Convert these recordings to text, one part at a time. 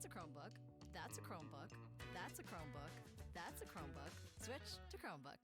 That's a Chromebook. That's a Chromebook. That's a Chromebook. That's a Chromebook. Switch to Chromebook.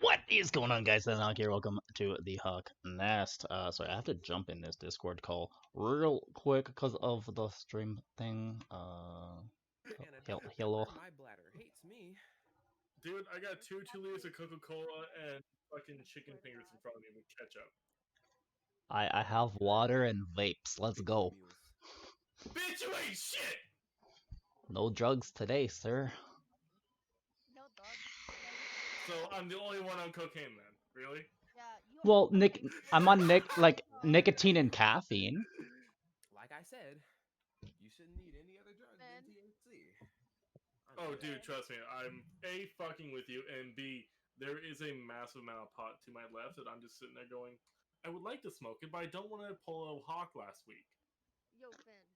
What is going on, guys? DeadEndHawk here. Welcome to the Hawk Nest. Sorry, I have to jump in this Discord call real quick because of the stream thing. Hello. My bladder hates me. Dude, I got 2 liters of Coca-Cola and fucking chicken fingers in front of me with ketchup. I have water and vapes. Let's go. Bitch, you ain't shit! No drugs today, sir. No dog. So I'm the only one on cocaine then, really? Yeah. Well, I'm on nicotine and caffeine. Like I said, you shouldn't need any other drugs than THC. Oh, dude, trust me. I'm A, fucking with you, and B, there is a massive amount of pot to my left that I'm just sitting there going, I would like to smoke it, but I don't want to pull a Hawk last week. Yo, Finn.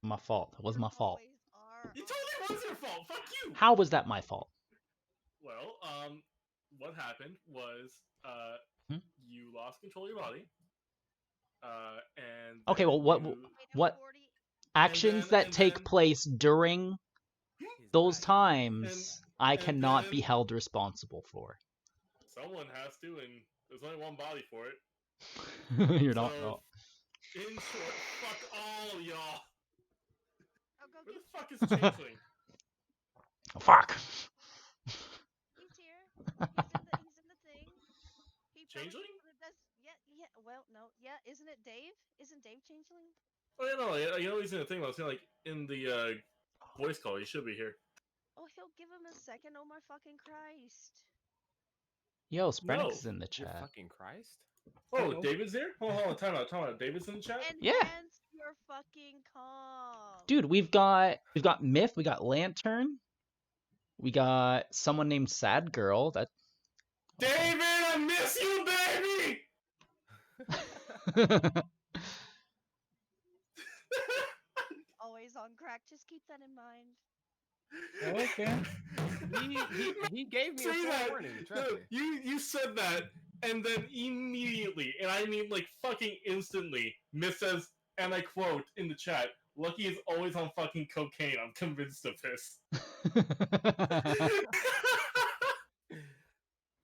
My fault. It was my fault. It totally was your fault! Fuck you! How was that my fault? Well, what happened was, you lost control of your body, and... Okay, well, what actions that take place during those times I cannot be held responsible for. Someone has to, and there's only one body for it. You're not wrong. In short, fuck all y'all. Oh, go Where get the fuck is Changeling? Fuck. He's here. He's in the thing. Changeling? Yeah. Well, no. Yeah. Isn't it Dave? Isn't Dave Changeling? Oh yeah, no. You know he's in the thing. I was like in the voice call. He should be here. Oh, he'll give him a second. Oh my fucking Christ. Yo, Sprenix is in the Your chat. fucking Christ. Oh, David's here? Hold on, time out. David's in the chat? Enhance your fucking calm. Dude, we've got Myth, we got Lantern, we got someone named Sad Girl. That David, I miss you, baby! Always on crack. Just keep that in mind. Okay. He gave me a full warning. Trust me. You said that, and then immediately, and I mean like fucking instantly, Miss says, and I quote in the chat, Lucky is always on fucking cocaine. I'm convinced of this.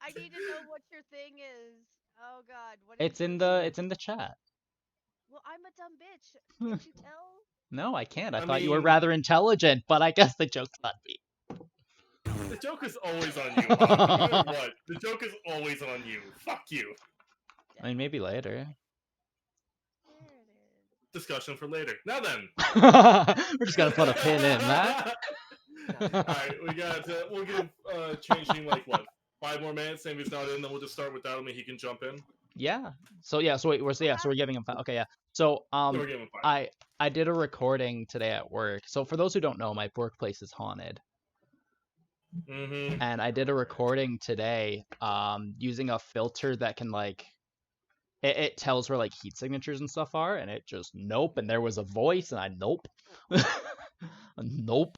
I need to know what your thing is. Oh God, what? It's in the chat. Well, I'm a dumb bitch. Can't you tell? No, I can't. I thought you were rather intelligent, but I guess the joke's on me. The joke is always on you. No matter what, the joke is always on you. Fuck you. I mean, maybe later. There it is. Discussion for later. Now then. We're just gonna put a pin in that. Alright, we'll give Changeling like what? 5 more minutes, and if he's not in, then we'll just start without him and he can jump in. Yeah. So we're giving him 5. Okay, yeah. So We're giving him 5. I did a recording today at work. So for those who don't know, my workplace is haunted. Mm-hmm. And I did a recording today using a filter that can like it tells where like heat signatures and stuff are, and it just nope, and there was a voice and I nope. Nope.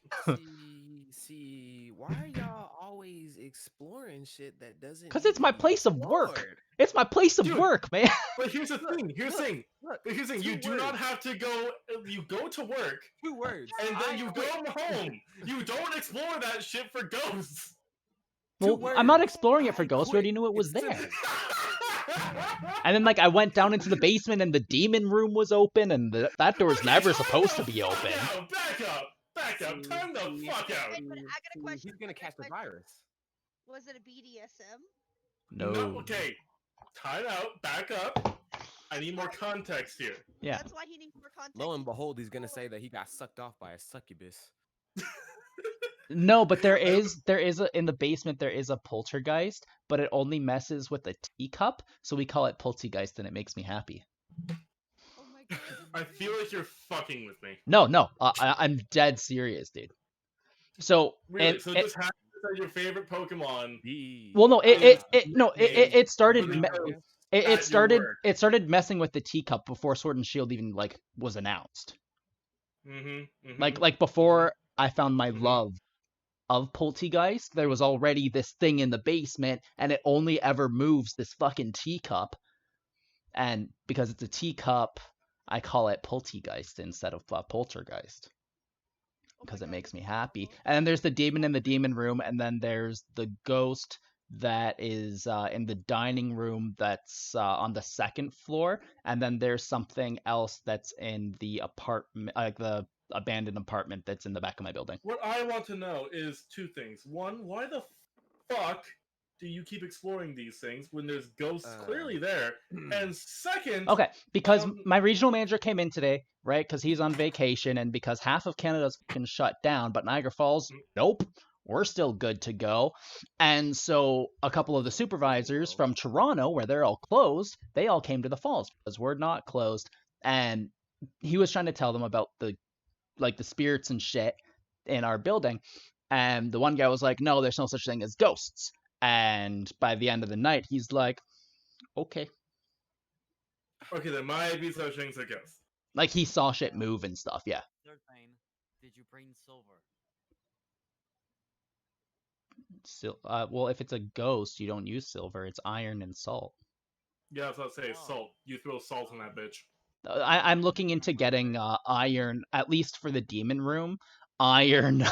See, why are y'all always exploring shit that doesn't? Because it's my place of work. It's my place of work, man. But here's the thing. You do not have to go. You go to work. 2 words. And then you go home. You don't explore that shit for ghosts. Well, I'm not exploring it for ghosts. We already knew it was there. And then, like, I went down into the basement, and the demon room was open, and that door's never supposed to be open. Back up. Turn the fuck out. Wait, but I got a question. He's gonna catch the virus. Was it a BDSM? No. Okay. Time out. Back up. I need more context here. Yeah. That's why he needs more context. Lo and behold, he's gonna say that he got sucked off by a succubus. No, but there is in the basement there is a poltergeist, but it only messes with the teacup, so we call it poltergeist, and it makes me happy. Oh my god. I feel like you're fucking with me. No, I'm dead serious, dude. So Really? So just happens that your favorite Pokemon. well, no, it started really goes it at started your work. it started messing with the teacup before Sword and Shield even like was announced. Like before I found my love of Poltergeist, there was already this thing in the basement, and it only ever moves this fucking teacup. And because it's a teacup, I call it Poltergeist instead of Poltergeist. Because it makes me happy. And then there's the demon in the demon room, and then there's the ghost that is in the dining room that's on the second floor, and then there's something else that's in the apartment, like the abandoned apartment that's in the back of my building. What I want to know is two things. One, why the fuck do you keep exploring these things when there's ghosts clearly there? And second, okay, because my regional manager came in today, right? Because he's on vacation, and because half of Canada's fucking shut down, but Niagara Falls, nope, we're still good to go. And so a couple of the supervisors from Toronto, where they're all closed, they all came to the falls because we're not closed. And he was trying to tell them about the spirits and shit in our building. And the one guy was like, no, there's no such thing as ghosts. And by the end of the night, he's like, okay. Okay, there might be such things as ghosts. Like, he saw shit move and stuff, yeah. Third thing, did you bring silver? Well, if it's a ghost, you don't use silver. It's iron and salt. Yeah, that's what I say. Salt. You throw salt in that bitch. I'm looking into getting iron, at least for the demon room, iron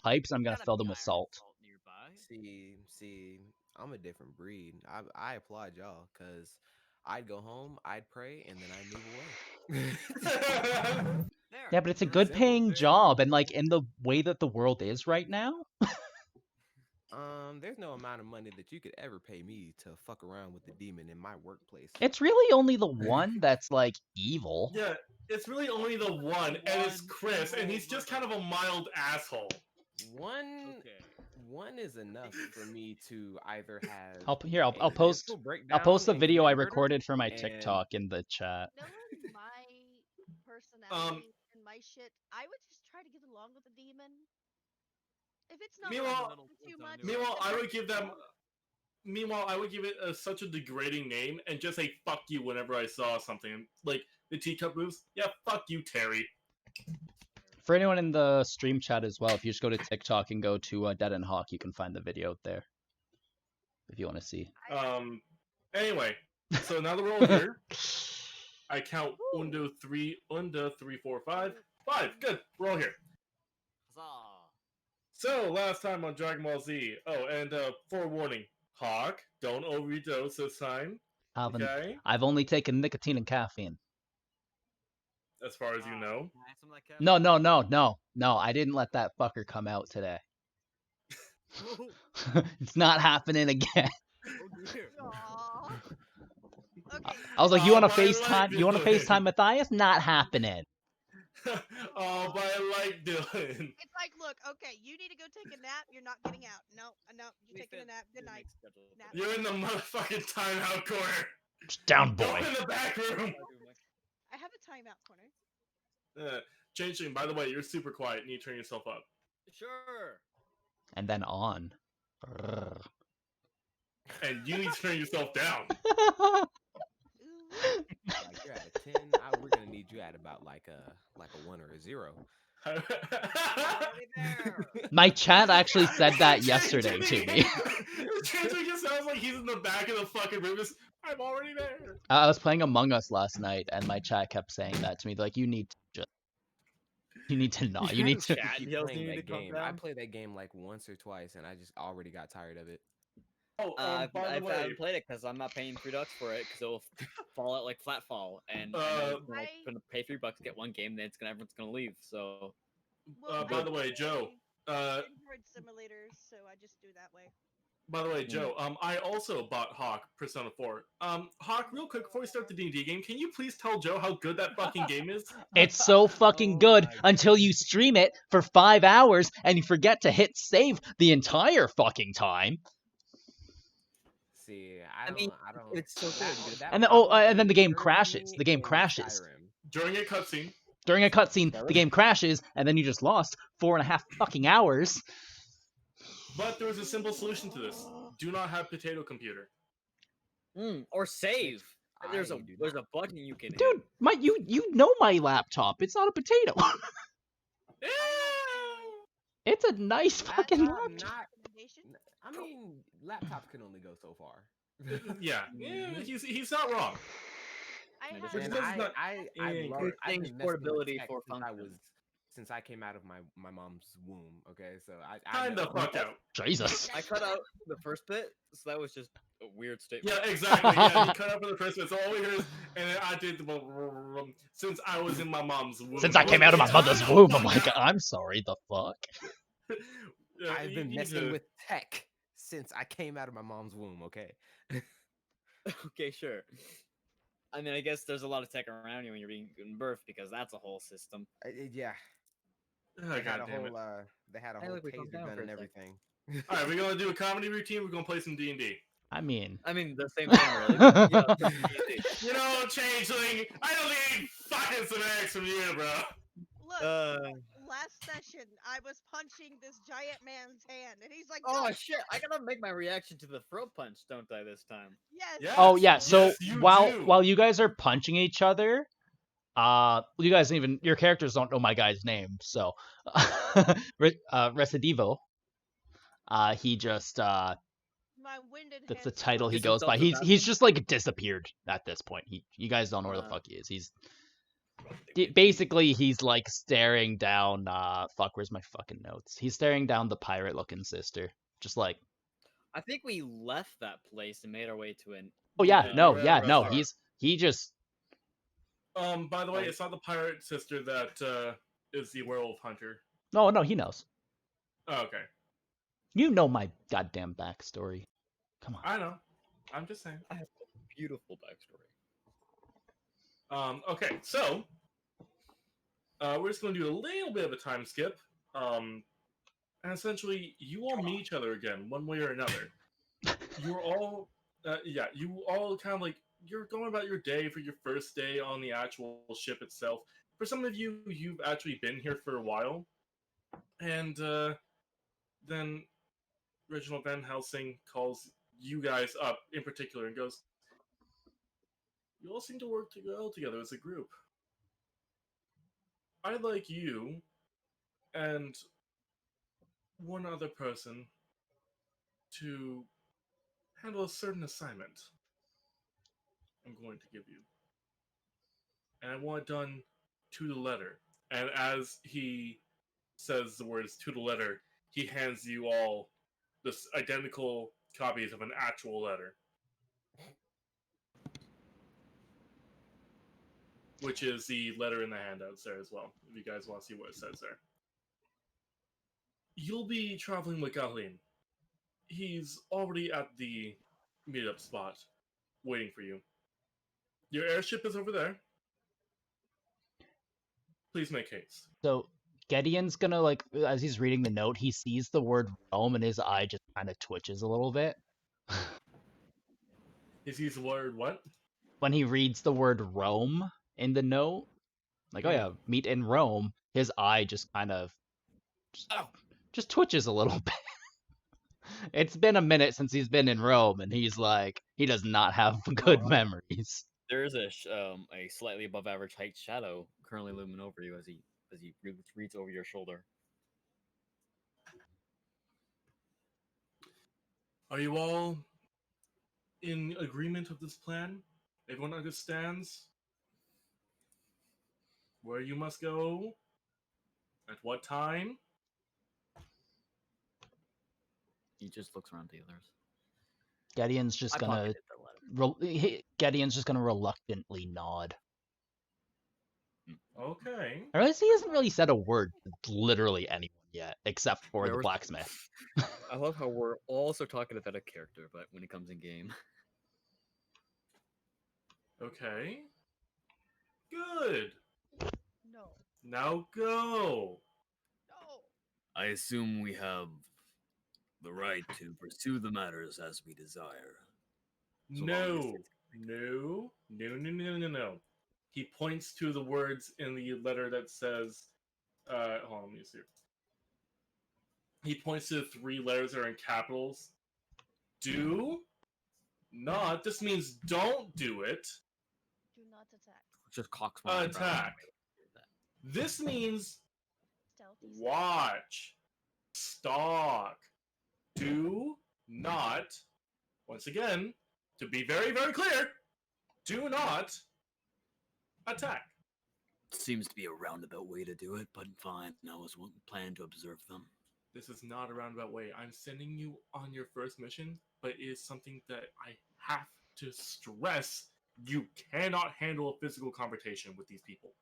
pipes. I'm gonna fill them with salt. See, I'm a different breed. I applaud y'all, because I'd go home, I'd pray, and then I'd move away. Yeah, but it's a good paying job, and like in the way that the world is right now. There's no amount of money that you could ever pay me to fuck around with the demon in my workplace. It's really only the one that's like evil. Yeah, it's really only the one, and it's Chris, and he's just kind of a mild asshole. One is enough for me to either have. I'll post the video I recorded for my TikTok in the chat. Knowing my personality and my shit, I would just try to get along with the demon. If it's not too much. Meanwhile, I would give them. Meanwhile, I would give it such a degrading name and just say "fuck you" whenever I saw something like the teacup moves. Yeah, fuck you, Terry. For anyone in the stream chat as well, if you just go to TikTok and go to DeadEndHawk, you can find the video there. If you want to see. Anyway, so now that we're all here, I count 1, 2, 3, 4, 5. 5. Good, we're all here. Huzzah! So, last time on Dragon Ball Z. Oh, and forewarning, Hawk, don't overdose this time. Okay? I've only taken nicotine and caffeine. As far as you know. No, I didn't let that fucker come out today. It's not happening again. Okay. I was like, you want to FaceTime? You want to FaceTime Matthias? Not happening. Oh, but I like Dylan. It's like, look, okay, you need to go take a nap. You're not getting out. No, you're taking a nap. Good night. Nap. You're in the motherfucking timeout corner. Down, boy. Go in the back room. I have a timeout corner. Changeling, by the way, you're super quiet. You need to turn yourself up. Sure. And then on. And you need to turn yourself down. Like you're at a 10. We're gonna need you at about like a 1 or a 0. My chat actually said that yesterday to me. Changeling just sounds like he's in the back of the fucking room. I'm already there. I was playing Among Us last night, and my chat kept saying that to me. Like, you need to not. You need to. I played that game like once or twice, and I just already got tired of it. Oh, I haven't played it because I'm not paying $3 for it because it'll fall out like Flatfall, and I'm gonna pay $3, get one game, then everyone's gonna leave. So, by the way, Joe. Android simulators, so I just do that way. By the way, Joe, I also bought Hawk Persona 4. Hawk, real quick before we start the D&D game, can you please tell Joe how good that fucking game is? It's so fucking good until you stream it for 5 hours and you forget to hit save the entire fucking time. See, I mean, I don't. it's so good. And then and then the game crashes. The game crashes. During a cutscene. During a cutscene, the game crashes, and then you just lost 4.5 fucking hours. But there was a simple solution to this. Do not have potato computer. Or save. There's a button you can hit. Dude, you know my laptop. It's not a potato. It's a nice fucking laptop. I mean, laptops can only go so far. Yeah, he's not wrong. I've been portability for since I came out of my mom's womb. Okay, so I kind of fucked out. Jesus. I cut out the first bit, so that was just a weird statement. Yeah, exactly. Yeah, he cut out for the first bit. So all we heard is, and then I did the since I was in my mom's womb. Since I came out of my mother's womb, I'm like, I'm sorry. The fuck. I've been messing with tech since I came out of my mom's womb. Okay. Okay, sure. I mean, I guess there's a lot of tech around you when you're being given birth because that's a whole system. Yeah. They had a whole taser gun and everything. All right, we're gonna do a comedy routine. We're gonna play some D&D. I mean, the same thing, really. You know, Changeling, I don't need fucking some eggs from you, bro. Look, last session, I was punching this giant man's hand, and he's like, "Oh shit! I gotta make my reaction to the throat punch, don't I? This time." Yes. Oh yeah. So yes, while you guys are punching each other, you guys your characters don't know my guy's name, so Recidivo. He just My winded that's the hand title he Gets goes by. himself He's just like disappeared at this point. You guys don't know where the fuck he is. Basically he's like staring down fuck, where's my fucking notes? He's staring down the pirate looking sister. Just like, I think we left that place and made our way to an. oh yeah, no, he just. By the way, it's not the pirate sister that is the werewolf hunter. No, he knows. Oh, okay. You know my goddamn backstory. Come on. I know. I'm just saying. I have a beautiful backstory. Okay, so we're just going to do a little bit of a time skip. And essentially, you all meet each other again, one way or another. You're all, you all kind of like, you're going about your day for your first day on the actual ship itself. For some of you, you've actually been here for a while. And then Reginald Van Helsing calls you guys up in particular and goes, you all seem to work well together as a group. I'd like you and one other person to handle a certain assignment I'm going to give you. And I want it done to the letter. And as he says the words to the letter, he hands you all this identical copies of an actual letter. Which is the letter in the handouts there as well, if you guys want to see what it says there. You'll be traveling with Gahlin. He's already at the meetup spot, waiting for you. Your airship is over there. Please make haste. So Gideon's gonna, like, as he's reading the note, he sees the word Rome and his eye just kind of twitches a little bit. He sees the word what? When he reads the word Rome in the note, like, oh yeah, meet in Rome, his eye just kind of just twitches a little bit. It's been a minute since he's been in Rome, and he's like, he does not have good memories. There is a slightly above average height shadow currently looming over you as he reads over your shoulder. Are you all in agreement of this plan? Everyone understands where you must go? At what time? He just looks around to the others. Gideon's just gonna reluctantly nod. Okay. I realize he hasn't really said a word to literally anyone yet, except for the We're- blacksmith. I love how we're also talking about a character, but when it comes in game. Okay. Good. No. Now go. No. I assume we have the right to pursue the matters as we desire. So long as No. it's- No. No, no, no, no, no. He points to the words in the letter that says, hold on, let me see. He points to the 3 letters that are in capitals. Do not. This means don't do it. Do not attack. Just cocks my eyebrow. Attack. This means Stealthy. watch, stalk, do not, once again, to be very, very clear, do not attack. Seems to be a roundabout way to do it, but fine. I was planning to observe them. This is not a roundabout way. I'm sending you on your first mission, but it is something that I have to stress. You cannot handle a physical confrontation with these people.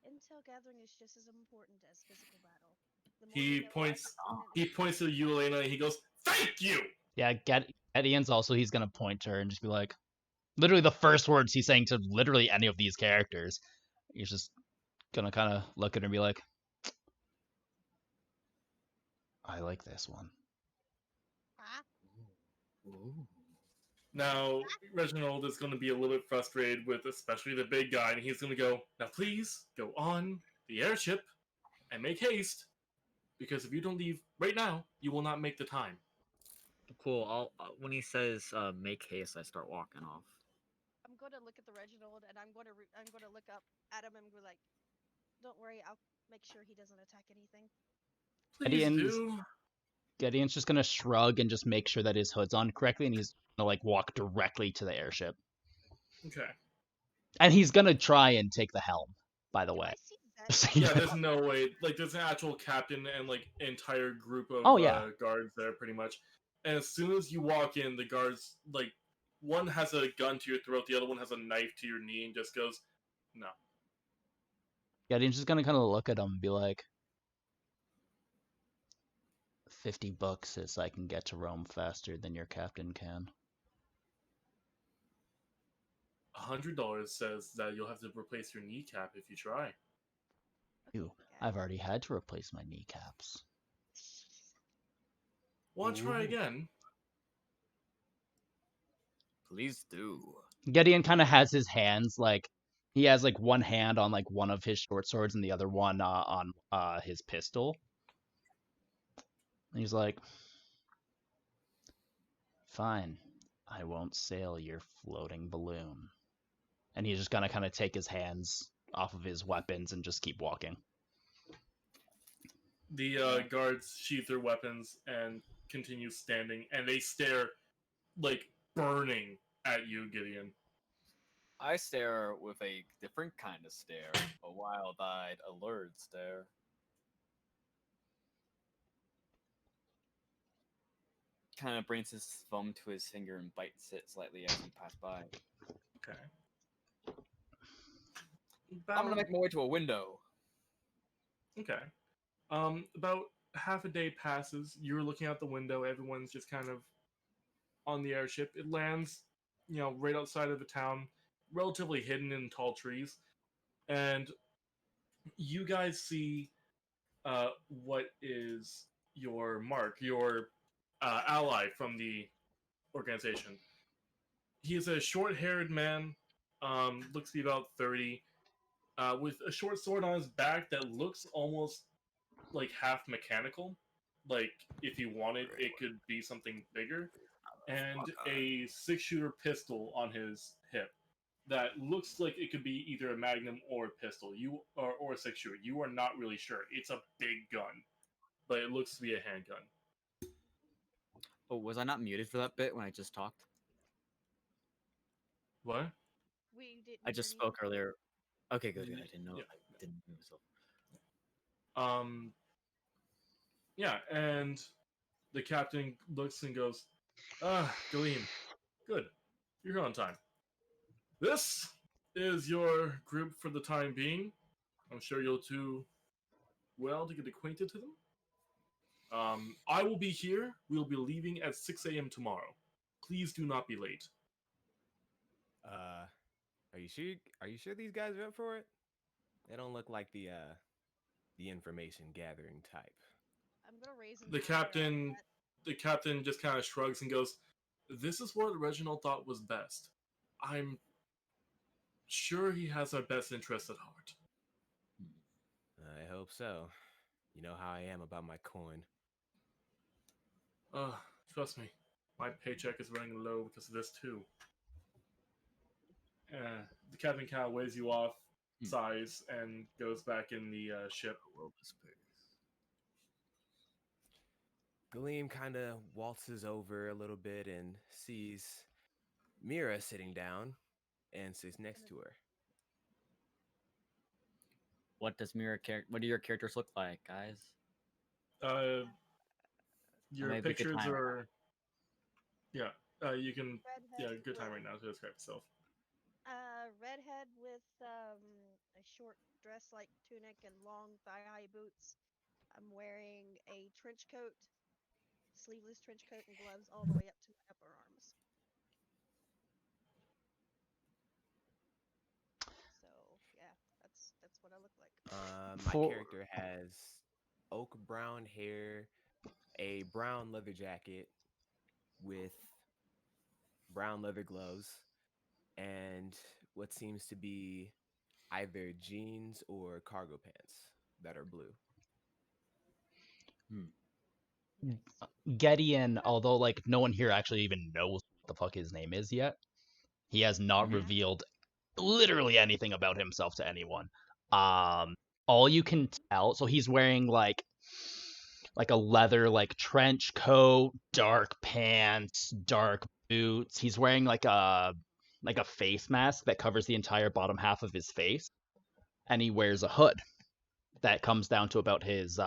Intel gathering is just as important as physical battle. The more He you know points. about it, He points to you, Elena, and he goes, "Thank you." Yeah, Gideon's also, he's gonna point to her and just be like, literally the first words he's saying to literally any of these characters. He's just gonna kind of look at her and be like, I like this one. Huh? Now, Reginald is going to be a little bit frustrated with especially the big guy, and he's going to go, "Now please go on the airship and make haste, because if you don't leave right now, you will not make the time." Cool. I'll when he says make haste, I start walking off. I'm gonna look at the Reginald and I'm gonna look up at him and be like, "Don't worry, I'll make sure he doesn't attack anything." Please Gideon's- do. Gideon's just gonna shrug and just make sure that his hood's on correctly, and he's gonna like walk directly to the airship. Okay. And he's gonna try and take the helm, by the Do way. I see Zed? Yeah, there's no way. Like, there's an actual captain and like entire group of Oh, yeah. guards there, pretty much. And as soon as you walk in, the guards, like, one has a gun to your throat, the other one has a knife to your knee, and just goes, "No." Gideon's just gonna kind of look at him and be like, 50 bucks is I can get to Rome faster than your captain can. $100 says that you'll have to replace your kneecap if you try. Ew, I've already had to replace my kneecaps. Want to try again? Please do. Gideon kind of has his hands like, he has like one hand on like one of his short swords and the other one on his pistol. And he's like, fine, I won't sail your floating balloon. And he's just gonna kind of take his hands off of his weapons and just keep walking. The guards sheath their weapons and continue standing, and they stare, like, burning at you, Gideon. I stare with a different kind of stare, a wild-eyed, allured stare. Kind of brings his thumb to his finger and bites it slightly as he passes by. Okay. I'm gonna make my way to a window. Okay. About half a day passes. You're looking out the window. Everyone's just kind of on the airship. It lands, right outside of the town, relatively hidden in tall trees. And you guys see what is your mark, your ally from the organization. He is a short-haired man, looks to be about 30, with a short sword on his back that looks almost like half mechanical. Like, if you wanted, it could be something bigger. And a 6-shooter pistol on his hip that looks like it could be either a magnum or a pistol. Or a 6-shooter. You are not really sure. It's a big gun, but it looks to be a handgun. Oh, was I not muted for that bit when I just talked? What? We didn't. I just hear you. spoke earlier. Okay, good. I didn't know. Yeah. I didn't know myself. Yeah, and the captain looks and goes, Galeen, good. You're here on time. This is your group for the time being. I'm sure you'll two well to get acquainted to them. I will be here. We'll be leaving at 6 a.m. tomorrow. Please do not be late. Are you sure? Are you sure these guys are up for it? They don't look like the information gathering type. I'm gonna raise an The eyebrow at captain, that. the captain just kind of shrugs and goes, "This is what Reginald thought was best. I'm sure he has our best interests at heart." I hope so. You know how I am about my coin. Trust me, my paycheck is running low because of this too. The captain kind of waves you off, sighs, and goes back in the ship. Galeem kind of waltzes over a little bit and sees Mira sitting down and sits next to her. What does What do your characters look like, guys? Your Maybe good pictures time. are, yeah. You can, Redhead good time with- right now to describe yourself. Redhead with a short dress like tunic and long thigh-high boots. I'm wearing a trench coat, sleeveless trench coat, and gloves all the way up to my upper arms. So yeah, that's what I look like. My character has oak brown hair, a brown leather jacket with brown leather gloves, and what seems to be either jeans or cargo pants that are blue. Gideon, although like no one here actually even knows what the fuck his name is yet, he has not revealed literally anything about himself to anyone. All you can tell, so he's wearing like a leather like trench coat, dark pants, dark boots. He's wearing like a face mask that covers the entire bottom half of his face, and he wears a hood that comes down to about his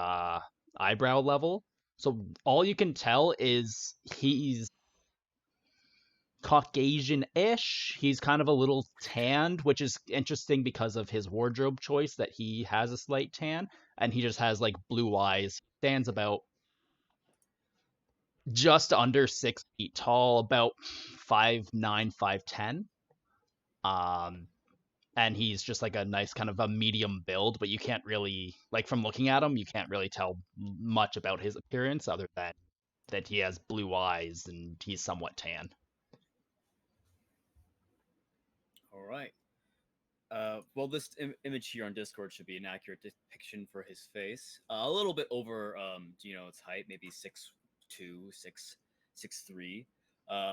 eyebrow level. So all you can tell is he's Caucasian-ish. He's kind of a little tanned, which is interesting because of his wardrobe choice that he has a slight tan, and he just has like blue eyes. Stands about just under 6 feet tall, about 5'9", 5'10". And he's just like a nice kind of a medium build, but you can't really, like, from looking at him, you can't really tell much about his appearance other than that he has blue eyes and he's somewhat tan. All right. Well, this image here on Discord should be an accurate depiction for his face. A little bit over, its height, maybe 6'2", 6'3".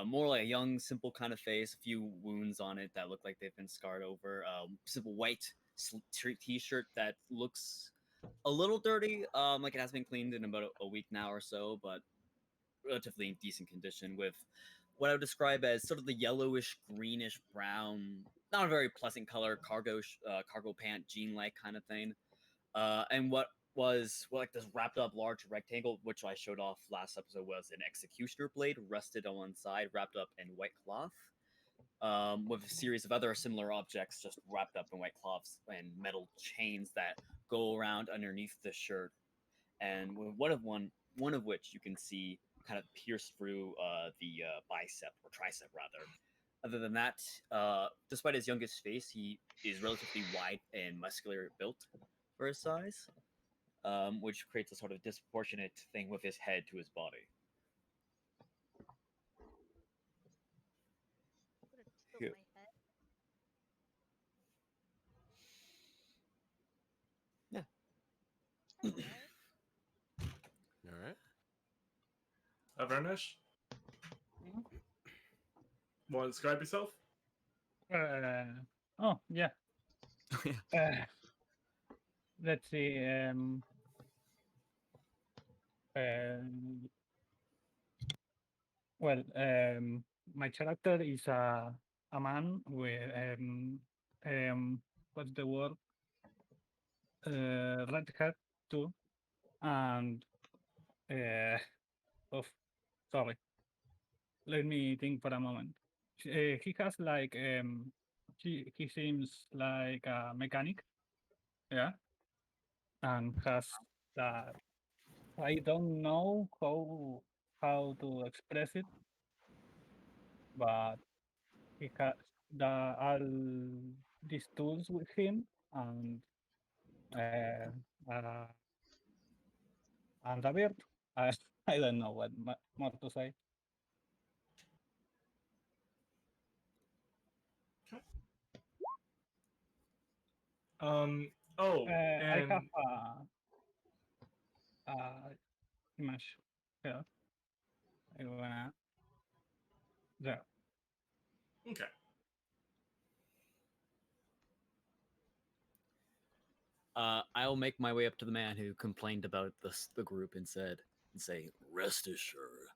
More like a young, simple kind of face. A few wounds on it that look like they've been scarred over. Simple white t-shirt that looks a little dirty. Like it has been cleaned in about a week now or so, but relatively in decent condition. With what I would describe as sort of the yellowish, greenish, brown, not a very pleasant color, cargo pant, jean-like kind of thing. And what like this wrapped up large rectangle, which I showed off last episode, was an executioner blade rested on one side, wrapped up in white cloth, with a series of other similar objects just wrapped up in white cloths and metal chains that go around underneath the shirt, and one of which you can see kind of pierce through the bicep or tricep rather. Other than that, despite his youngest face, he is relatively wide and muscular built for his size, which creates a sort of disproportionate thing with his head to his body. I'm gonna tilt my head. Yeah. All right. Vernish? Want to describe yourself? Oh, yeah. Let's see. Well, my character is a man with what's the word? Red hair too, and oh, sorry. Let me think for a moment. He has like he seems like a mechanic, yeah. and has that. I don't know how to express it, but he has all these tools with him, uh, uh, and a beard. I I don't know what more to say. Oh, I and have a image here. I wanna there. okay. I'll make my way up to the man who complained about the group and say, "Rest assured,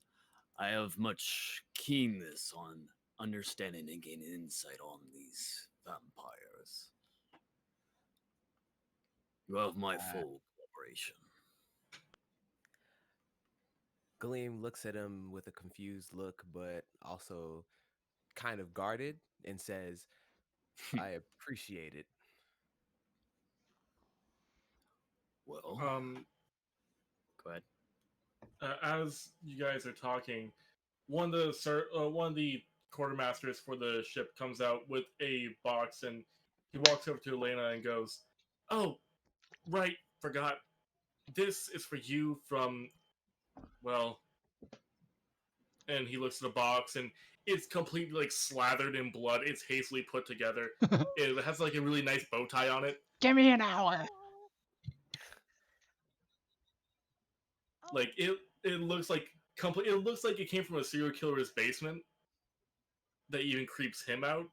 I have much keenness on understanding and gaining insight on these vampires. You have my full cooperation." Gleam looks at him with a confused look, but also kind of guarded, and says, "I appreciate it." Well, Um, go ahead. as you guys are talking, one of the quartermasters for the ship comes out with a box, and he walks over to Elena and goes, "Oh, right, forgot. This is for you from, well." And he looks at the box, and it's completely like slathered in blood. It's hastily put together. It has like a really nice bow tie on it. Give me an hour. Like it looks like it looks like it came from a serial killer's basement. That even creeps him out.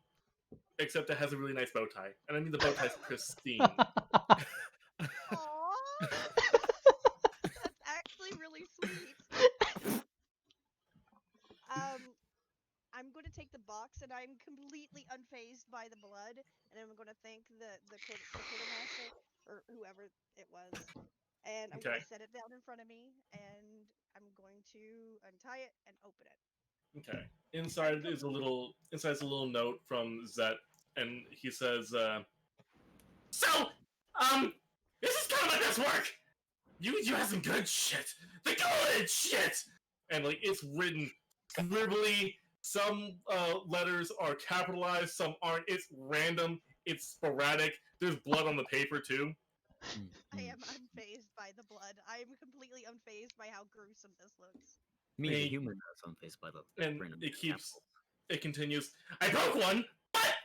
Except it has a really nice bow tie, and I mean the bow tie's pristine. Aww. That's actually really sweet. I'm going to take the box, and I'm completely unfazed by the blood, and I'm going to thank the quartermaster or whoever it was, and I'm going Okay. to set it down in front of me, and I'm going to untie it and open it. Okay. Inside is a little note from Zet, and he says, "So, this is kind of my best work. You have some good shit, the good shit." And like it's written scribbly. Some letters are capitalized, some aren't. It's random. It's sporadic. There's blood on the paper too. I am unfazed by the blood. I am completely unfazed by how gruesome this looks. Me, the Hey. human, is unfazed by the And random it keeps. example. It continues. "I broke one, but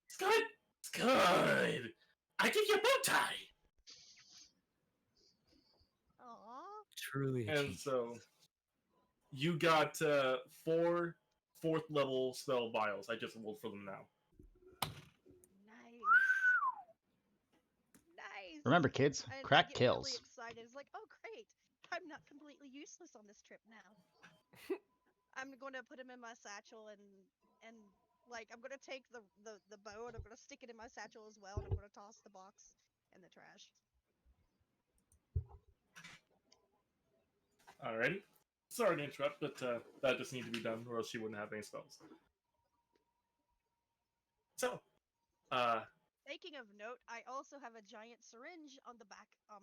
it's good. It's good. I give you a bow tie." Aww. Truly a And genius. so you got 4 fourth level spell vials. I just rolled for them now. Nice. Nice. Remember, kids, And I crack get kills. really excited. It's like, oh great, I'm not completely useless on this trip now. I'm going to put him in my satchel and like I'm going to take the bow and I'm going to stick it in my satchel as well, and I'm going to toss the box in the trash. Alrighty. Sorry to interrupt, but that just needed to be done, or else she wouldn't have any spells. So, Taking of note, I also have a giant syringe on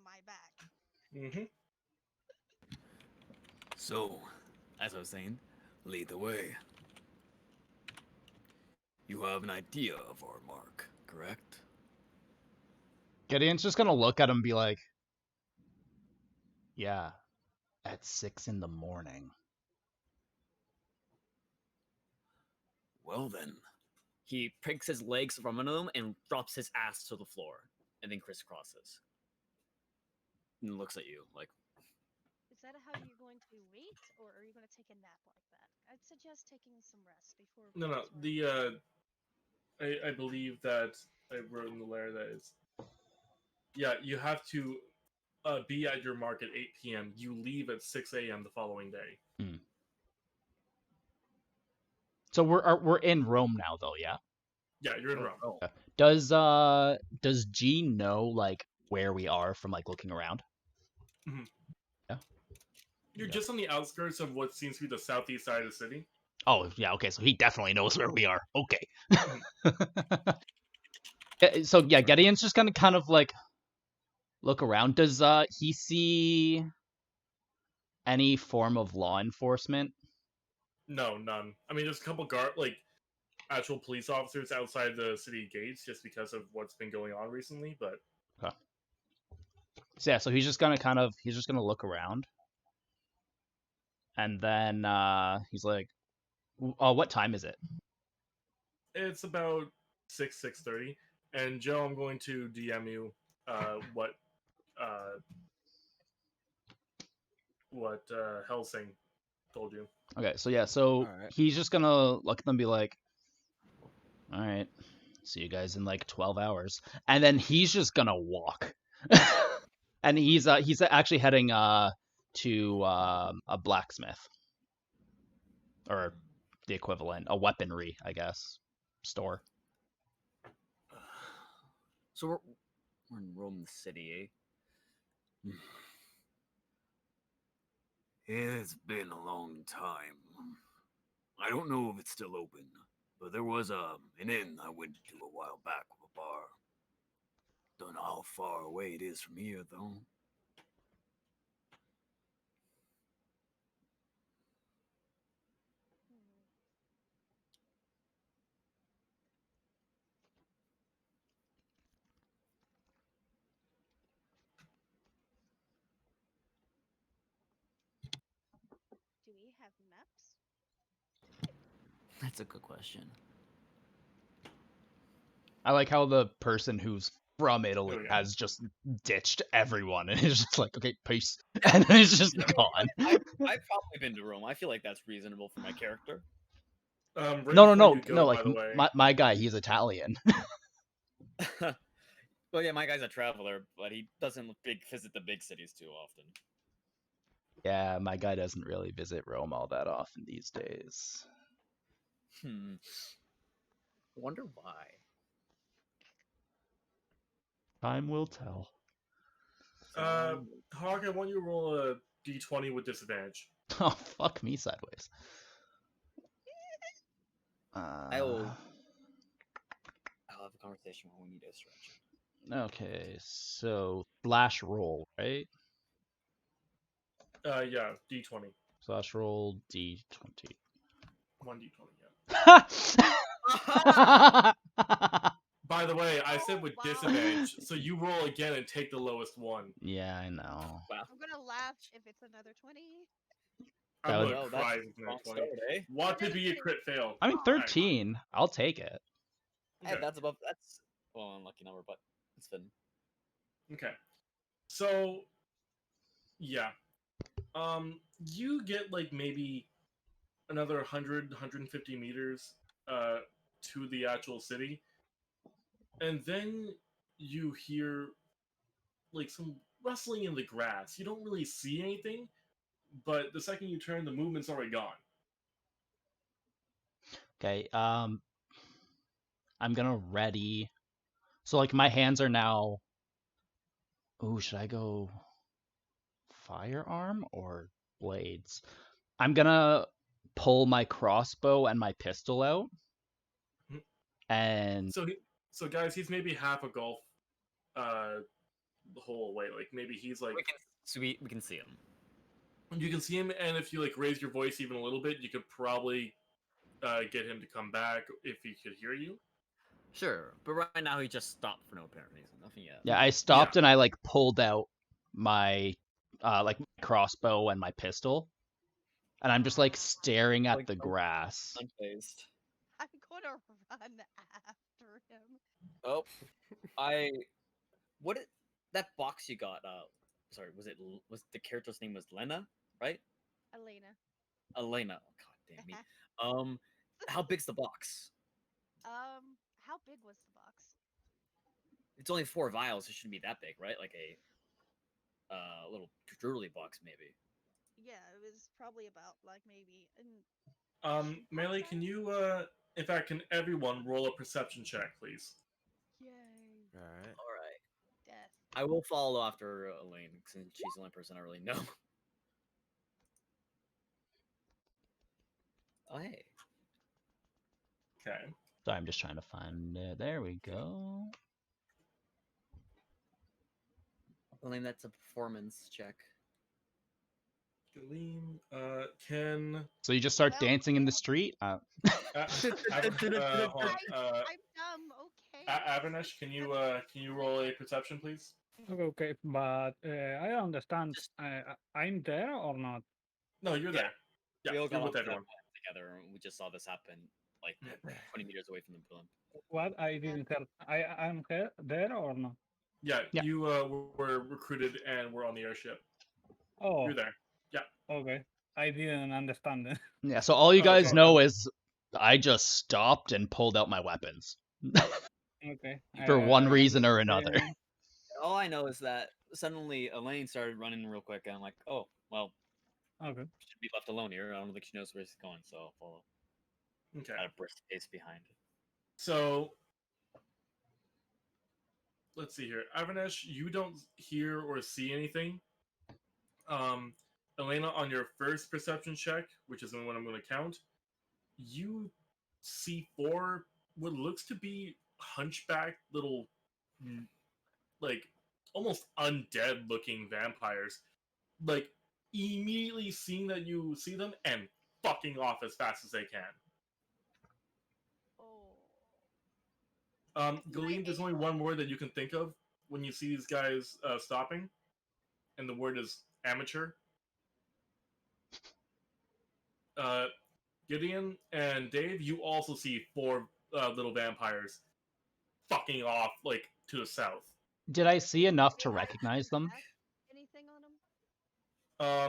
my back. mm-hmm. So, as I was saying, lead the way. You have an idea of our mark, correct? Gideon's just gonna look at him and be like, "Yeah, at 6 in the morning." Well then. He picks his legs from under him and drops his ass to the floor, and then crisscrosses. And looks at you like, Is that how you're going to wait, or are you going to take a nap like that? I'd suggest taking some rest before. No. The I believe that I wrote in the letter that is. Yeah, you have to be at your mark at 8 p.m. You leave at 6 a.m. the following day. So we're in Rome now, though, yeah. Yeah, you're in Rome. Does G know like where we are from like looking around? Mhm. Yeah. You're Yeah. just on the outskirts of what seems to be the southeast side of the city. Oh yeah, okay. So he definitely knows where we are. Okay. So yeah, Gideon's just gonna kind of like look around. Does he see any form of law enforcement? No, none. I mean, there's a couple actual police officers outside the city gates just because of what's been going on recently, but Okay. So yeah, so he's just gonna look around, and then he's like, "Oh, what time is it?" it's about 6:30. And Joe, I'm going to DM you what Helsing told you. Okay, so yeah, so Alright. he's just gonna look at them and be like, "All right, see you guys in like 12 hours," and then he's just gonna walk, and he's actually heading to a blacksmith or the equivalent, a weaponry, I guess, store. So we're in Rome City, eh? It's been a long time. I don't know if it's still open, but there was an inn I went to a while back with a bar. Don't know how far away it is from here, though. Do we have maps? That's a good question. I like how the person who's from Italy Oh, yeah. has just ditched everyone and is just like, okay, peace, and then it's just Yeah. gone. I've probably been to Rome. I feel like that's reasonable for my character. Right No, before you go, like by the way. my guy, he's Italian. Well, yeah, my guy's a traveler, but he doesn't visit the big cities too often. Yeah, my guy doesn't really visit Rome all that often these days. Wonder why. Time will tell. Hawk, I want you to roll a d20 with disadvantage. Oh, fuck me sideways. I'll have a conversation when we need a stretch. Okay, so slash roll, right? Yeah, d20. Slash roll D20. 1d20, yeah. By the way, I said with wow. disadvantage, so you roll again and take the lowest one. Yeah, I know. Wow. I'm gonna laugh if it's another 20. That I'm would- gonna Oh, cry that's if it's a another strong 20. start, eh? Want to be a crit fail. I mean, Alright. 13. I'll take it. Hey, Okay. that's well, unlucky number, but it's been. Okay. So, yeah. You get like maybe another 100, 150 meters to the actual city. And then you hear like some rustling in the grass. You don't really see anything, but the second you turn, the movement's already gone. Okay, I'm gonna ready. So like my hands are now. Ooh, should I go firearm or blades? I'm gonna pull my crossbow and my pistol out. Mhm. And So guys, he's maybe half a golf the whole way. Like maybe he's like We can see him. you can see him, and if you like raise your voice even a little bit, you could probably get him to come back if he could hear you. Sure, but right now he just stopped for no apparent reason. Nothing yet. yeah, I stopped and I like pulled out my my crossbow and my pistol. And I'm just like staring at Like, the grass. Unfazed. I'm gonna run after him. Oh, what that box you got? Sorry, was the character's name was Lena, right? Elena. Elena. Oh, God damn me. How big's the box? How big was the box? It's only 4 vials. It shouldn't be that big, right? Like a little jewelry box, maybe. Yeah, it was probably about like maybe. Melee, can you in fact, can everyone roll a perception check, please? Yay! Alright. All right. Death. I will follow after Elaine since she's the only person I really know. Oh hey. Okay. So I'm just trying to find it. There we go. Elaine, that's a performance check. Galeem, can So you just start Well, dancing in the street? hold on, I'm dumb. Okay. Avanesh, can you roll a perception, please? Okay, but I understand. I'm there or not? No, you're Yeah. there. Yeah, We all you're got with off the everyone. plan together, and we just saw this happen, like 20 meters away from the pylon. What I didn't hear. I'm here, there or not? Yeah, Yeah. you were recruited and were on the airship. Oh, You're there. Yeah. okay. I didn't understand it. Yeah, so all you Oh, guys it's all know good. is I just stopped and pulled out my weapons. Okay. For one and, reason or another. All I know is that suddenly Elaine started running real quick, and I'm like, oh, well, Okay. should be left alone here. I don't think she knows where she's going, so I'll follow Okay. at a brisk pace behind. So let's see here. Avanesh, you don't hear or see anything. Elena, on your first perception check, which is the one I'm going to count, you see 4 what looks to be hunchback little, like almost undead looking vampires, like immediately seeing that you see them and fucking off as fast as they can. Oh. Galeen, there's only one word that you can think of when you see these guys stopping, and the word is amateur. Gideon and Dave, you also see 4 little vampires fucking off, like, to the south. Did I see enough to recognize them? Anything on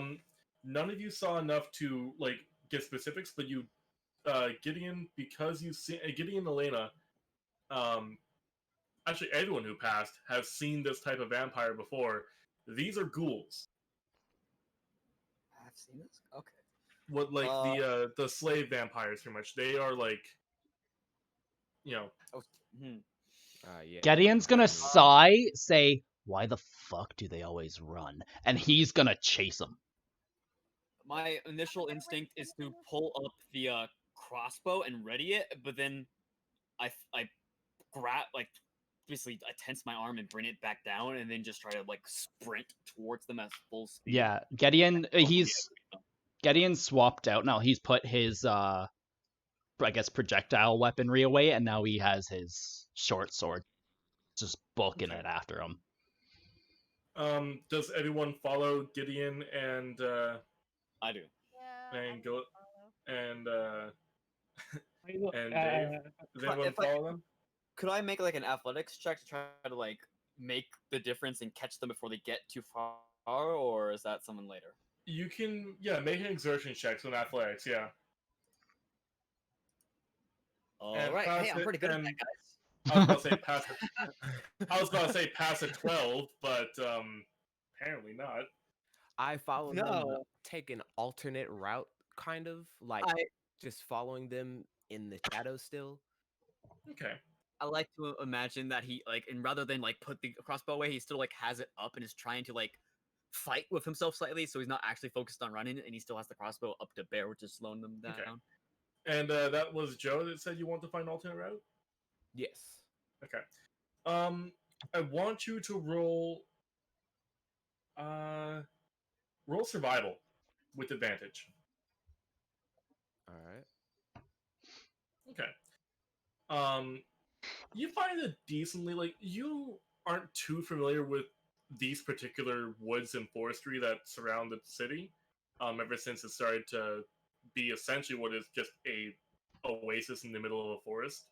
them? None of you saw enough to, like, get specifics, but you, Gideon, because you see Gideon and Elena, actually everyone who passed has seen this type of vampire before. These are ghouls. I've seen this? Okay. What, like, the slave vampires, pretty much. They are, like, you know... Oh, Yeah. Gideon's gonna sigh, say, why the fuck do they always run? And he's gonna chase them. My initial instinct is to pull up the crossbow and ready it, but then I grab, like, basically I tense my arm and bring it back down, and then just try to, like, sprint towards them at full speed. Yeah, Gideon, Gideon swapped out now. He's put his, I guess, projectile weaponry away, and now he has his short sword. Just booking it after him. Does everyone follow Gideon and, I do. Yeah. and go, and, I and Dave? Does anyone follow them? Could I make, like, an athletics check to try to, like, make the difference and catch them before they get too far, or is that someone later? You can, make an exertion check, so an athletics, yeah. Alright, hey, I'm pretty good at that, guys. I was about to say pass it. I was about to say pass a 12, but apparently not. I follow them, take an alternate route, kind of like just following them in the shadows still. Okay. I like to imagine that he, like, and rather than, like, put the crossbow away, he still, like, has it up and is trying to, like, fight with himself slightly, so he's not actually focused on running, and he still has the crossbow up to bear, which is slowing them down. Okay. And that was Joe that said you want to find an alternate route? Yes. Okay. I want you to roll survival with advantage. Alright. Okay. You find it decently, like, you aren't too familiar with these particular woods and forestry that surround the city, ever since it started to be essentially what is just a oasis in the middle of a forest,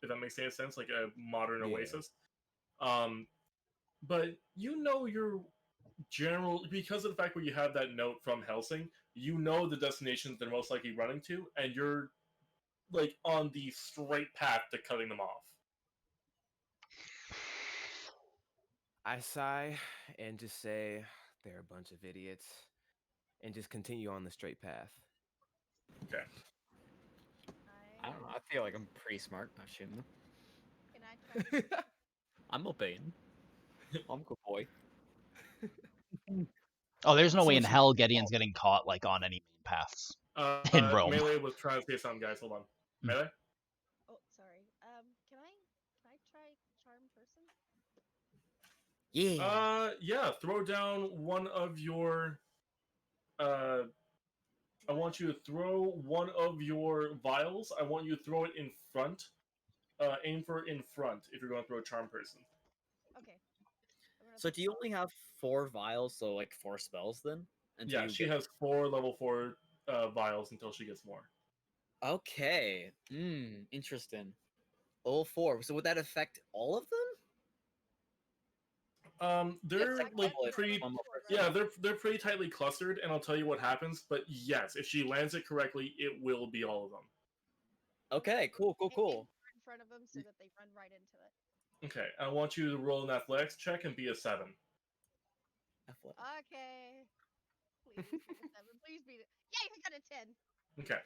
if that makes any sense, like a modern oasis. But you know your general, because of the fact where you have that note from Helsing, you know the destinations they're most likely running to, and you're, like, on the straight path to cutting them off. I sigh and just say, they're a bunch of idiots, and just continue on the straight path. Okay. I don't know, I feel like I'm pretty smart, I shouldn't. Can I try? I'm obeying. I'm a good boy. Oh, there's no way in hell Gideon's getting caught, like, on any main paths in Rome. Melee was trying to say something, guys. Hold on. Melee? Oh, sorry. Can I try charm person? Yeah. Throw down one of your. I want you to throw one of your vials. I want you to throw it in front. Aim for in front if you're going to throw a charm person. Okay. I'm gonna So throw do you spell. only have 4 vials, so like 4 spells then? Until Yeah, you she get... has 4 level 4 vials until she gets more. Okay. Interesting. Level 4. So would that affect all of them? They're It's like double it, pretty. one more person. Yeah, they're pretty tightly clustered, and I'll tell you what happens. But yes, if she lands it correctly, it will be all of them. Okay, cool. In front of them so that they run right into it. Okay, I want you to roll an athletics check and be a 7. Okay. Please be a 7. Please be. Yay! I got a 10. Okay,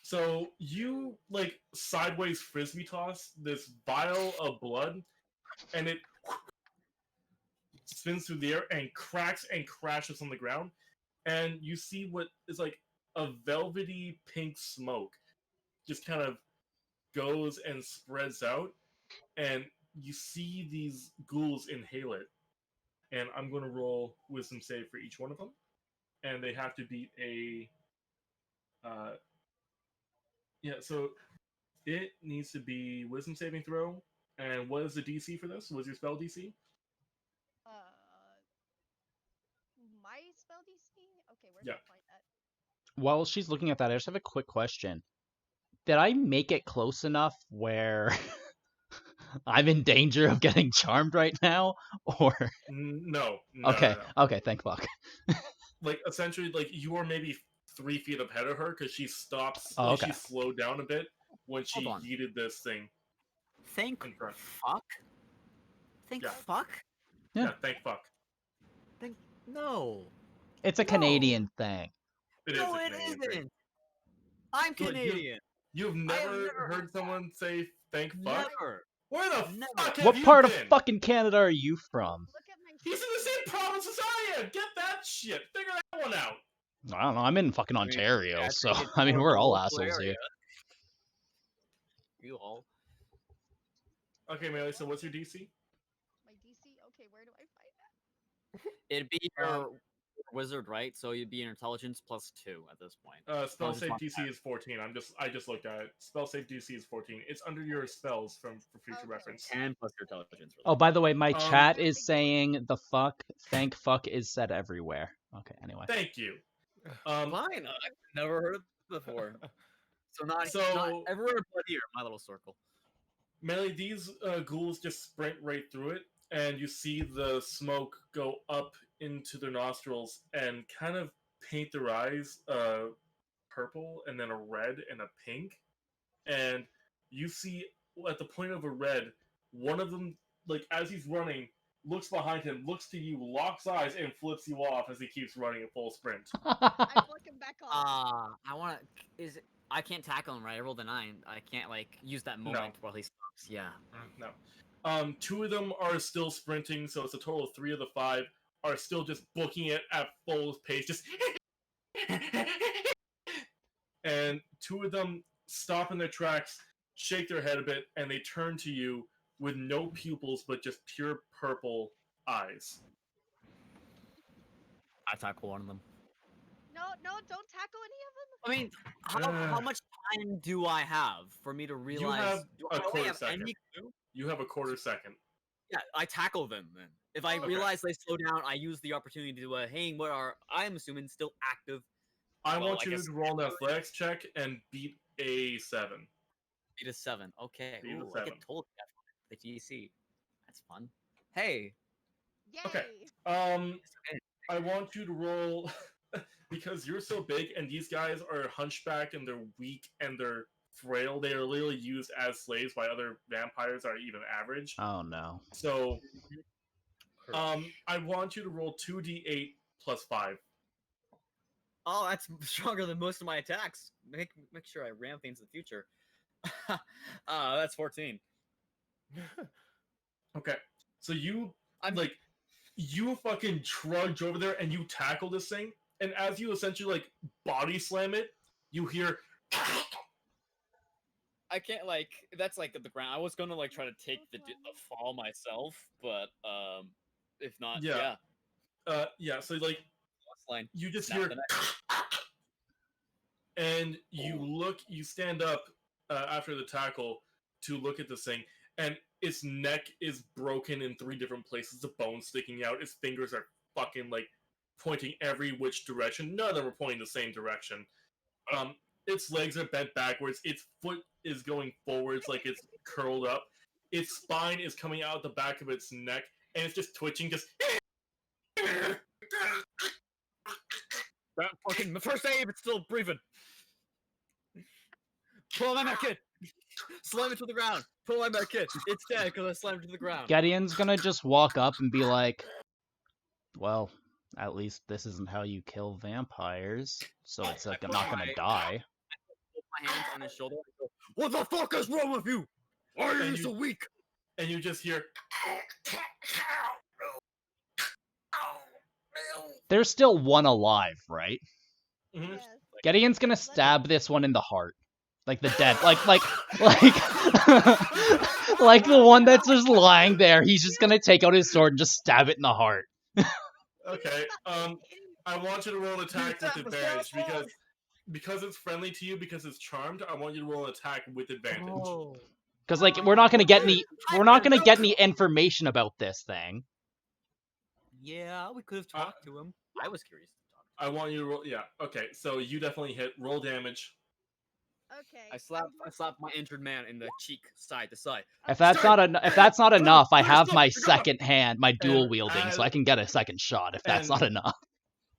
so you like sideways frisbee toss this vial of blood, and it spins through the air and cracks and crashes on the ground, and you see what is like a velvety pink smoke just kind of goes and spreads out, and you see these ghouls inhale it. And I'm going to roll wisdom save for each one of them, and they have to beat a. Yeah, so it needs to be wisdom saving throw. And what is the DC for this? What's your spell DC? My spell DC? Okay, where Yeah. did I find that? While she's looking at that, I just have a quick question. Did I make it close enough where I'm in danger of getting charmed right now? Or No. okay, No. okay, thank fuck. Like essentially, like you are maybe 3 feet ahead of her because she stops. Oh, Like okay. she slowed down a bit when she Hold on. yeeted this thing. Thank In front. fuck? Thank Yeah. fuck? Yeah. Yeah, thank fuck. No. It's a No. Canadian thing. It No, is a it Canadian isn't. thing. I'm So Canadian. You've never heard someone say thank fuck? Never. Where the Never. fuck have What you part of been? fucking Canada are you from? Look at my. He's in the same province as I am! Get that shit! Figure that one out! I don't know. I'm in fucking I mean, Ontario, I so think it's I mean more we're the all local assholes area. here. You all. Okay, Melee, so what's your DC? My DC? Okay, where do I find that? It'd be your wizard, right? So you'd be an intelligence plus 2 at this point. Spell just save want DC is 14. I just looked at it. Spell save DC is 14. It's under your spells for future Okay. reference. 10 plus your intelligence. Oh, by the way, my chat Where's is the- saying the fuck, thank fuck is said everywhere. Okay, anyway. Thank you. Fine. I've never heard of it before. So not everywhere but here, my little circle. Melee, these ghouls just sprint right through it, and you see the smoke go up into their nostrils and kind of paint their eyes purple, and then a red and a pink. And you see at the point of a red, one of them, like as he's running, looks behind him, looks to you, locks eyes, and flips you off as he keeps running at full sprint. I flick him back off. I want to. I can't tackle him, right? I rolled a 9. I can't like use that moment while he stops. Yeah. No. 2 of them are still sprinting, so it's a total of 3 of the 5 are still just booking it at full pace, just. And 2 of them stop in their tracks, shake their head a bit, and they turn to you with no pupils but just pure purple eyes. I tackle one of them. No, don't tackle any of them. I mean, how much time do I have for me to realize? You have do a I really quarter have second. any clue? You have a quarter second. Yeah, I tackle them then. If I Okay. realize they slow down, I use the opportunity to do hey, what are I'm assuming still active. I Well, want I you guess- to roll an athletics check and beat a 7. Beat a 7. Okay. Beat a Ooh, I 7. get told that the GC. That's fun. Hey. Yay! Okay. I want you to roll because you're so big and these guys are hunchback and they're weak and they're frail. They are literally used as slaves by other vampires that are even average. Oh no. So, I want you to roll 2d8 plus 5. Oh, that's stronger than most of my attacks. Make sure I ram things in the future. That's 14. Okay. So you fucking trudge over there and you tackle this thing, and as you essentially like body slam it, you hear. I can't that's like at the ground. I was gonna like try to take the fall myself, but If not, Yeah. yeah. Yeah. So like, Last line. you just Snap hear, the neck. and you stand up after the tackle to look at this thing, and its neck is broken in 3 different places. The bone sticking out. Its fingers are fucking like pointing every which direction. None of them are pointing the same direction. Its legs are bent backwards. Its foot is going forwards like it's curled up. Its spine is coming out the back of its neck, and it's just twitching. Just That fucking first aid, it's still breathing. Pull my med kit. Slam it to the ground. Pull my med kit. It's dead because I slammed it to the ground. Gideon's gonna just walk up and be like, well, at least this isn't how you kill vampires, so it's like I'm not gonna die. Put my hands on his shoulder. And go, what the fuck is wrong with you? Why are you so weak? And you just hear. There's still one alive, right? Mhm. Yes. Gideon's gonna stab this one in the heart. Like the dead, like like the one that's just lying there. He's just gonna take out his sword and just stab it in the heart. Okay. I want you to roll an attack with advantage because it's friendly to you, because it's charmed. I want you to roll an attack with advantage. Oh. Because like we're not gonna get any information about this thing. Yeah, we could have talked to him. I was curious to talk to I want you to roll. Yeah. Okay. So you definitely hit. Roll damage. Okay. him. I slapped my injured man in the cheek, side to side. If that's not enough, I have my second hand, my dual wielding, so I can get a second shot. If that's not enough.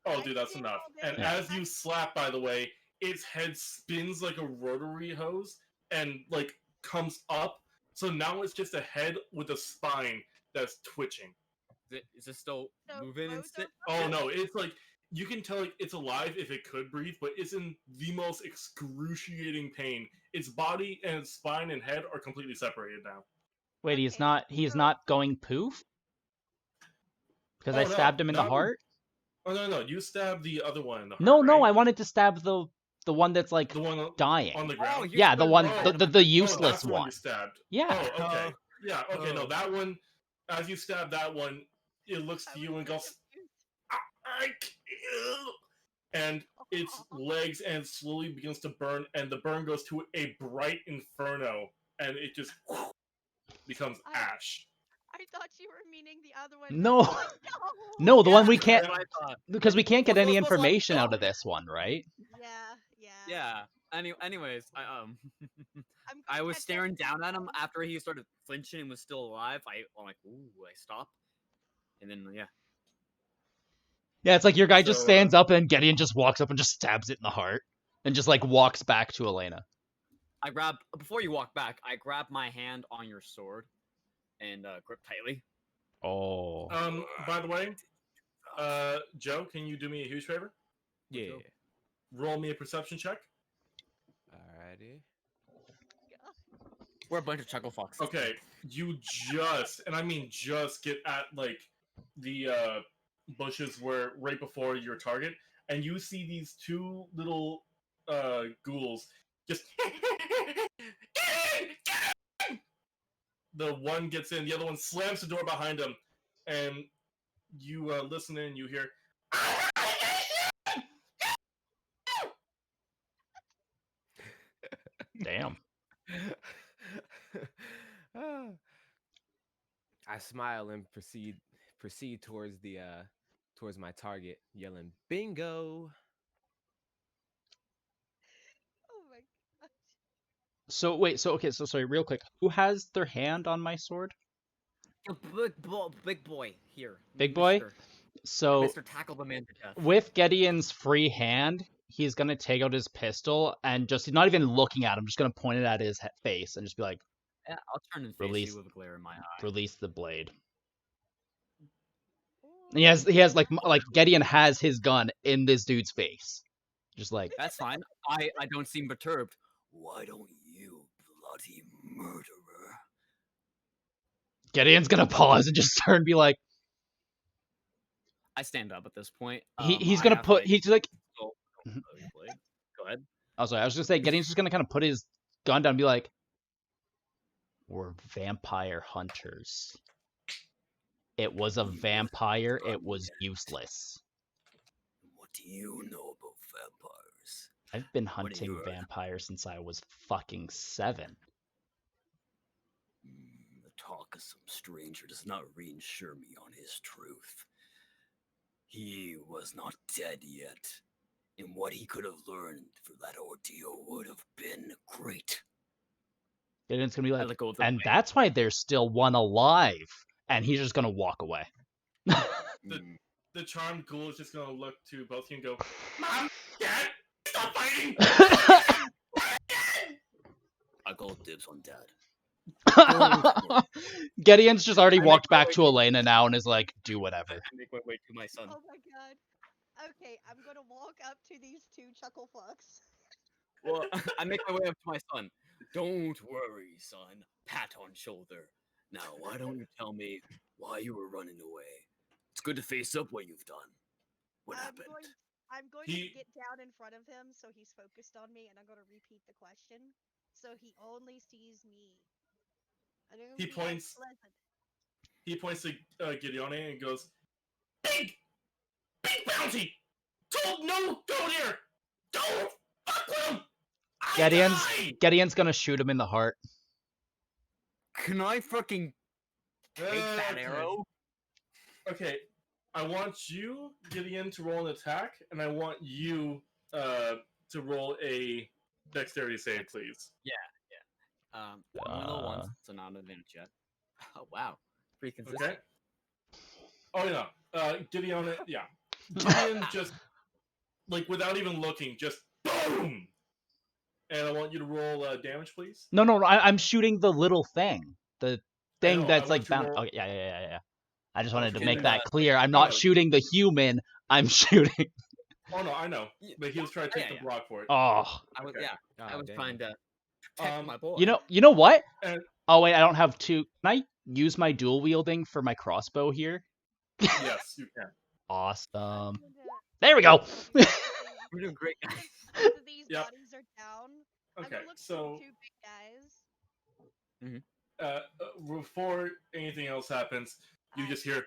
Oh, dude, that's enough. And as you slap, by the way, its head spins like a rotary hose and like comes up. So now it's just a head with a spine that's twitching. Is it still So moving and both sit? of Oh no, it's like you can tell like it's alive if it could breathe, but it's in the most excruciating pain. Its body and its spine and head are completely separated now. Wait, he's Okay, not going poof? Because I no, stabbed him in the no. heart? Oh no, you stabbed the other one in the heart. No, right? I wanted to stab the one that's like The one dying. on the ground. you Yeah, the one stabbed the Oh, useless that's the one one. you stabbed. Yeah. Oh, okay. Yeah, okay, no, Oh. that one, as you stab that one, it looks to you and goes, I kill. And its legs and slowly begins to burn, and the burn goes to a bright inferno, and it just becomes ash. I thought you were meaning the other one. No. I'm like, No, the one we that's can't what I thought. because we can't get any What's like- information out of this one, right? Yeah. Yeah. Anyways, I'm I gonna was catch up staring with down at him you. after he started flinching and was still alive. I'm like, ooh, I stop. And then yeah. Yeah, it's like your guy just So, stands up and Gideon just walks up and just stabs it in the heart. And just like walks back to Elena. Before you walk back, I grab my hand on your sword and grip tightly. Oh. By the way, Joe, can you do me a huge favor? Yeah. Roll me a perception check. Alrighty. We're a bunch of chuckle foxes. Okay, you just, and I mean just, get at like the bushes where right before your target, and you see these 2 little ghouls just. The one gets in, the other one slams the door behind him, and you listen in and you hear. Damn. I smile and proceed towards the towards my target, yelling "Bingo!" Oh my gosh. So wait, so sorry, real quick. Who has their hand on my sword? Big boy here. Big boy? Mister. So Mr. Tackle the man to death. with Gideon's free hand, he's gonna take out his pistol and just he's not even looking at him, just gonna point it at his face and just be like, Yeah, I'll turn and face Release- you with a glare in my eye. release the blade. And he has like Gideon has his gun in this dude's face. Just like That's fine. I don't seem perturbed. Why don't you, bloody murderer? Gideon's gonna pause and just turn and be like I stand up at this point. he's I gonna have put my he's like pistol- Mhm. blade. Go ahead. Oh sorry, I was just saying Gideon's just gonna kinda put his gun down and be like, we're vampire hunters. It was a vampire. It was useless. What do you know about vampires? I've been What do hunting you- vampires since I was fucking 7. The talk of some stranger does not reassure me on his truth. He was not dead yet, and what he could have learned through that ordeal would have been great. Gideon's gonna be I like, let go of the and blade. that's why there's still one alive. And he's just gonna walk away. The charmed ghoul is just gonna look to both of you and go, Mom, Dad, stop fighting! I call dibs on Dad. Gideon's just already I walked make my back way to to- Elena now and is like, do whatever. I make my way to my son. Oh my god. Okay, I'm gonna walk up to these 2 chuckle fucks. Well, I make my way up to my son. Don't worry, son. Pat on shoulder. Now, why don't you tell me why you were running away? It's good to face up what you've done. What happened? I'm going He- to get down in front of him so he's focused on me, and I'm going to repeat the question so he only sees me. I'm gonna He be points- unpleasant. He points to Gideon and goes, Big bounty! Told no, go there! Don't fuck with him! I die! Gideon's gonna shoot him in the heart. Can I fucking take that Okay. arrow? Okay, I want you, Gideon, to roll an attack, and I want you to roll a dexterity save, please. Only low ones, so not an advantage yet. Oh wow, pretty consistent. Okay. Oh yeah, Gideon. Yeah, Gideon just like without even looking, just boom. And I want you to roll damage, please. No, I'm shooting the little thing. The thing know, I that's want like you to bound. roll- Oh, yeah. I just wanted to Okay, make then, that clear. I'm not no. shooting the human. I'm shooting. Oh no, I know, but he was trying to take Yeah, the block for it. Oh, I was Okay. I was damn. trying to protect my boy. you know what? And- Oh wait, I don't have 2. Can I use my dual wielding for my crossbow here? Yes, you can. Awesome. I'm gonna- There we go. We're doing great, guys. Since both of these Yep. bodies are down, I'm Okay, gonna look so for the 2 big guys. before anything else happens, you just hear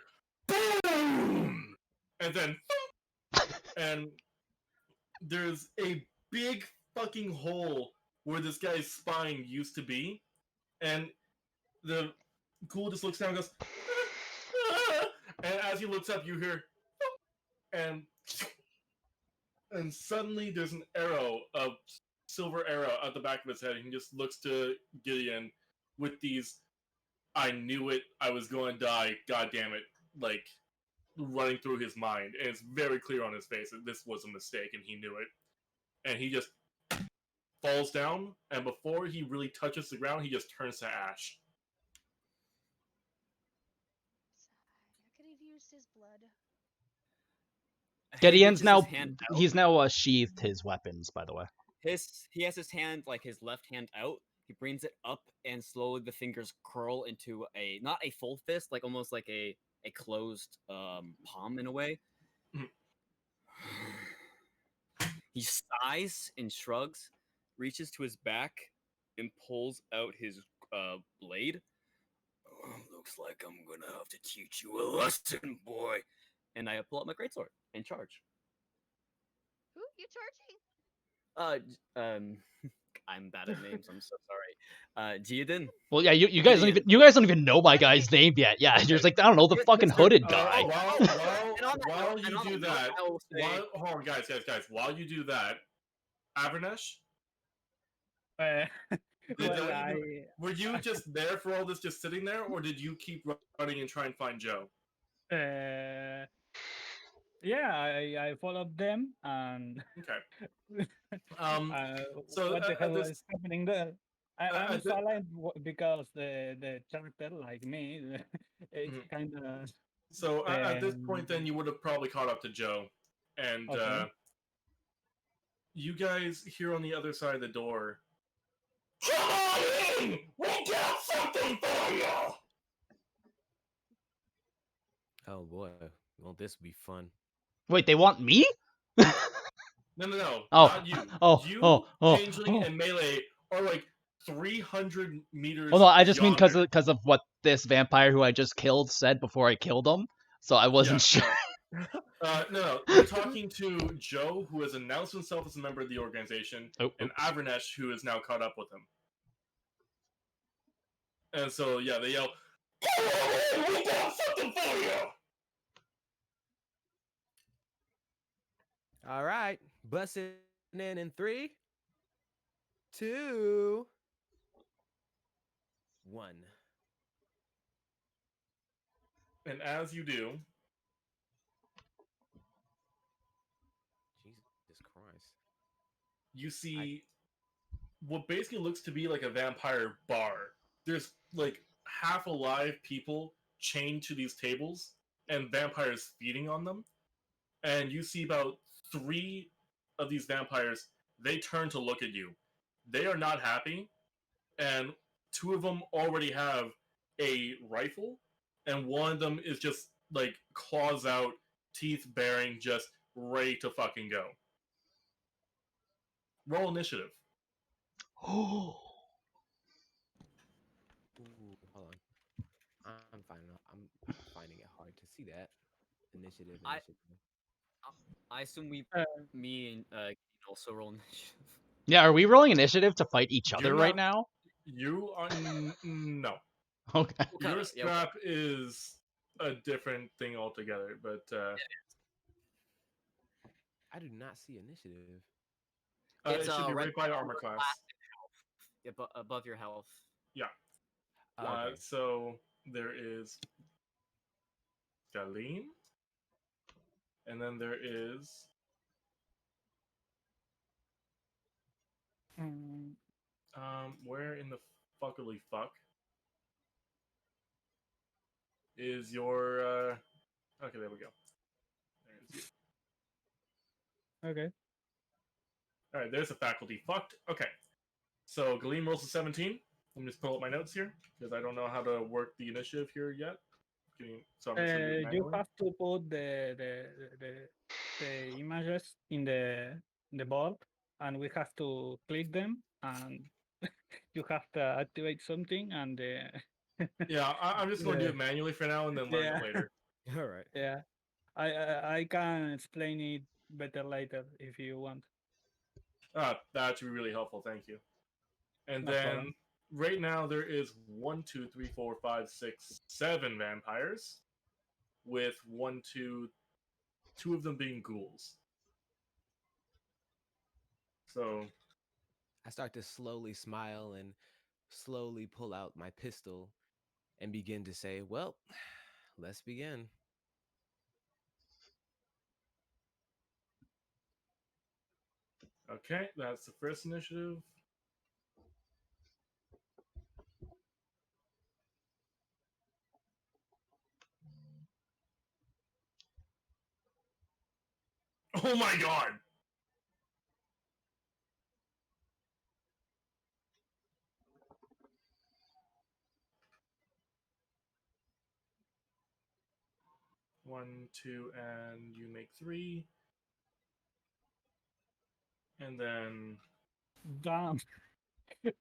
boom, and then and there's a big fucking hole where this guy's spine used to be, and the ghoul just looks down and goes, and as he looks up, you hear, and suddenly there's an arrow, a silver arrow at the back of his head, and he just looks to Gideon with these, I knew it, I was going to die, god damn it, like, running through his mind. And it's very clear on his face that this was a mistake, and he knew it. And he just falls down, and before he really touches the ground, he just turns to ash. I could have used his blood. He Gideon's reaches now his hand out. he's now sheathed his weapons. By the way. He has his hand, like his left hand out. He brings it up, and slowly the fingers curl into a not a full fist, like almost like a closed palm in a way. Mhm. He sighs and shrugs, reaches to his back, and pulls out his blade. Looks like I'm gonna have to teach you a lesson, boy. And I pull out my greatsword and charge. Who you charging? I'm bad at names. I'm so sorry. DeadEndHawk. Well, yeah, you guys don't even know my guy's name yet. Yeah, you're just like, I don't know, the fucking hooded guy. While you do that, hold on, guys, while you do that, Avernesh, Well, were you just there for all this, just sitting there, or did you keep running and try and find Joe? I followed them and Okay. So what the at hell this- is happening there? I'm at thi- silent because the character like me, it's Mhm. kind of So at this point, then you would have probably caught up to Joe, and Okay. you guys hear on the other side of the door. Come on in! We got something for you! Oh boy, well this will be fun. Wait, they want me? No, Oh, not you. oh, You, oh, Changeling, oh. and Melee are like 300 meters. Well, no, I just mean yonder. because of what this vampire who I just killed said before I killed him. So I wasn't sure. No, you're talking to Joe, who has announced himself as a member of the organization, and Avranesh, who is now caught up with him. And so, yeah, they yell, "Oh, we got something for you!" All right, busting in 3, 2, 1. And as you do, Jesus Christ, you see what basically looks to be like a vampire bar. There's like half alive people chained to these tables and vampires feeding on them. And you see about 3 of these vampires, they turn to look at you. They are not happy, and 2 of them already have a rifle, and one of them is just like claws out, teeth baring, just ready to fucking go. Roll initiative. Ooh, hold on. I'm finding it hard to see that initiative. I assume me and can also roll initiative. Yeah, are we rolling initiative to fight each other right now? You are no. Okay. Your scrap is a different thing altogether, but I do not see initiative. It should be right by armor class. Above your health. Yeah. Okay. So there is Skyline, and then there is where in the fuckily fuck is your okay, there we go. There's you. Okay. Alright, there's a faculty fucked. Okay. So Galeen rolls a 17. Let me just pull up my notes here, because I don't know how to work the initiative here yet. So I'm just gonna do it You manually. have to put the images in the board, and we have to click them, and you have to activate something, and Yeah, I'm just going to do it manually for now, and then learn it later. All right. Yeah, I can explain it better later if you want. That would be really helpful. Thank you. And No then problem. right now there is 1, 2, 3, 4, 5, 6, 7 vampires, with 1, 2, 2 of them being ghouls. So I start to slowly smile and slowly pull out my pistol and begin to say, "Well, let's begin." okay, that's the first initiative. Oh my god! One, 2, and you make 3. And then Damn.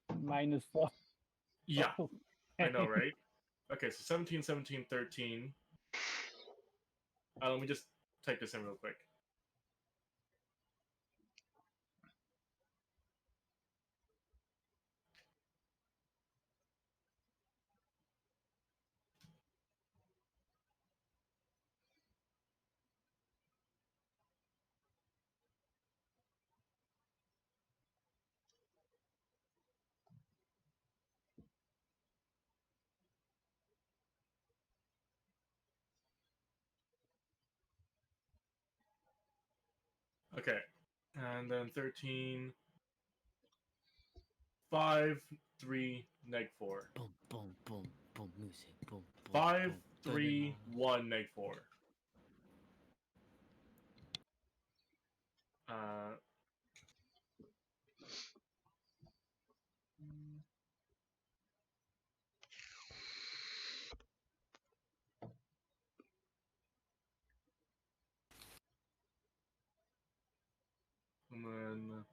-4. yeah, Oh, I know, right? Okay, so 17, 17, 13. Let me just type this in real quick. Okay, and then 13, 5, 3, neg 4. Boom, boom, boom, boom, music, boom, boom. 5, boom, 3, 1, neg 4. And then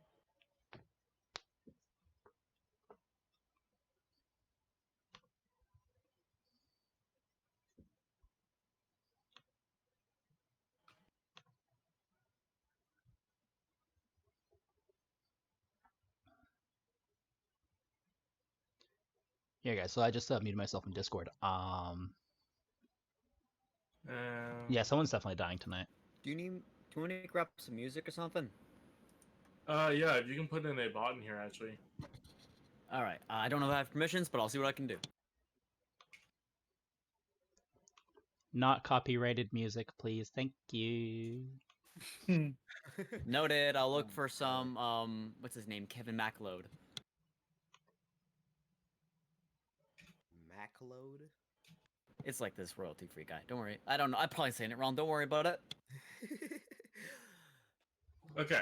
Yeah, guys. So I just muted myself in Discord. Yeah, someone's definitely dying tonight. Do you want to grab some music or something? Yeah, if you can put in a bot in here, actually. All right. I don't know if I have permissions, but I'll see what I can do. Not copyrighted music, please. Thank you. Noted. I'll look for some. What's his name? Kevin MacLeod. Macload? It's like this royalty-free guy. Don't worry. I don't know. I'm probably saying it wrong. Don't worry about it. Okay.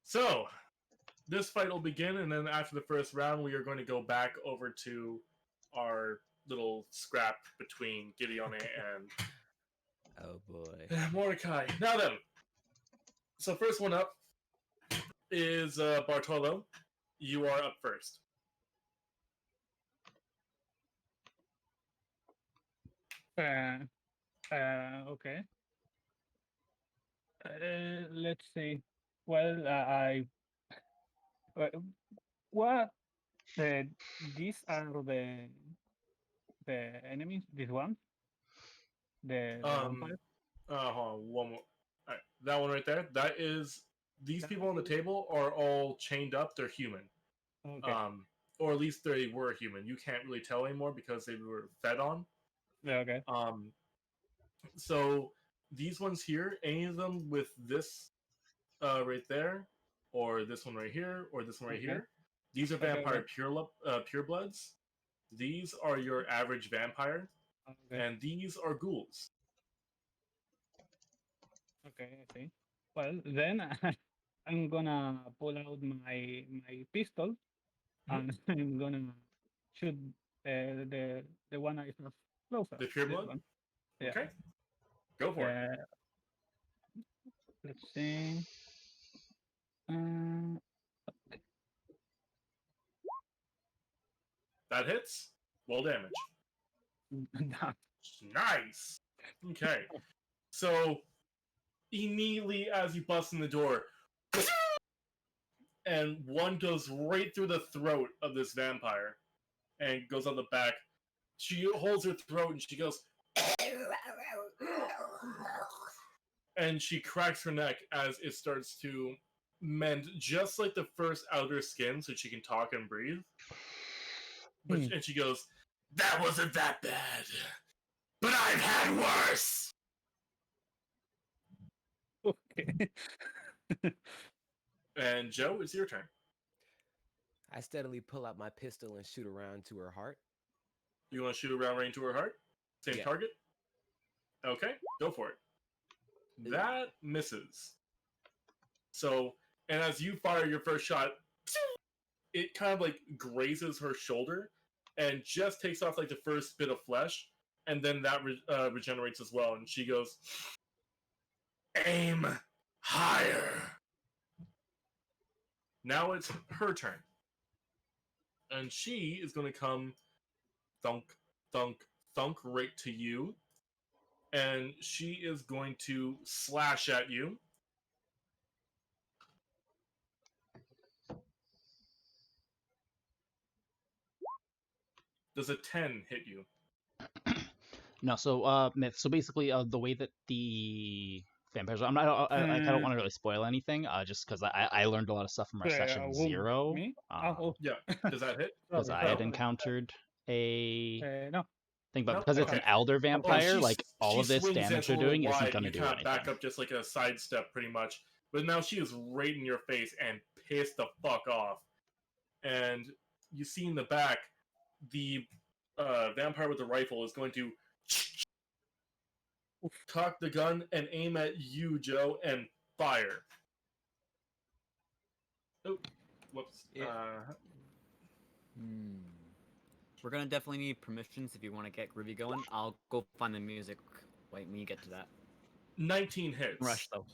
So, this fight will begin, and then after the first round, we are going to go back over to our little scrap between Gideone and Oh boy. Mordecai. Now then. So, first one up is Bartolo. You are up first. Okay. Let's see. Well, what? These are the enemies. This one. The vampire. Hold on, one more. All right, that one right there. That is. These people on the table are all chained up. They're human. Okay. Or at least they were human. You can't really tell anymore because they were fed on. Yeah, okay. So these ones here, any of them with this right there, or this one right here, or this one right here, these are vampire purebloods. These are your average vampire, and these are ghouls. Okay, I see. Well, then I'm gonna pull out my pistol, and I'm gonna shoot the one I have closer. The pureblood. Yeah. Okay, go for it. Let's see. That hits. Roll damage. Nice. Okay. So immediately as you bust in the door, and one goes right through the throat of this vampire and goes on the back. She holds her throat and she goes, and she cracks her neck as it starts to mend just like the first outer skin so she can talk and breathe. And she goes, "That wasn't that bad, but I've had worse." Okay. And Joe, it's your turn. I steadily pull out my pistol and shoot around to her heart. You want to shoot around right into her heart? Same target? Okay, go for it. That misses. So, and as you fire your first shot, it kind of like grazes her shoulder and just takes off like the first bit of flesh, and then that regenerates as well. And she goes, "Aim higher." Now it's her turn. And she is going to come thunk, thunk, thunk right to you. And she is going to slash at you. Does a 10 hit you? No, so myth. So basically, the way that the vampires. I don't want to really spoil anything. Just because I learned a lot of stuff from our session 0. Me? Yeah. Does that hit? Because I had encountered a no. thing, but because it's an elder vampire, like all of this damage you're doing isn't going to do anything. Back up just like a sidestep, pretty much. But now she is right in your face and pissed the fuck off. And you see in the back, the vampire with the rifle is going to cock the gun and aim at you, Joe, and fire. Oh, whoops. We're gonna definitely need permissions if you want to get groovy going. I'll go find the music. Wait, when you get to that. 19 hits. Rush though.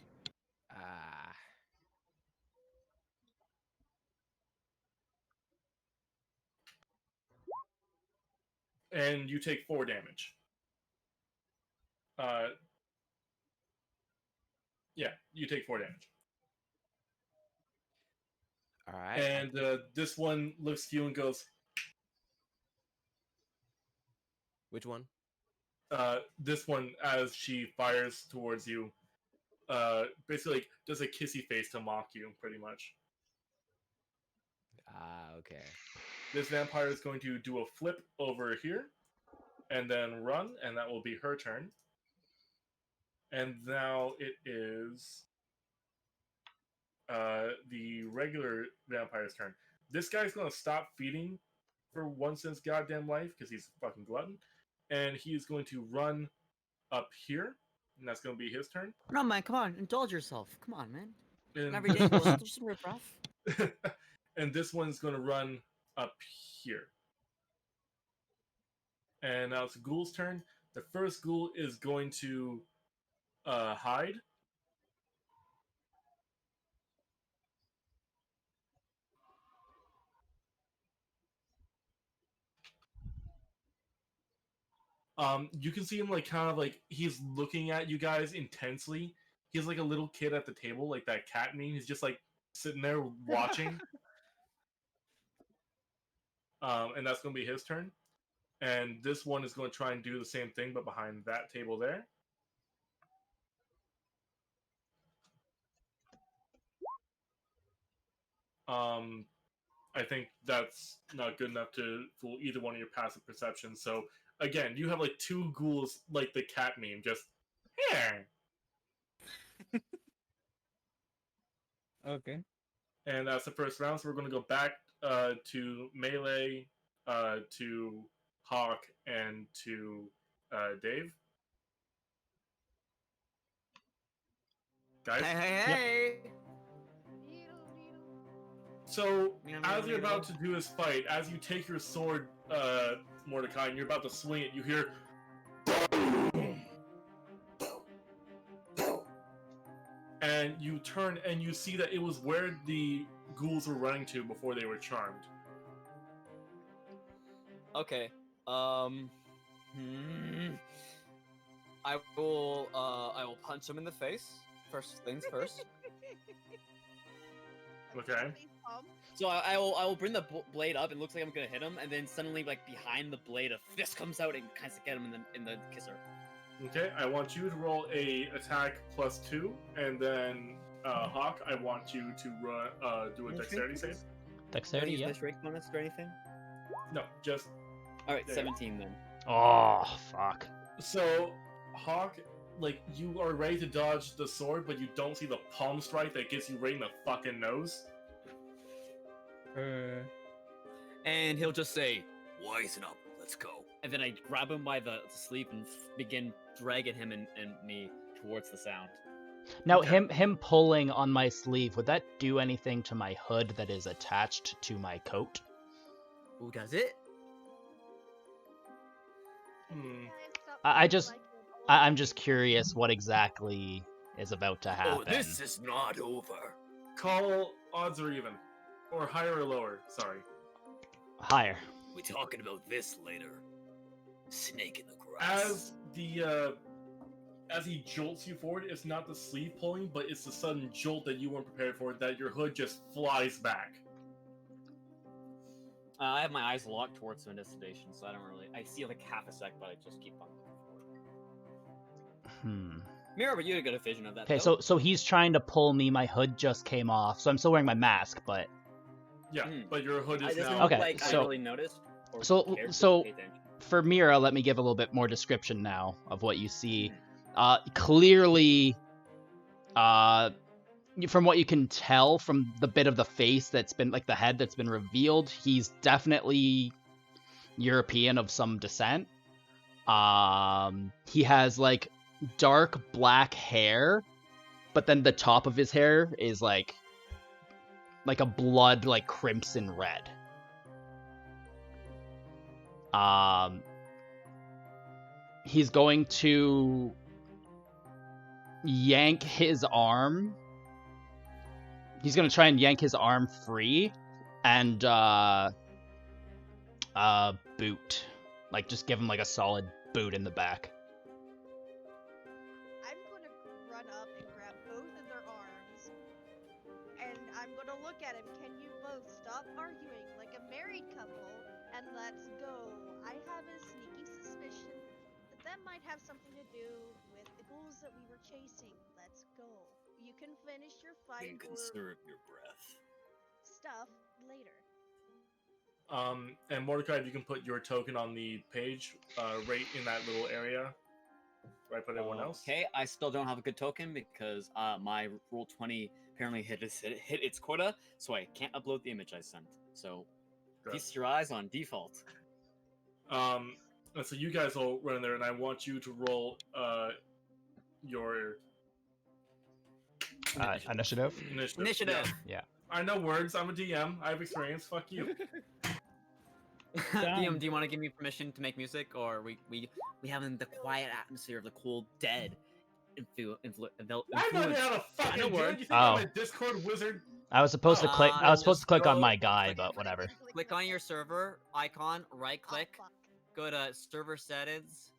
And you take 4 damage. Yeah, you take 4 damage. All right. And this one looks to you and goes, Which one? This one, as she fires towards you, basically like, does a kissy face to mock you, pretty much. Ah, okay. This vampire is going to do a flip over here, and then run, and that will be her turn. And now it is the regular vampire's turn. This guy's going to stop feeding for once in his goddamn life because he's a fucking glutton, and he is going to run up here, and that's going to be his turn. No, man, come on, indulge yourself. Come on, man. And Every day, just rip off. and this one's going to run up here. And now it's Ghoul's turn. The first Ghoul is going to hide. You can see him like kind of like he's looking at you guys intensely. He's like a little kid at the table, like that cat meme. He's just like sitting there watching. And that's going to be his turn. And this one is going to try and do the same thing, but behind that table there. I think that's not good enough to fool either one of your passive perceptions. So again, you have like two ghouls, like the cat meme, just here. Okay. And that's the first round. So we're going to go back to melee, to Hawk, and to Dave. Guys. Hey. So, as you're about to do this fight, as you take your sword, Mordecai, and you're about to swing it, you hear... And you turn and you see that it was where the ghouls were running to before they were charmed. Okay. I will punch him in the face. First things first. Okay. So I will bring the blade up. It looks like I'm gonna hit him, and then suddenly, like behind the blade, a fist comes out and kind of get him in the kisser. Okay, I want you to roll a attack +2, and then Hawk, I want you to do a dexterity save. Dexterity, yeah. Strength bonus or anything? No, just. All right, there. 17 then. Oh, fuck. So, Hawk, like, you are ready to dodge the sword, but you don't see the palm strike that gets you right in the fucking nose. And he'll just say, "Wisen up, let's go." And then I grab him by the sleeve and begin dragging him and me towards the sound. Now, Okay. him pulling on my sleeve, would that do anything to my hood that is attached to my coat? Who does it? I'm just curious what exactly is about to happen. Oh, this is not over. Call odds or even. Or higher or lower, sorry. Higher. We're talking about this later. Snake in the grass. As he jolts you forward, it's not the sleeve pulling, but it's the sudden jolt that you weren't prepared for, that your hood just flies back. I have my eyes locked towards him in this station, so I don't really... I see like half a sec, but I just keep on moving forward. Mira, but you had a good vision of that. Okay, so he's trying to pull me. My hood just came off, so I'm still wearing my mask, but... Yeah, but your hood is doesn't now... look Okay, like so- I really noticed. Or so- cared to so- pay attention. For Mira, let me give a little bit more description now of what you see. Clearly, from what you can tell from the bit of the face that's been, like the head that's been revealed, he's definitely European of some descent. He has like dark black hair, but then the top of his hair is like a blood, like crimson red. He's going to yank his arm. He's going to try and yank his arm free and boot. Like, just give him like a solid boot in the back. I'm gonna run up and grab both of their arms, and I'm gonna look at him. Can you both stop arguing like a married couple and let's go? I have a sneaky suspicion mission that might have something to do with the ghouls that we were chasing. Let's go. You can finish your You fight can or conserve your breath. stuff later. And Mordecai, if you can put your token on the page, right in that little area, where I put everyone else. Okay, I still don't have a good token because my roll 20 apparently hit its quota, so I can't upload the image I sent. So Good. feast your eyes on default. And so you guys will run in there, and I want you to roll your Initiative. Initiative. Yeah. I know words. I'm a DM. I have experience. Fuck you. Damn. DM, do you want to give me permission to make music, or we having the quiet atmosphere of the cool dead I know how to fucking know do words. it. You think I'm a Discord wizard? I was supposed to click. I was supposed to click on my guy, click- but whatever. Click on your server icon, right click, Oh, fuck. go to server settings,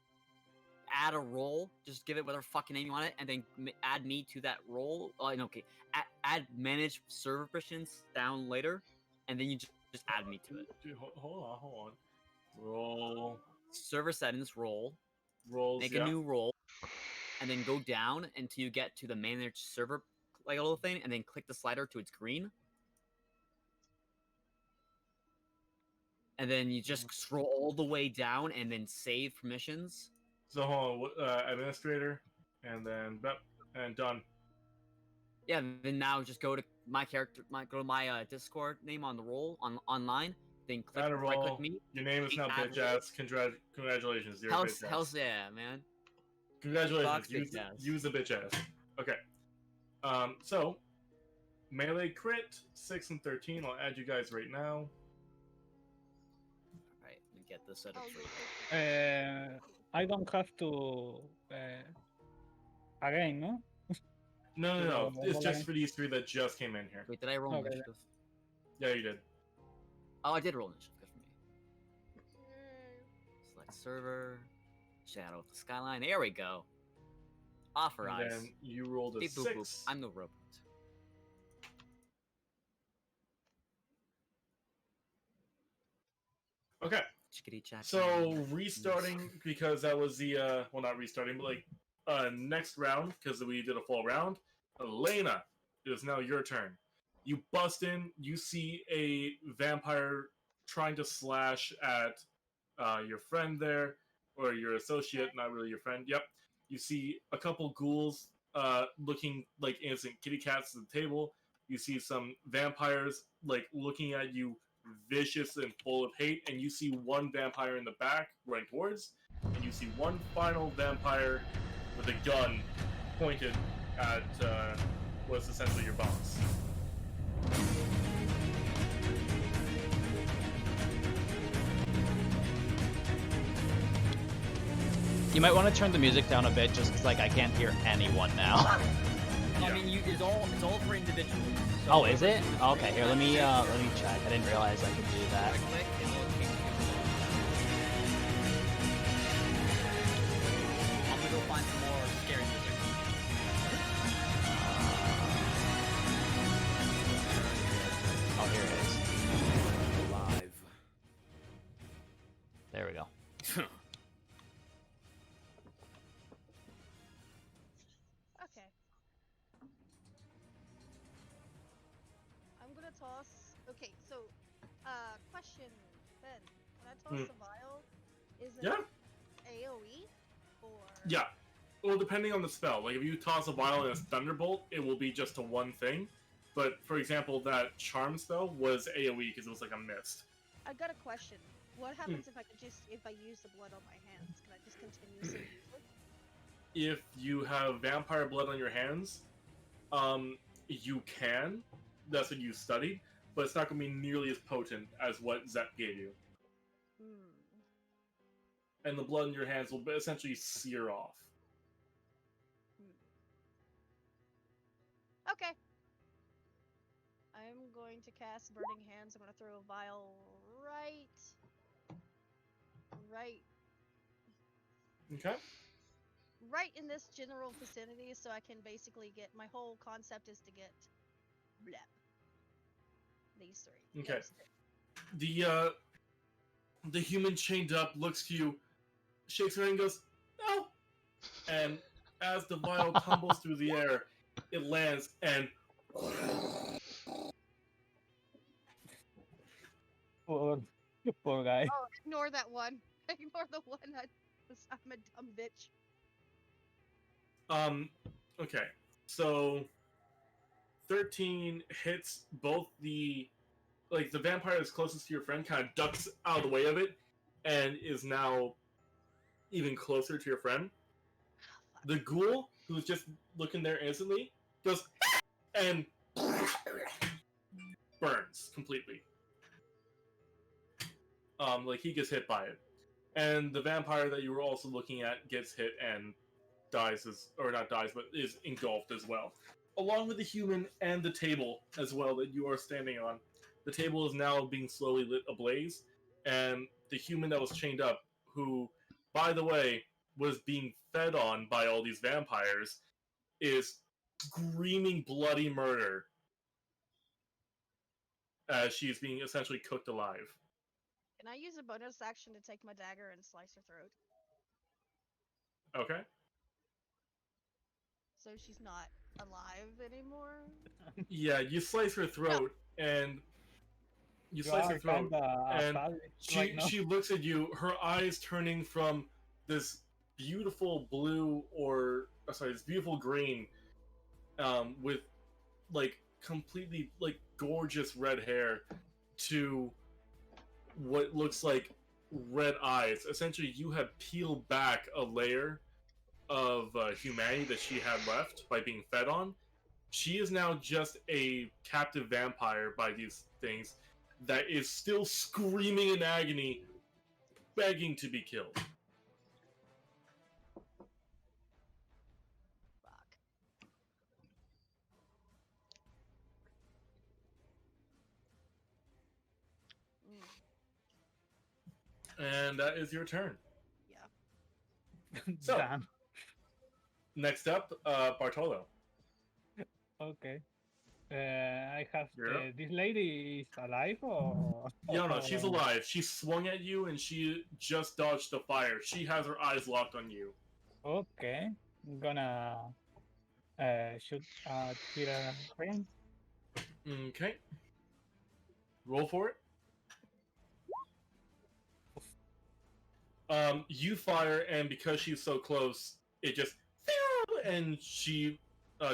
add a role, just give it whatever fucking name you want it, and then add me to that role. Okay, add manage server permissions down later, and then you just add me to it. Dude, hold on. Roll. Server settings role, Rolls. make Yeah. a new role, and then go down until you get to the manage server like a little thing, and then click the slider to its green. And then you just scroll all the way down and then save permissions. So hold on. Administrator, and then and done. Yeah, then now just go to my character, go to my Discord name on the roll online. Then click Add a right click roll. me. Your name is now Add bitch ass. Congratulations. You're a bitch ass. Hell's yeah, man. Congratulations. Fuck bitch ass. Use the bitch ass. Okay. So melee crit 6 and 13. I'll add you guys right now. Alright, let me get this set up Oh, for you. I don't have to again, no? No. No, It's no, just no. for these three that just came in here. Wait, did I roll Okay. initiative? Yeah, you did. Oh, I did roll initiative. Good for me. Mm, Select server. Shadow of the Skyline. There we go. And Authorize. then you rolled a Beep, boop, 6. boop. I'm the robot. Okay. Chickadee chack. So restarting because that was the well, not restarting, but like next round because we did a full round. Elena, it is now your turn. You bust in. You see a vampire trying to slash at your friend there, or your associate, not really your friend. Yep. You see a couple ghouls looking like innocent kitty cats at the table. You see some vampires like looking at you vicious and full of hate, and you see one vampire in the back running towards, and you see one final vampire with a gun pointed at what's essentially your boss. You might want to turn the music down a bit, just 'cause like I can't hear anyone now. I mean, it's all for individuals. So Oh, is it? Okay, here, let me check. I didn't realize I could do that. Right click, and it'll take you. I'm gonna go find some more scary music. Oh, here it is. Live. There we go. okay. I'm gonna toss. Okay, so, question, Ben. When I toss a vial, is it Yeah. AOE or? Yeah. Well, depending on the spell. Like, if you toss a vial and it's Thunderbolt, it will be just to one thing. But, for example, that Charm spell was AoE because it was like a mist. I got a question. What happens if I use the blood on my hands? Can I just continuously use it? If you have vampire blood on your hands, you can. That's what you studied. But it's not going to be nearly as potent as what Zep gave you. Hmm. And the blood in your hands will essentially sear off. Okay. I'm going to cast Burning Hands. I'm going to throw a vial right. Okay? Right in this general vicinity, so I can basically get. My whole concept is to get. Blep. These three. Okay. Those three. The human chained up looks to you. shakes her head and goes, "No." And as the vial tumbles through the air, it lands and Poor, poor guy. Oh, ignore that one. Ignore the one. I'm a dumb bitch. okay. So 13 hits both the vampire that's closest to your friend kind of ducks out of the way of it and is now even closer to your friend. The ghoul, who's just looking there instantly, goes and burns completely. Like he gets hit by it. And the vampire that you were also looking at gets hit and dies or not dies, but is engulfed as well. Along with the human and the table as well that you are standing on. The table is now being slowly lit ablaze, and the human that was chained up, who, by the way, was being fed on by all these vampires, is screaming bloody murder as she's being essentially cooked alive. Can I use a bonus action to take my dagger and slice her throat? Okay. So she's not alive anymore? Yeah, you slice her throat, and you You slice her are throat, kinda and savage she right now. she looks at you, her eyes turning from this beautiful blue this beautiful green, with like completely like gorgeous red hair, to what looks like red eyes. Essentially, you have peeled back a layer of humanity that she had left by being fed on. She is now just a captive vampire by these things that is still screaming in agony, begging to be killed. Fuck. And that is your turn. Yeah. So, Damn. next up, Bartolo. Okay. I have Yeah. this lady is alive or? No, she's alive. She swung at you and she just dodged the fire. She has her eyes locked on you. Okay, I'm gonna shoot hit a friend. Okay. Roll for it. You fire, and because she's so close, it just and she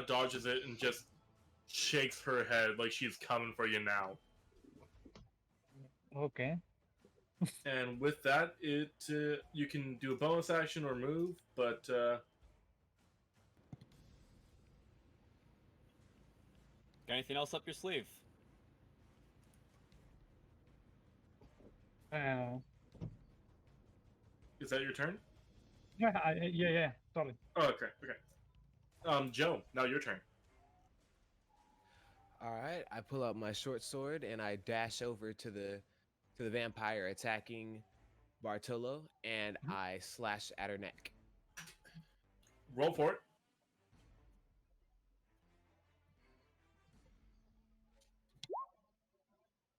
dodges it and just shakes her head like she's coming for you now. Okay. And with that, you can do a bonus action or move, but Got anything else up your sleeve? is that your turn? Yeah. Sorry. Oh, okay. Joe, now your turn. All right, I pull out my short sword and I dash over to the vampire attacking Bartolo, and I slash at her neck. Roll for it.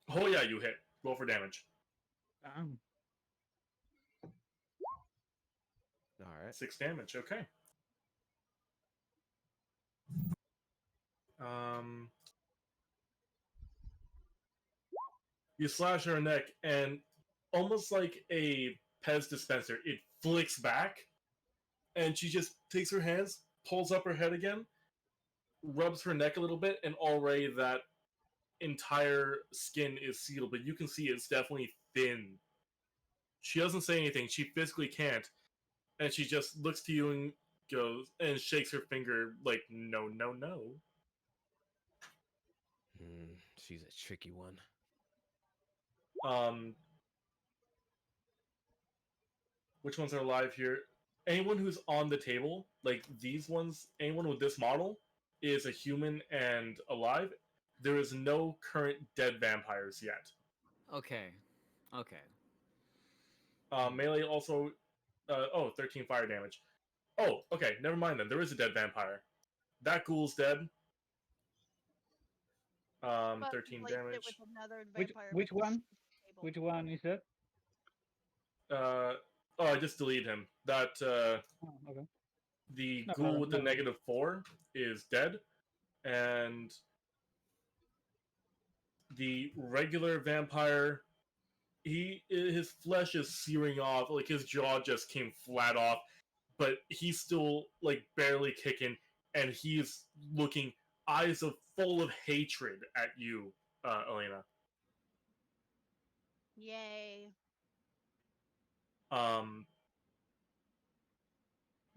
Oh yeah, you hit. Roll for damage. All right. 6 damage. Okay. You slash her neck, and almost like a Pez dispenser, it flicks back, and she just takes her hands, pulls up her head again, rubs her neck a little bit, and already that entire skin is sealed, but you can see it's definitely thin. She doesn't say anything. She physically can't, and she just looks to you and goes and shakes her finger like, no. She's a tricky one. Which ones are alive here? Anyone who's on the table, like these ones, anyone with this model is a human and alive. There is no current dead vampires yet. Okay. Melee also, 13 fire damage. Oh, okay, never mind then. There is a dead vampire. That ghoul's dead. But 13 replace it damage. with another Which vampire which with one? table. Which one is it? Oh, I just deleted him. That Oh, okay. the No, ghoul with the no. -4 is dead, and the regular vampire, his flesh is searing off, like his jaw just came flat off, but he's still like barely kicking, and he's looking eyes of full of hatred at you, Elena. Yay.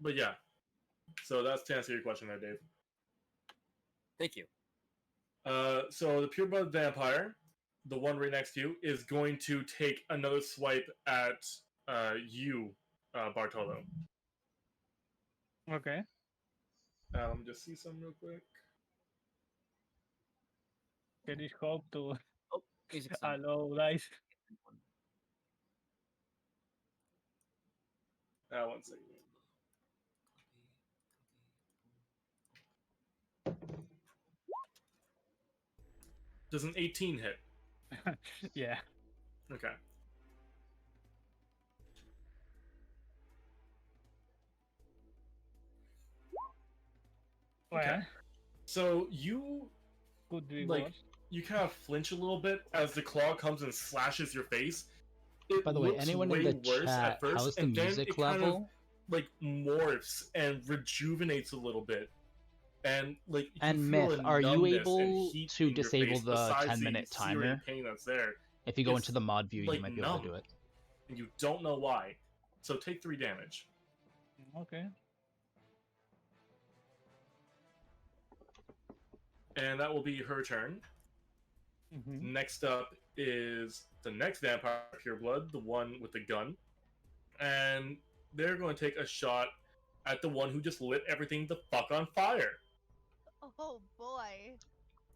But yeah, so that's to answer your question there, Dave. Thank you. So the pureblood vampire, the one right next to you, is going to take another swipe at you, Bartolo. Okay. Let me just see some real quick. Can you hope to Oh, music's on. allow dice? One second. Does an 18 hit? Yeah. Okay. Well, Okay. So you could be like worse. you kind of flinch a little bit as the claw comes and slashes your face. It By the way, looks anyone way in the worse chat, at first, how's the and then music it kind level? of like morphs and rejuvenates a little bit. And like you And feel Myth, a are you numbness able and heat to in your disable face the besides 10-minute the searing timer? pain that's there. If you go It's into the mod view, you like might be able to do numb. it. And you don't know why. So take 3 damage. Okay. And that will be her turn. Mm-hmm. Next up is the next vampire pureblood, the one with the gun. And they're going to take a shot at the one who just lit everything the fuck on fire. Oh boy.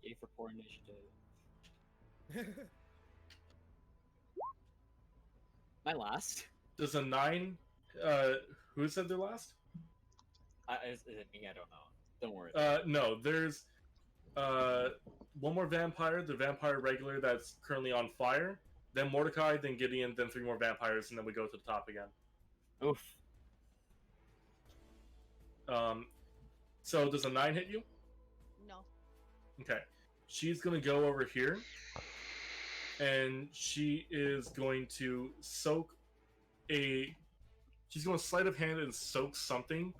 Yay for poor initiative. My last? Does a 9... who said their last? Is it me? I don't know. Don't worry. No, there's one more vampire, the vampire regular that's currently on fire, then Mordecai, then Gideon, then 3 more vampires, and then we go to the top again. Oof. So does a 9 hit you? No. Okay. She's going to go over here, and she is going to soak a... She's going to sleight of hand and soak something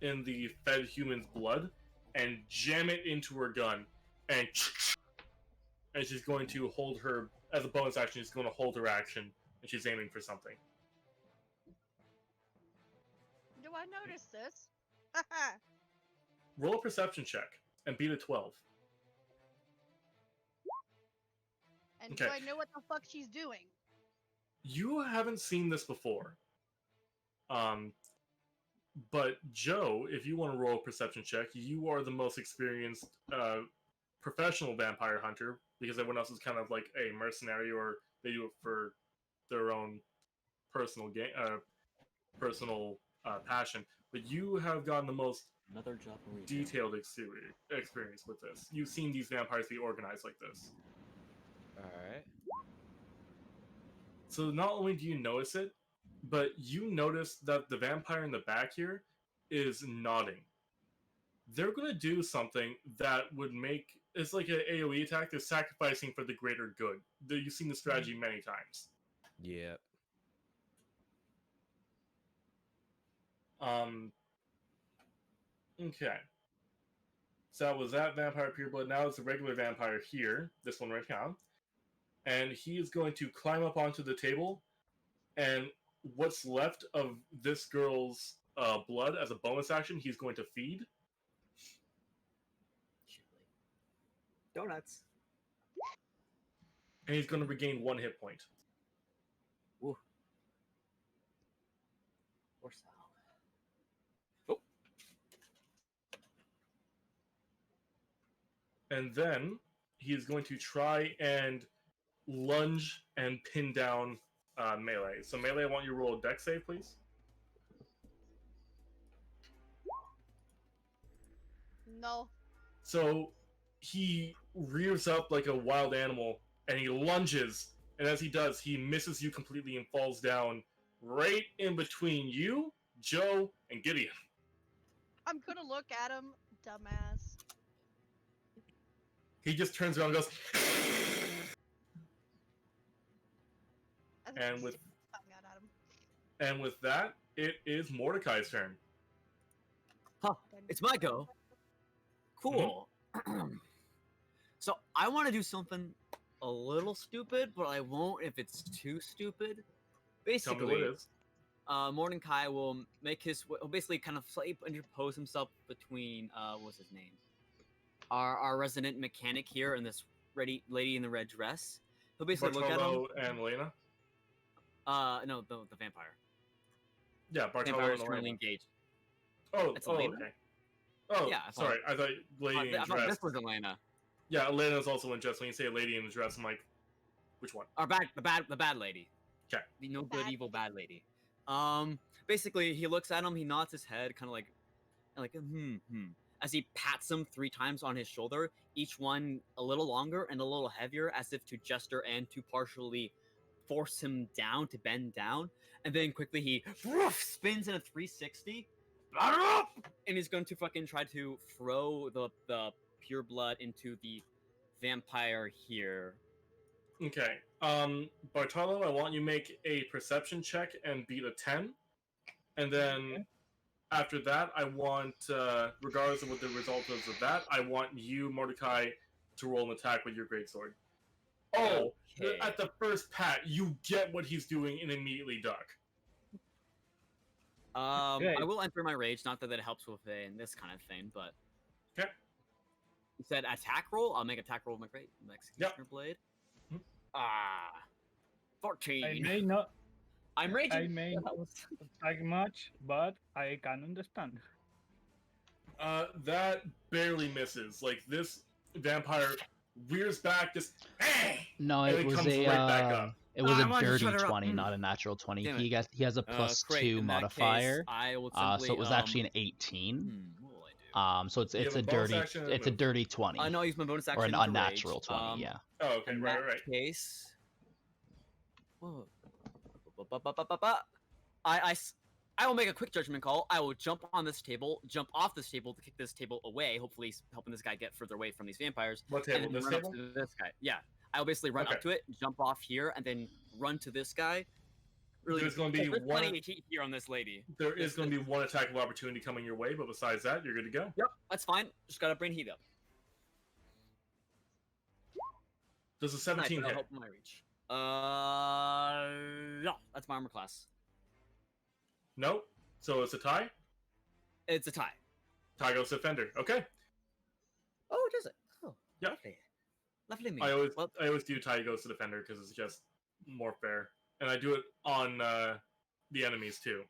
in the fed human's blood and jam it into her gun. And she's going to hold her... As a bonus action, she's going to hold her action, and she's aiming for something. Do I notice this? Roll a perception check and beat a 12. And Okay. do I know what the fuck she's doing? You haven't seen this before. But Joe, if you want to roll a perception check, you are the most experienced professional vampire hunter, because everyone else is kind of like a mercenary, or they do it for their own personal passion. But you have gotten the most Another job in retail. detailed experience with this. You've seen these vampires be organized like this. Alright. So not only do you notice it, but you notice that the vampire in the back here is nodding. They're going to do something that would make... It's like an AoE attack. They're sacrificing for the greater good. You've seen the strategy many times. Yep. Okay. So that was that vampire pureblood. Now it's a regular vampire here. This one right now. And he is going to climb up onto the table, and what's left of this girl's blood as a bonus action, he's going to feed. Donuts. And he's going to regain 1 hit point. Ooh. Or Sal. Oh. And then he's going to try and lunge and pin down Melee. So Melee, I want you to roll a dex save, please. No. So he rears up like a wild animal, and he lunges, and as he does, he misses you completely and falls down right in between you, Joe, and Gideon. I'm gonna look at him, dumbass. He just turns around and goes, I And stick with- my tongue out at him. and with that, it is Mordecai's turn. Huh, it's my go. Cool. So I want to do something a little stupid, but I won't if it's too stupid. Tell me what Basically, it is. Mordecai will make will basically kind of slightly interpose himself between what's his name, our resident mechanic here and this lady in the red dress. He'll basically look at him. Bartolo and Elena? No, the vampire. Yeah, Bartolo Vampire and is currently Elena. engaged. Oh, It's oh, Elena? okay. Oh, Yeah, I thought- sorry. I thought lady in I thought dress. this was Elena. Yeah, Elena's also in dress. When you say lady in dress, I'm like, which one? The bad lady. 'Kay. The no good, Bad evil, lady. bad lady. Basically, he looks at him, he nods his head, kind of like, as he pats him 3 times on his shoulder, each one a little longer and a little heavier, as if to gesture and to partially force him down, to bend down. And then quickly he spins in a 360, and he's going to fucking try to throw the pure blood into the vampire here. Okay. Bartolo, I want you to make a perception check and beat a 10. And then Okay. after that, I want, regardless of what the result is of that, I want you, Mordecai, to roll an attack with your greatsword. Oh, Okay. at the first pat, you get what he's doing and immediately duck. I Great. will enter my rage, not that it helps with in this kind of thing, but. 'Kay. You said attack roll? I'll make attack roll with my great executioner blade. Mhm. 14. I may not I'm raging. I may not attack much, but I can understand. That barely misses. Like, this vampire rears back, just, No, And it it was comes a right back up. it was I a wanted to dirty shut her up. 20, not a natural 20. Damn it. He has a plus Great. 2 In that modifier. Case, I will simply, So it was actually an 18. what will I do? So it's You have a a bonus dirty action and a it's a move. dirty 20 I know I use my bonus action or an to unnatural rage. 20. Yeah. oh, okay, In right, that right. case, whoa. I will make a quick judgment call. I will jump on this table, jump off this table to kick this table away, hopefully helping this guy get further away from these vampires. What And table? then This run table? up to this guy. Yeah, I will basically run up Okay. to it, jump off here, and then run to this guy. Really, There's gonna be there's one- plenty of heat here on this lady. There is This- going to be one attack of opportunity coming your way, but besides that, you're good to go. Yep, that's fine. Just gotta bring heat up. Does a Nice, 17 that'll hit? help my reach. No, that's my armor class. No? So it's a tie? It's a tie. Tie goes to Defender. Okay. Oh, does it? Oh, Yeah. lovely. Lovely me. I always Well, do tie goes to Defender because it's just more fair. And I do it on the enemies too.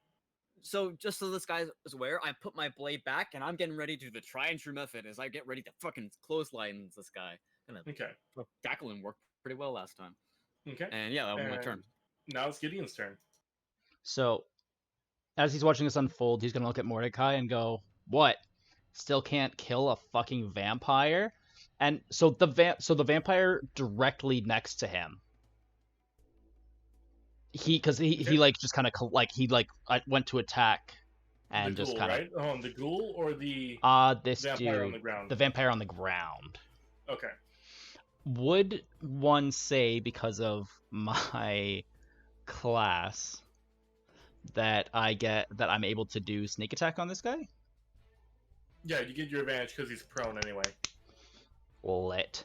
so just so this guy is aware, I put my blade back and I'm getting ready to do the try and true method as I get ready to fucking clothesline this guy. Okay. Tackling worked pretty well last time. Okay. And yeah, that was my And turn. Now it's Gideon's turn. So as he's watching this unfold, he's gonna look at Mordecai and go, "What? Still can't kill a fucking vampire?" And so the vampire directly next to him. He Okay. like just kind of went to attack and The just ghoul, kind of right? The ghoul or the this vampire on dude, the ground? the vampire on the ground. Okay. Would one say, because of my class, that I'm able to do sneak attack on this guy? Yeah, you get your advantage because he's prone anyway. Lit.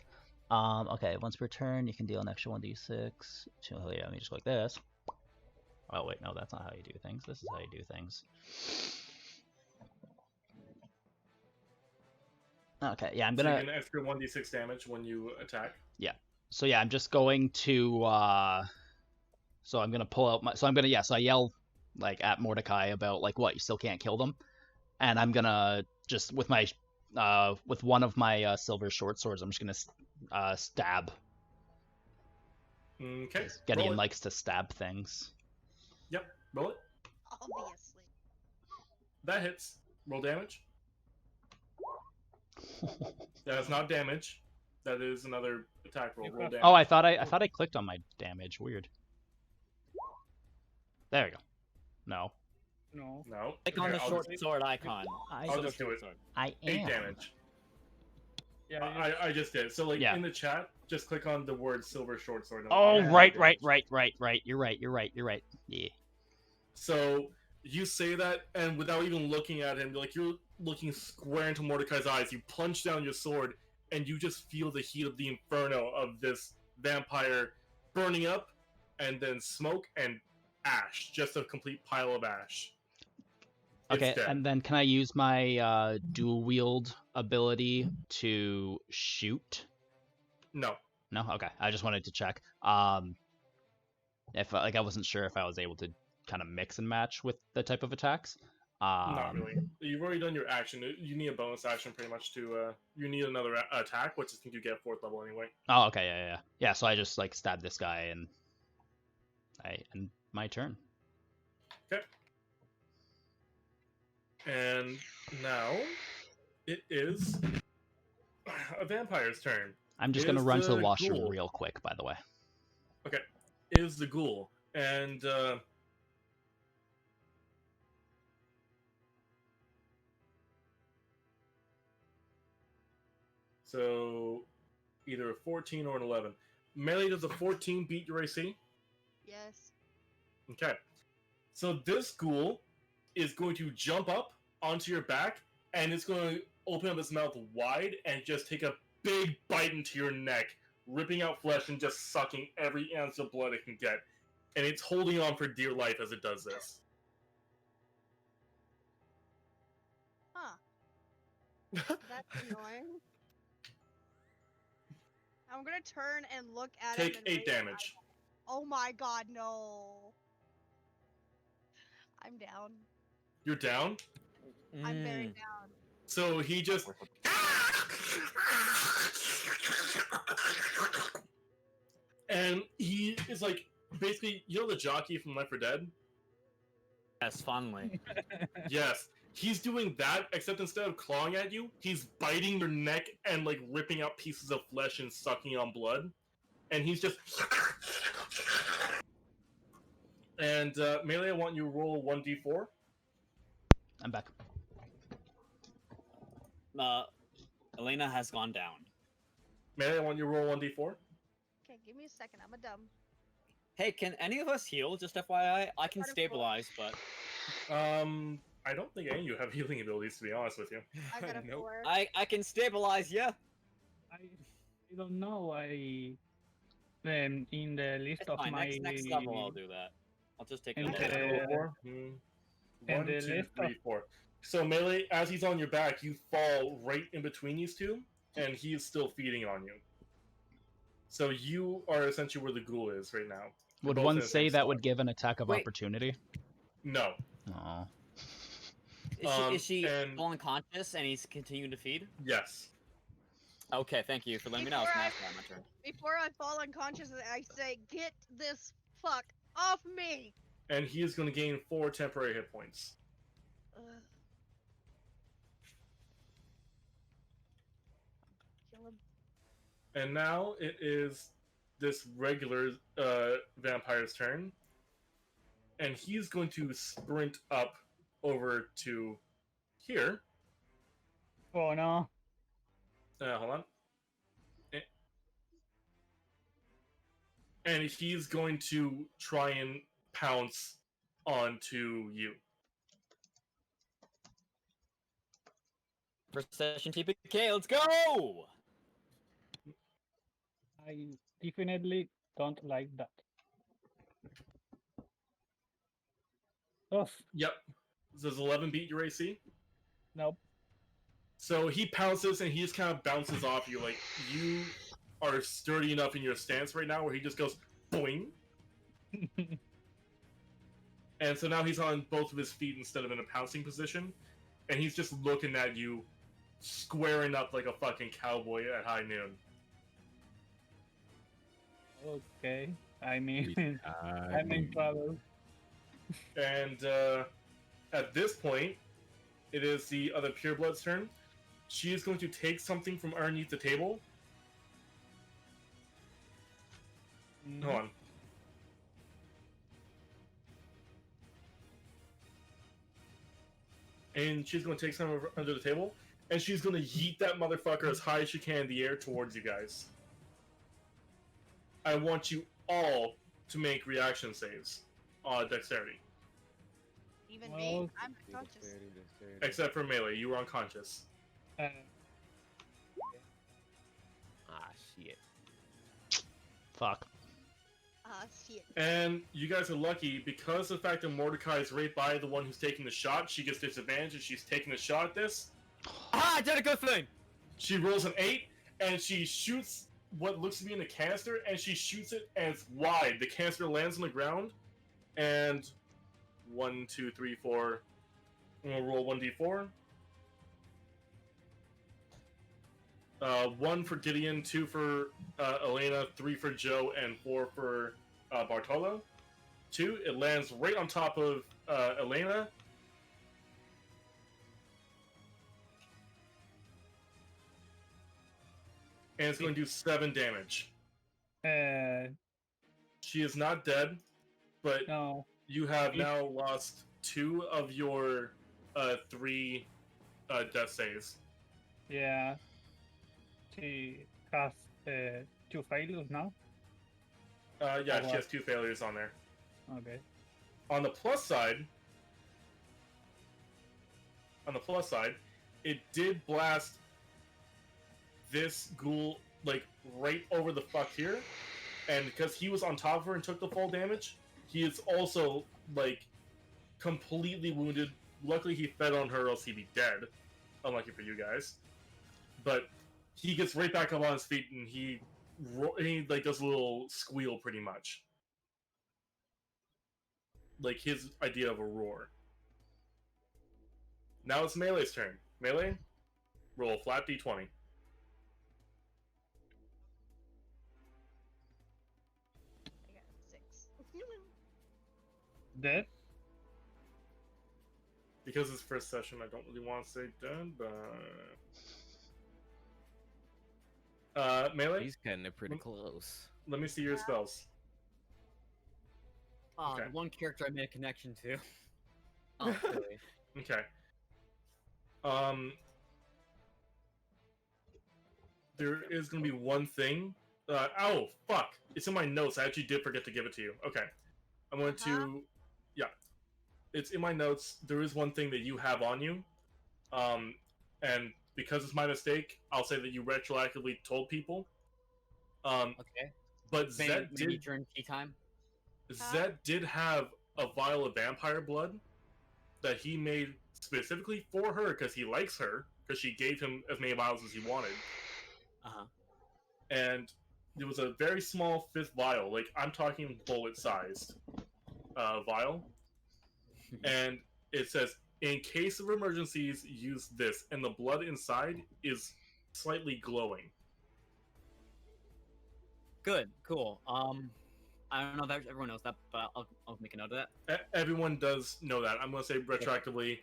Okay, once per turn, you can deal an extra 1d6. Oh, yeah, let me just go like this. Oh, wait, no, that's not how you do things. This is how you do things. Okay, yeah, I'm So you gonna... get an extra 1d6 damage when you attack. So yeah, I'm just going to, so I'm gonna pull out my... So I'm gonna, yeah, so I yell, like, at Mordecai about, like, what, you still can't kill them? And I'm gonna, just, with my, with one of my silver short swords, I'm just gonna stab. Okay. Gideon Roll it. likes to stab things. Yep. Roll it. Obviously. That hits. Roll damage. That's not damage. That is another attack roll. Roll damage. Oh, I thought I clicked on my damage. Weird. There we go. No. No. No. Click on the I'll short just- sword icon. I'll just do it. Sword. I 8 am. damage. Yeah. I just did. So like Yeah. in the chat, just click on the word silver short sword. and Oh, it'll give you right. damage. You're right. Yeah. So you say that, and without even looking at him, like you're looking square into Mordecai's eyes, you plunge down your sword, and you just feel the heat of the inferno of this vampire burning up, and then smoke and ash, just a complete pile of ash. It's Okay, dead. and then can I use my dual wield ability to shoot? No. No? Okay. I just wanted to check. If I wasn't sure if I was able to kind of mix and match with the type of attacks. Not really. You've already done your action. You need a bonus action pretty much to. You need another attack, which I think you get 4th level anyway. Oh, okay, yeah. Yeah, so I just like stabbed this guy and I end my turn. Okay. And now it is a vampire's turn. I'm just It gonna is run to the the washroom ghoul. real quick, by the way. Okay. It is the ghoul. And so either a 14 or an 11. Melee, does a 14 beat your AC? Yes. Okay. So this ghoul is going to jump up onto your back, and it's going to open up its mouth wide and just take a big bite into your neck, ripping out flesh and just sucking every ounce of blood it can get. And it's holding on for dear life as it does this. Huh. That's annoying. I'm gonna turn and look at him. Take and 8 raise my damage. eyebrow. Oh my god, no. I'm down. You're down? I'm very down. So he just... And he is like, basically, you know the jockey from Left 4 Dead? Yes, fondly. Yes. He's doing that, except instead of clawing at you, he's biting your neck and like ripping out pieces of flesh and sucking on blood. And he's just... And Melee, I want you to roll 1d4. I'm back. Elena has gone down. Melee, I want you to roll 1d4. Okay, give me a second. I'm a dumb. Hey, can any of us heal? Just FYI, I can Got a 4. stabilize, but I don't think any of you have healing abilities, to be honest with you. I got a Nope. 4. I can stabilize. Yeah. I don't know. In the list It's of fine. my Next level, I'll do that. I'll just take And, that. uh, Four. and 1, the 2, list 3, 4. So Melee, as he's on your back, you fall right in between these two, and he is still feeding on you. So you are essentially where the ghoul is right now. You're Would both one in the say same that spot. would give an attack of Wait. opportunity? No. Oh. Is she and- still unconscious and he's continuing to feed? Yes. Okay, thank you for letting me know. It's Before my turn. Before I fall unconscious, I say, "Get this fuck off me!" And he is going to gain 4 temporary hit points. Ugh. Kill him. And now it is this regular vampire's turn. And he's going to sprint up over to here. Oh no. Hold on. And he's going to try and pounce onto you. First session TPK, let's go! I definitely don't like that. Oh, Yep. Does 11 beat your AC? nope. So he pounces and he just kind of bounces off you. Like, you are sturdy enough in your stance right now where he just goes boing. And so now he's on both of his feet instead of in a pouncing position. And he's just looking at you, squaring up like a fucking cowboy at high noon. Okay. I mean, I'm in trouble. And at this point, it is the other pureblood's turn. She is going to take something from underneath the table. Hold on. and she's going to take some under the table, and she's going to yeet that motherfucker as high as she can in the air towards you guys. I want you all to make reaction saves on dexterity. Even me? I'm unconscious. Except for Melee, you were unconscious. Uh, Ah, shit. Fuck. Ah, shit. And you guys are lucky because of the fact that Mordecai is right by the one who's taking the shot. She gets disadvantage and she's taking the shot at this. Ah, I did a good thing! She rolls an 8 and she shoots what looks to be in the canister and she shoots it and it's wide. The canister lands on the ground and 1, 2, 3, 4. I'm gonna roll 1d4. 1 for Gideon, 2 for Elena, 3 for Joe, and 4 for Bartolo. 2, it lands right on top of Elena. And it's going to do 7 damage. She is not dead, but no. you have now lost 2 of your 3 death saves. Yeah. She has 2 failures now. Yeah, she has 2 failures on there. Okay. On the plus side, it did blast this ghoul like right over the fuck here, and because he was on top of her and took the full damage, he is also like completely wounded. Luckily, he fed on her, else he'd be dead. Unlucky for you guys, but he gets right back up on his feet and he like does a little squeal, pretty much, like his idea of a roar. Now it's Melee's turn. Melee, roll a flat d20. I got 6. Dead? Because it's first session, I don't really want to say dead, but Melee, He's getting it pretty close. let me see your spells. Okay. The one character I made a connection to. Oh, really? Okay. There is going to be one thing. Oh, fuck. It's in my notes. I actually did forget to give it to you. Okay. I'm going to... Yeah. It's in my notes. There is one thing that you have on you. And because it's my mistake, I'll say that you retroactively told people. Okay. But Zed maybe did... during tea time? Zed did have a vial of vampire blood that he made specifically for her because he likes her, because she gave him as many vials as he wanted. Uh-huh. And it was a very small 5th vial, like I'm talking bullet-sized vial. And it says, in case of emergencies, use this, and the blood inside is slightly glowing. Good, cool. I don't know if everyone knows that, but I'll make a note of that. Everyone does know that. I'm going to say retroactively,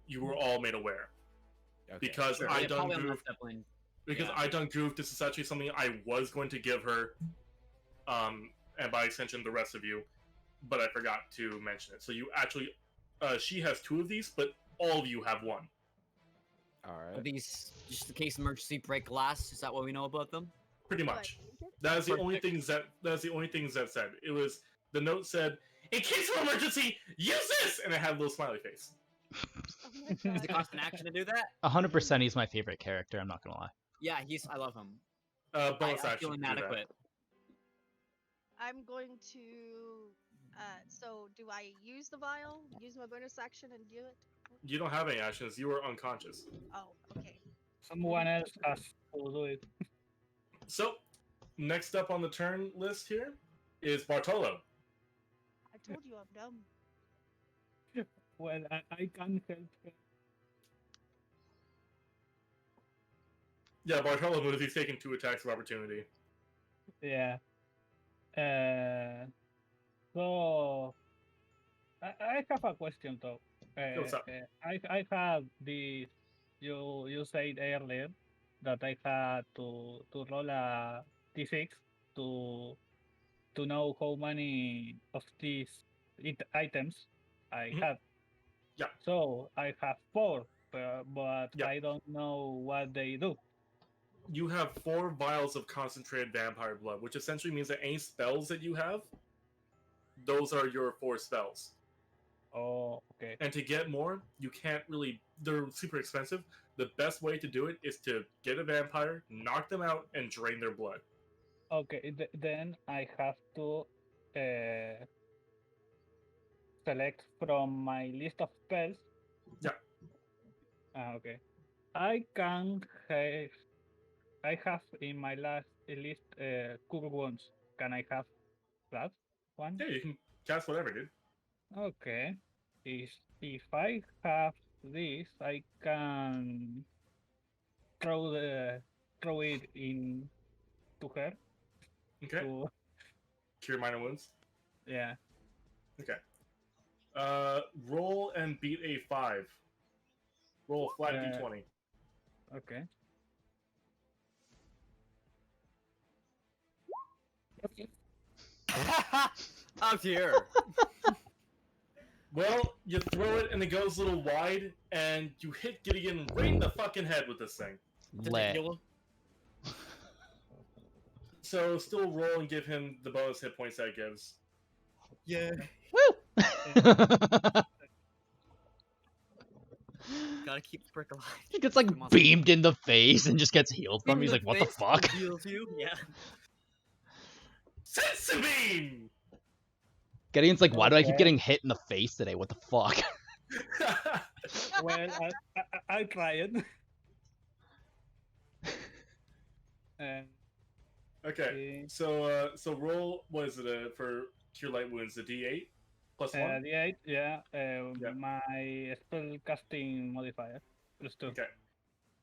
you were all made aware. Okay. Because Sure, I yeah, done probably on goof. that Zeppelin. Because Yeah. I done goof. This is actually something I was going to give her, and by extension the rest of you, but I forgot to mention it. So you actually, she has 2 of these, but all of you have 1. All Are right. these just in case emergency break glass? Is that what we know about them? Pretty much. That is the only thing that's the only thing Zed said. It was the note said, "In case of emergency, use this," and it had a little smiley face. Oh my Does it god. cost an action to do that? 100% he's my favorite character, I'm not gonna lie. Yeah, I love him. Bonus I action. feel to do that. inadequate. I'm going to. So, do I use the vial? Use my bonus action and do it? You don't have any actions. You were unconscious. Oh, okay. Someone else has to do it. So, next up on the turn list here is Bartolo. I told you I'm dumb. Well, I can help her. Yeah, Bartolo moves. He's taking 2 attacks of opportunity. Yeah. So I have a question though. What's up? I have the you said earlier that I had to roll a d6 to know how many of these items I Mhm. had. Yeah. So I have 4, but Yeah. I don't know what they do. You have 4 vials of concentrated vampire blood, which essentially means that any spells that you have, those are your 4 spells. Oh, okay. And to get more, you can't really. They're super expensive. The best way to do it is to get a vampire, knock them out, and drain their blood. Okay, then I have to select from my list of spells. Yeah. Okay. I can have. I have in my last list Cure Wounds. Can I have that one? Yeah, you can cast whatever, dude. Okay. If I have this, I can throw it in to her. Okay. To, Cure minor wounds. yeah. Okay. Roll and beat a 5. Roll a flat d20. Okay. Out here. Well, you throw it and it goes a little wide, and you hit Gideon right in the fucking head with this thing. Lit. So still roll and give him the bonus hit points that it gives. Yeah. Woo! Gotta keep the prick alive. He gets like beamed in the face and just gets healed from. He's like, what the fuck? Heals you? Yeah. Senzu beam! Gideon's like, why do I keep Okay. getting hit in the face today? What the fuck? Well, I try it. And Okay, so roll, what is it, for Cure Light Wounds, the D8 plus 1? the 8, yeah. Yeah. My spell casting modifier plus 2. Okay.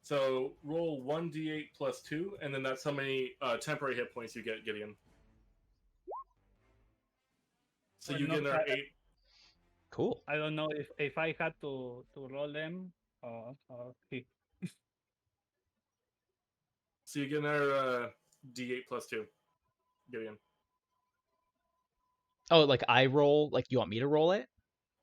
So roll 1d8 plus 2, and then that's how many temporary hit points you get, Gideon. So Well, you get not another that- 8. Cool. I don't know if I had to roll them or he. So you get another d8 plus 2, Gideon. Oh, like I roll? Like you want me to roll it?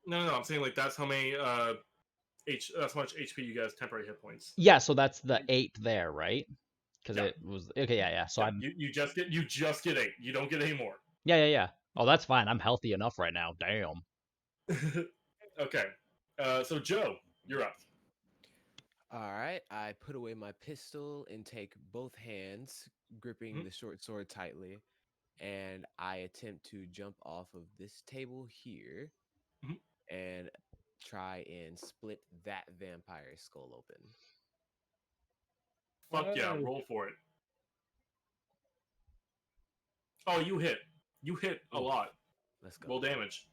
No, I'm saying like that's how many that's how much HP you guys temporary hit points. Yeah, so that's the 8 there, right? Because Yeah. it was okay. Yeah. So Yeah, I'm. you just get 8. You don't get any more. Yeah. Oh, that's fine. I'm healthy enough right now. Damn. Okay. So Joe, you're up. All right. I put away my pistol and take both hands, gripping Mhm. the short sword tightly, and I attempt to jump off of this table here Mhm. and try and split that vampire skull open. Fuck yeah, Oh. roll for it. Oh, you hit. You hit a Ooh. lot. Let's go. Roll damage.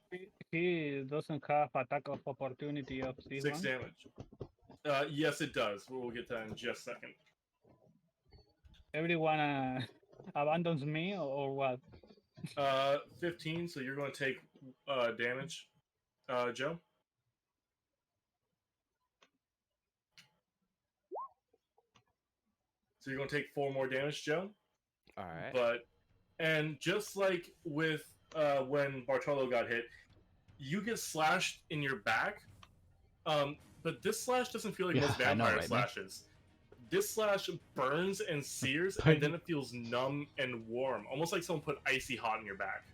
He doesn't have attack of opportunity of this 6 one. damage. Yes, it does. We'll get to that in just a second. Everyone abandons me or what? 15, so you're going to take damage, Joe. So you're going to take 4 more damage, Joe. All right. And just like with when Bartolo got hit, you get slashed in your back. But this slash doesn't feel like Yeah, most I know, vampire right, man? slashes. This slash burns and sears, and then it feels numb and warm, almost like someone put icy hot in your back.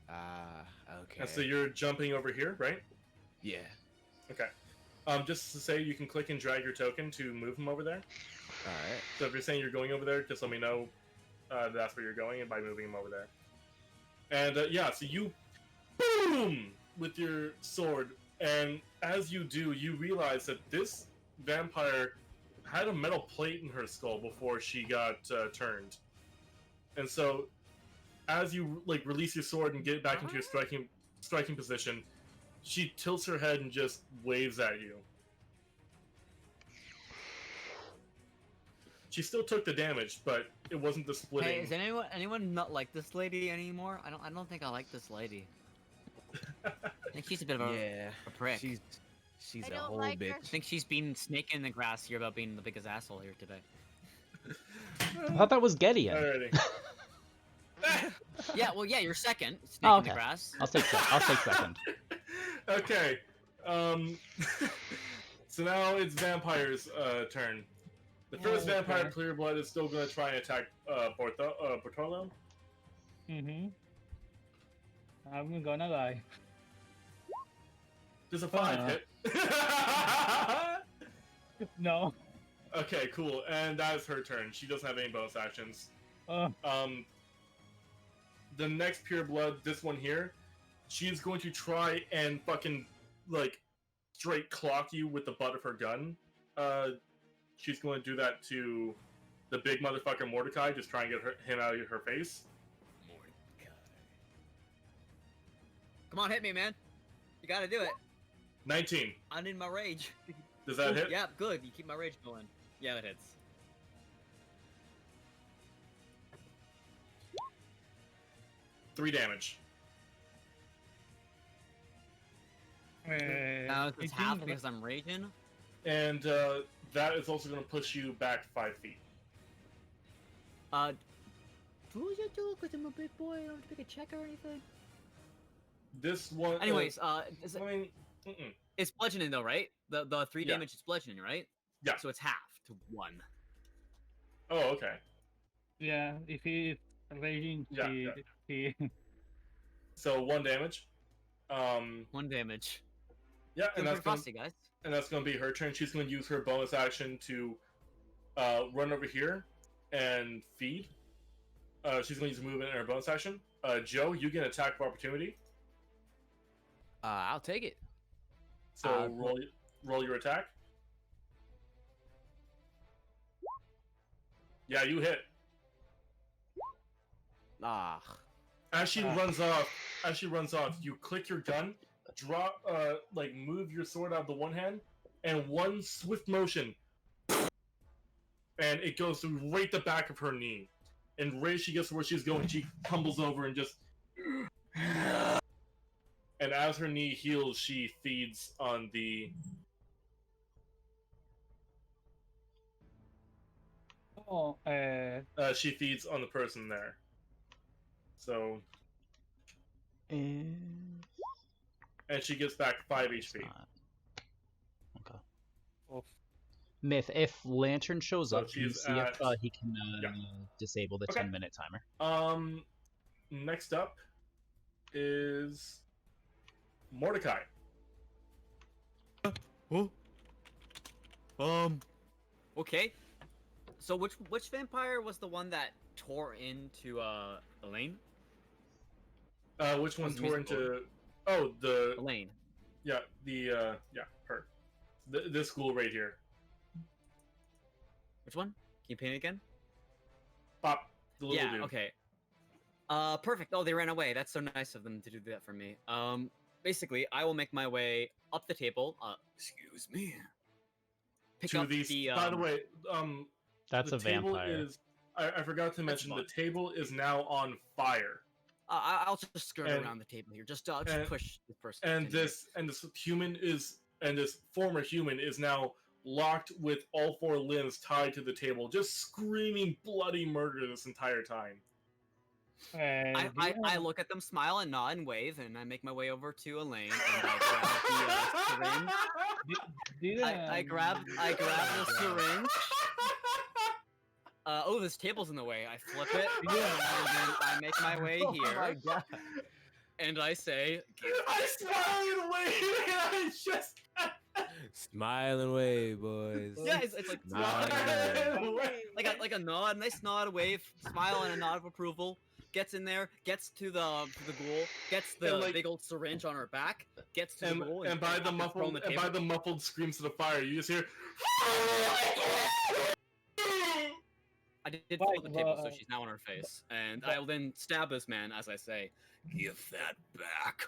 Okay. And so you're jumping over here, right? Yeah. Okay. Just to say, you can click and drag your token to move him over there. All right. So if you're saying you're going over there, just let me know that's where you're going, and by moving him over there. And yeah, so you boom with your sword, and as you do, you realize that this vampire had a metal plate in her skull before she got turned. And so, as you like release your sword and get back into your striking position, she tilts her head and just waves at you. She still took the damage, but it wasn't the splitting. Hey, is anyone not like this lady anymore? I don't think I like this lady. I think she's a bit of Yeah. a prick. She's I a don't whole like her. bitch. I think she's been snaking in the grass here about being the biggest asshole here today. I thought that was Gideon. Alrighty. Yeah, well, yeah, you're second. Snake Oh, in the okay. grass. I'll take second. Okay. So now it's vampire's turn. The first vampire Okay. clear blood is still going to try and attack Bartolo. Mm-hmm. I'm gonna lie. Does a 5 Uh. hit? No. Okay, cool. And that is her turn. She doesn't have any bonus actions. Uh, The next pure blood, this one here, she is going to try and fucking like straight clock you with the butt of her gun. She's going to do that to the big motherfucker Mordecai, just try and get him out of her face. Mordecai. Come on, hit me, man. You gotta do it. 19. I need my rage. Does that hit? Yeah, good. You keep my rage going. Yeah, that hits. Three damage. Now it's 18, half right? because I'm raging. And that is also going to push you back 5 feet. Do you do? Because I'm a big boy. I don't have to make a check or anything. This one. Anyways, I mean, it's bludgeoning though, right? The 3 Yeah. damage is bludgeoning, right? Yeah. So it's half to 1. Oh, okay. Yeah, if he's raging, Yeah, he So 1 damage. 1 damage. Yeah, Doing and pretty frosty, guys. that's going to be her turn. She's going to use her bonus action to run over here and feed. She's going to use a movement in her bonus action. Joe, you get an attack of opportunity. I'll take it. So roll your attack. Yeah, you hit. Ah. As she runs off, you click your gun, drop, move your sword out of the one hand, and one swift motion, and it goes through right the back of her knee. And right as she gets to where she's going, she tumbles over and just. And as her knee heals, she feeds on the. She feeds on the person there. So. And she gets back 5 HP. Okay. Oof. Myth, if Lantern shows So up, can you she's see if at- he can disable the Okay. 10-minute timer? Next up is Mordecai. Okay. So which vampire was the one that tore into Elaine? Which one Was tore musical. into? Oh, the Elaine. yeah, her. This school right here. Which one? Can you paint it again? Pop the little Yeah. dude. Okay. Perfect. Oh, they ran away. That's so nice of them to do that for me. Basically, I will make my way up the table. Excuse me. Pick To up these. the. By the way, That's the a table vampire. is. I forgot to mention the fun. table is now on fire, I'll just skirt and- around the table here. Just and- push this person. and in here. this former human is now locked with all 4 limbs tied to the table, just screaming bloody murder this entire time. I look at them, smile, and nod and wave, and I make my way over to Elaine, and I grab the syringe. I grab the syringe. This table's in the way. I flip it, and then I make my way here, and I say, I smile and wave, and I just Smile and wave, boys. yeah, it's like Smile and wave. like a nod, nice nod, wave, smile, and a nod of approval. Gets in there, gets to the ghoul, gets the And, like- big old syringe on her back, gets to the ghoul, and by the knocks her on muffled screams to the fire, you just hear. I did Right, flip the table, so well, she's now on her face, and I will then stab this man as I say, Give that back.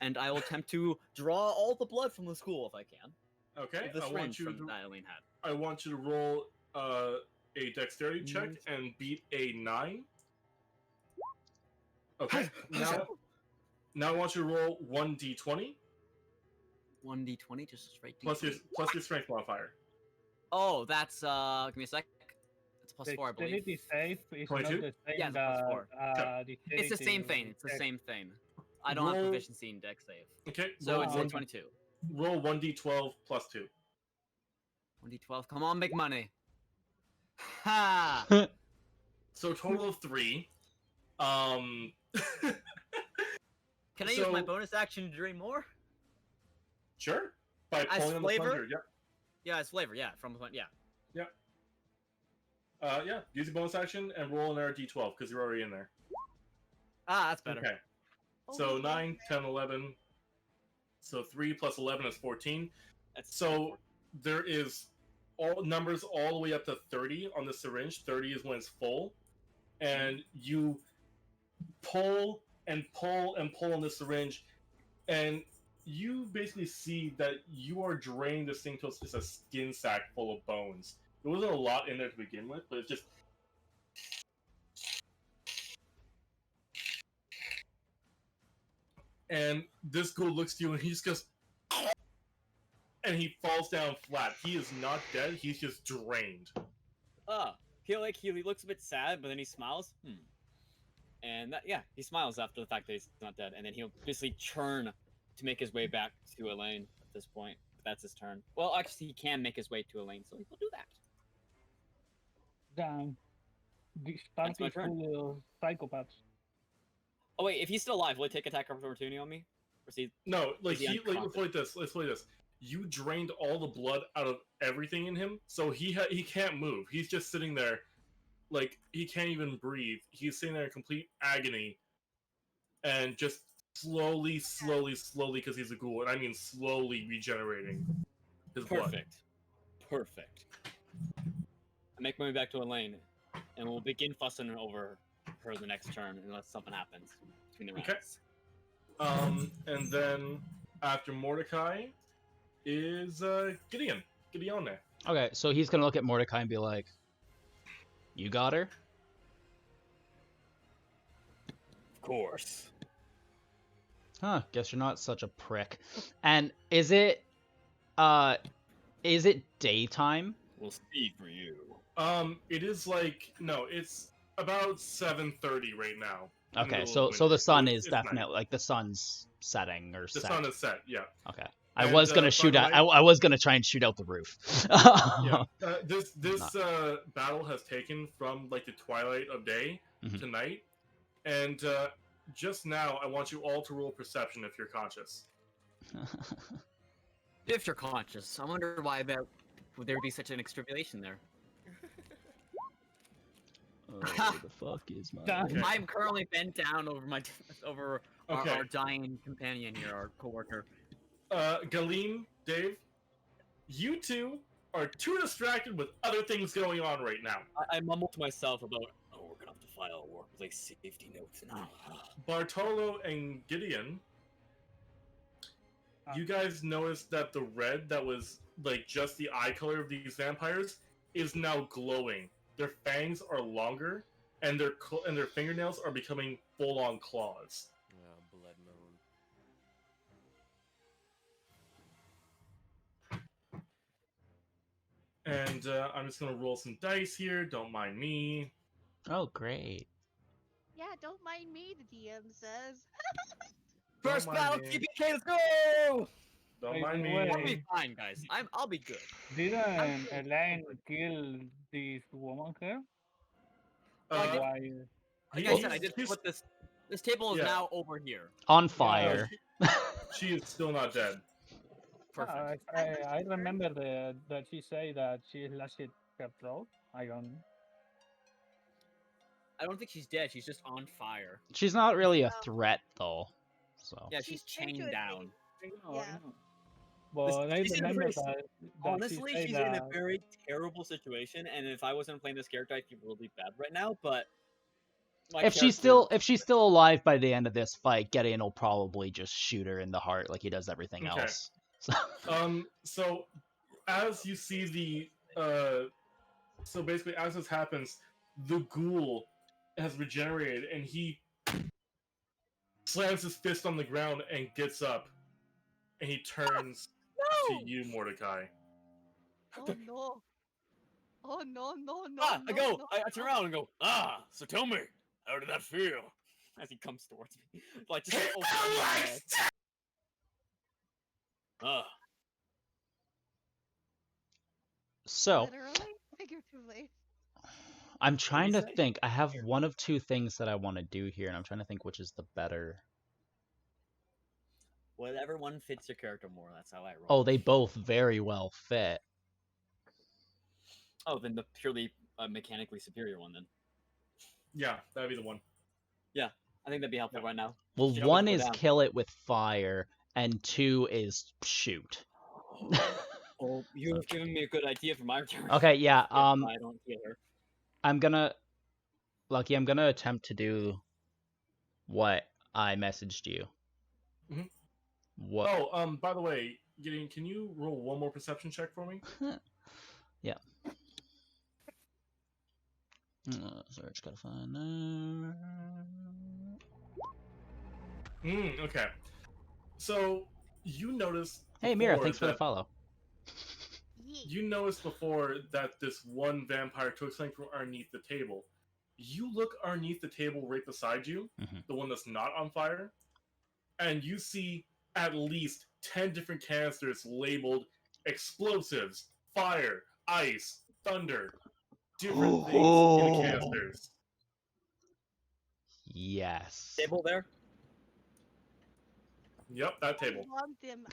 and I will attempt to draw all the blood from the school if I can. Okay, The I want syringe you from to. that Eileen had. I want you to roll a dexterity check and beat a 9. Okay. Now I want you to roll 1d20 1d20, just straight d20. plus your strength modifier. Oh, that's give me a sec. It's plus 4, I believe. Dexterity save is 22? not the same Yeah, it's plus 4. that, It's the same dexterity thing. It's the check. same thing. I don't have Roll- proficiency in dex save. Okay. So roll it's one- 22. Roll 1d12 plus 2. 1d12. Come on, make money. Ha! So total of 3. Can I use my So- bonus action to drain more? Sure. By As pulling on the flavor? plunger. Yep. Yeah, it's flavor. Yeah, from yeah. Yeah. Use your bonus action and roll another d12 because you're already in there. Ah, that's better. Okay. So 9, 10, 11. So 3 plus 11 is 14. That's So there is all numbers all the way up to 30 on the syringe. 30 is when it's full. And you pull and pull and pull on the syringe, and you basically see that you are draining this thing till it's just a skin sack full of bones. There wasn't a lot in there to begin with, but it's just. And this ghoul looks to you and he just goes. And he falls down flat. He is not dead, he's just drained. He looks a bit sad, but then he smiles. And that, he smiles after the fact that he's not dead, and then he'll basically churn to make his way back to Elaine at this point. That's his turn. Well, actually, he can make his way to Elaine, so he'll do that. Damn. This That's my party is full of psychopaths. Oh wait, if he's still alive, will he take attack of opportunity on me? Or is he... No, like Is he let's play this. Let's play this. You drained all the blood out of everything in him, so he can't move. He's just sitting there, like he can't even breathe. He's sitting there in complete agony, and just slowly, because he's a ghoul, and I mean slowly regenerating his blood. Perfect. I make my way back to Elaine, and we'll begin fussing over her the next turn, unless something happens between the rounds. Okay. And then after Mordecai is Gideon. Gideone. Okay, so he's gonna look at Mordecai and be like, "You got her?" Of course. Huh, guess you're not such a prick. And is it daytime? We'll see for you. It is like no, it's about 7:30 right now. in the Okay, middle of so the winter. sun It's- is it's night. definitely like the sun's setting or The set. sun is set. Yeah. Okay. I And, was gonna by shoot the out. way- I was gonna try and shoot out the roof. Yeah. This battle has taken from like the twilight of day Mhm. to night, and just now I want you all to roll perception if you're conscious. If you're conscious, I wonder why would there be such an extrapolation there. Oh, the fuck is my? Damn. Okay. I'm currently bent down over Okay. our dying companion here, our coworker. Galeen, Dave, you two are too distracted with other things going on right now. I mumble to myself about, oh, we're gonna have to file like safety notes now. Bartolo and Gideon, you guys noticed that the red that was like just the eye color of these vampires is now glowing. Their fangs are longer, and their fingernails are becoming full-on claws. Blood moon. And I'm just gonna roll some dice here. Don't mind me. Oh, great. Yeah, don't mind me, the DM says. First mind battle, me. TPK, let's go! Don't By mind the me. way- I'll be fine, guys. I'll be good. Didn't Elaine kill this woman here? Uh, Why? Like he- I said, I just he's- put this table is Yeah. now over here. On fire. she is still not dead. Perfect. I remember that she said that she slashed her throat. I don't. I don't think she's dead. She's just on fire. She's not really a threat though. So. Yeah, She's she's into chained it, down. know, Yeah. I know. But I she's in a remember very that Honestly, she said she's that, in a very terrible situation, and if I wasn't playing this character, I'd feel really bad right now. But my If she's still alive by the end of this fight, Gideon will probably just shoot her in the heart like he does everything Okay. else. So, So as you see so basically as this happens, the ghoul has regenerated and he slams his fist on the ground and gets up and he turns to you, Mordecai. Oh no. Oh no, no, no. I no, go. no, I turn no. around and go. So tell me, how did that feel? as he comes towards me. Like, just like, open my head. So, Literally, figuratively. I'm trying to say? think. I have one of two things that I want to do here, and I'm trying to think which is the better. Whatever one fits your character more, that's how I roll. Oh, they both very well fit. Oh, then the purely mechanically superior one, then. Yeah, that'd be the one. Yeah, I think that'd be helpful right now. Well, Shit, one go is down. kill it with fire, and two is shoot. Oh, you have given me a good idea for my turn. Okay, yeah. I don't heal her. I'm gonna attempt to do what I messaged you. Mhm. What? Oh, by the way, Gideon, can you roll one more perception check for me? Yeah. Sorry, just gotta find that. Okay. So you noticed. Hey, Mira, before thanks for the that- follow. You noticed before that this one vampire took something from underneath the table. You look underneath the table right beside you, the one that's not on fire, and you see at least 10 different canisters labeled explosives, fire, ice, thunder, different things in the canisters. Yes. Table there? Yep, that table. I want them.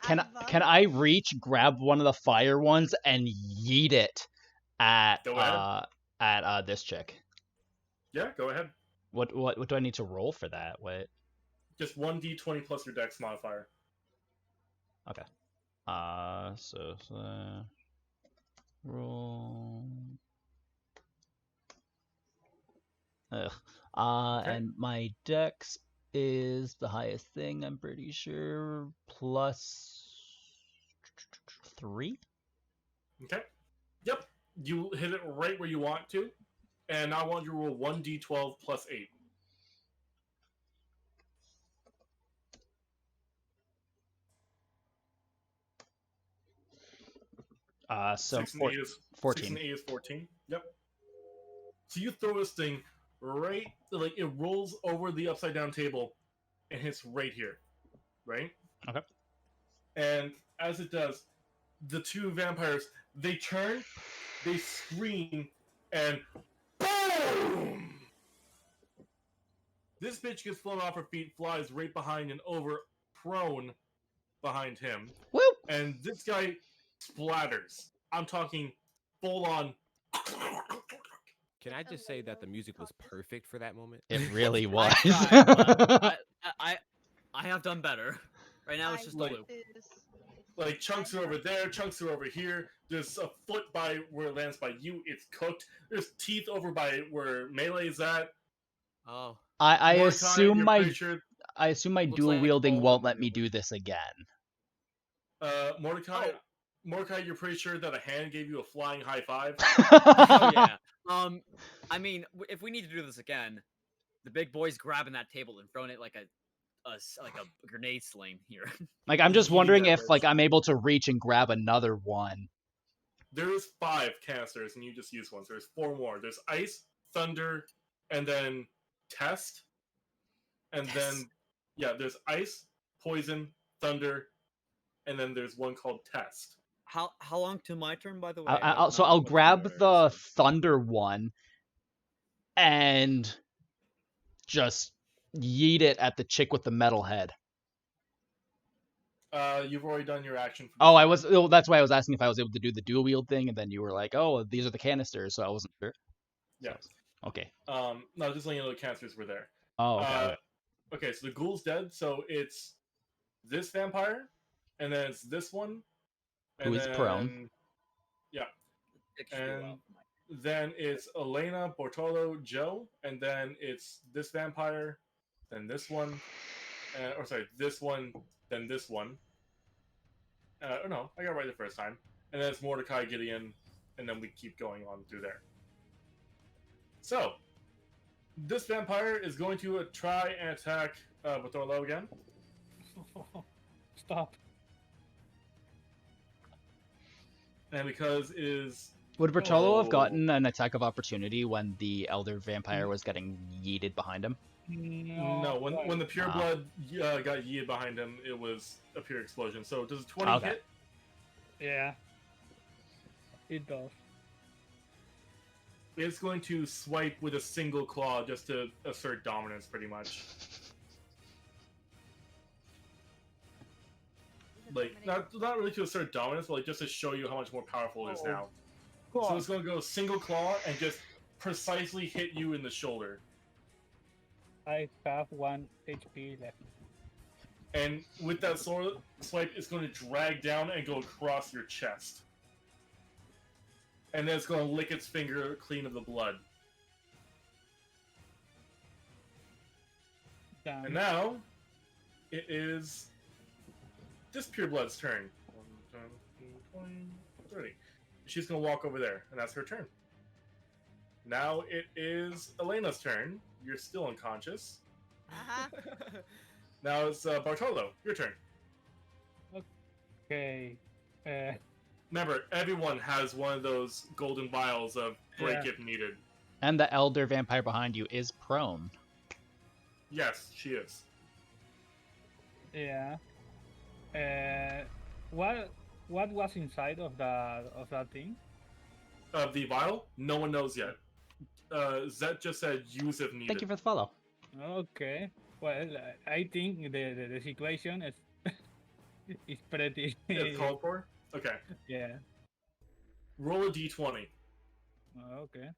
Can I reach, grab one of the fire ones, and yeet it at Go ahead. This chick? Yeah, go ahead. What do I need to roll for that? What? Just 1d20 plus your dex modifier. Okay. So roll. Ugh. Okay. And my dex is the highest thing, I'm pretty sure, +3. Okay. Yep. You hit it right where you want to. And I want you to roll 1d12 plus 8. So 6 and 8 is 14. 6 and 8 is 14. Yep. So you throw this thing right, like it rolls over the upside down table and hits right here. Right? Okay. And as it does, the two vampires, they turn, they scream, and boom! This bitch gets flown off her feet, flies right behind and over, prone behind him. Woo! And this guy splatters. I'm talking full on. Can I just say that the music was perfect for that moment? It really was. I have done better. Right now it's just a loop. Like chunks are over there, chunks are over here. There's a foot by where it lands by you. It's cooked. There's teeth over by where Melee's at. Oh. I Mordecai, assume you're my pretty sure- Looks dual like wielding all won't the let me do this again. Mordecai, you're pretty sure that a hand gave you a flying high five. Oh yeah. I mean, if we need to do this again, the big boy's grabbing that table and throwing it like a grenade sling here. Like, I'm just Yeeting wondering that if bitch. like I'm able to reach and grab another one. There is 5 canisters, and you just use one. So there's 4 more. There's ice, thunder, and then test. And then, yeah, there's ice, poison, thunder, and then there's one called test. How long to my turn, by the way? I'll grab the thunder one and just yeet it at the chick with the metal head. You've already done your action. For Oh, that's why I was asking if I was able to do the dual wield thing, and then you were like, "Oh, these are the canisters," so I wasn't sure. Yeah. Okay. No, just letting you know the canisters were there. Oh, okay. Okay, so the ghoul's dead. So it's this vampire, and then it's this one, Who is prone. Yeah. And then it's Elena, Bortolo, Joe, and then it's this vampire, then this one, this one, then this one. No, I got it right the first time. And then it's Mordecai, Gideon, and then we keep going on through there. So, this vampire is going to try and attack Bortolo again. Stop. And because it is... Would Bertolo have gotten an attack of opportunity when the elder vampire was getting yeeted behind him? No, when the pure Wow. blood got yeeted behind him, it was a pure explosion. So does a 20 Okay. hit? Yeah. It does. It's going to swipe with a single claw just to assert dominance, pretty much. Like, not really to assert dominance, but like just to show you how much more powerful it is now. Go So on. it's going to go single claw and just precisely hit you in the shoulder. I have 1 HP left. And with that sword swipe, it's going to drag down and go across your chest. And then it's going to lick its finger clean of the blood. Damn. And now, it is this pure blood's turn. 1, 10, 20, 30. She's going to walk over there, and that's her turn. Now it is Elena's turn. You're still unconscious. Now it's Bartolo. Your turn. Okay. Remember, everyone has one of those golden vials of break Yeah. if needed. And the elder vampire behind you is prone. Yes, she is. Yeah. What was inside of that thing? The vial? No one knows yet. Zet just said use if needed. Thank you for the follow. Okay. Well, I think the situation is is pretty. It's called for? Okay. Yeah. Roll a d20. Okay.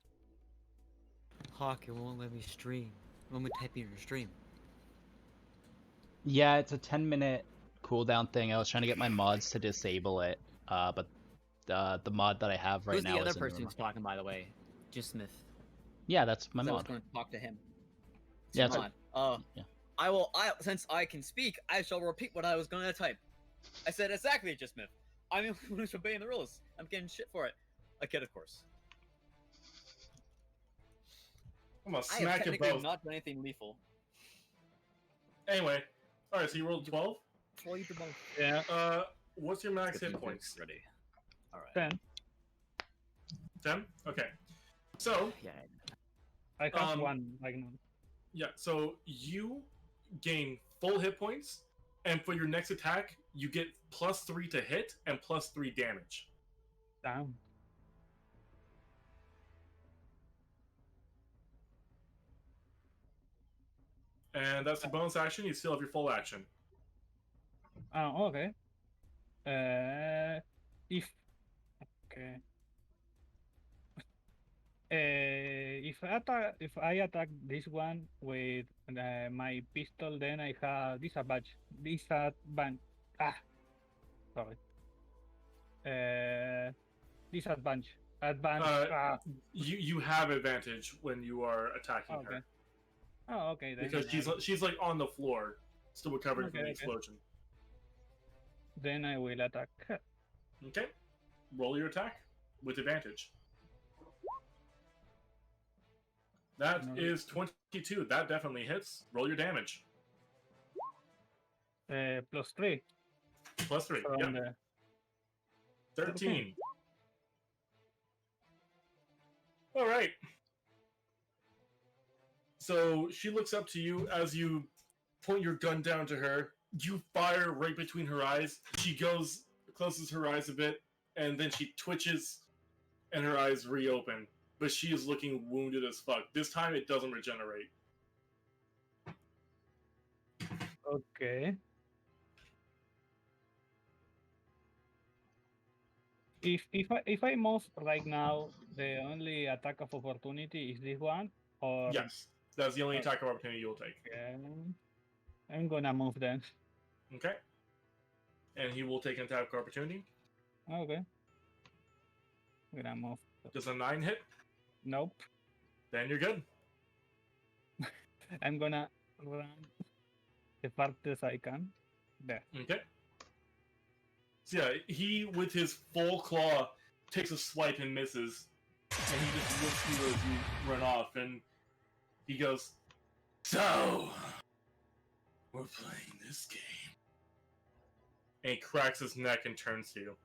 Hawk, it won't let me stream. It won't let me type in your stream. Yeah, it's a 10-minute cooldown thing. I was trying to get my mods to disable it, but the mod that I have right Who's now the other is in person the who's talking, by the way? Just Smith. Yeah, that's my I was mod. going to talk to him. Yeah, it's Mod. yeah. Since I can speak, I shall repeat what I was going to type. I said exactly, just Smith. I'm the only one who's obeying the rules. I'm getting shit for it. A kid, of course. I'm gonna I have smack you technically both. not done anything lethal. Anyway. Alright, so you rolled 12? Well, you did both. Yeah. What's your max Get hit them points? Ready. All right. 10. 10? Okay. So, Yeah. I have 1 right now. yeah, so you gain full hit points, and for your next attack, you get +3 to hit and +3 damage. Damn. And that's the bonus action. You still have your full action. Okay. If okay. If I attack this one with my pistol, then I have disadvantage. Sorry. Disadvantage. Advantage. You have advantage when you are attacking Okay. her Oh, okay then. because she's like on the floor, still recovering from the Okay. explosion. Then I will attack her. Okay, roll your attack with advantage. That No. is 22. That definitely hits. Roll your damage. +3. +3. From Yep. the 13. All right. So she looks up to you as you point your gun down to her. You fire right between her eyes. She closes her eyes a bit, and then she twitches, and her eyes reopen. But she is looking wounded as fuck. This time it doesn't regenerate. Okay. If I move right now, the only attack of opportunity is this one, or Yes. That's the only attack of opportunity you'll take. Okay. I'm gonna move then. Okay. And he will take an attack of opportunity. Okay. I'm gonna move. Does a 9 hit? Nope. Then you're good. I'm gonna run the fastest I can. There. Okay. So yeah, he with his full claw takes a swipe and misses, and he just looks you as you run off, and he goes, "So we're playing this game," and he cracks his neck and turns to you.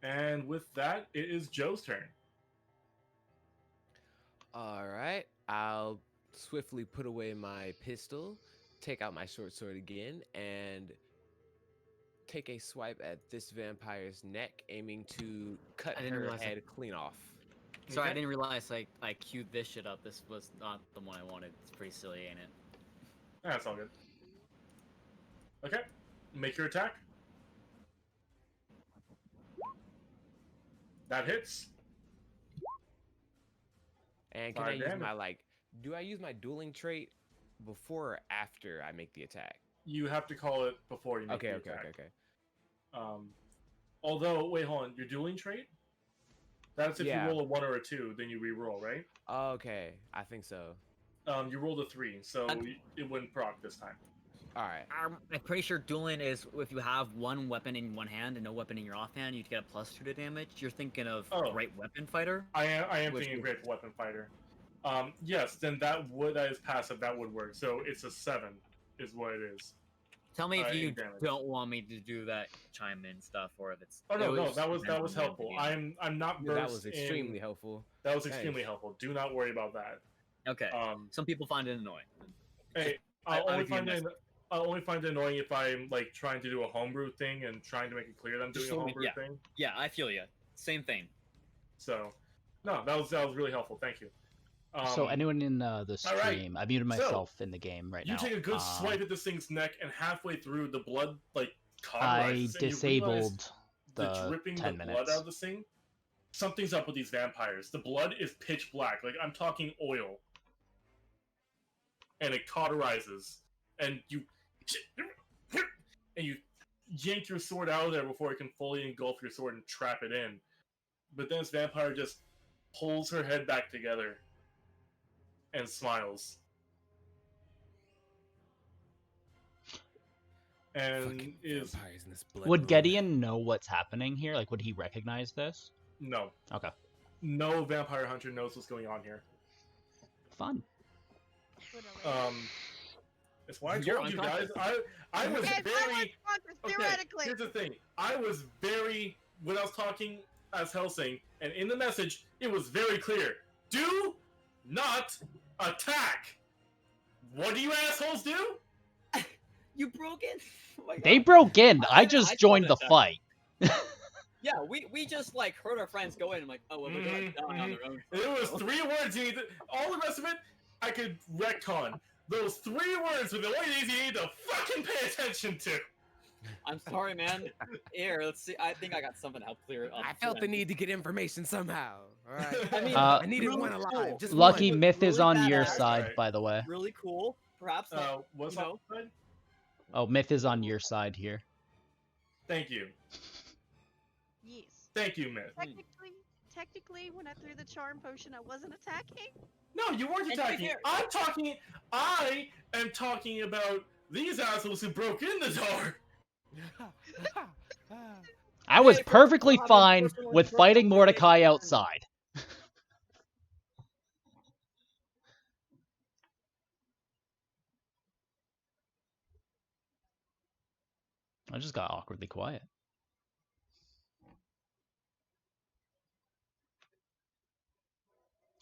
And with that, it is Joe's turn. All right. I'll swiftly put away my pistol, take out my short sword again, and take a swipe at this vampire's neck, aiming to cut I didn't her realize I- head clean off. Sorry, I Okay. didn't realize I queued this shit up. This was not the one I wanted. It's pretty silly, ain't it? That's all good. Okay. Make your attack. That hits. And can I 5 use damage. my do I use my dueling trait before or after I make the attack? You have to call it before you make Okay, the okay, attack. okay, okay. Although, wait, hold on. Your dueling trait? That's if Yeah. you roll a 1 or a 2, then you re-roll, right? Okay, I think so. You rolled a 3, so it wouldn't proc this time. All right. I'm pretty sure dueling is if you have one weapon in one hand and no weapon in your offhand, you get a +2 to damage. You're thinking of Great Weapon Fighter? I am Which thinking would- Great Weapon Fighter. Yes, then that is passive. That would work. So it's a 7, is what it is. Tell me if you in damage. don't want me to do that chime in stuff, or if it's. Oh no, it no, just that was depends on the helpful. game. I'm not Yeah, versed that was extremely helpful. That was Thanks. extremely helpful. Do not worry about that. Okay. Um, Some people find it annoying. hey, I I'll only would be a find mess. I'll only find it annoying if I'm like trying to do a homebrew thing and trying to make it clear that I'm doing Just a let me- homebrew yeah. thing. Yeah, I feel you. Same thing. So, no, that was really helpful. Thank you. So anyone in the all right. stream, I muted myself in the game right You now. take a good swipe at this thing's neck, and halfway through, the blood I cauterizes, and you realize disabled the the dripping 10 the minutes. blood out of this thing. Something's up with these vampires. The blood is pitch black. Like I'm talking oil, and it cauterizes, and you yank your sword out of there before it can fully engulf your sword and trap it in. But then this vampire just pulls her head back together and smiles. And Fucking is vampires in this blood Would moon. Gideon know what's happening here? Like, would he recognize this? no. Okay. No vampire hunter knows what's going on here. Fun. It's why I You're told you guys. unconscious. I was Okay, very. Okay, theoretically. here's the thing. I was very when I was talking as Helsing, and in the message, it was very clear. Do not attack. What do you assholes do? You broke in? Oh my They God. broke in. I I just thought joined the that- fight. Yeah, we just like heard our friends go in and like, oh well, they're gonna die on their own. There was 3 words you need to. All the rest of it, I could retcon. Those 3 words were the only things you need to fucking pay attention to. I'm sorry, man. Here, let's see. I think I got something to help clear it up. I felt the need to get information somehow. All right. I mean, I needed really one cool. alive. Just Lucky one. Myth is really on your badass. side, Alright. by the way. Really cool. Perhaps. What's you know, up? Oh, Myth is on your side here. Thank you. Yes. Thank you, Myth. Technically, when I threw the charm potion, I wasn't attacking. No, you weren't And to be attacking. fair- I am talking about these assholes who broke in the door. I was Hey, perfectly having fine personal with personal fighting Mordecai information. outside. I just got awkwardly quiet.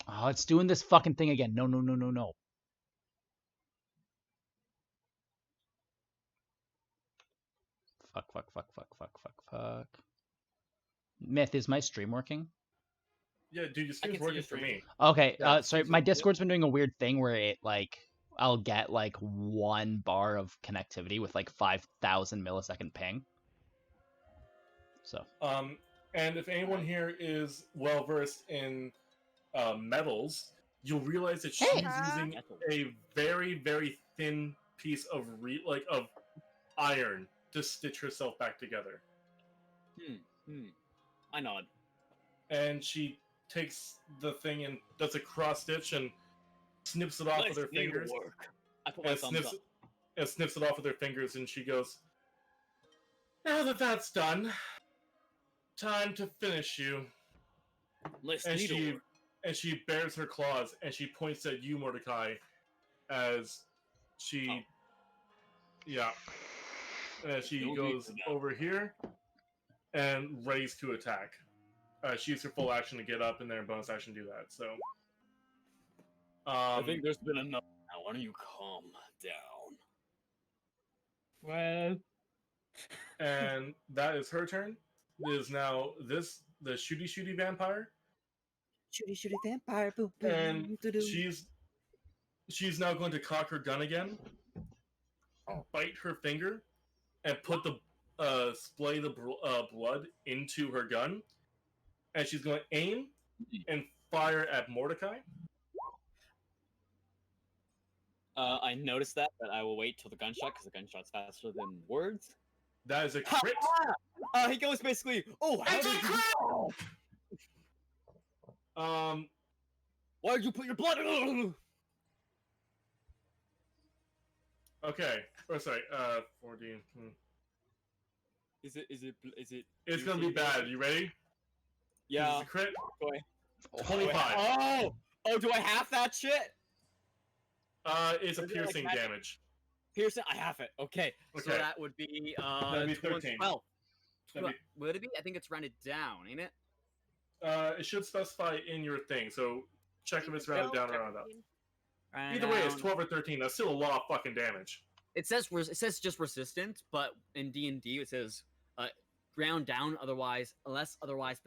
Oh, it's doing this fucking thing again. No, no, no, no, no. Fuck, fuck, fuck, fuck, fuck, fuck, fuck. Myth, is my stream working? Yeah, dude, your I stream's can see working your for stream. me. Okay, Yeah, sorry, seems my like- yep. Discord's been doing a weird thing where it, like, I'll get, like, 1 bar of connectivity with, like, 5,000 millisecond ping. So, And if anyone here is well versed in metals, you'll realize that she's using a very, very thin piece of of iron to stitch herself back together. I nod. And she takes the thing and does a cross stitch and snips it off Nice with her fingers. needlework. I put my And thumbs snips, up. and snips it off with her fingers, and she goes, "Now that that's done, time to finish you." Nice And needlework. she bares her claws and she points at you, Mordecai, as she, yeah, as she No need goes for that. over here and readies to attack. She used her full action to get up and then her bonus action to do that. So, I think there's been enough. Now, why don't you calm down? Well, and that is her turn. It is now the shooty vampire, Shooty vampire. Boop, and she's now going to cock her gun again, bite her finger, and put the splay the blood into her gun, and she's going to aim and fire at Mordecai. I noticed that, but I will wait till the gunshot because the gunshot's faster than words. That is a crit. He goes basically. Oh, it's a crit. Why did you put your blood in? Okay. Oh, sorry. 14. Is it? It's gonna be bad. You ready? Yeah. It's a crit. Go ahead. 25. Oh, do I half that shit? It's a piercing damage. Piercing, I half it. Okay. So that would be that'd be 13. 12. Would it be? I think it's rounded down, ain't it? It should specify in your thing. So check if it's rounded down or rounded up. Rounded Either way, it's down. 12 or 13. That's still a lot of fucking damage. It says just resistant, but in D&D it says round down unless otherwise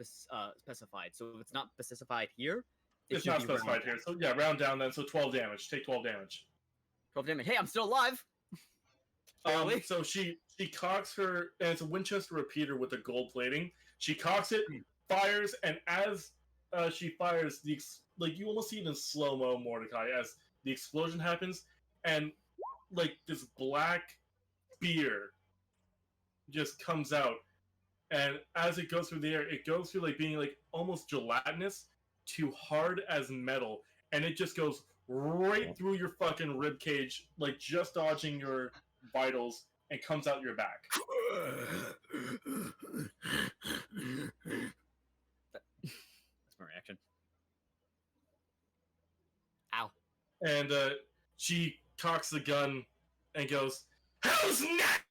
specified. So if it's not specified here, It's not specified here. So yeah, round down then. So 12 damage. Take 12 damage. 12 damage. Hey, I'm still alive. So she cocks her, and it's a Winchester repeater with the gold plating. She cocks it, fires, and as she fires, you almost see it in slow mo, Mordecai, as the explosion happens, and like this black beer just comes out, and as it goes through the air, it goes through like being like almost gelatinous to hard as metal, and it just goes right through your fucking rib cage, like just dodging your vitals, and comes out your back. That's my reaction. Ow. And she cocks the gun and goes, "Who's next?"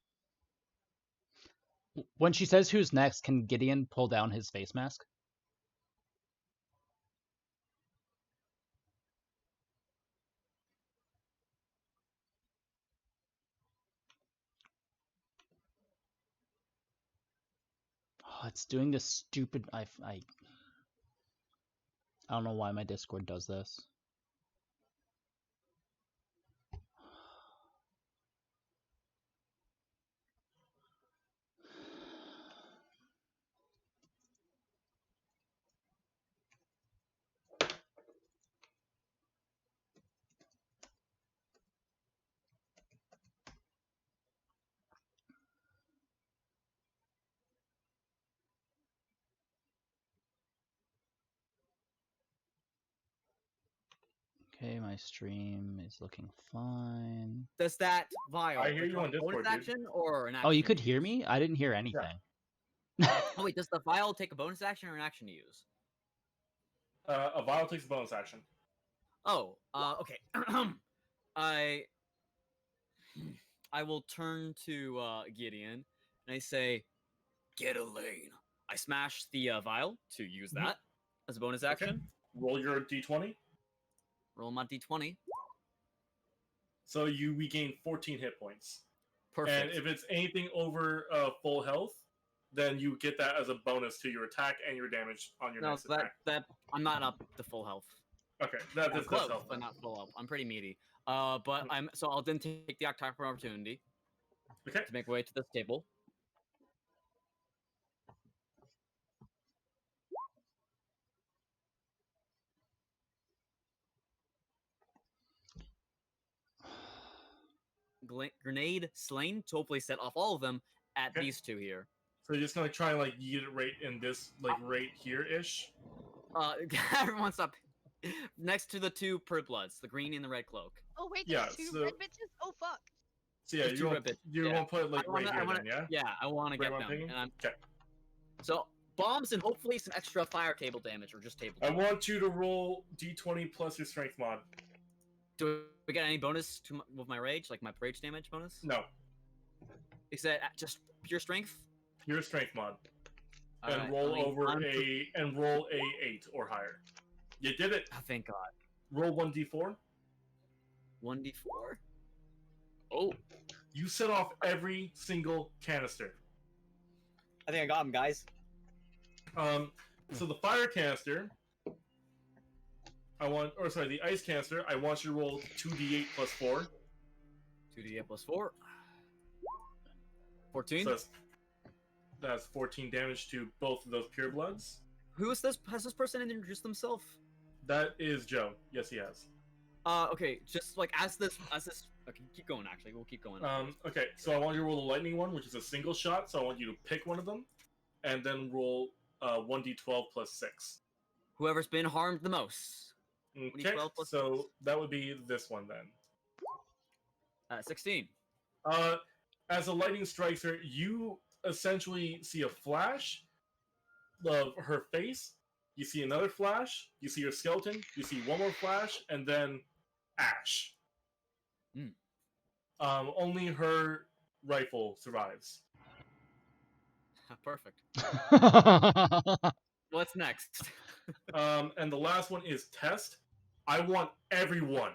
When she says who's next, can Gideon pull down his face mask? Oh, it's doing this stupid. I don't know why my Discord does this. Okay, my stream is looking fine. Does that vial? I hear you on Discord, bonus action dude. or an action? Oh, you could hear me? I didn't hear anything. Oh wait, does the vial take a bonus action or an action to use? A vial takes a bonus action. Oh, okay. I will turn to Gideon and I say, "Get a lane." I smash the vial to use that as a bonus action. Okay. Roll your d20. Roll my d20. So you regain 14 hit points. Perfect. And if it's anything over full health, then you get that as a bonus to your attack and your damage on your next attack. that I'm not up to full health. Okay, that's close, health. but not full health. I'm pretty meaty. But I'll then take the attack of opportunity. Okay. To make way to this table. Grenade slain to hopefully set off all of them at these two here. So you're just gonna try and like yeet it right in this, like right here-ish? Everyone stop. Next to the two Pribloods, the green and the red cloak. Oh wait, there's two red bitches? Oh fuck. So yeah, you won't put it like right here then, yeah? Yeah, I want to get them. Okay. So, bombs and hopefully some extra fire table damage, or just table damage. I want you to roll d20 plus your strength mod. Do we get any bonus with my rage, like my rage damage bonus? No. Is that just pure strength? Pure strength mod. All and right, roll a 8 or higher. You did it. Oh, thank God. roll 1d4. 1d4. Oh, You set off every single canister. I think I got him, guys. So the fire canister, the ice canister, I want you to roll 2d8 plus 4. 2d8 plus 4. 14. So that's 14 damage to both of those pure bloods. Who is this? Has this person introduced themselves? That is Joe. Yes, he has. Okay, just like as this. Okay, keep going. Actually, we'll keep going. Okay, so I want you to roll the lightning one, which is a single shot. So I want you to pick one of them, and then roll 1d12 plus 6. Whoever's been harmed the most. Okay, 1d12 plus so 6. that would be this one then. 16. As the lightning strikes her, you essentially see a flash of her face. You see another flash. You see her skeleton. You see one more flash, and then ash. Only her rifle survives. Perfect. What's next? And the last one is test. I want everyone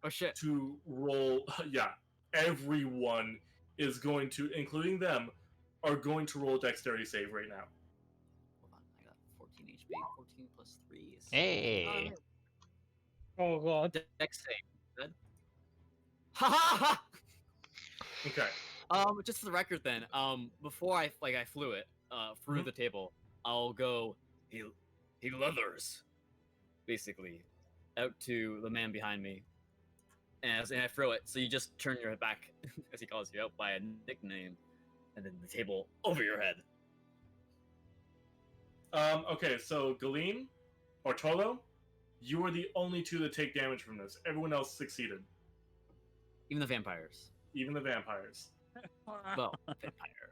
Oh shit. to roll. Yeah, everyone is going to, including them, are going to roll a dexterity save right now. Hold on, I got 14 HP. 14 plus 3 is. Hey. Oh god. Dex save. Good. Ha ha ha! Okay. Just for the record, then, before I flew it, through the table, I'll go. He leathers, basically, out to the man behind me, and I throw it. So you just turn your back as he calls you out by a nickname, and then the table over your head. Okay, so Galeen or Tolo, you are the only two that take damage from this. Everyone else succeeded. Even the vampires. Even the vampires. Well, vampire.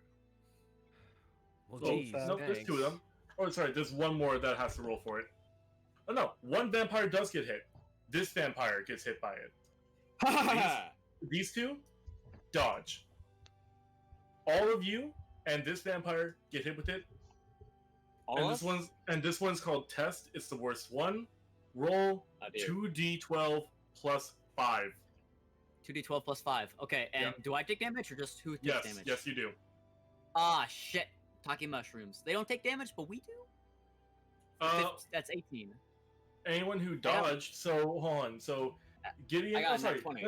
Well, Oh, geez, no, there's two of them. Oh, sorry, there's one more that has to roll for it. Oh no, one vampire does get hit. This vampire gets hit by it. These two, dodge. All of you and this vampire get hit with it. This one's called test. It's the worst one. Roll 2d12 plus 5. 2d12 plus 5. Okay, and do I take damage or just who takes damage? Yes, you do. Ah, shit. Talking mushrooms. They don't take damage, but we do? That's 18. Anyone who dodged, so hold on. So Gideon, I got 20.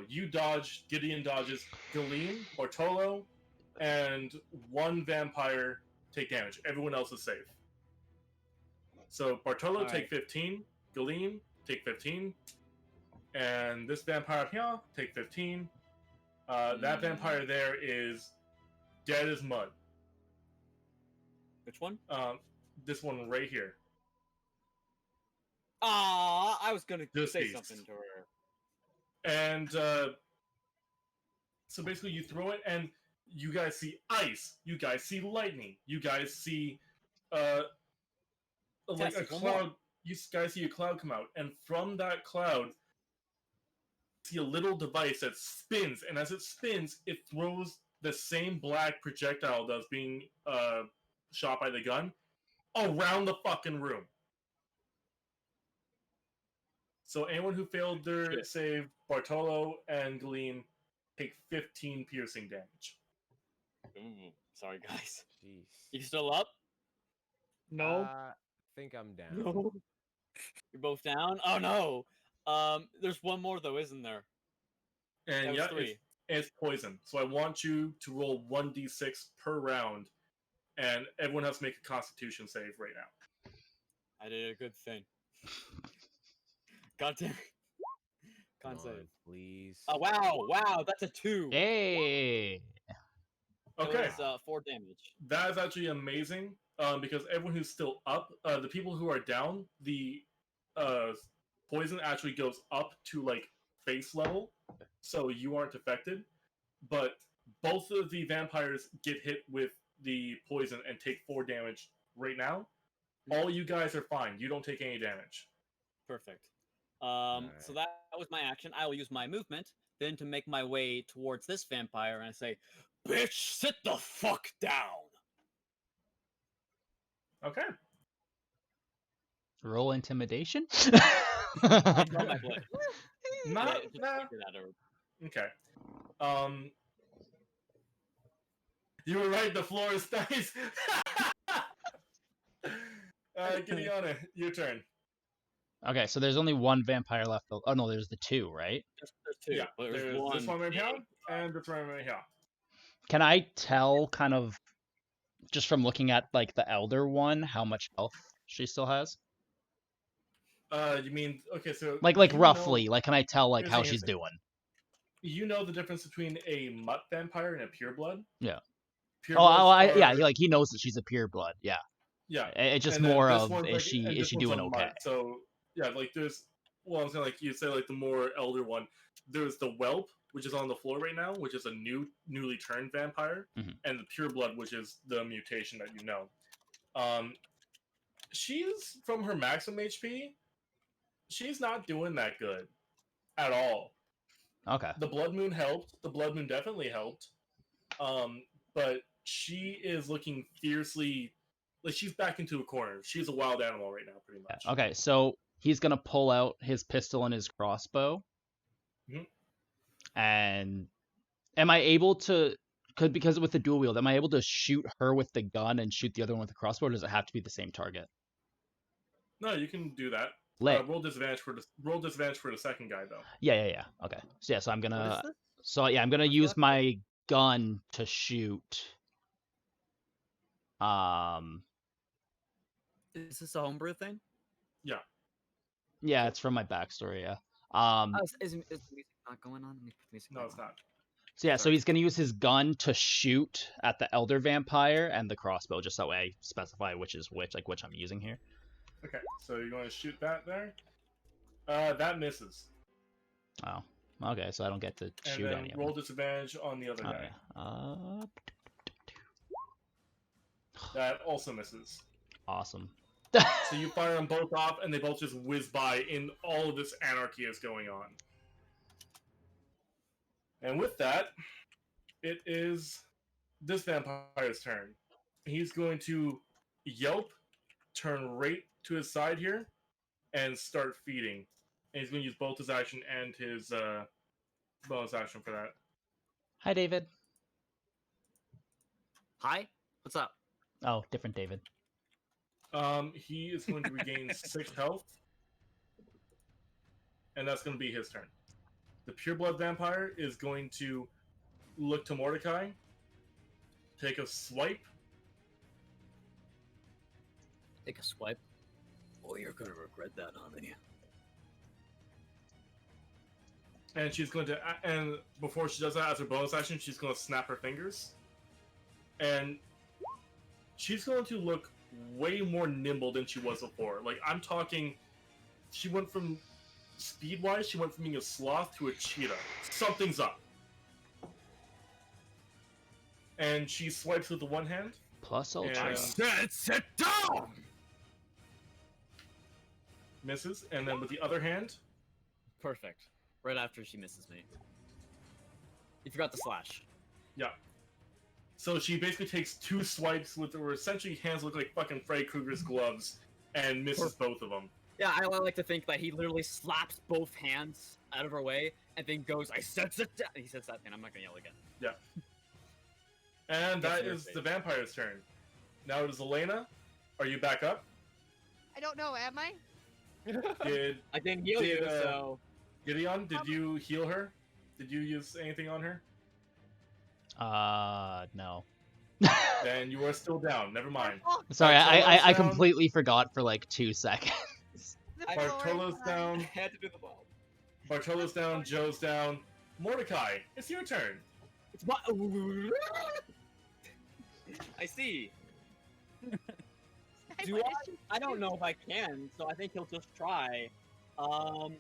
You dodge, Gideon dodges, Galeen or Tolo, and one vampire take damage. Everyone else is safe. So Bartolo take 15, Galeen take 15, and this vampire here take 15. That vampire there is dead as mud. Which one? This one right here. I was gonna say beast. something to her. And so basically you throw it and you guys see ice, you guys see lightning, you guys see like a cloud. You guys see a cloud come out, and from that cloud you see a little device that spins, and as it spins it throws the same black projectile that's being shot by the gun around the fucking room. So anyone who failed their save, Bartolo and Galeen, take 15 piercing damage. Ooh, sorry, guys. Jeez. You still up? No. I think I'm down. No. You're both down? Oh no. There's one more though, isn't there? And That was yeah, 3. it's poison. So I want you to roll 1d6 per round, and everyone has to make a Constitution save right now. I did a good thing. God damn it. Can't Come save. on, please. Oh wow, that's a 2. Hey. Okay, It was, 4 damage. that is actually amazing. Because everyone who's still up, the people who are down, the poison actually goes up to like face level, so you aren't affected. But both of the vampires get hit with the poison and take 4 damage right now. All you guys are fine. You don't take any damage. Perfect. So that was my action. I will use my movement then to make my way towards this vampire and I say, "Bitch, sit the fuck down." Okay. Roll intimidation. It's not my blood. Not, Yeah, just nah. figure that out. Okay. You were right. The floor is nice. Gideon, your turn. Okay, so there's only one vampire left. Oh no, there's the two, right? There's two. Yeah, but there's one this one right here big- and this one right here. Can I tell kind of just from looking at like the elder one how much health she still has? You mean okay? So Like you roughly, know- like can I tell like here's how the she's thing. doing? You know the difference between a mutt vampire and a pureblood? Yeah. Purebloods Yeah, are- like he knows that she's a pureblood. Yeah. yeah. It's just And then more this of one's is like- and she this one's doing a okay? mutt. So yeah, like there's. Well, I'm saying like you say like the more elder one. There's the whelp, which is on the floor right now, which is a newly turned vampire, Mhm. and the pureblood, which is the mutation that you know. She's from her maximum HP. She's not doing that good at all. Okay. The blood moon helped. The blood moon definitely helped. But she is looking fiercely like she's back into a corner. She's a wild animal right now, pretty much. Okay, so he's gonna pull out his pistol and his crossbow. Mhm. And am I able to? Because with the dual wield, am I able to shoot her with the gun and shoot the other one with the crossbow? Or does it have to be the same target? No, you can do that. Lit. Roll disadvantage for the second guy though. Yeah. Okay. So yeah, so I'm What gonna. is this? So yeah, I'm gonna What's use left? my gun to shoot. Is this a homebrew thing? Yeah, it's from my backstory. Yeah. Oh, is the music not going on? Let me put the music No, back it's on. not. So yeah, so Sorry. he's gonna use his gun to shoot at the elder vampire and the crossbow, just that way I specify which is which, like which I'm using here. Okay, so you're going to shoot that there. That misses. Oh. Okay, so I don't get to And shoot then any of roll them. disadvantage on the other guy. Okay. That also misses. Awesome. So you fire them both off, and they both just whiz by, and all of this anarchy is going on. And with that, it is this vampire's turn. He's going to yelp, turn right to his side here, and start feeding. And he's going to use both his action and his bonus action for that. Hi, David. Hi, what's up? Oh, different David. He is going to regain 6 health, and that's going to be his turn. The pureblood vampire is going to look to Mordecai, take a swipe. Take a swipe. Oh, you're gonna regret that, honey. And she's going to, and before she does that, as her bonus action, she's going to snap her fingers. And she's going to look way more nimble than she was before. Like, I'm talking, she went from, speed-wise, she went from being a sloth to a cheetah. Something's up. And she swipes with the one hand. Plus ultra. And I said sit down! misses. And then with the other hand, Perfect. Right after she misses me. You forgot the slash. yeah. So she basically takes 2 swipes with her essentially hands look like fucking Freddy Krueger's gloves and misses both of them. Yeah, I like to think that he literally slaps both hands out of her way and then goes, I said sit down. He says that thing. I'm not gonna yell again. Yeah. And That's that your is face. the vampire's turn. Now it is Elena. Are you back up? I don't know, am I? Did I didn't heal you, Did, so Gideon, did you heal her? Did you use anything on her? No. Then you are still down. Never mind. Oh, Sorry, Bartolo's I down. completely forgot for like 2 seconds. the floor is Bartolo's fine. down. I had to do the ball. Bartolo's down. Joe's down. Mordecai, it's your turn. It's my. I see. Hey, Do what did you I don't do? know if I can, so I think he'll just try. So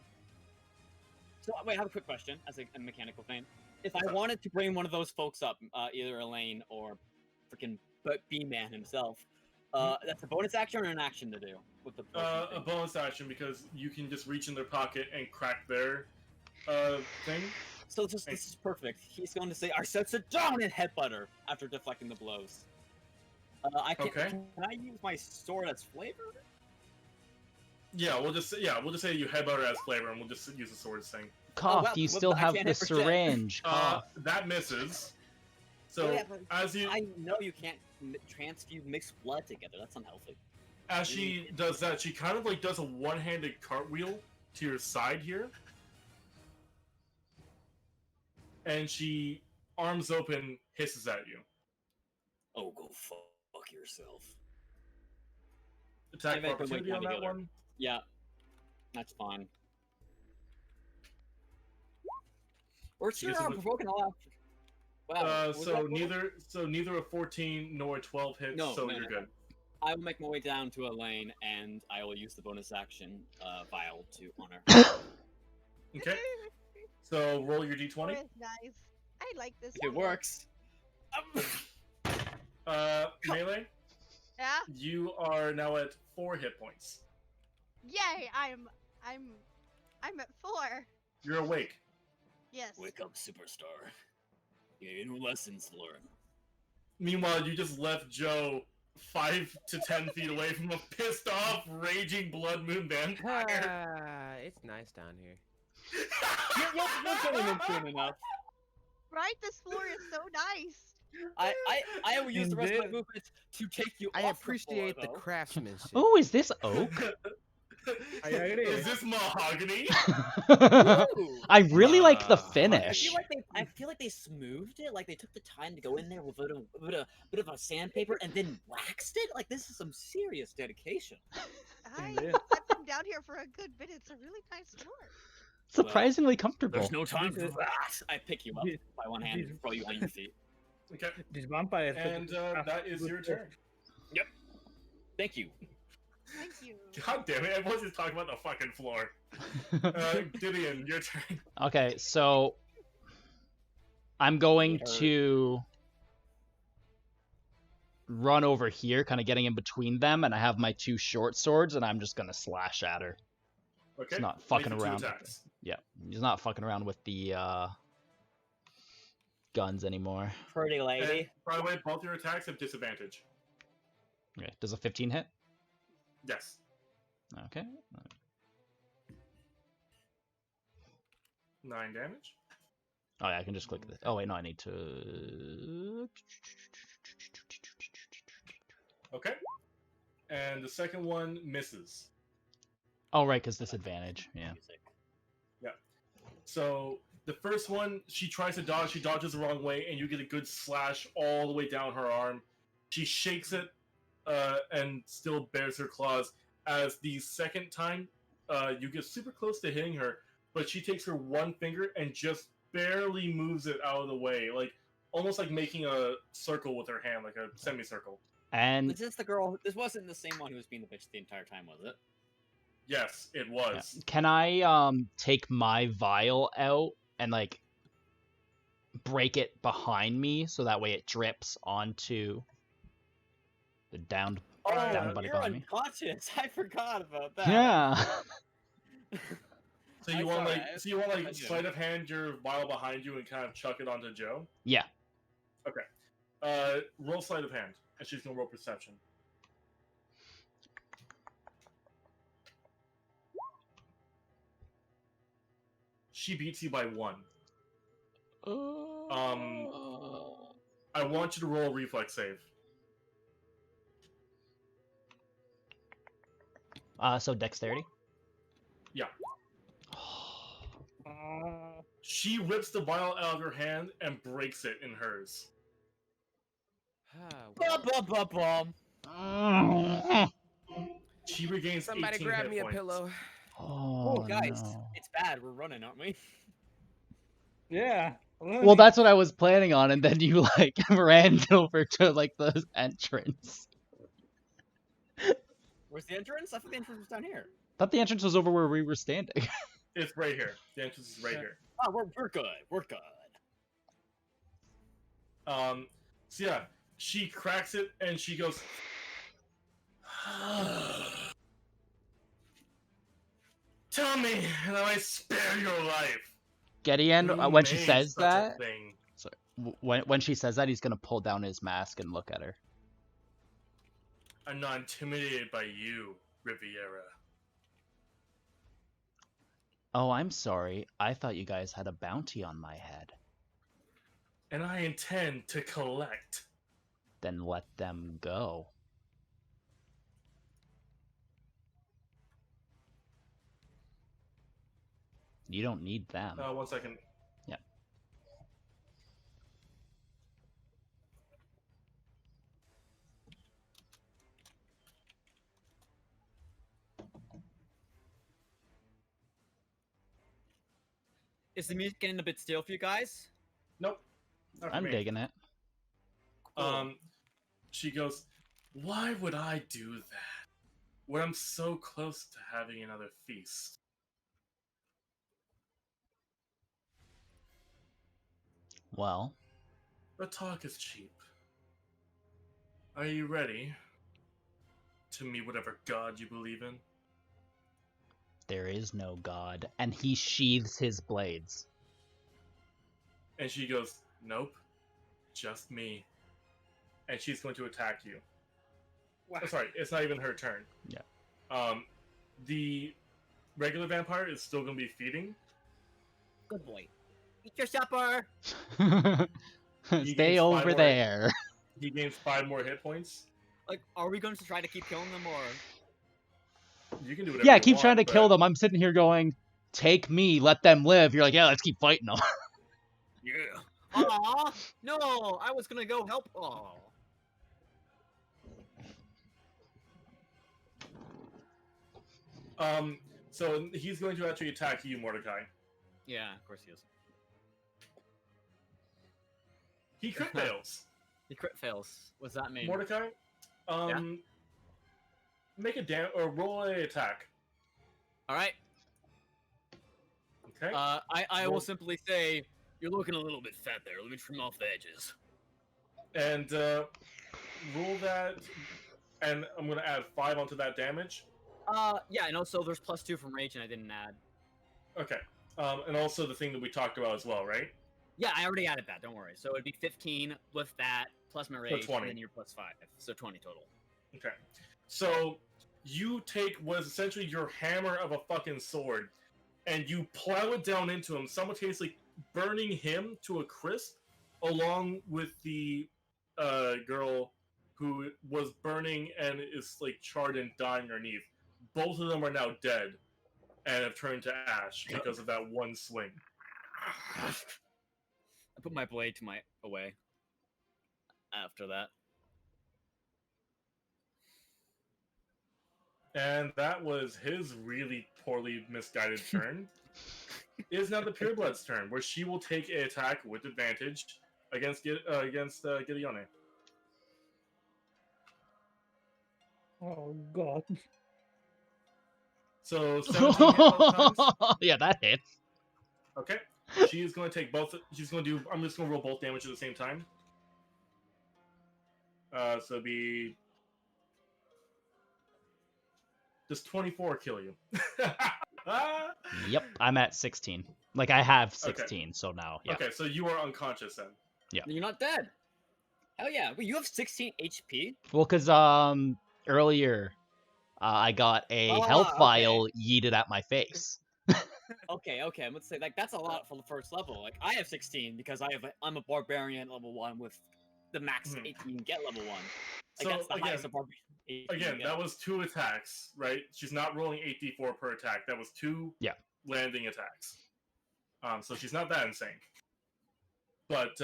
wait, I have a quick question as a mechanical thing. If I wanted to bring one of those folks up, either Elaine or freaking B-Man himself, that's a bonus action or an action to do with the potion A thing? bonus action because you can just reach in their pocket and crack their thing. So this is perfect. He's going to say, "I said sit down," and headbutt her after deflecting the blows. Okay. Can I use my sword as flavor? Yeah, we'll just say you headbutt her as flavor, and we'll just use the swords thing. Cough, well, do you well, still I have can't the hit for shit. syringe? Cough. That misses. So Yeah, but as you I know you can't transfuse mixed blood together. That's unhealthy. as she does that, she kind of like does a one-handed cartwheel to your side here, and she arms open, hisses at you. Oh, go fuck yourself. Attack Anyway, of opportunity wait, on that healer. one. Yeah, that's fine. We're She sure gets a on look- provoking all after. Wow. was that Neither a 14 nor a 12 hits, No, so no, you're no. good. I will make my way down to Elaine, and I will use the bonus action vial to honor. Okay. So roll your Floor d20. is nice. I like this. If it floor. works. Melee, Yeah. you are now at 4 hit points. Yay! I'm at 4. You're awake. Yes. Wake up, superstar. You get new lessons to learn. Meanwhile, you just left Joe 5 to 10 feet away from a pissed off, raging blood moon vampire. It's nice down here. You're turning into it enough. Right? This floor is so nice. I will use the rest of my Indeed. movement to take you I off appreciate the the floor, craftsmanship. Oh, is this oak? I agree. Is this mahogany? though. Ooh. I really like the I I finish. feel like they smoothed it, like they took the time to go in there with a bit of a sandpaper and then waxed it. Like this is some serious dedication. Indeed. I've been down here for a good bit. It's a really nice floor. Surprisingly comfortable. There's no time for This is- that. I pick you up this- by one hand and this- throw you on your feet. Okay. This vampire. And that is your turn. Thank you. Thank you. God damn it, everyone's just talking about the fucking floor. Gideon, your turn. Okay, so I'm going Hurt. to run over here, kind of getting in between them, and I have my 2 short swords, and I'm just gonna slash at her. Okay. He's not make fucking your 2 around. With attacks. Yeah, he's not fucking around with the guns anymore. Pretty And, lady. by the way, both your attacks have disadvantage. Okay, does a 15 hit? Yes. Okay. 9 damage. Oh yeah, I can just click this. Oh wait, no, I need to. Okay. And the second one misses. Oh right, because disadvantage. Yeah. Music. So the first one, she tries to dodge, she dodges the wrong way, and you get a good slash all the way down her arm. She shakes it and still bears her claws. As the second time, you get super close to hitting her, but she takes her one finger and just barely moves it out of the way, like almost like making a circle with her hand, like a semicircle. And Was this the girl? This wasn't the same one who was being the bitch the entire time, was it? Yes, it was. can I take my vial out and like break it behind me so that way it drips onto the downed down buddy you're behind me? unconscious. I forgot about that. Yeah. So you I'm want sorry, like I- sleight of hand your vial behind you and kind of chuck it onto Joe? Yeah. Roll sleight of hand, and she's gonna roll perception. She beats you by 1. I want you to roll a reflex save. So dexterity. Yeah. She rips the vial out of her hand and breaks it in hers. Bum. She regains Somebody 18 grab hit me a points. pillow. Oh, Guys, no. it's bad. We're running, aren't we? Yeah. Well, that's what I was planning on, and then you like ran over to like the entrance. Where's the entrance? I thought the entrance was down here. Thought the entrance was over where we were standing. It's right here. The entrance is right here. Oh, we're good. We're good. So yeah, she cracks it and she goes. Tell me, and I might spare your life. Gideon, Who when she made says such a that, thing? when she says that, he's gonna pull down his mask and look at her. I'm not intimidated by you, Riviera. Oh, I'm sorry. I thought you guys had a bounty on my head. And I intend to collect. Then let them go. You don't need them. 1 second. Yeah. Is the music getting a bit stale for you guys? Nope. Not for I'm me. digging it. She goes, why would I do that when I'm so close to having another feast? Well, But talk is cheap. Are you ready to meet whatever god you believe in? there is no god, and he sheathes his blades. And she goes, nope, just me. And she's going to attack you. Wow. Oh, sorry, it's not even her turn. Yeah. The regular vampire is still going to be feeding. Good boy. Eat your supper. He Stay gains 5 over more- there. He gains 5 more hit points. Like, are we going to try to keep killing them, or? You can do whatever Yeah, you keep want, trying to but kill them. I'm sitting here going, take me, let them live. You're like, yeah, let's keep fighting them. Yeah. Aw, no! I was gonna go help. Aw. So he's going to actually attack you, Mordecai. Yeah, of course he is. He crit fails. He crit fails. What's that mean? Mordecai, make a or roll a attack. All right. Okay. I will Roll- simply say, You're looking a little bit fat there. Let me trim off the edges. And roll that, and I'm going to add 5 onto that damage. yeah, and also there's +2 from rage, and I didn't add. Okay. And also the thing that we talked about as well, right? Yeah, I already added that. Don't worry. So it'd be 15 with that plus my rage, 20. and then you're +5, so 20 total. Okay. So you take what is essentially your hammer of a fucking sword, and you plow it down into him, simultaneously burning him to a crisp, along with the girl who was burning and is like charred and dying underneath. Both of them are now dead and have turned to ash because of that one swing. I put my blade to my away. After that. And that was his really poorly misguided turn. It is now the Pureblood's turn, where she will take an attack with advantage against Gideone. Oh god. So 17 hit both times. Yeah, that hits. Okay. She is going to take both. She's going to do. I'm just going to roll both damage at the same time. So it'd be. Does 24 kill you? Yep, I'm at 16. Like, I have 16, so now, yeah. Okay, so you are unconscious then. You're not dead. Hell yeah. Wait, you have 16 HP? Well, because, earlier, I got a Ah, health okay. vial yeeted at my face. Okay, I'm gonna say, like, that's a lot for the first level. Like, I have 16 because I'm a barbarian level 1 with the max Mhm. 8 you can get level 1. Like, So, that's the again- highest a barbarian. Again, that was 2 attacks, right? She's not rolling 8d4 per attack. That was 2 landing attacks. So she's not that insane. But,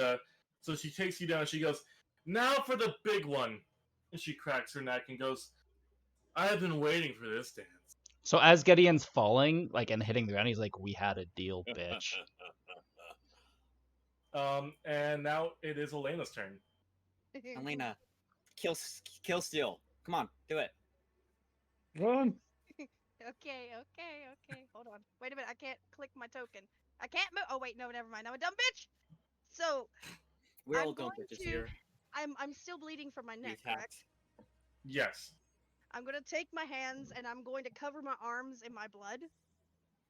so she takes you down and she goes, now for the big one! And she cracks her neck and goes, I have been waiting for this dance. So as Gideon's falling, like, and hitting the ground, he's like, we had a deal, bitch. And now it is Elena's turn. Elena, kill steal. Come on, do it. Run! Okay. Hold on. Wait a minute. I can't click my token. I can't move. Oh wait, no, never mind. I'm a dumb bitch. So We're I'm all dumb going bitches to- here. I'm still bleeding from my neck, attacked. correct? Yes. I'm gonna take my hands and I'm going to cover my arms in my blood,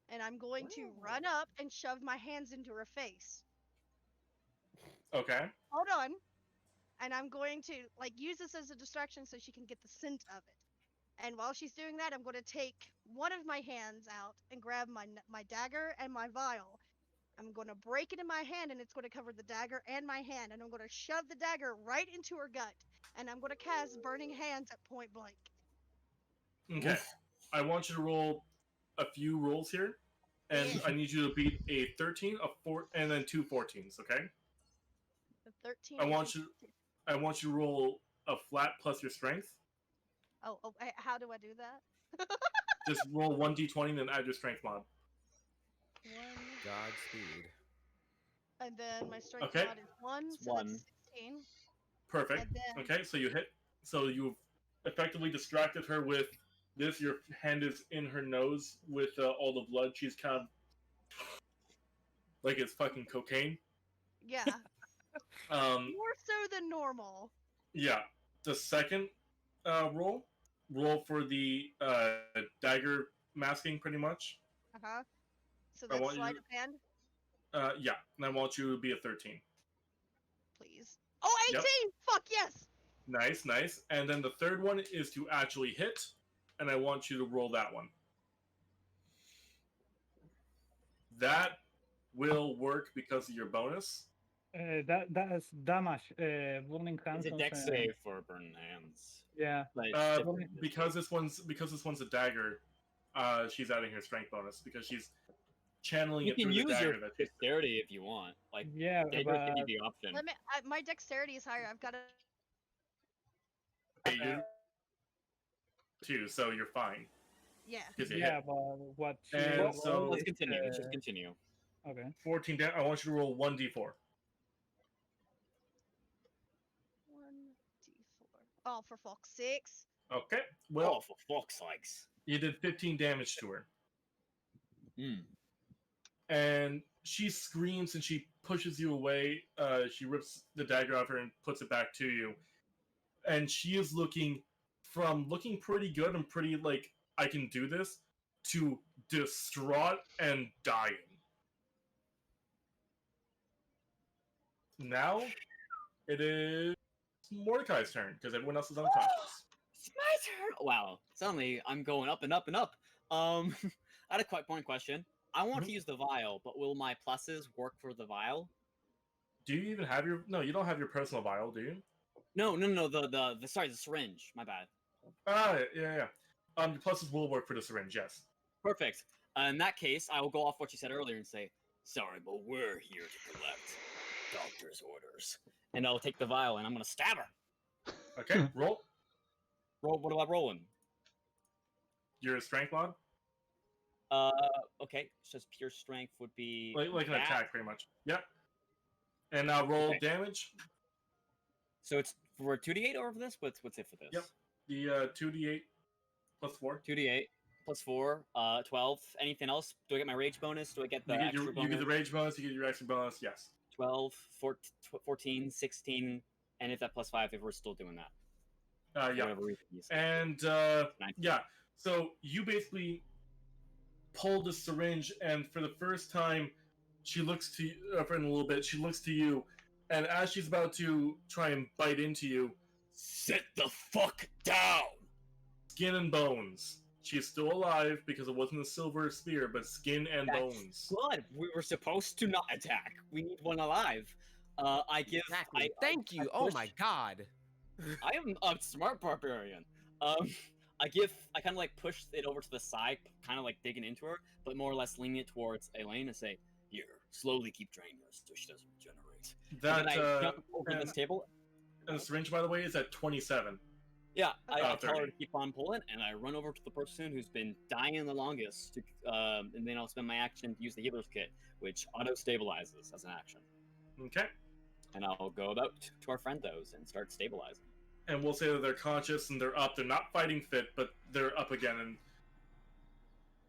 and I'm going to run up and shove my hands into her face. Okay. Hold on. And I'm going to like use this as a distraction so she can get the scent of it. And while she's doing that, I'm going to take one of my hands out and grab my dagger and my vial. I'm going to break it in my hand, and it's going to cover the dagger and my hand. And I'm going to shove the dagger right into her gut. And I'm going to cast Burning Hands at point blank. Okay. I want you to roll a few rolls here, and Yeah. I need you to beat a 13, a 4, and then 2 14s. Okay. The 13. I want you to roll a flat plus your strength. Oh, how do I do that? Just roll 1d20, then add your strength mod. 1. Godspeed. And then my strength Okay. mod is 1, It's so 1. that's 16. Perfect. And then, Okay, so you hit. So you've effectively distracted her with this. Your hand is in her nose with all the blood. She's kind of like it's fucking cocaine. yeah, Um, more so than normal. yeah. The second roll for the dagger masking, pretty much. Uh-huh. So I that's want you sleight to- of hand, Yeah, and I want you to be a 13. please. Oh, 18! Yep. Fuck yes! Nice. And then the third one is to actually hit, and I want you to roll that one. That will work because of your bonus. That's damage. Burning hands. It's a dex save for burn hands. Yeah. But it's different in this Because this one's a dagger, she's adding her strength bonus because she's channeling You it through can the use dagger your that she's. dexterity if you want. Like, Yeah, daggers give you but the option. My dexterity is higher. I've got a... You too, so you're fine. Yeah. 'Cause you yeah, hit. but what she And rolled so- Let's is, continue. Let's just continue. Okay. 14 down. I want you to roll 1d4. 1d4. Oh, for fuck's sakes. Okay. Well, Well, for fuck's sakes. you did 15 damage to her. Hmm. And she screams and she pushes you away. She rips the dagger off her and puts it back to you. And she is looking pretty good and pretty like I can do this to distraught and dying. Now it is Mordecai's turn because everyone else is unconscious. It's my turn. Wow. Suddenly, I'm going up and up and up. I had a quite point question. I want to use the vial, but will my pluses work for the vial? Do you even have your? No, you don't have your personal vial, do you? No. The syringe. My bad. Ah, yeah. Your pluses will work for the syringe, yes. Perfect. In that case, I will go off what you said earlier and say, "Sorry, but we're here to collect doctor's orders." And I'll take the vial and I'm gonna stab her. Okay, roll Roll. What am I rolling? your strength mod, Okay. So pure strength would be like an that. attack, pretty much. Yep. And now roll Okay. damage. So it's for 2d8 over this. What's it for this? Yep. The 2d8 plus 4. 2d8 plus 4, 12. Anything else? Do I get my rage bonus? Do I get the You get, extra you bonus? get the rage bonus. You get your extra bonus. Yes. 12, 14, 16, and if that plus 5, if we're still doing that. For Yeah. whatever reason you said. And 19. yeah, so you basically pull the syringe, and for the first time, she looks to you for a little bit. She looks to you, and as she's about to try and bite into you, Sit the fuck down! skin and bones. She's still alive because it wasn't a silver spear, but skin and That's bones. Good. We were supposed to not attack. We need one alive. I give. Exactly. I, Thank you. I Oh push- my god. I am a smart barbarian. I kind of like push it over to the side, kind of like digging into her, but more or less leaning it towards Elaine and say, "Here, slowly keep draining her so she doesn't regenerate." That And then I jump over and, this table. and the syringe, by the way, is at 27. Yeah, I tell her 30. to keep on pulling, and I run over to the person who's been dying the longest, and then I'll spend my action to use the healer's kit, which auto-stabilizes as an action. Okay. And I'll go about to our friendos and start stabilizing. And we'll say that they're conscious and they're up. They're not fighting fit, but they're up again. And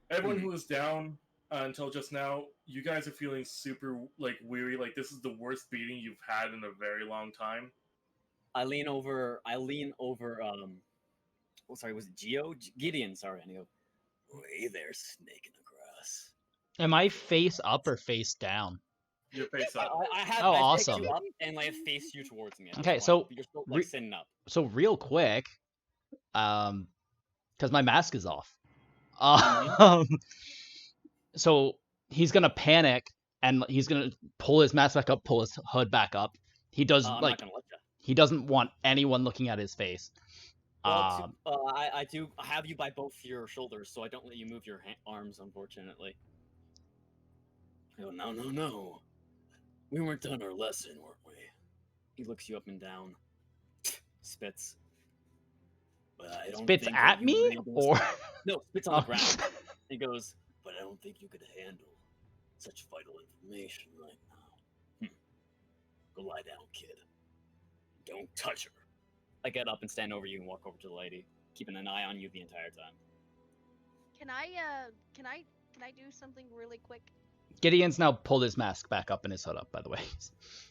everyone who was down until just now, you guys are feeling super like weary. Like this is the worst beating you've had in a very long time. I lean over. Oh, sorry, was it Gideon? Sorry, and I go, "Hey there, snake in the grass." Am I face up or face down? Your face up. I have. Oh, I picked awesome. you up and I face you towards me. at this Okay, point, so but you're still like re- sitting up. So real quick, because because my mask is off. Um, so he's gonna panic and he's gonna pull his mask back up, pull his hood back up. He does I'm like not gonna let you. he doesn't want anyone looking at his face. Well, I do have you by both your shoulders, so I don't let you move your arms, unfortunately. Oh, no. We weren't done our lesson, weren't we? He looks you up and down, spits. But I don't Spits think at that you me, were able to- or No, spits on the Oh. ground. He goes, but I don't think you could handle such vital information right now. Go lie down, kid. Don't touch her. I get up and stand over you and walk over to the lady, keeping an eye on you the entire time. Can I do something really quick? Gideon's now pulled his mask back up and his hood up. By the way,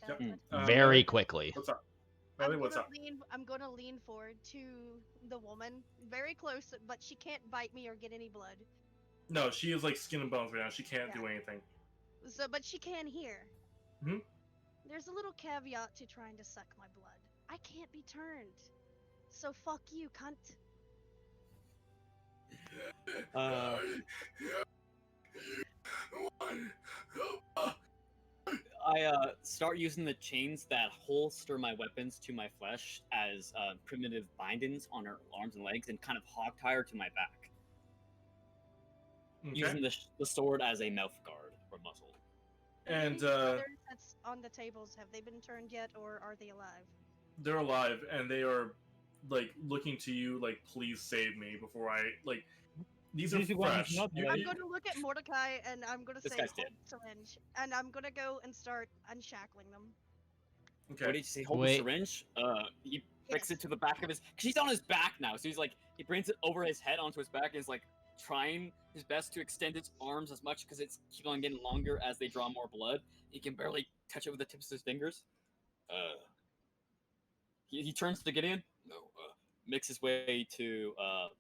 Yep. very Melee, quickly. What's up? Melee, what's up? I'm gonna lean forward to the woman, very close, but she can't bite me or get any blood. No, she is like skin and bones right now. She can't do Yeah. anything. So, but she can hear. Mhm. There's a little caveat to trying to suck my blood. I can't be turned. So fuck you, cunt. I start using the chains that holster my weapons to my flesh as primitive bindings on her arms and legs, and kind of hog tie her to my back, Okay. using the sword as a mouth guard or muzzle. And The others that's on the tables, have they been turned yet, or are they alive? they're alive, and they are like looking to you, like, please save me before I like. These are This one is fresh. not You- alive. I'm you- gonna look at Mordecai and I'm gonna This say guy's hold dead. syringe, and I'm gonna go and start unshackling them. Okay. What did you say? Hold Wait. the syringe. He flicks Yes. it to the back of his. Cause he's on his back now, so he's like he brings it over his head onto his back, and is like trying his best to extend its arms as much because it's keep on getting longer as they draw more blood. He can barely touch it with the tips of his fingers. He turns to Gideon. No. Makes his way to Leather-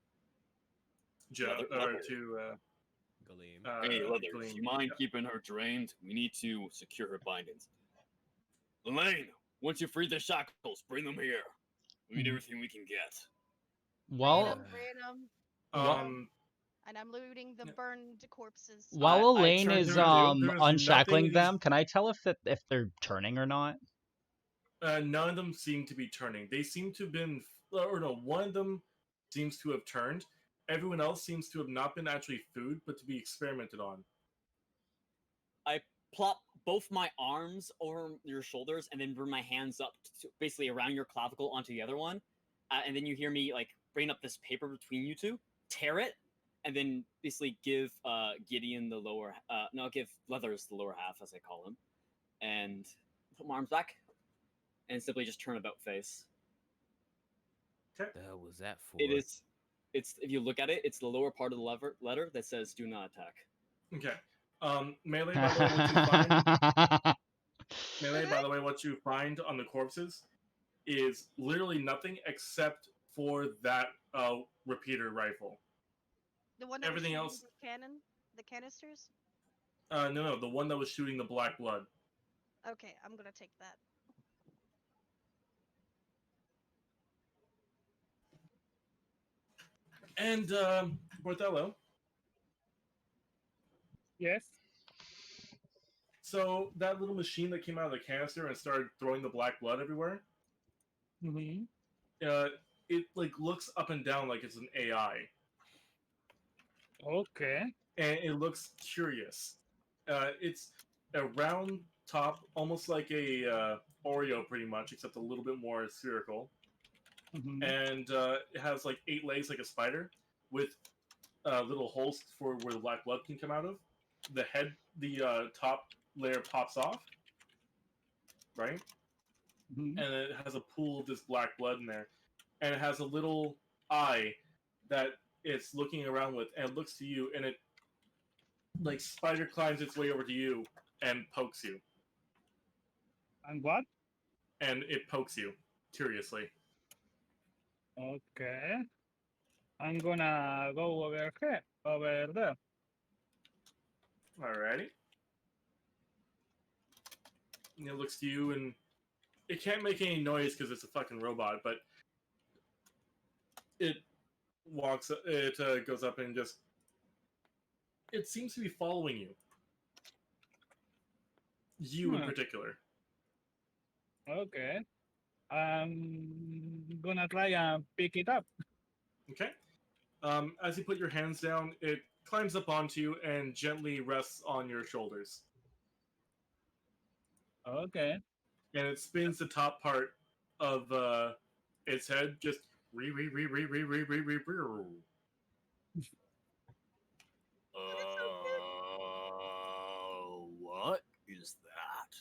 Galeem. Hey, Leathers, Gleam. you mind Yeah. keeping her drained? We need to secure her bindings. Elaine, once you free the shackles, bring them here. We need everything we can get. Well, Random, Um, and I'm looting the Yeah. burned corpses. while I Elaine turned is to you. There's unshackling nothing- them, can I tell if they're turning or not? none of them seem to be turning. They seem to have been, or no, one of them seems to have turned. Everyone else seems to have not been actually food, but to be experimented on. I plop both my arms over your shoulders and then bring my hands up to, basically around your clavicle onto the other one. And then you hear me like bring up this paper between you two, tear it, and then basically give Gideon the lower, give Leathers the lower half, as I call him, and put my arms back, and simply just turn about face. The hell was that for? It's if you look at it, it's the lower part of the letter that says "Do not attack." Okay. Melee, by the way, what you find, Melee, by the way, what you find on the corpses is literally nothing except for that repeater rifle. The one that everything was else- shooting the canisters. No, the one that was shooting the black blood. Okay, I'm gonna take that. And Bordello. Yes. So that little machine that came out of the canister and started throwing the black blood everywhere, Mm-hmm. it like looks up and down like it's an AI, Okay. and it looks curious. It's a round top, almost like a Oreo, pretty much, except a little bit more spherical. Mm-hmm. And it has like 8 legs like a spider, with little holes for where the black blood can come out of. The head, the top layer pops off, right? Mm-hmm. And it has a pool of this black blood in there, and it has a little eye that it's looking around with, and it looks to you, and it like spider climbs its way over to you and pokes you, And what? and it pokes you curiously. Okay. I'm gonna go over here, over there. Alrighty. And it looks to you, and it can't make any noise because it's a fucking robot, but it goes up and just. It seems to be following you. You in particular. Okay. I'm gonna try and pick it up. Okay. As you put your hands down, it climbs up onto you and gently rests on your shoulders. Okay. And it spins the top part of its head, just What is that?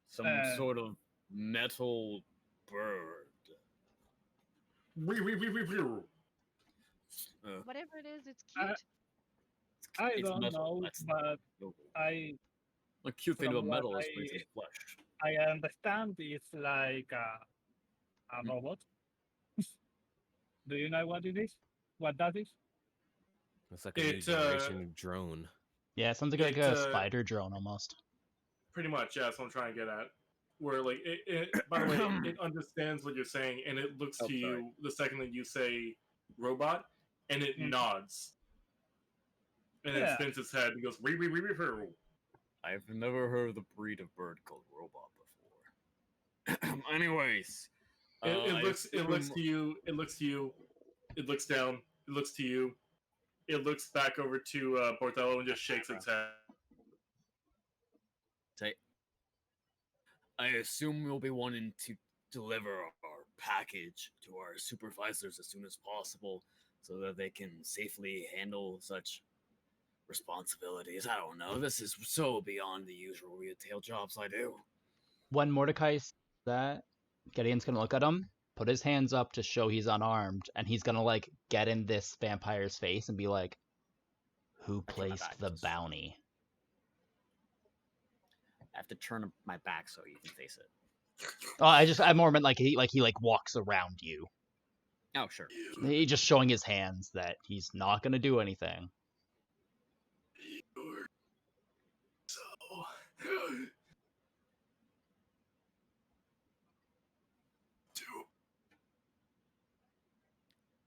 Some Uh, sort of metal bird. Whatever it is, it's cute. I It's don't metal, know, that's but no. I The cute thing from about what metal is when it's in flesh. I understand it's like a robot. Do you know what it is? What that is? It's like a new generation drone. Yeah, it sounds like a spider drone almost. Pretty much, yeah, that's what I'm trying to get at. Where, like, by the way, it understands what you're saying, and it looks to you the second that you say robot, and it nods. And then spins its head and goes, I've never heard of the breed of bird called robot before. Anyways, it looks to you, it looks to you, it looks down, it looks to you, it looks back over to Bordello and just shakes its head. I assume we'll be wanting to deliver our package to our supervisors as soon as possible so that they can safely handle such responsibilities. I don't know. This is so beyond the usual retail jobs I do. When Mordecai says that, Gideon's gonna look at him, put his hands up to show he's unarmed, and he's gonna like get in this vampire's face and be like, "Who placed the bounty?" I have to turn my back so you can face it. Oh, I more meant like he walks around you. Oh, sure. He's just showing his hands that he's not gonna do anything.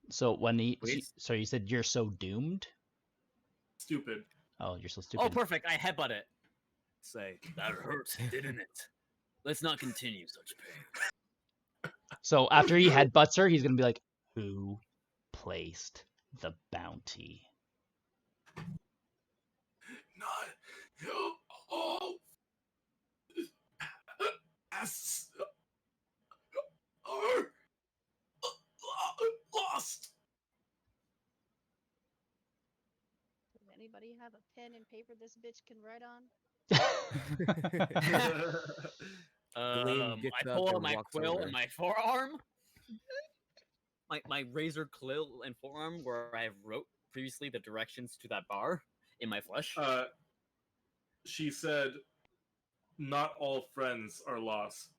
So when so you said you're so doomed? Stupid. Oh, you're so stupid. Oh, perfect. I headbutt it. Say, that hurt, didn't it? Let's not continue such pain. So after he headbutts her, he's gonna be like, "Who placed the bounty?" Not all asses are lost. Does anybody have a pen and paper this bitch can write on? I pull out my quill and my forearm. My razor quill and forearm where I wrote previously the directions to that bar in my flesh. She said, "Not all friends are lost."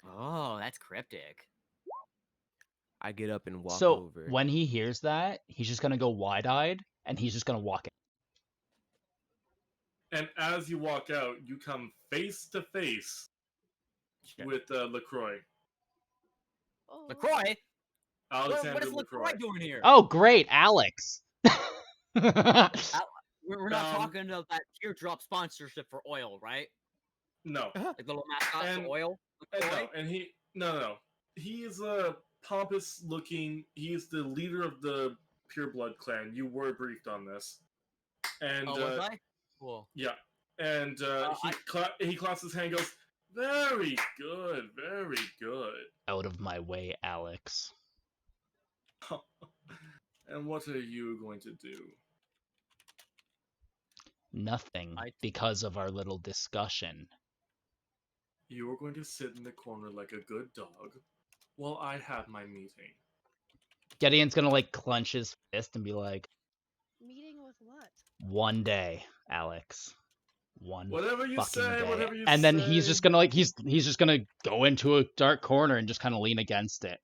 Oh, that's cryptic. I get up and walk so over. When he hears that, he's just gonna go wide-eyed, and he's just gonna walk in. And as you walk out, you come face to face with LaCroix. Oh, LaCroix? Alexander What is LaCroix doing here? Oh, great, Alex. We're not talking about that teardrop sponsorship for oil, right? No. Like the little mascot for oil? No, and no. He is a pompous looking, he is the leader of the Pureblood clan. You were briefed on this. And was I? Cool. Yeah. And he claps his hand and goes, "Very good, very good." Out of my way, Alex. And what are you going to do? Nothing, because of our little discussion. You are going to sit in the corner like a good dog while I have my meeting. Gideon's gonna like clench his fist and be like, meeting with what? "One day, Alex. Whatever you fucking say, day." whatever you and then say. he's just gonna like he's just gonna go into a dark corner and just kind of lean against it.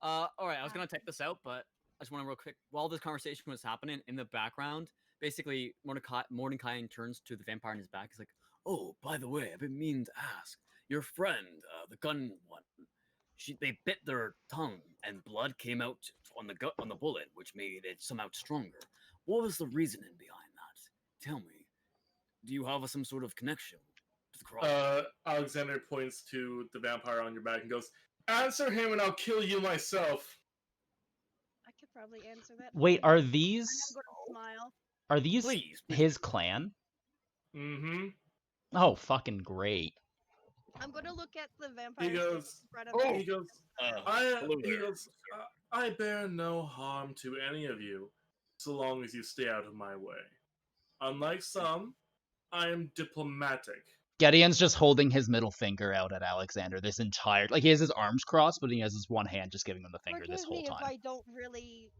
All right, I was gonna take this out, but I just want to real quick. While this conversation was happening in the background, basically Mordecai turns to the vampire in his back. He's like, "Oh, by the way, I've been meaning to ask. Your friend, the gun one, they bit their tongue, and blood came out on the bullet, which made it somehow stronger. What was the reasoning behind that? Tell me. Do you have some sort of connection to the cross? Alexander points to the vampire on your back and goes, "Answer him, and I'll kill you myself." I could probably answer that. Wait, for you. are And these I'm gonna smile. Please. his clan? Mm-hmm. Oh, fucking great. I'm gonna look at the vampire. He goes, Oh! he goes, hello he there, goes, I bear no harm to any of you, so long as you stay out of my way. Unlike some, I am diplomatic. Gideon's just holding his middle finger out at Alexander this entire... Like, he has his arms crossed, but he has his one hand just giving him the finger this Forgive whole me if time. I don't really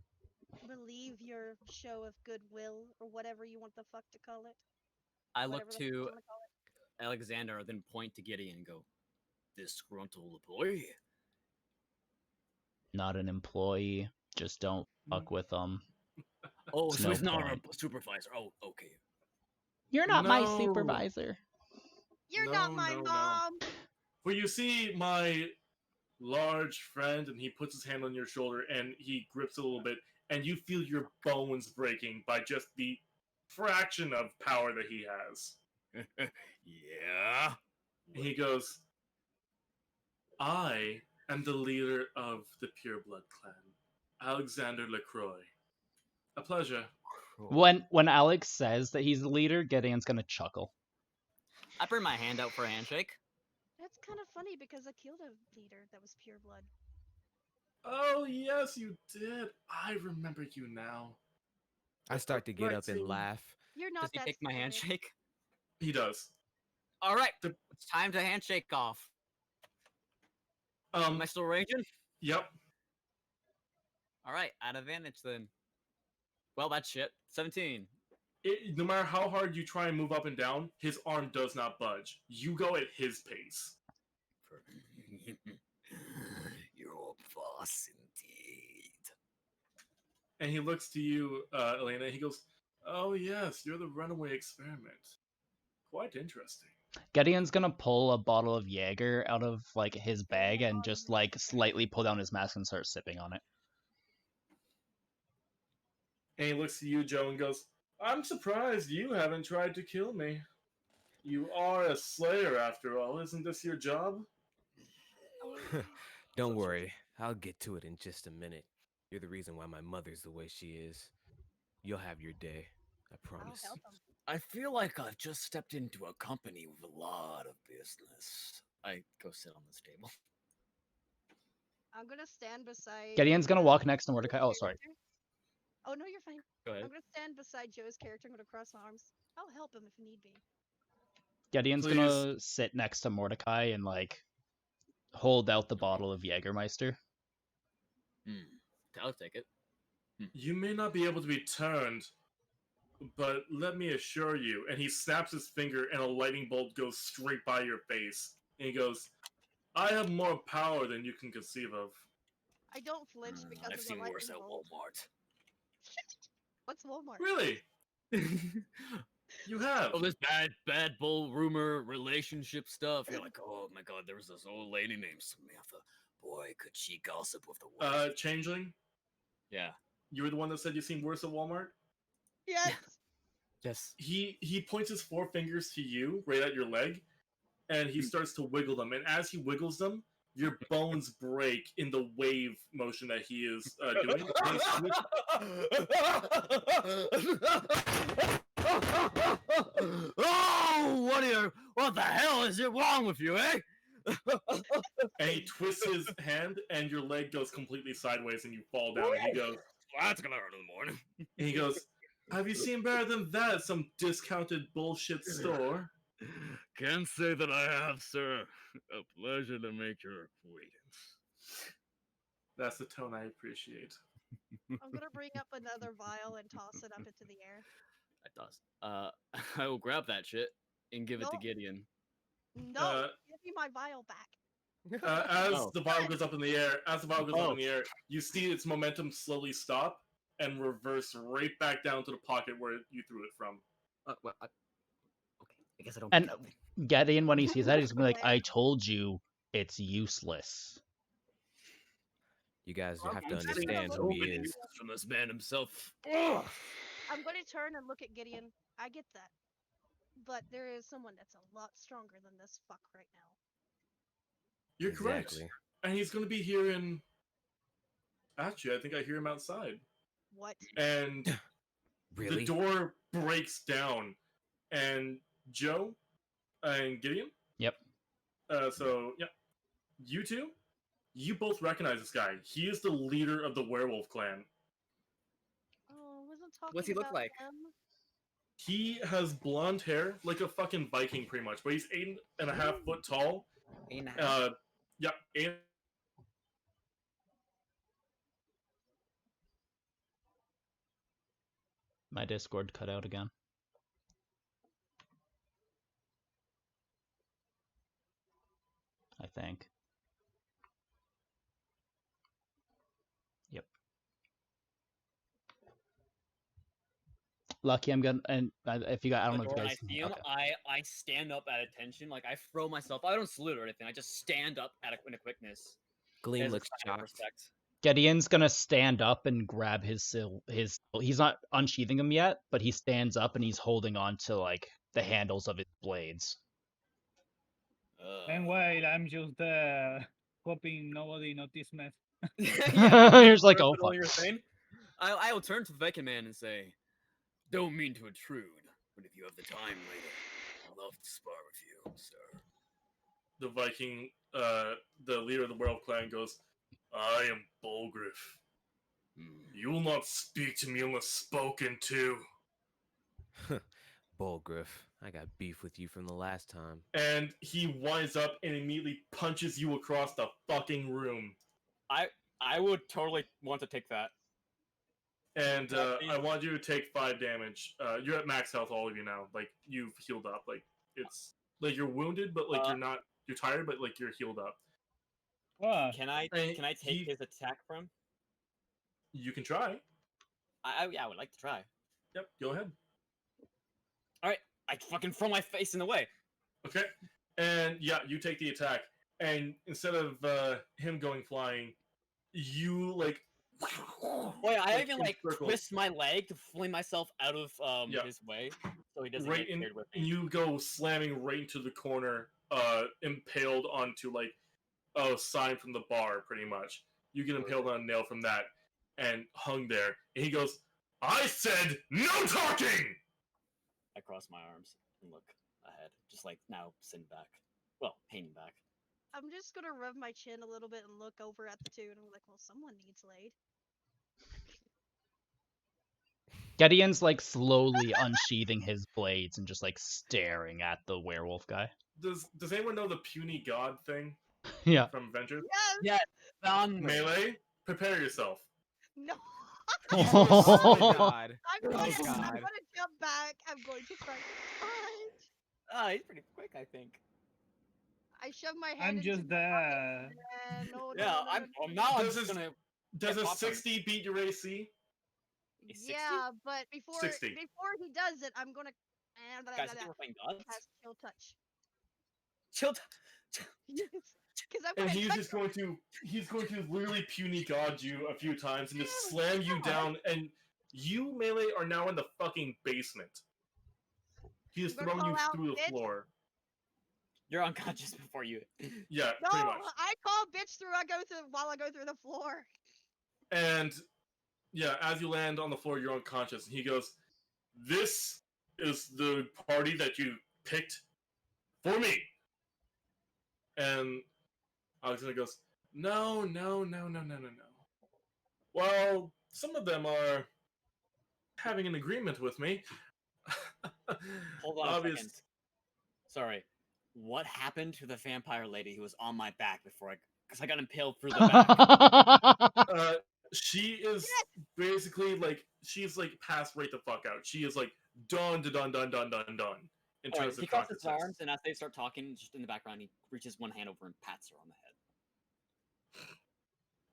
believe your show of goodwill or whatever you want the fuck to call it. I Whatever look the fuck you to wanna call it. Alexander, then point to Gideon and go, "Disgruntled employee." Not an employee. Just don't fuck with them. Oh, There's so no he's not point. a supervisor. Oh, okay. You're not my No. supervisor. You're not my No. mom. Well, you see my large friend, and he puts his hand on your shoulder, and he grips it a little bit, and you feel your bones breaking by just the fraction of power that he has. Yeah? He goes, I am the leader of the Pureblood clan, Alexander LaCroix. A pleasure. When Alex says that he's the leader, Gideon's gonna chuckle. I bring my hand out for a handshake. That's kind of funny because I killed a leader that was pure blood. Oh, yes, you did. I remember you now. I start to get Right, up and so- laugh. You're Does not he that take my stupid. handshake? He does. All right, The- it's time to handshake off. Am I still raging? Yep. All right, at advantage then. Well, that's shit. 17. No matter how hard you try and move up and down, his arm does not budge. You go at his pace. Your boss indeed. And he looks to you, Elena. He goes, "Oh yes, you're the runaway experiment. Quite interesting." Gideon's gonna pull a bottle of Jaeger out of like his bag and just like slightly pull down his mask and start sipping on it. And he looks to you, Joe, and goes, "I'm surprised you haven't tried to kill me. You are a slayer after all. Isn't this your job?" Don't worry, I'll get to it in just a minute. You're the reason why my mother's the way she is. You'll have your day, I I'll promise. help him. I feel like I've just stepped into a company with a lot of business. I go sit on this table. I'm gonna stand beside. Gideon's gonna walk next to Joe's Mordecai. Oh, sorry. character. Oh no, you're fine. Go ahead. I'm gonna stand beside Joe's character. I'm gonna cross my arms. I'll help him if need be. Gideon's Please. gonna sit next to Mordecai and like hold out the bottle of Jägermeister. I'll take it. You may not be able to be turned, but let me assure you. And he snaps his finger, and a lightning bolt goes straight by your face. And he goes, "I have more power than you can conceive of." I don't flinch because I've of the seen worse lightning at bolt. Walmart. What's Walmart? Really? You have. Oh, this bad bull rumor relationship stuff. You're like, oh my god, there was this old lady named Samantha. Boy, could she gossip with the world. Changeling, Yeah. you were the one that said you seen worse at Walmart? Yes. Yes. He points his four fingers to you, right at your leg, and he starts to wiggle them. And as he wiggles them, your bones break in the wave motion that he is doing. And Oh, what the hell is it wrong with you, eh? and he twists his hand, and your leg goes completely sideways, and you fall down. And he goes, That's gonna hurt in the morning. and he goes, "Have you seen better than that at some discounted bullshit store?" Can't say that I have, sir. A pleasure to make your acquaintance. That's the tone I appreciate. I'm gonna bring up another vial and toss it up into the air. That does. I will grab that shit and give it to No. Gideon. No, give me my vial back. As Oh. the vial goes up in the air, you see its momentum slowly stop and reverse right back down to the pocket where you threw it from. Okay, I guess I don't. And pick up. Gideon, when he sees that, he's gonna be like, "I told you, it's useless." You guys I'm have to just saying, understand so who he many is. news from this man himself. I'm going to turn and look at Gideon. I get that. But there is someone that's a lot stronger than this fuck right now. You're Exactly. correct. And he's going to be here in. Actually, I think I hear him outside. What? And Really? the door breaks down. And Joe and Gideon. Yep. So, yeah. You two, you both recognize this guy. He is the leader of the werewolf clan. Oh, I wasn't talking What's he look about like? him. He has blonde hair, like a fucking Viking, pretty much. But he's 8.5 foot tall. 8.5. Yeah, 8. My Discord cut out again. I think. Yep. Lucky, I'm gonna, and if you got, I don't know if you When I guys. see him, Okay. I stand up at attention. Like I throw myself. I don't salute or anything. I just stand up in a quickness. Gleam As a looks sign of shocked. respect. Gideon's gonna stand up and grab his he's not unsheathing them yet, but he stands up and he's holding on to like the handles of his blades. And while I'm just hoping nobody noticed me. You're just like, oh fuck. You're saying? I will turn to the Viking man and say, "Don't mean to intrude, but if you have the time later, I'd love to spar with you, sir." The Viking, the leader of the werewolf clan, goes, I am Bolgriff. You will not speak to me unless spoken to. Bullgriff, I got beef with you from the last time. And he winds up and immediately punches you across the fucking room. I would totally want to take that. And I want you to take 5 damage. You're at max health, all of you now. Like, you've healed up. Like, it's like you're wounded, but like you're tired, but like you're healed up. Can I take his attack from? You can try. I would like to try. Yep, go ahead. All right, I fucking throw my face in the way. Okay, and yeah, you take the attack, and instead of him going flying, you like. Wait, I even like twist my leg to fling myself out of his way, so he doesn't right get paired with me. And you go slamming right into the corner, impaled onto like a sign from the bar, pretty much. You get impaled on a nail from that, and hung there. And he goes, "I said no talking." I cross my arms and look ahead, just like now sitting back. Well, hanging back. I'm just gonna rub my chin a little bit and look over at the two, and I'm like, well, someone needs laid. Gideon's like slowly unsheathing his blades and just like staring at the werewolf guy. Does anyone know the puny god thing? Yeah. From Adventures? Yes. Melee. Prepare yourself. No. Oh my god. I'm gonna God. jump back. I'm going to try to punch. He's pretty quick, I think. I shove my head I'm into just my pocket. No, Yeah, no. now I'm Does just this- gonna. Does a pop him. 60 beat your AC? A 60? Yeah, but before 60. before he does it, I'm gonna Guys, I think we're playing gods. cast chill touch. Chill. Yes, because I'm And gonna he's touch just going to literally puny god you a few times and just slam you down, and you, Melee, are now in the fucking basement. He has I'm gonna thrown you call out, through the "Bitch." floor. You're unconscious before you. Yeah, No, pretty much. I call bitch through. I go through the floor. And yeah, as you land on the floor, you're unconscious. And he goes, "This is the party that you picked for me." And Alexander goes, "No. Well, some of them are having an agreement with me." Hold on a Obvious- second. Sorry. What happened to the vampire lady who was on my back before because I got impaled through the back? She is basically like, she's like passed right the fuck out. She is like done. In Alright, terms he of crosses his consciousness. arms, and as they start talking, just in the background, he reaches one hand over and pats her on the head.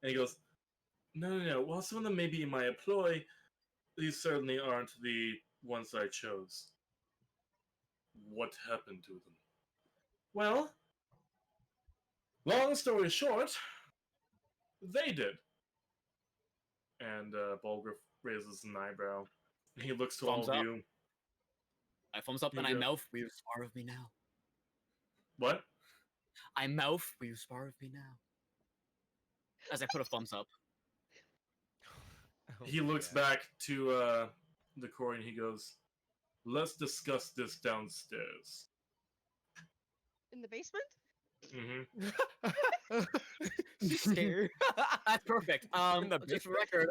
And he goes, No. While some of them may be in my employ, these certainly aren't the ones I chose. What happened to them? Well, long story short, they did. And Bulgriff raises an eyebrow. He looks to Thumbs all of up. you. I thumbs up You and I go. mouth, will you spar with me now? What? I mouth, will you spar with me now? As I put a thumbs up. Oh He my looks God. back to the Corey and he goes, "Let's discuss this downstairs." In the basement? Mm-hmm. She's scared. That's perfect. In the Just for record,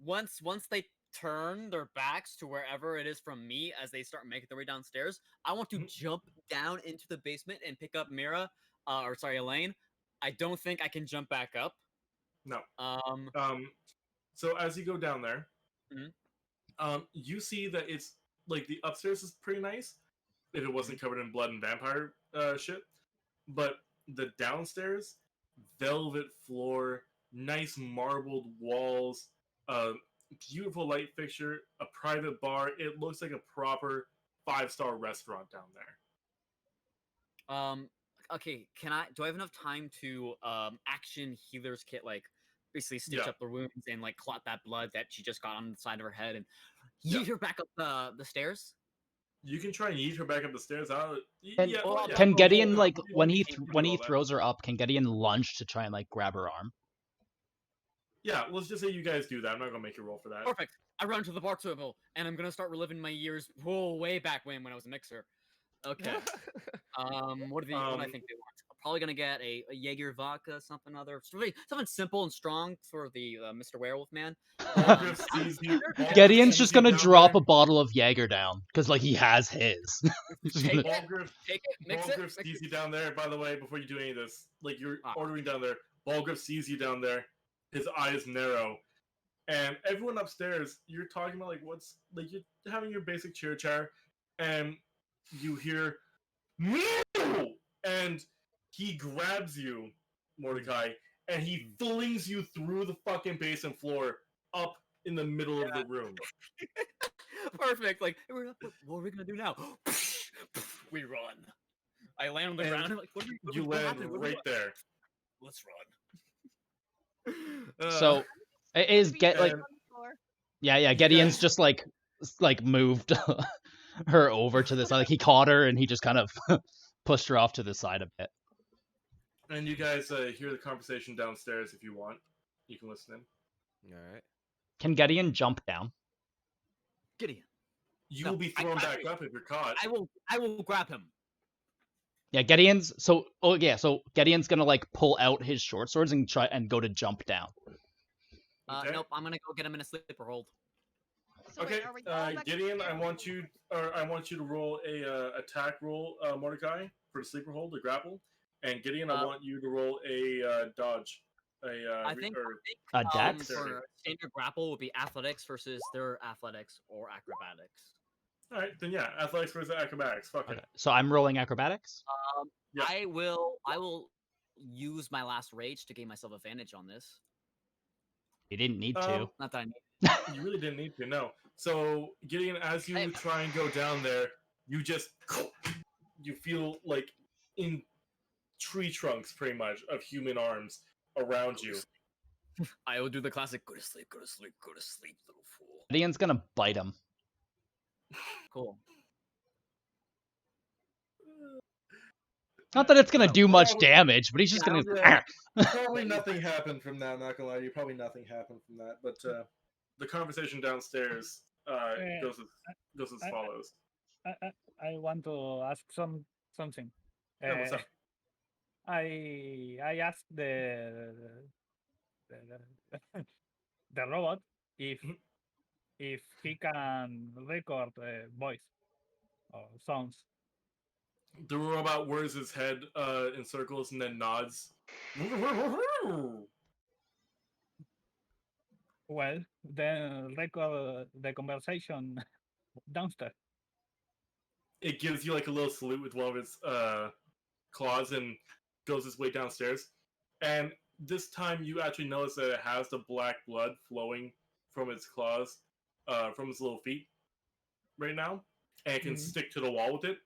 once they turn their backs to wherever it is from me as they start making their way downstairs, I want to jump down into the basement and pick up Mira, Elaine. I don't think I can jump back up. No. Um, So as you go down there, Mhm. You see that it's like the upstairs is pretty nice if it wasn't covered in blood and vampire shit, but the downstairs, velvet floor, nice marbled walls, beautiful light fixture, a private bar. It looks like a proper 5-star restaurant down there. Okay, do I have enough time to action healer's kit, like basically stitch Yeah. up the wounds and like clot that blood that she just got on the side of her head and Yeah. yeet her back up the stairs? You can try and yeet her back up the stairs. And Yeah, well, yeah, can roll Gideon that. like You when he can when do he all that. throws her up, can Gideon lunge to try and like grab her arm? Yeah, let's just say you guys do that. I'm not gonna make you roll for that. Perfect. I run to the bar table and I'm gonna start reliving my years way back when I was a mixer. Okay. What do I think they want? I'm probably gonna get a Jaeger vodka, something other, something simple and strong for the Mr. Werewolf man. Bulgriff sees you. Gideon's just gonna down drop there. a bottle of Jaeger down because like he has his. Just Take gonna- it, Bulgriff take it, mix it. Bulgriff mix sees it. you down there. By the way, before you do any of this, like you're Ah. ordering down there, Bulgriff sees you down there. His eyes narrow, and everyone upstairs, you're talking about like what's like you're having your basic cheer chair, and you hear no, and he grabs you, Mordecai, and he flings you through the fucking basement floor up in the middle of the room. Perfect. Like, what are we gonna do now? We run. I land on the And ground. I'm like, You what land happened? What right there. Let's run. So it is get like and- On the floor. yeah You Gideon's guys- just like moved her over to the side. Like he caught her and he just kind of pushed her off to the side a bit. And you guys hear the conversation downstairs if you want. You can listen in. All right. Can Gideon jump down? Gideon. You No, will be I thrown got back you. up if you're caught. I will grab him. Yeah, so Gideon's gonna like pull out his short swords and try and go to jump down. Okay. Nope, I'm gonna go get him in a sleeper hold. So Okay, wait, are we all back Gideon, I upstairs? want you to roll a attack roll, Mordecai, for the sleeper hold, the grapple, and Gideon, I want you to roll a dodge. I think A dex? for standard grapple would be athletics versus their athletics or acrobatics. All right, then yeah, athletics versus acrobatics. Fuck Okay, it. so I'm rolling acrobatics. Yeah. I will use my last rage to gain myself advantage on this. You didn't need to. Not that I need. You really didn't need to, no. So Gideon, as you try and go down there, you feel like in tree trunks, pretty much, of human arms around you. I will do the classic go to sleep, little fool. Gideon's gonna bite him. Cool. Not that it's gonna do much Probably- damage, but he's just gonna. Yeah. Probably nothing happened from that. Not gonna lie to you, probably nothing happened from that. But the conversation downstairs goes as follows. I want to ask something. Yeah, what's up? I asked the the robot if Mhm. if he can record voice or sounds. The robot whirs his head in circles and then nods. Well, then record the conversation downstairs. It gives you like a little salute with one of its claws and goes its way downstairs. And this time you actually notice that it has the black blood flowing from its claws, from its little feet right now. And it can Mhm. stick to the wall with it.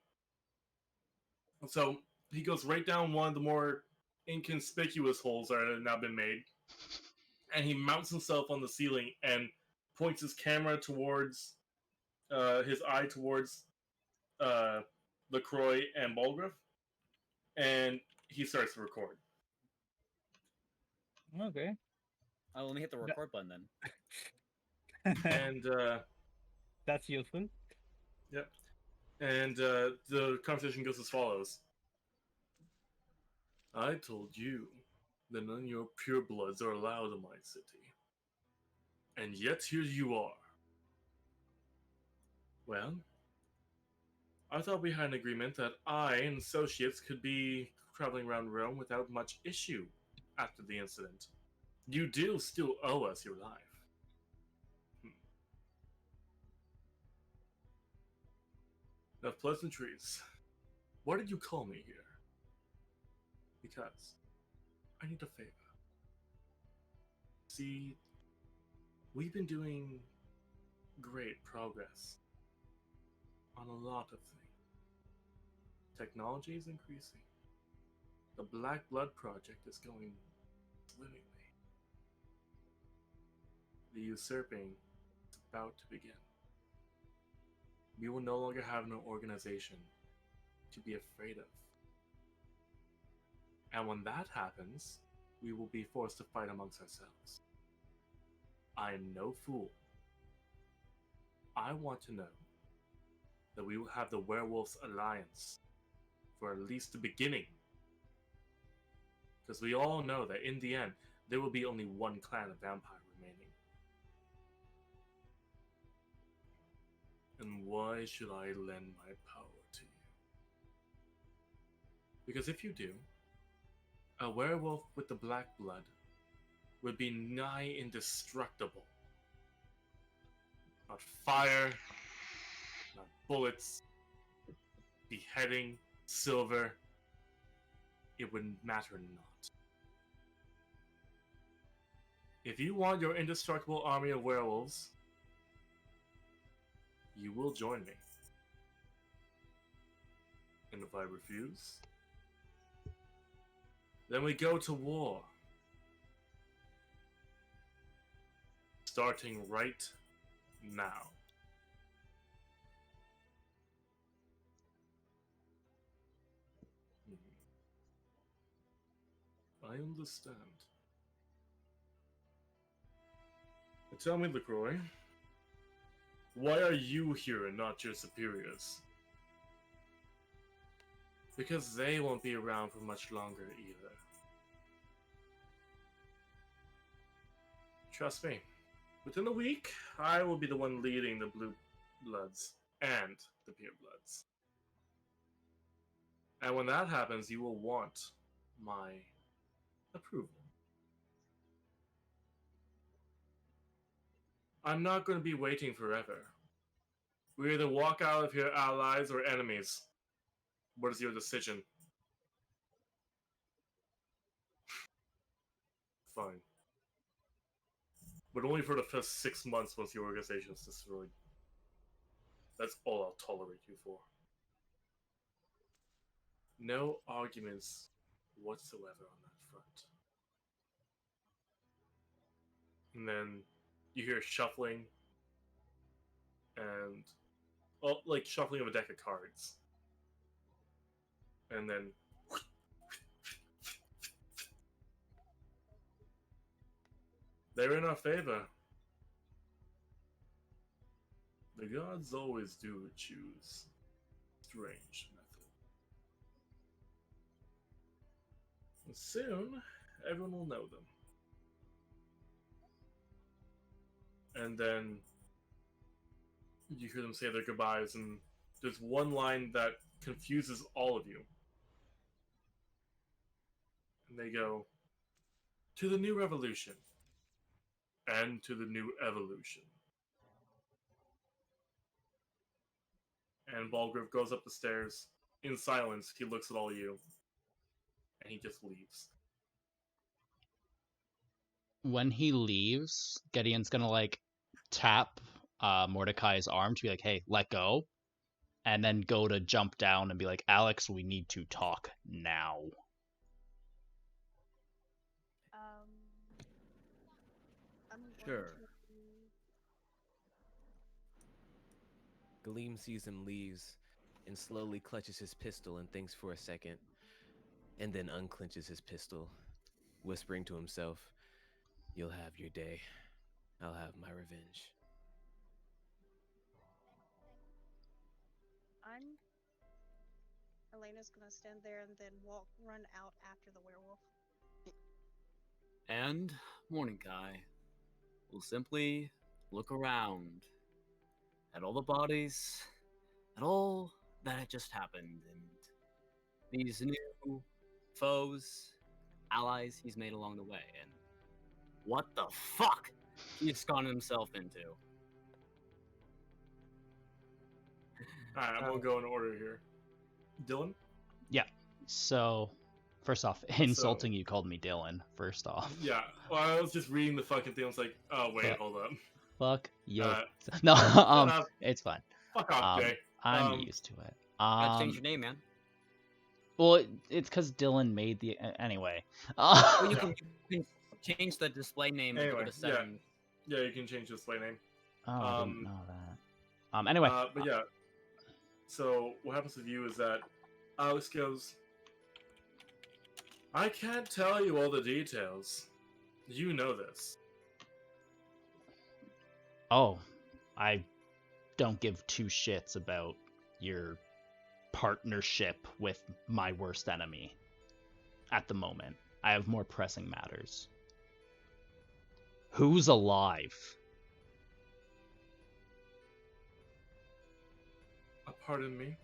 So he goes right down one of the more inconspicuous holes that have now been made. and he mounts himself on the ceiling and points his camera towards his eye towards LaCroix and Balgriff, and he starts to record. Okay. Let me hit the That- record button then. And That's useful. yep. And the conversation goes as follows. I told you that none of your purebloods are allowed in my city. And yet here you are. Well, I thought we had an agreement that I and associates could be traveling around Rome without much issue after the incident. You do still owe us your life. Enough pleasantries. Why did you call me here? Because I need a favor. See, we've been doing great progress on a lot of things. Technology is increasing. The Black Blood Project is going swimmingly. The usurping is about to begin. We will no longer have an organization to be afraid of. And when that happens, we will be forced to fight amongst ourselves. I am no fool. I want to know that we will have the Werewolves Alliance for at least the beginning. Because we all know that in the end, there will be only one clan of vampire remaining. And why should I lend my power to you? Because if you do, a werewolf with the black blood would be nigh indestructible. Not fire, not bullets, beheading, silver, it would matter not. If you want your indestructible army of werewolves, you will join me. And if I refuse, then we go to war. Starting right now. I understand. But tell me, LaCroix, why are you here and not your superiors? Because they won't be around for much longer either. Trust me, within a week, I will be the one leading the Blue Bloods and the Pure Bloods. And when that happens, you will want my approval. I'm not going to be waiting forever. We either walk out of here allies or enemies. What is your decision? Fine. But only for the first 6 months once your organization is destroyed. That's all I'll tolerate you for. No arguments whatsoever on that front. And then you hear shuffling and like shuffling of a deck of cards. And then they're in our favor. The gods always do choose strange method. And soon, everyone will know them. And then you hear them say their goodbyes, and there's one line that confuses all of you. And they go, to the new revolution, and to the new evolution. And Balgriff goes up the stairs. In silence, he looks at all of you. And he just leaves. When he leaves, Gideon's gonna like tap Mordecai's arm to be like, hey, let go. And then go to jump down and be like, Alex, we need to talk now. Sure. Gleam sees him leaves and slowly clutches his pistol and thinks for a second, and then unclenches his pistol, whispering to himself, "You'll have your day. I'll have my revenge." I'm. Elena's gonna stand there and then run out after the werewolf. And Mordecai will simply look around at all the bodies, at all that had just happened, and these new foes, allies he's made along the way, and what the fuck he's gotten himself into. Alright, I'm gonna go in order here. Dylan? Yeah. So, first off, insulting you called me Dylan. First off. Yeah. Well, I was just reading the fucking thing. I was like, oh wait, Fuck. hold up. Fuck you. Uh, No, up. it's fine. Fuck off, Jay. I'm used to it. Gotta change your name, man. Well, it's because Dylan made the anyway. Well, you can change the display name Anyway, to the settings. Yeah, you can change the display name. Oh, I didn't know that. Anyway. But yeah. So what happens with you is that Alex goes, I can't tell you all the details. You know this. Oh, I don't give two shits about your partnership with my worst enemy. At the moment, I have more pressing matters. Who's alive? Pardon me?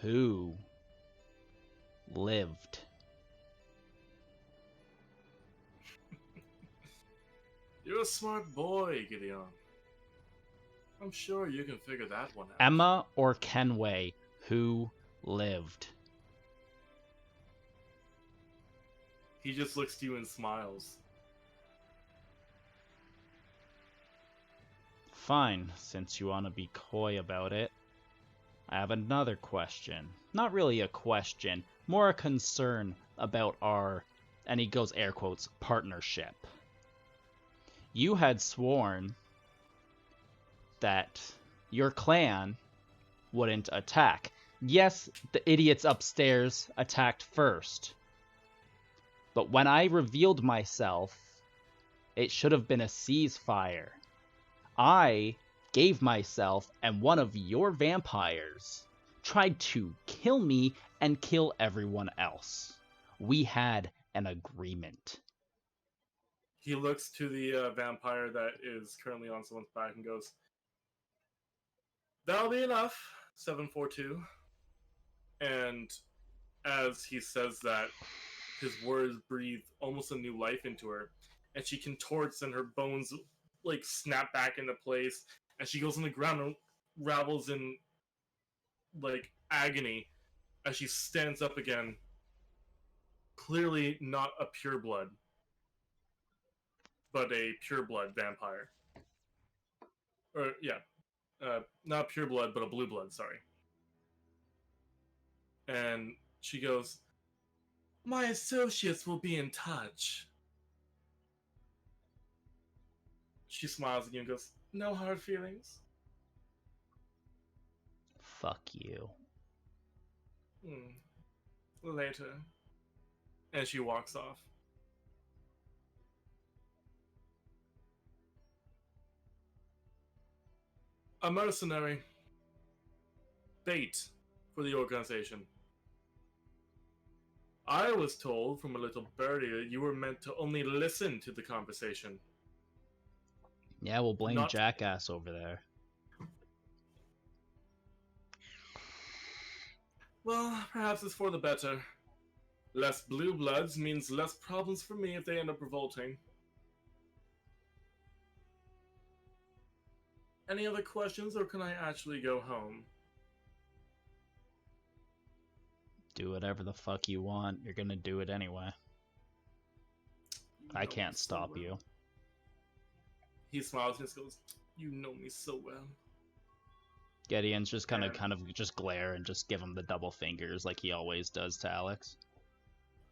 Who lived? You're a smart boy, Gideon. I'm sure you can figure that one out. Emma or Kenway, who lived? He just looks to you and smiles. Fine, since you want to be coy about it. I have another question. Not really a question, more a concern about our, and he goes air quotes, partnership. You had sworn that your clan wouldn't attack. Yes, the idiots upstairs attacked first. But when I revealed myself, it should have been a ceasefire. I gave myself, and one of your vampires tried to kill me and kill everyone else. We had an agreement. He looks to the vampire that is currently on someone's back and goes, that'll be enough, 742. And as he says that, his words breathe almost a new life into her, and she contorts and her bones like snap back into place, and she goes on the ground and ravels in like agony as she stands up again. Clearly not a pureblood, but a pureblood vampire. Or yeah, not pureblood, but a blue blood. Sorry. And she goes, "My associates will be in touch." She smiles at you and goes, "No hard feelings." Fuck you. Later. And she walks off. A mercenary. Bait for the organization. I was told from a little birdie that you were meant to only listen to the conversation. Yeah, we'll blame Not- Jackass over there. Well, perhaps it's for the better. Less blue bloods means less problems for me if they end up revolting. Any other questions, or can I actually go home? Do whatever the fuck you want. You're gonna do it anyway. I can't stop you. He smiles and just goes, "You know me so well." Gideon's just kind of just glare and just give him the double fingers like he always does to Alex.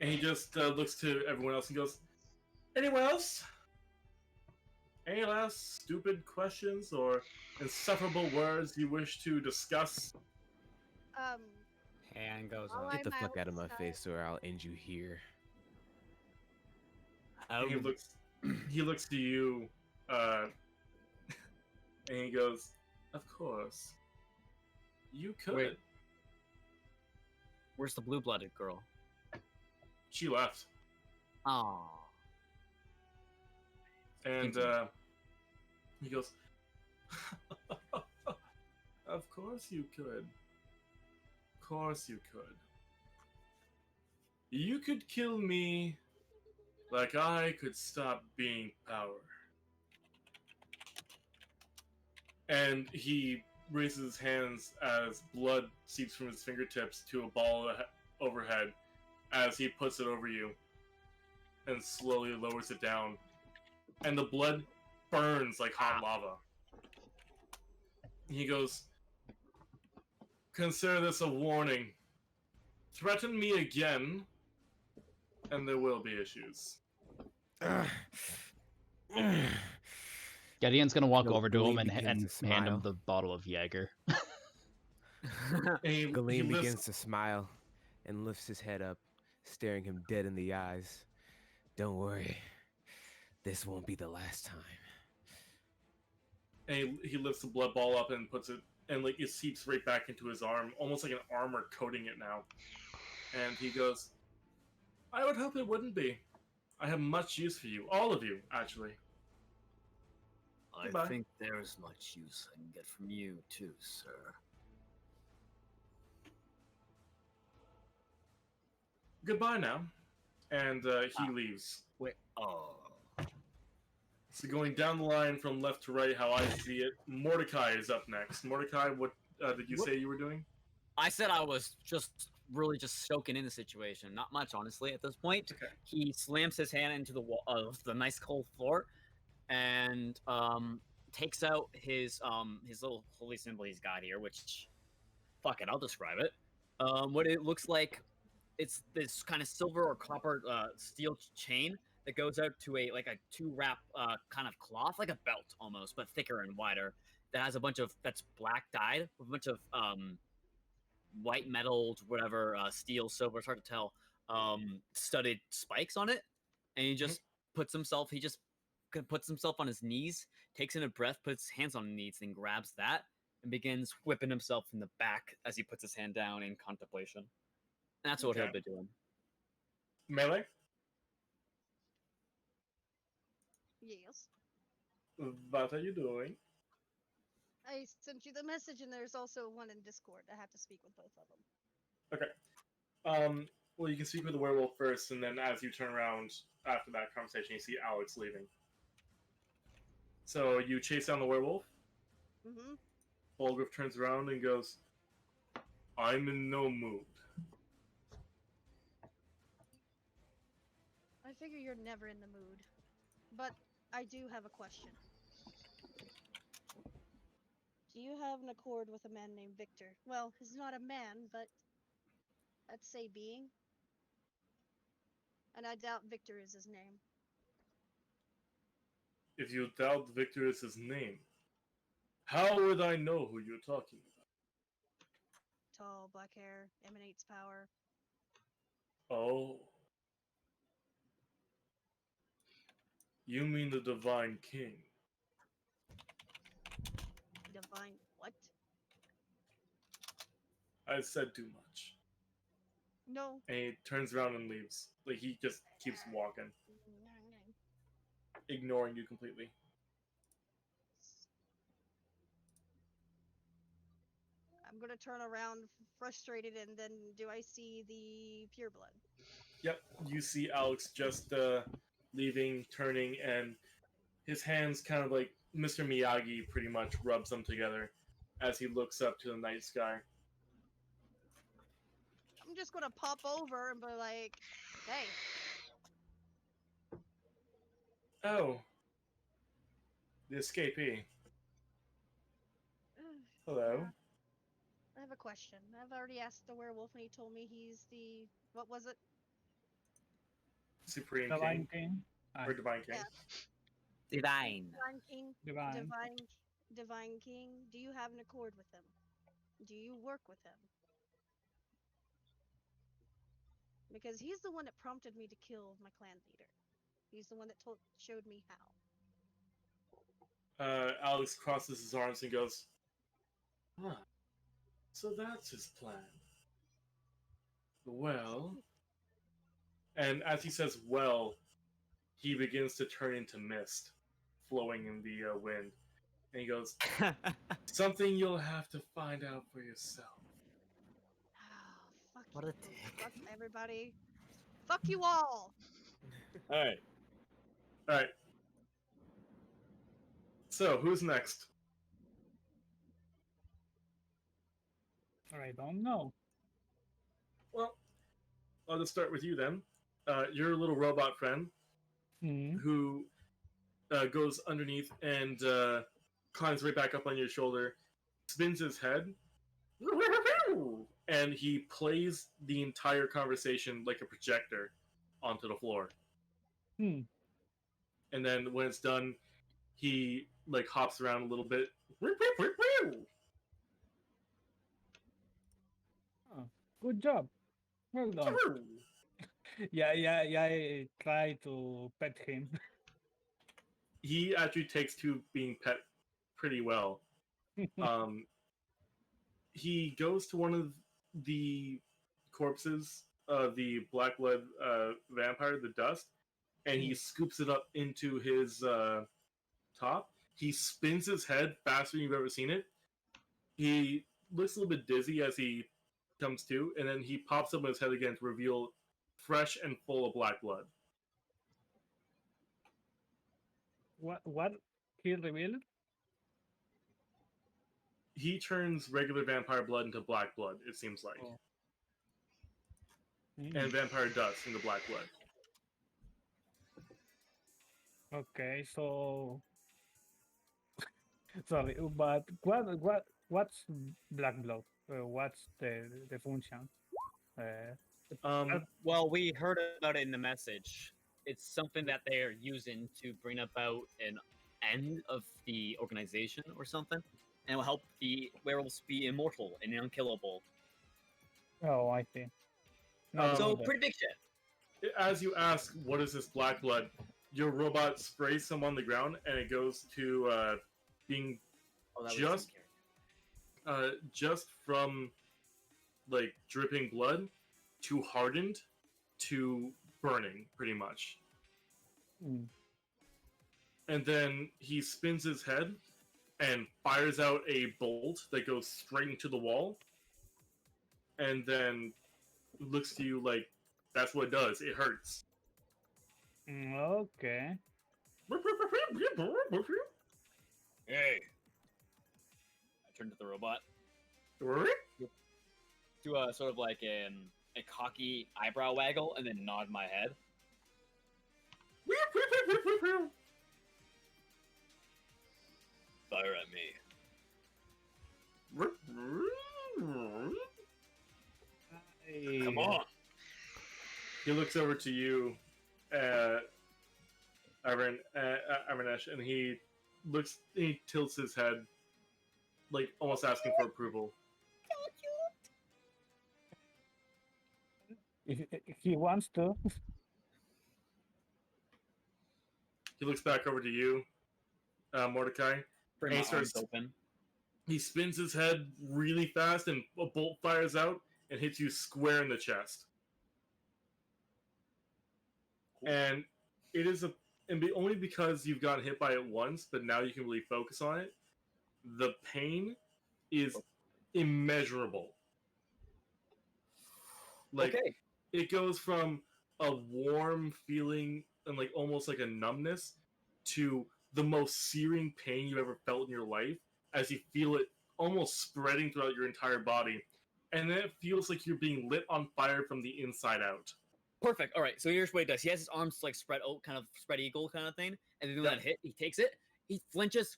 And he just looks to everyone else and goes, "Anyone else?" Any last stupid questions or insufferable words you wish to discuss? Um, Hand goes While up. Get the I'm fuck out of my outside- face, or I'll end you here. And he looks to you, and he goes, "Of course, you could." Wait. Where's the blue-blooded girl? She left, Oh. and Continue. he goes, "Of course you could. Of course you could. You could kill me, like I could stop being power." And he raises his hands as blood seeps from his fingertips to a ball overhead as he puts it over you and slowly lowers it down. And the blood burns like hot lava. He goes, "Consider this a warning. Threaten me again, and there will be issues." Gideon's gonna walk Gl- over to him Gleam and begins to hand him smile. the bottle of Jaeger. And he Galeem lifts, begins to smile and lifts his head up, staring him dead in the eyes. "Don't worry, this won't be the last time." and he lifts the blood ball up and puts it, and like it seeps right back into his arm, almost like an armor coating it now. And he goes, "I would hope it wouldn't be. I have much use for you, all of you, actually." I Goodbye. think there's much use I can get from you too, sir. Goodbye now. And he leaves. Wait. Oh. So going down the line from left to right, how I see it, Mordecai is up next. Mordecai, what did you say you were doing? I said I was just really just soaking in the situation. Not much, honestly, at this point. Okay. He slams his hand into the wall of the nice cold floor and takes out his little holy symbol he's got here, which fuck it, I'll describe it. What it looks like, it's this kind of silver or copper steel chain that goes out to a 2-wrap kind of cloth, like a belt almost, but thicker and wider. That has a bunch of that's black dyed with a bunch of white metal, whatever, steel, silver, it's hard to tell, studded spikes on it, and he just puts himself on his knees, takes in a breath, puts his hands on his knees, and grabs that and begins whipping himself in the back as he puts his hand down in contemplation. And that's what he'll be doing. Melee? Yes. What are you doing? I sent you the message, and there's also one in Discord. I have to speak with both of them. Okay. Well, you can speak with the werewolf first, and then as you turn around after that conversation, you see Alex leaving. So you chase down the werewolf. Mm-hmm. Bolgriff turns around and goes, "I'm in no mood." I figure you're never in the mood. But I do have a question. Do you have an accord with a man named Victor? Well, he's not a man, but let's say being. And I doubt Victor is his name. If you doubt Victor is his name, how would I know who you're talking about? Tall, black hair, emanates power. Oh. You mean the Divine King? Divine what? I said too much. No. And he turns around and leaves. Like, he just keeps walking, ignoring you completely. I'm gonna turn around frustrated, and then do I see the pureblood? Yep, you see Alex just leaving, turning, and his hands kind of like Mr. Miyagi pretty much rubs them together as he looks up to the night sky. I'm just gonna pop over and be like, "Hey." Oh. The escapee. Hello. I have a question. I've already asked the werewolf, and he told me he's the what was it? Supreme Divine King. King. Or Divine King. Yeah. Divine. Divine King, Divine. Divine King, do you have an accord with him? Do you work with him? Because he's the one that prompted me to kill my clan leader. He's the one that showed me how. Alex crosses his arms and goes, "Huh. So that's his plan. Well," and as he says "well," he begins to turn into mist, flowing in the wind. And he goes, "Something you'll have to find out for yourself." Oh, fuck What you. a dick. Fuck everybody. Fuck you all. All right. All right. So who's next? I don't know. Well, I'll just start with you then. Your little robot friend Hmm. who goes underneath and climbs right back up on your shoulder, spins his head, and he plays the entire conversation like a projector onto the floor. Hmm. And then when it's done, he like hops around a little bit. Oh, good job. Well done. Yeah. I try to pet him. He actually takes to being pet pretty well. He goes to one of the corpses of the black blood vampire, the dust, and he scoops it up into his top. He spins his head faster than you've ever seen it. He looks a little bit dizzy as he comes to, and then he pops up on his head again to reveal fresh and full of black blood. What he revealed? He turns regular vampire blood into black blood, it seems like. Oh. And vampire dust into black blood. Okay, so sorry, but what's black blood? What's the function? Well, we heard about it in the message. It's something that they're using to bring about an end of the organization or something, and it will help the werewolves be immortal and unkillable. Oh, I see. So pretty big shit. As you ask, what is this black blood? Your robot sprays some on the ground, and it goes to being just from like dripping blood to hardened to burning, pretty much. And then he spins his head and fires out a bolt that goes straight into the wall, and then looks to you like that's what it does. It hurts. Okay. Hey. I turn to the robot. Do a sort of like a cocky eyebrow waggle and then nod my head. Fire at me. Come on. He looks over to you, Avranesh, and he tilts his head, like almost asking for approval. If he wants to. He looks back over to you, Mordecai. Bring my arms open. He spins his head really fast, and a bolt fires out and hits you square in the chest. Cool. And it is only because you've gotten hit by it once, but now you can really focus on it. The pain is immeasurable. Like, it goes from a warm feeling and like almost like a numbness to the most searing pain you've ever felt in your life as you feel it almost spreading throughout your entire body. And then it feels like you're being lit on fire from the inside out. Perfect. All right. So here's what he does. He has his arms like spread out, kind of spread eagle kind of thing. And then when that hit, he takes it. He flinches.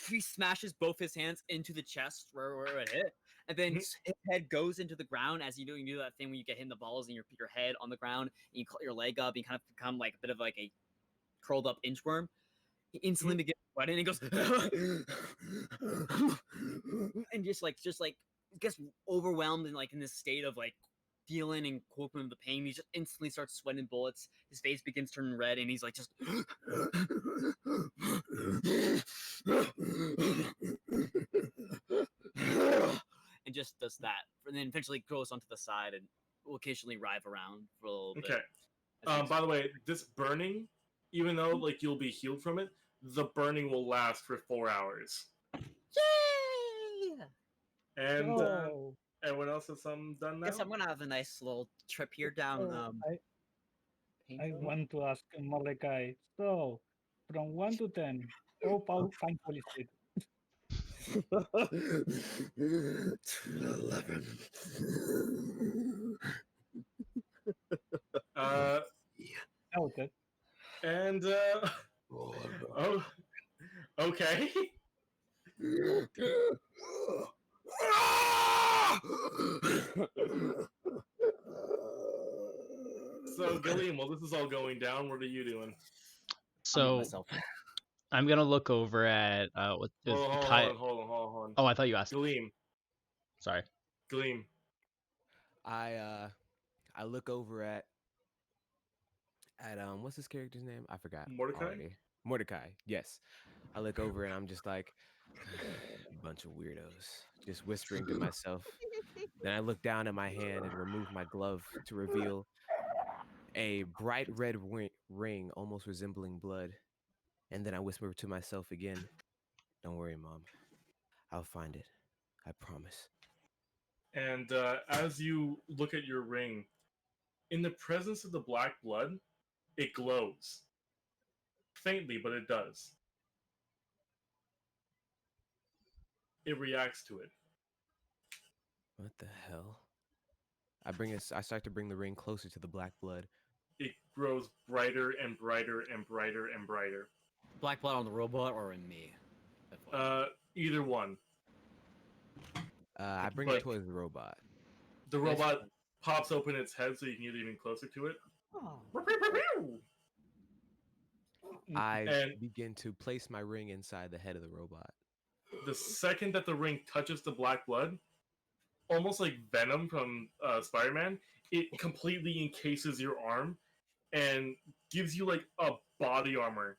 He smashes both his hands into the chest where it hit. And then his head goes into the ground as you do that thing when you get hit in the balls and your head on the ground and you cut your leg up and you kind of become like a bit of like a curled up inchworm. He instantly begins sweating and he goes and just gets overwhelmed and like in this state of like feeling and coping with the pain. He just instantly starts sweating bullets. His face begins turning red and he's like just and just does that. And then eventually goes onto the side and will occasionally writhe around for a little bit. Okay. By the way, this burning, even though like you'll be healed from it, the burning will last for 4 hours. Yay! And So, everyone else has some done now? Guess I'm gonna have a nice little trip here down. so I Painful. want to ask Mordecai. So, from 1 to 10, how painful is it? 11. Noted. And oh, okay. So, Gillian, while this is all going down, what are you doing? So I'm gonna look over at what is Hold on. Oh, I thought you asked. Gleam. Sorry. Gleam. I look over at what's his character's name? I forgot. Mordecai? already. Mordecai. Yes. I look over and I'm just like, bunch of weirdos, just whispering to myself. Then I look down at my hand and remove my glove to reveal a bright red ring almost resembling blood. And then I whisper to myself again, don't worry, Mom. I'll find it. I promise. And as you look at your ring, in the presence of the black blood, it glows. Faintly, but it does. It reacts to it. What the hell? I start to bring the ring closer to the black blood. It grows brighter and brighter and brighter and brighter. Black blood on the robot or in me? Either one. I bring it towards the robot. The robot pops open its head so you can get even closer to it. I begin to place my ring inside the head of the robot. The second that the ring touches the black blood, almost like Venom from Spider-Man, it completely encases your arm and gives you like a body armor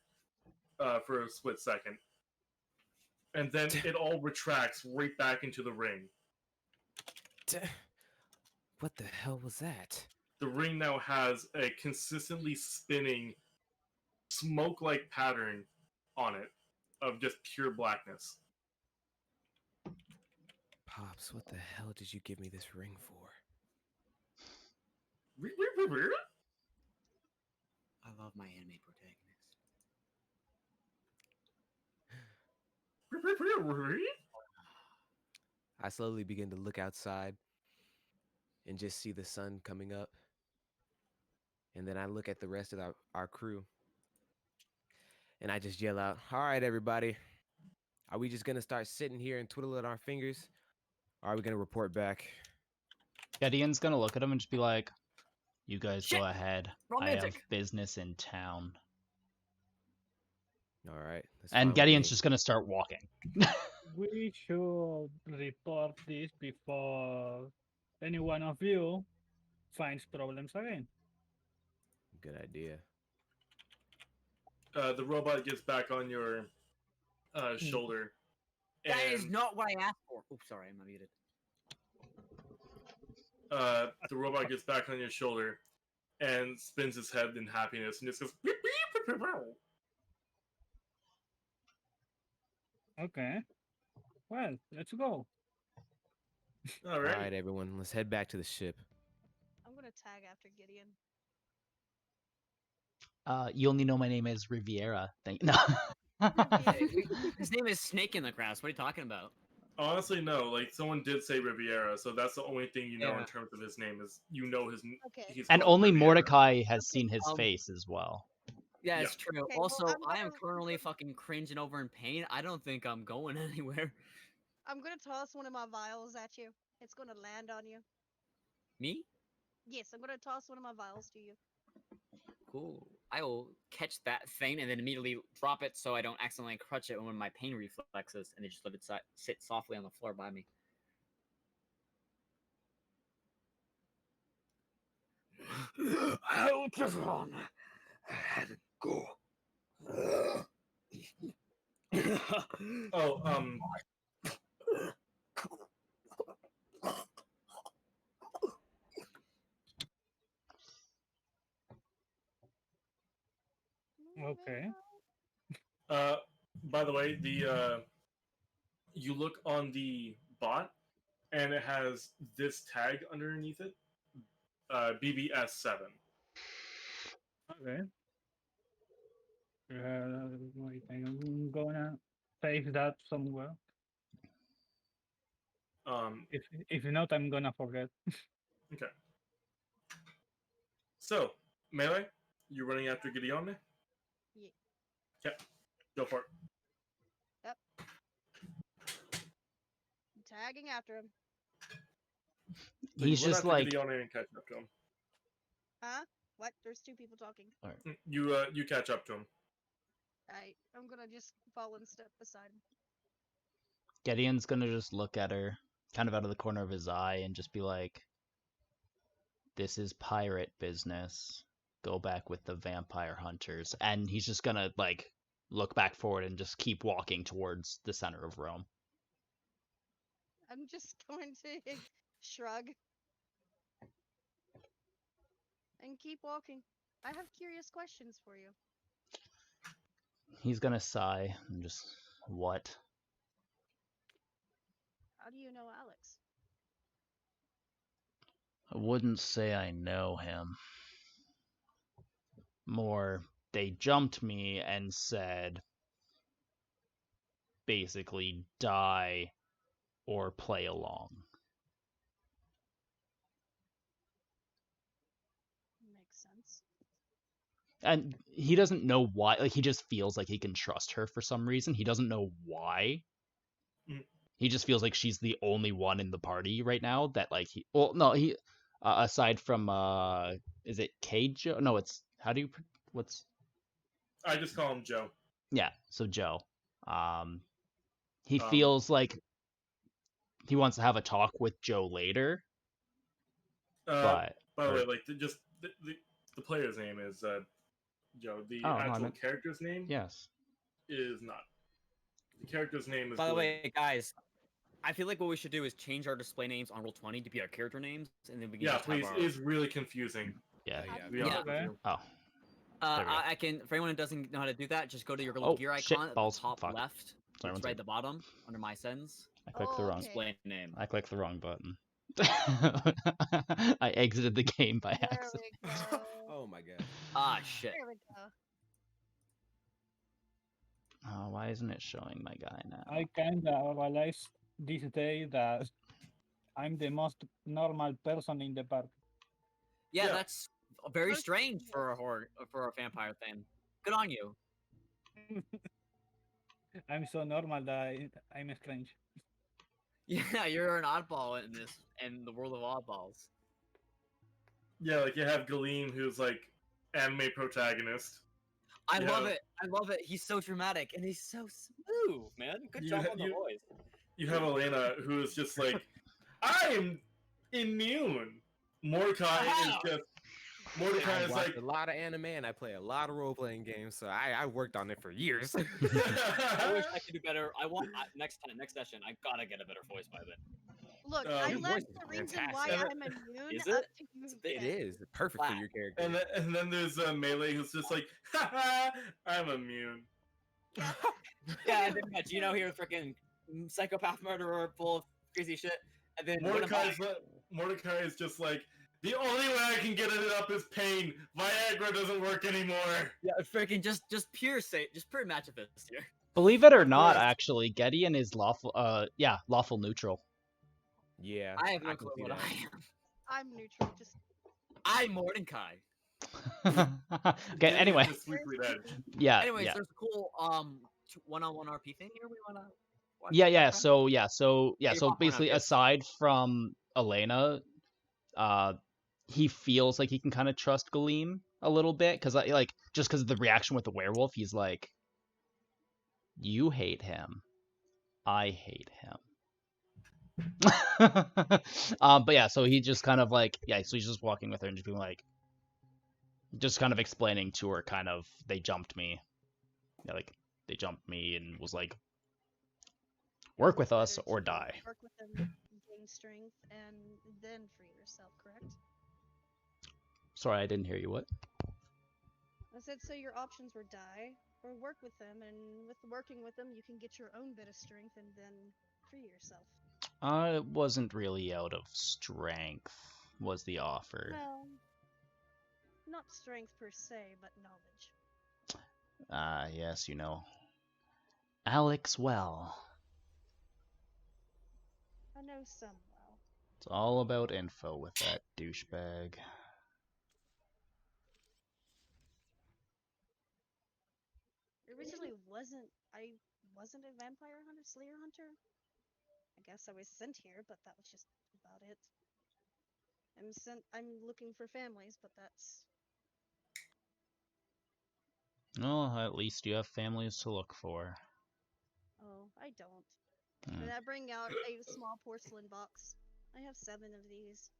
for a split second. And then it all retracts right back into the ring. What the hell was that? The ring now has a consistently spinning smoke-like pattern on it of just pure blackness. Pops, what the hell did you give me this ring for? I love my anime protagonist. I slowly begin to look outside and just see the sun coming up. And then I look at the rest of our crew. And I just yell out, all right, everybody. Are we just going to start sitting here and twiddling our fingers? Or are we going to report back? Gideon's gonna look at him and just be like, you guys Shit! go ahead. Romantic. I have business in town. All right. And Gideon's just gonna start walking. We should report this before any one of you finds problems again. Good idea. The robot gets back on your shoulder. That is and, not what I asked for. Oops, sorry, I'm muted. the robot gets back on your shoulder and spins his head in happiness and just goes. Beep, beep, beep, beep, beep. Okay. Well, let's go. All right. All right, everyone. Let's head back to the ship. I'm gonna tag after Gideon. You only know my name is Riviera. No. His name is Snake in the Grass. What are you talking about? Honestly, no. Like someone did say Riviera, so that's the only thing you know in terms of his name is you know his. Okay. He's And called only Riviera. Mordecai has seen his Um, face as well. Yeah, it's true. Okay, well, Also, I am I'm currently fucking cringing over in pain. I don't think I'm going anywhere. I'm gonna toss one of my vials at you. It's gonna land on you. Me? Yes, I'm gonna toss one of my vials to you. Cool. I will catch that thing and then immediately drop it so I don't accidentally crutch it when my pain reflexes, and then just let it sit softly on the floor by me. I'll just run. I had to go. Oh, Okay. by the way, you look on the bot, and it has this tag underneath it, BBS7. Okay. Wait, I'm gonna save that somewhere. If not, I'm gonna forget. Okay. So, Melee, you running after Gideon? Yeah. Okay, go for it. Yep. I'm tagging after him. So He's you run just after like, Gideon and catch up to him. Huh? What? There's two people talking. You catch up to him. I'm gonna just fall in step beside him. Gideon's gonna just look at her, kind of out of the corner of his eye, and just be like, "This is pirate business. Go back with the vampire hunters." And he's just gonna like look back forward and just keep walking towards the center of Rome. I'm just going to shrug and keep walking. I have curious questions for you. He's gonna sigh and just, "What?" How do you know Alex? I wouldn't say I know him. More, they jumped me and said, basically, die or play along. Makes sense. And he doesn't know why. Like, he just feels like he can trust her for some reason. He doesn't know why. Mm. He just feels like she's the only one in the party right now that, like, well, no, he, aside from, is it Joe? No, it's, what's, I just call him Joe. yeah, so Joe. He feels like he wants to have a talk with Joe later, but... By the way, like, the player's name is Joe. The actual character's name Yes. is not. The character's name is... By the way, guys, I feel like what we should do is change our display names on Roll20 to be our character names, and then we can Yeah, just please. have our... It's really confusing. Yeah. Okay. Oh. I can, for anyone who doesn't know how to do that, just go to your little gear icon at the top left. Sorry, it's right at the bottom, under My Sends. I clicked the wrong display name. I clicked the wrong button. I exited the game by accident. There we go. Oh my god. Ah, shit. There we go. Oh, why isn't it showing my guy now? I kinda realized this day that I'm the most normal person in the party. Yeah, that's very strange for a vampire thing. Good on you. I'm so normal that I'm strange. Yeah, you're an oddball in the world of oddballs. Yeah, like you have Galeem, who's like anime protagonist. I love it. I love it. He's so dramatic and he's so smooth, man. Good job on the voice. You have Elena, who is just like, I'm immune. Mordecai is just... Mordecai is like... a lot of anime and I play a lot of role-playing games, so I worked on it for years. I wish I could do better. Next session, I gotta get a better voice by then. Look, I left the reason why I'm immune Is up it? to you. It is perfect for your character. And then there's Melee, who's just like, haha, I'm immune. Yeah, and then Gino here, freaking psychopath murderer, full of crazy shit. And then Mordecai is just like, the only way I can get it up is pain. Viagra doesn't work anymore. Yeah, freaking just pure magicist here. Believe it or not, actually, Gideon is lawful neutral. Yeah. I have no clue what I am. I'm neutral. Just I'm Mordecai. Okay, anyway. Yeah. Anyways, yeah. there's a cool one-on-one RP thing here we wanna watch. So basically, aside from Elena, he feels like he can kind of trust Galeem, a little bit because just because of the reaction with the werewolf, he's like, "You hate him, I hate him." But yeah, so he just kind of like, so he's just walking with her and just being like, just kind of explaining to her, kind of, they jumped me, they jumped me and was like, work with us Better or to die. Work with them, gain strength, and then free yourself. Correct. Sorry, I didn't hear you. What? I said so. Your options were die or work with them, and with working with them, you can get your own bit of strength and then free yourself. I wasn't really out of strength, was the offer. Well, not strength per se, but knowledge. Yes, you know Alex well. I know some well. It's all about info with that douchebag. Originally, I wasn't a vampire hunter, slayer hunter. I guess I was sent here, but that was just about it. I'm looking for families, but that's. Well, at least you have families to look for. Oh, I don't. And I bring out a small porcelain box. I have 7 of these.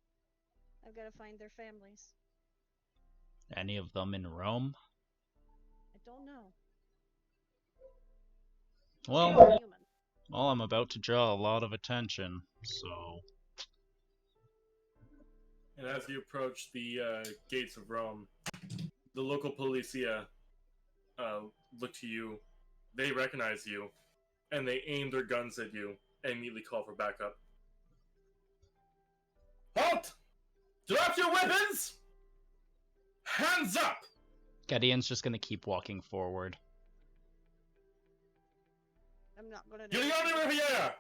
I've got to find their families. Any of them in Rome? I don't know. Well, I'm about to draw a lot of attention, so. And as you approach the gates of Rome, the local policia look to you. They recognize you, and they aim their guns at you and immediately call for backup. Halt! Drop your weapons! Hands up! Gideon's just gonna keep walking forward. I'm not gonna. Giuliano Riviera!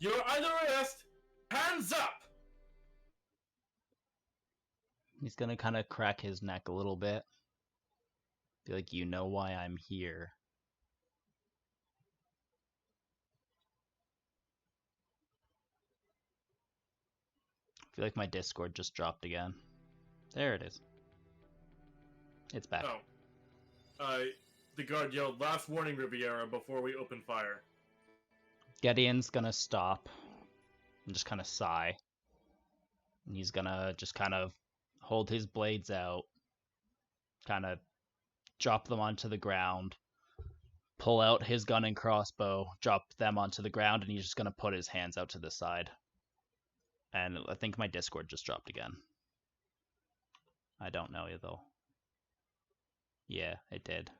You're under arrest! Hands up! He's gonna kind of crack his neck a little bit. Be like, you know why I'm here. I feel like my Discord just dropped again. There it is. It's back. Oh. The guard yelled, "Last warning, Riviera, before we open fire." Gideon's gonna stop and just kind of sigh. And he's gonna just kind of hold his blades out, kind of drop them onto the ground, pull out his gun and crossbow, drop them onto the ground, and he's just gonna put his hands out to the side. And I think my Discord just dropped again. I don't know though. Yeah, it did.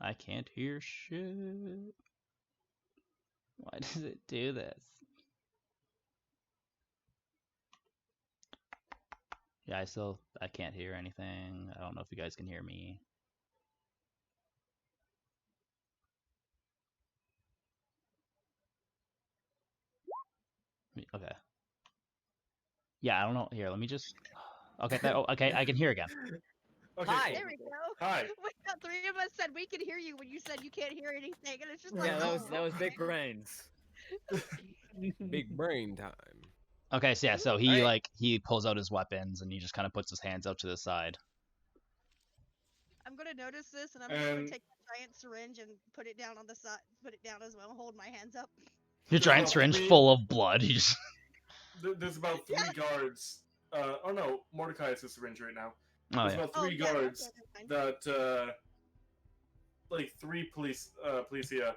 I can't hear shit. Why does it do this? Yeah, I can't hear anything. I don't know if you guys can hear me. Okay. Yeah, I don't know. Here, let me just. Okay, okay, I can hear again. Okay, Hi. There we go. Hi. We got 3 of us said we could hear you when you said you can't hear anything, and it's just like. Yeah, oh, that was big okay. brains. Big brain time. Okay, so yeah, so he Alright. he pulls out his weapons and he just kind of puts his hands out to the side. I'm gonna notice this, and I'm just gonna And- take a giant syringe and put it down on the side, put it down as well, hold my hands up. Your There's giant about syringe 3 full of blood. He just. There's about 3 guards. Oh no, Mordecai is the syringe right now. Oh There's yeah. about 3 yeah, guards okay, that's fine. that, like 3 policia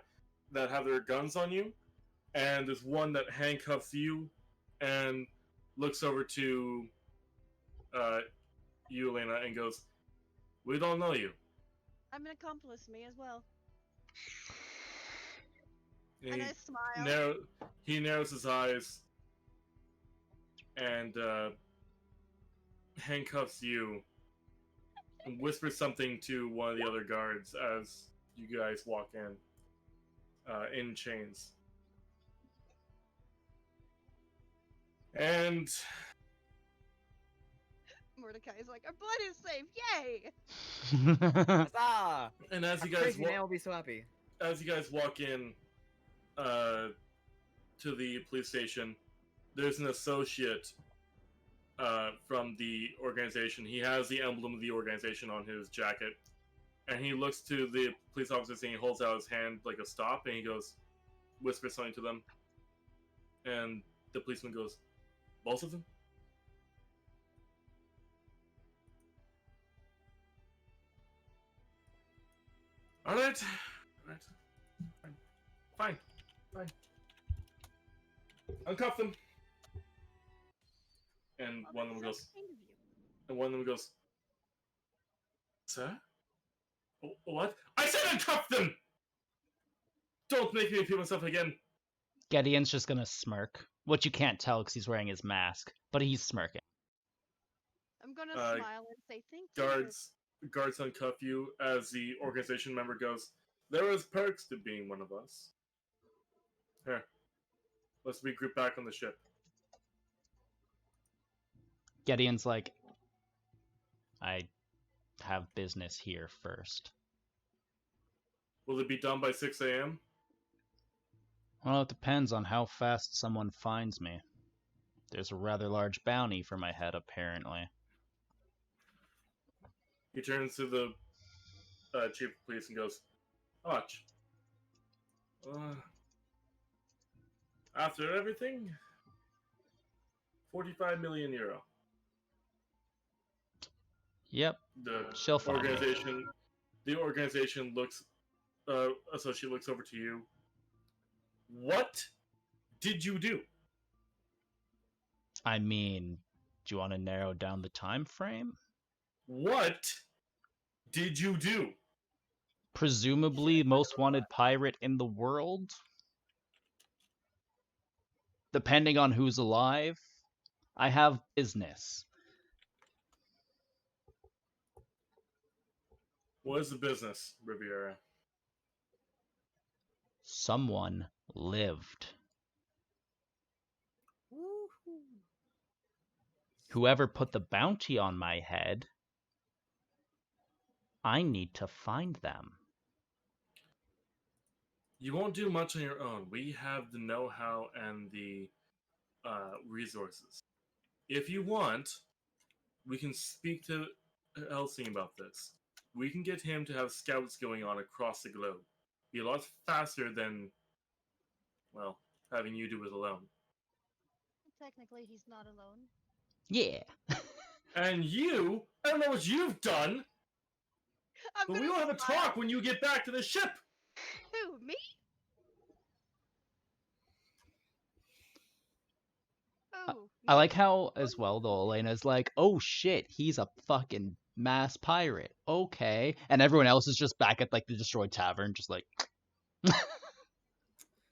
that have their guns on you, and there's one that handcuffs you and looks over to you, Elena, and goes, "We don't know you." I'm an accomplice, me as well. And And I smile. he narrows his eyes and handcuffs you and whispers something to one of the other guards as you guys walk in chains. And Mordecai's like, our blood is safe, yay! Huzzah! and as you Our guys crazy man will be so happy. walk in to the police station, there's an associate from the organization. He has the emblem of the organization on his jacket, and he looks to the police officers and he holds out his hand like a stop, and he goes, whispers something to them, and the policeman goes, "Both of them?" All right. Fine. Uncuff them. And one of them goes. And one of them goes. Sir? What? I said uncuff them! Don't make me repeat myself again. Gideon's just gonna smirk, which you can't tell because he's wearing his mask, but he's smirking. I'm gonna smile and say thank you. Guards uncuff you as the organization member goes, "There is perks to being one of us. Here, let's regroup back on the ship." Gideon's like, I have business here first. Will it be done by 6 a.m.? Well, it depends on how fast someone finds me. There's a rather large bounty for my head, apparently. He turns to the chief of police and goes, "How much?" After everything, 45 million euro. Yep. She'll find it. The organization looks. Associate looks over to you. What did you do? I mean, do you want to narrow down the time frame? What did you do? Presumably most wanted pirate in the world? Depending on who's alive, I have business. What is the business, Riviera? Someone lived. Whoever put the bounty on my head, I need to find them. You won't do much on your own. We have the know-how and the resources. If you want, we can speak to Elsing about this. We can get him to have scouts going on across the globe. Be a lot faster than, well, having you do it alone. Technically, he's not alone. Yeah. And you, I don't know what you've done, but we will have a talk when you get back to the ship. Who, me? I like how, as well, though, Elena's like, oh shit, he's a fucking mass pirate. Okay. And everyone else is just back at, like, the destroyed tavern, just like...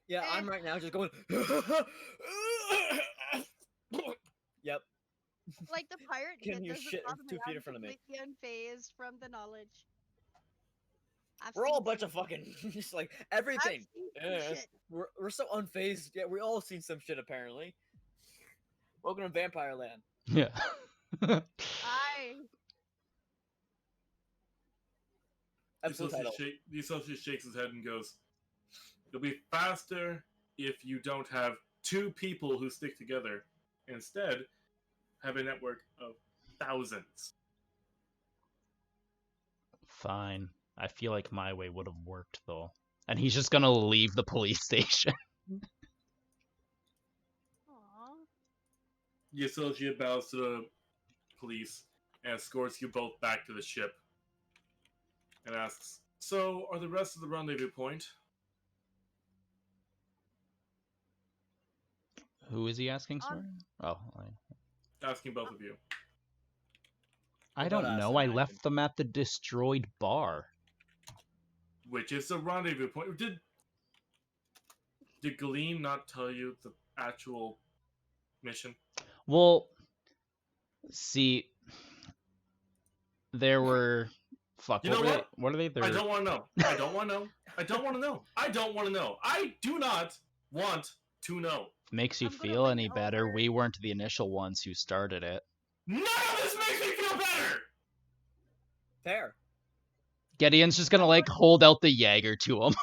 Yeah, I'm right now just going... Yep. Like the pirate Getting your doesn't shit bother 2 me. feet in I'm front of me. completely unfazed from the knowledge. We're all a bunch of fucking... just like, everything. Shit. We're so unfazed. Yeah, we all seen some shit, apparently. Welcome to Vampire Land. Yeah. The associate shakes his head and goes, "It'll be faster if you don't have 2 people who stick together. Instead, have a network of thousands." Fine. I feel like my way would have worked, though. And he's just gonna leave the police station. The associate bows to the police and escorts you both back to the ship and asks, "So, are the rest of the rendezvous point?" Who is he asking, sorry? Oh, Asking both of you. I don't know. I left them at the destroyed bar. Which is the rendezvous point. Did Galeem not tell you the actual mission? Well, see, there were... Fuck, you know what? What are they? I don't want to know. I don't want to know. I don't want to know. I don't want to know. I do not want to know. Makes you feel any better, we weren't the initial ones who started it. None of this makes me feel better! Fair. Gideon's just gonna, like, hold out the Jaeger to him.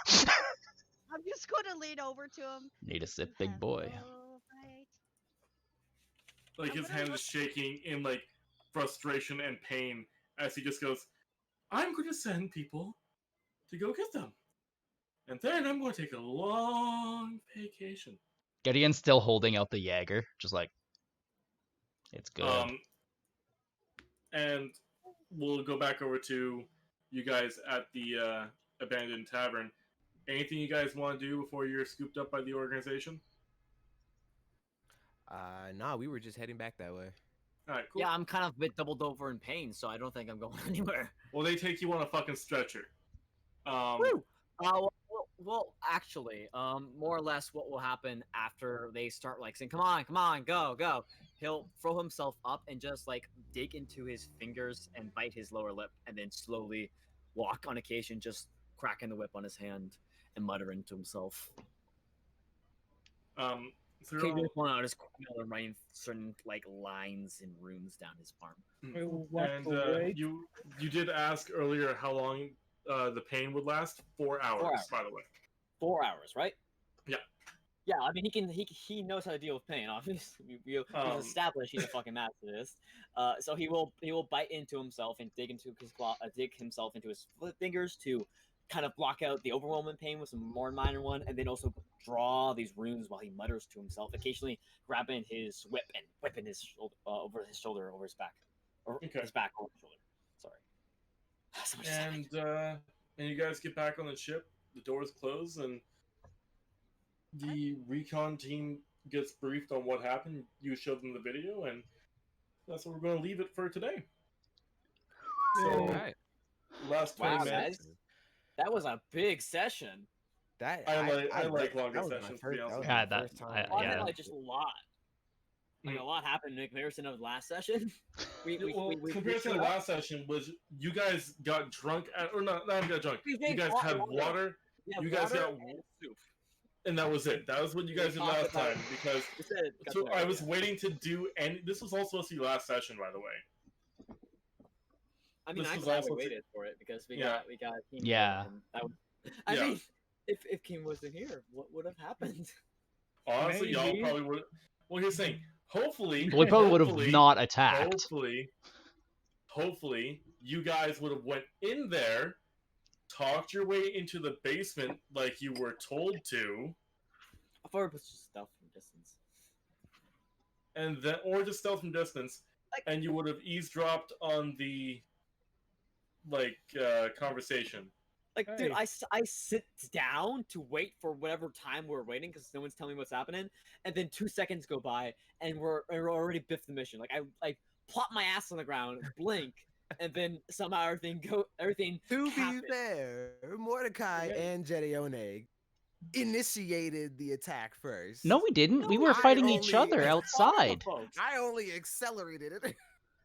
I'm just gonna lean over to him. Need a sip, big boy. like his hand is shaking in like frustration and pain as he just goes, I'm going to send people to go get them. And then I'm going to take a long vacation. Gideon's still holding out the Jaeger, just like, it's good. And we'll go back over to you guys at the abandoned tavern. Anything you guys want to do before you're scooped up by the organization? Nah, we were just heading back that way. All right, cool. Yeah, I'm kind of a bit doubled over in pain, so I don't think I'm going anywhere. Well, they take you on a fucking stretcher. Woo! Well, actually, more or less, what will happen after they start like saying, "Come on, go, go." He'll throw himself up and just like dig into his fingers and bite his lower lip, and then slowly walk on occasion, just cracking the whip on his hand and muttering to himself. He just went out his quill and writing certain like lines and runes down his palm. And you did ask earlier how long the pain would last. 4 hours, 4 hours. by the way. 4 hours, right? Yeah. Yeah, I mean he knows how to deal with pain. Obviously, he's established he's a fucking master at this. So he will bite into himself and dig himself into his fingers to kind of block out the overwhelming pain with some more minor one, and then also draw these runes while he mutters to himself, occasionally grabbing his whip and whipping his shoulder over his shoulder, over his back, or his back over his shoulder. Sorry. And you guys get back on the ship. The doors close, and the recon team gets briefed on what happened. You show them the video, and that's where we're going to leave it for today. So, last 20 minutes. Guys, that was a big session. I like longer sessions. Just a lot. Like a lot happened in comparison of the last session. Compared to the last session, was you guys got drunk or not got drunk. You guys had water. You guys got soup. And that was it. That was what you guys did last time. Because I was waiting to do, and this was also supposed to be last session, by the way. I mean, I waited for it because we got King. Yeah. I mean, if King wasn't here, what would have happened? Honestly, y'all probably would. Well, here's the thing. Hopefully, we probably would have not attacked. Hopefully, you guys would have went in there, talked your way into the basement like you were told to. I thought it was just stealth from distance. And then, or just stealth from distance, and you would have eavesdropped on the conversation. Like, dude, I sit down to wait for whatever time we're waiting because no one's telling me what's happening, and then 2 seconds go by and we're already biffed the mission. Like I plop my ass on the ground, blink, and then somehow everything. To be fair, Mordecai and Jedioneg initiated the attack first. No, we didn't. We were fighting each other outside. I only accelerated it.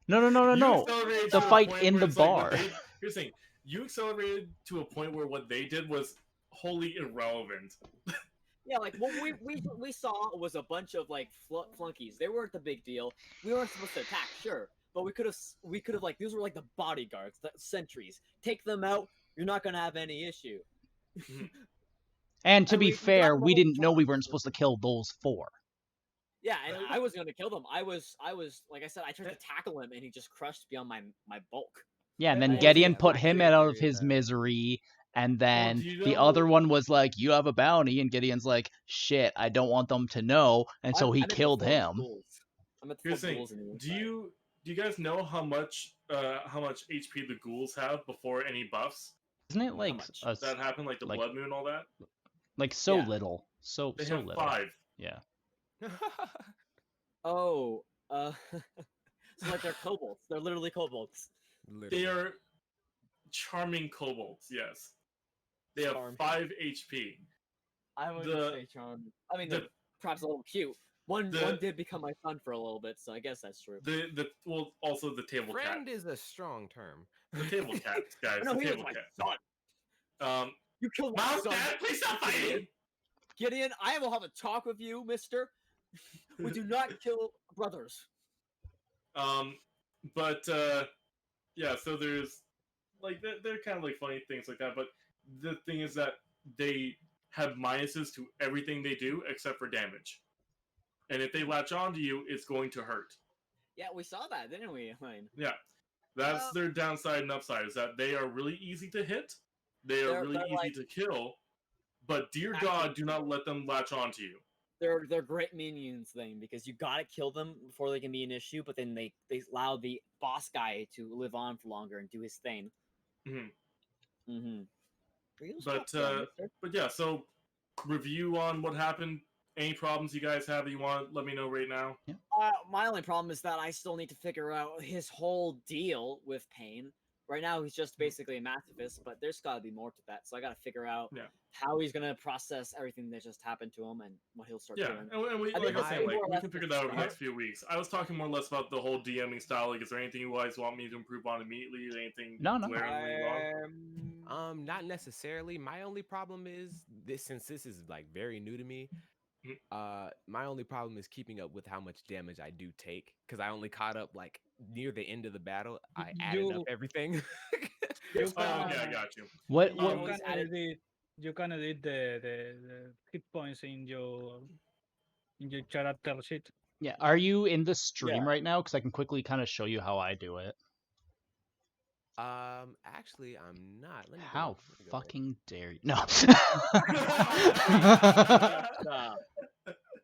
No. The fight in the bar. Here's the thing. You accelerated to a point where what they did was wholly irrelevant. Yeah, like what we saw was a bunch of like flunkies. They weren't the big deal. We weren't supposed to attack, sure, but we could have like these were like the bodyguards, the sentries. Take them out. You're not gonna have any issue. And to be fair, we didn't know we weren't supposed to kill those 4. Yeah, and I was gonna kill them. I was like I said, I tried to tackle him, and he just crushed beyond my bulk. Yeah, and then Gideon put him out of his misery, and then the other one was like, you have a bounty, and Gideon's like, shit, I don't want them to know, and so he killed him. Here's the thing, do you guys know how much HP the ghouls have before any buffs? Isn't it like that happened, like the blood moon and all that? Like so little. So they so have little. 5. Yeah. So like they're kobolds. They're literally kobolds. They are charming kobolds, yes. They have 5 HP. I wouldn't say charming. I mean, they're perhaps a little cute. One did become my son for a little bit, so I guess that's true. Also the table cat. Friend is a strong term. The table cat, guys. No, the he table was cat. my son. You killed my son. Dad, please stop fighting! Gideon, I will have a talk with you, mister. We do not kill brothers. Yeah, so there's like they're kind of like funny things like that, but the thing is that they have minuses to everything they do except for damage. And if they latch onto you, it's going to hurt. Yeah, we saw that, didn't we, Elaine? Yeah, that's Well- their downside and upside is that they are really easy to hit, they are They're- really they're easy like- to kill, but dear Actually- God, do not let them latch onto you. They're great minions thing because you gotta kill them before they can be an issue, but then they allow the boss guy to live on for longer and do his thing. Mhm. Mm-hmm. But yeah, so review on what happened. Any problems you guys have that you want? Let me know right now. My only problem is that I still need to figure out his whole deal with Pain. Right now, he's just basically a masochist, but there's got to be more to that. So I got to figure out Yeah. how he's gonna process everything that just happened to him and what he'll start Yeah, doing. and we, I like think I said, more like or we less can figure the that out over the start. next few weeks. I was talking more or less about the whole DMing style. Like, is there anything you guys want me to improve on immediately? Anything No. glaringly wrong? Not necessarily. My only problem is since this is like very new to me. My only problem is keeping up with how much damage I do take because I only caught up like near the end of the battle. I added up everything. You Oh, can, okay, I got you. What? you What? can edit. You can edit the hit points in your character sheet. Yeah. Are you in the stream Yeah. right now? Because I can quickly kind of show you how I do it. Actually, I'm not. Let me How go. Let me go. fucking dare you? No.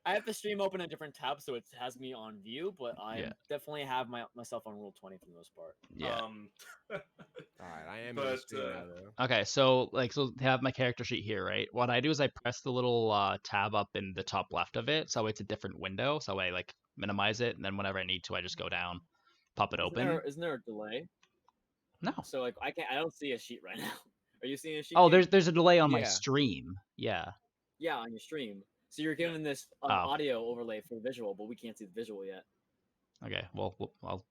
I have the stream open in a different tab, so it has me on view, but I Yeah. definitely have myself on rule 20 for the most part. Yeah. All right, I am in the But, stream now though. Okay, so to have my character sheet here, right? What I do is I press the little tab up in the top left of it, so it's a different window. So I like minimize it, and then whenever I need to, I just go down, pop it open. Isn't there a delay? No. So like I don't see a sheet right now. Are you seeing a sheet? Oh, Gabe? there's a delay on my Yeah. stream. Yeah. Yeah, on your stream. So you're given this audio overlay for the visual, but we can't see the visual yet. Okay. Well, I'll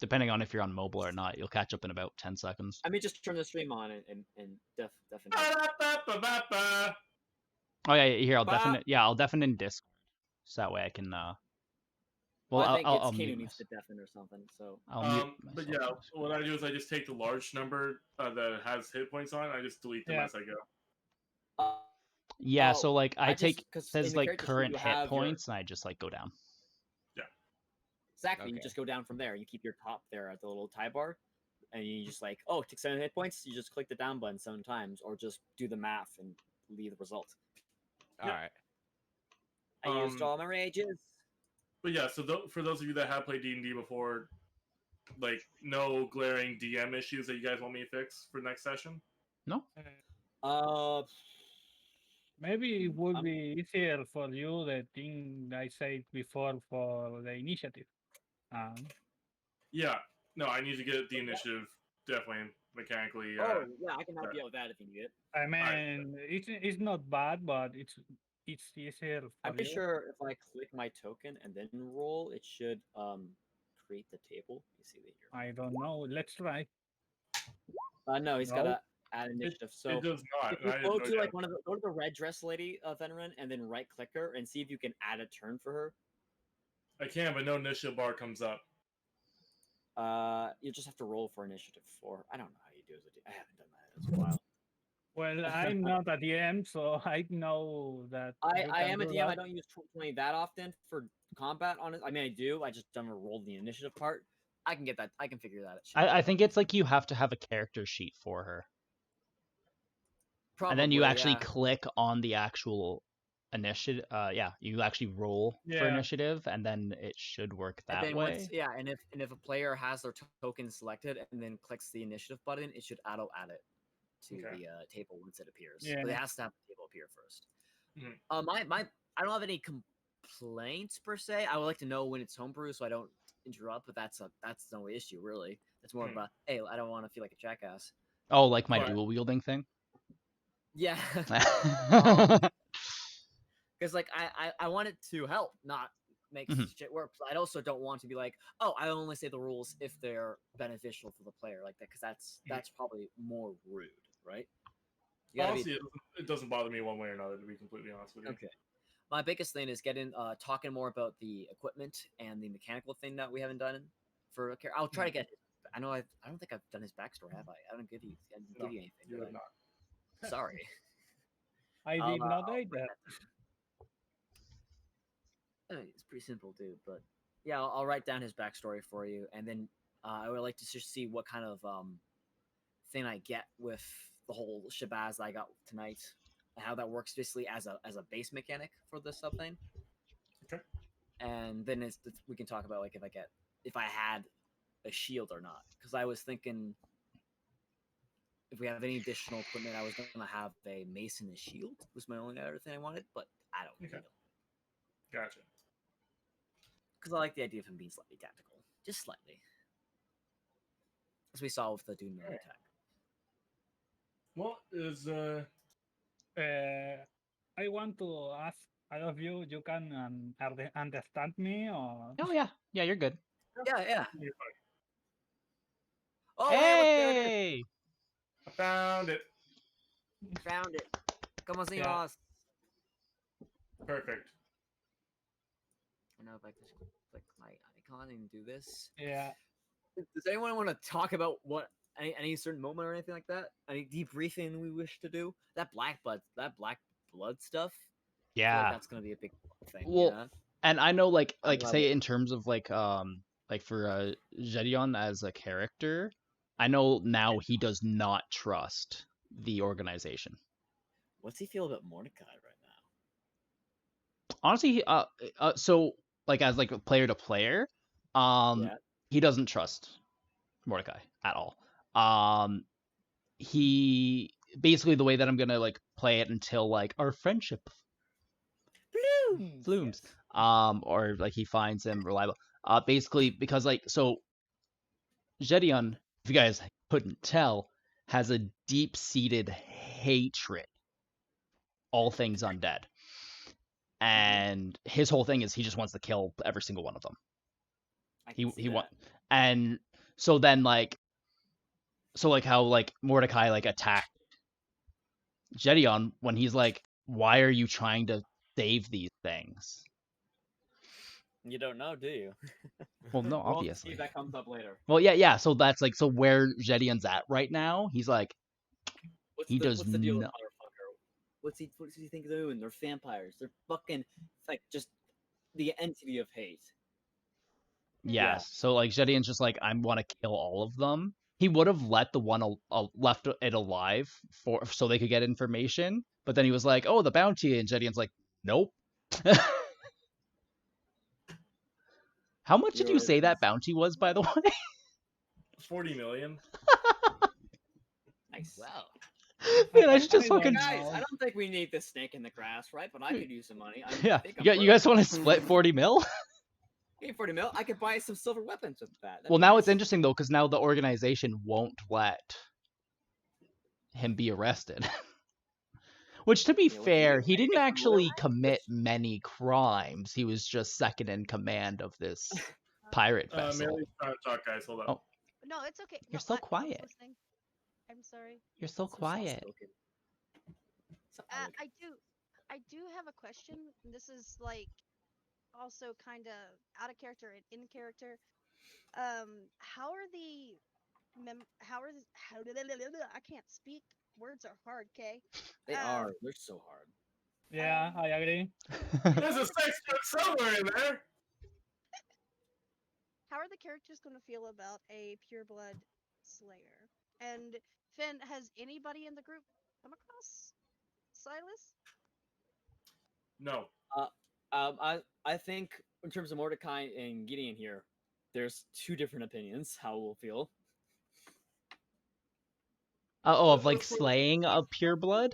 depending on if you're on mobile or not, you'll catch up in about 10 seconds. I mean, just turn the stream on and definitely. Oh yeah, here I'll Bah! definitely I'll deafen in Discord, so that way I can well I think I'll it's Kane mute who needs to myself. deafen or something. So I'll mute But myself yeah, on Discord. what I do is I just take the large number that has hit points on it, I just delete them Yeah. as I go. Yeah, Oh, so like I just- take 'cause in says the like character sheet current you hit have your- points, and I just like go down. exactly, you Okay. just go down from there. You keep your top there at the little tie bar, and you just like, oh, take 7 hit points. You just click the down button 7 times, or just do the math and leave the result. All right. I used all my rages. But yeah, so for those of you that have played D&D before, like no glaring DM issues that you guys want me to fix for next session? No. Maybe it would be easier for you the thing I said before for the initiative. Yeah. No, I need to get the initiative definitely mechanically. Oh yeah, I can help you out with that if you need it. I mean, it's not bad, but it's easier for I'm pretty you. sure if I click my token and then roll, it should create the table. You see that here? I don't know. Let's try. No, he's No. gotta add initiative. So it does not. if and I you have go no to idea. like go to the red dress lady veteran and then right click her and see if you can add a turn for her. I can, but no initiative bar comes up. You just have to roll for initiative 4. I don't know how you do it. I haven't done that in a while. Well, I'm not a DM, so I know that. I you am can a do DM. I that. don't use 20 that often for combat. Honest, I mean I do. I just don't roll the initiative part. I can get that. I can figure that out. I think it's like you have to have a character sheet for her, and then you Probably, actually yeah. click on the actual initiative. You actually roll for Yeah. initiative, and then it should work And that then way. and if a player has their token selected and then clicks the initiative button, it should auto add it to Okay. the table once it appears. Yeah. But it has to have the table appear first. Mhm. My I don't have any complaints per se. I would like to know when it's homebrew so I don't interrupt, but that's no issue really. It's more of a hey, I don't want to feel like a jackass. Oh, like my Right. dual wielding thing. Yeah. Because like I want it to help, not make Mhm. shit work. But I also don't want to be like, oh, I only say the rules if they're beneficial for the player, like that, because that's probably more rude, right? You gotta Honestly, it doesn't bother me one way or another, to be completely honest with you. Okay. My biggest thing is talking more about the equipment and the mechanical thing that we haven't done for a character. I'll try to get. I don't think I've done his backstory, have I? I didn't give you anything. You did have I? not. Sorry. I I'll, did not I'll either. bring that. I mean, it's pretty simple, dude. But yeah, I'll write down his backstory for you, and then I would like to just see what kind of thing I get with the whole shabazz that I got tonight, and how that works basically as a base mechanic for the sub thing. Okay. And then we can talk about like if I had a shield or not, because I was thinking if we have any additional equipment, I was gonna have a mace and a shield. Was my only other thing I wanted, but I don't Okay. know. Gotcha. Because I like the idea of him being slightly tactical, just slightly, as we saw with the Dune melee attack. Well, is I want to ask all of you. You can understand me, or Oh yeah, yeah, you're good. Yeah. you're fine. Oh, hey, there it is. Hey, I found it. Found it. Como se Yeah. llama? Perfect. I know if I just click my icon and do this. yeah, Does anyone want to talk about what any certain moment or anything like that? Any debriefing we wish to do? That black blood stuff. I feel yeah. like that's gonna be a big thing. Well, yeah? and I know like I love say it. in terms of like for Gedeon as a character, I know now he does not trust the organization. What's he feel about Mordecai right now? Honestly, so like as like a player to player, Yeah. he doesn't trust Mordecai at all. He basically the way that I'm gonna like play it until like our friendship blooms, Yes. or like he finds him reliable. Basically because like so Gedeon, if you guys couldn't tell, has a deep-seated hatred all things undead. And his whole thing is he just wants to kill every single one of them. I can see He that. want and so then like how like Mordecai like attacked Gedeon when he's like, why are you trying to save these things? You don't know, do you? Well, no, We'll have to see obviously. if that comes up later. Well, yeah. So that's like where Gedeon's at right now. He's like, What's he the, does what's the deal with not. motherfucker? What does he think they're doing? They're vampires. They're fucking like just the entity of hate. Yeah. So like Gedeon's just like, I want to kill all of them. He would have let the one left it alive so they could get information, but then he was like, oh, the bounty, and Gedeon's like, nope. How much did you say that bounty was, by the way? 40 million. Nice. Wow. Man, I should just I fucking. don't Guys, know. I don't think we need this snake in the grass, right? But I could use some money. Yeah, think you guys want to split 40 mil? Hey, 40 mil. I could buy some silver weapons with that. Well, now it's interesting though, because now the organization won't let him be arrested. Which, to be Yeah, what do you fair, mean? he I didn't get actually murdered? commit many crimes. He was just second in command of this pirate vessel. Mary's trying to talk, guys. Hold on. Oh. No, it's okay. You're No, so I was quiet. listening. I'm sorry. You're so quiet. So I do have a question. This is like also kind of out of character and in character. How are the I can't speak. Words are hard. Okay. They are. They're so hard. Yeah, I agree. There's a sex joke somewhere in there. How are the characters going to feel about a pureblood slayer? And Finn, has anybody in the group come across Silas? No. I think in terms of Mordecai and Gideon here, there's two different opinions how we'll feel. Of like slaying a pureblood?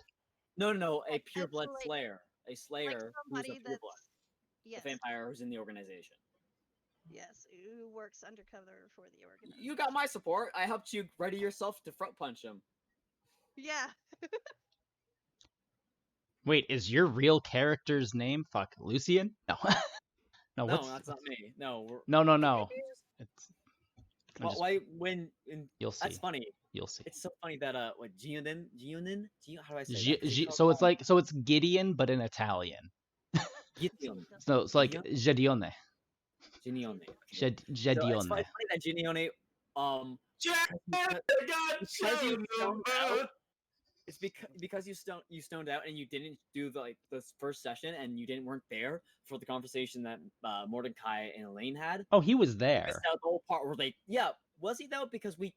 No, a pureblood like- slayer. A slayer who's a somebody pureblood. Yes. A vampire who's in the organization. Yes, who works undercover for the organization. You got my support. I helped you ready yourself to front punch him. Yeah. Wait, is your real character's name Lucian? No. No, what's... that's not me. No. No. It's... Why when You'll see. That's funny. You'll see. It's so funny that what Gionin? How do I say that? So it's Gideon, but in Italian. Gideon. So it's like Gedeone. Genione. Gedione. So it's funny that Genione, Jack, I got because you your found number. It's because you stoned out and you didn't do the first session and you weren't there for the conversation that Mordecai and Elaine had. Oh, he was You there. missed out the whole part where was he though? Because we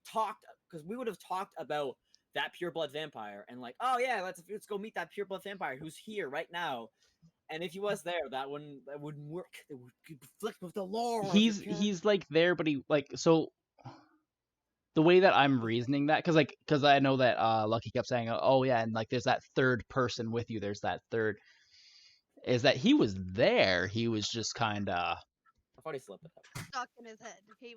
would have talked about that pureblood vampire and like, oh yeah, let's go meet that pureblood vampire who's here right now. And if he was there, that wouldn't work. It would conflict with the lore. He's like there, but he like so. The way that I'm reasoning that, because I know that Lucky kept saying, oh yeah, and like there's that third person with you. There's that third. Is that he was there? He was just kind of. I thought he slept it up. Stuck in his head. He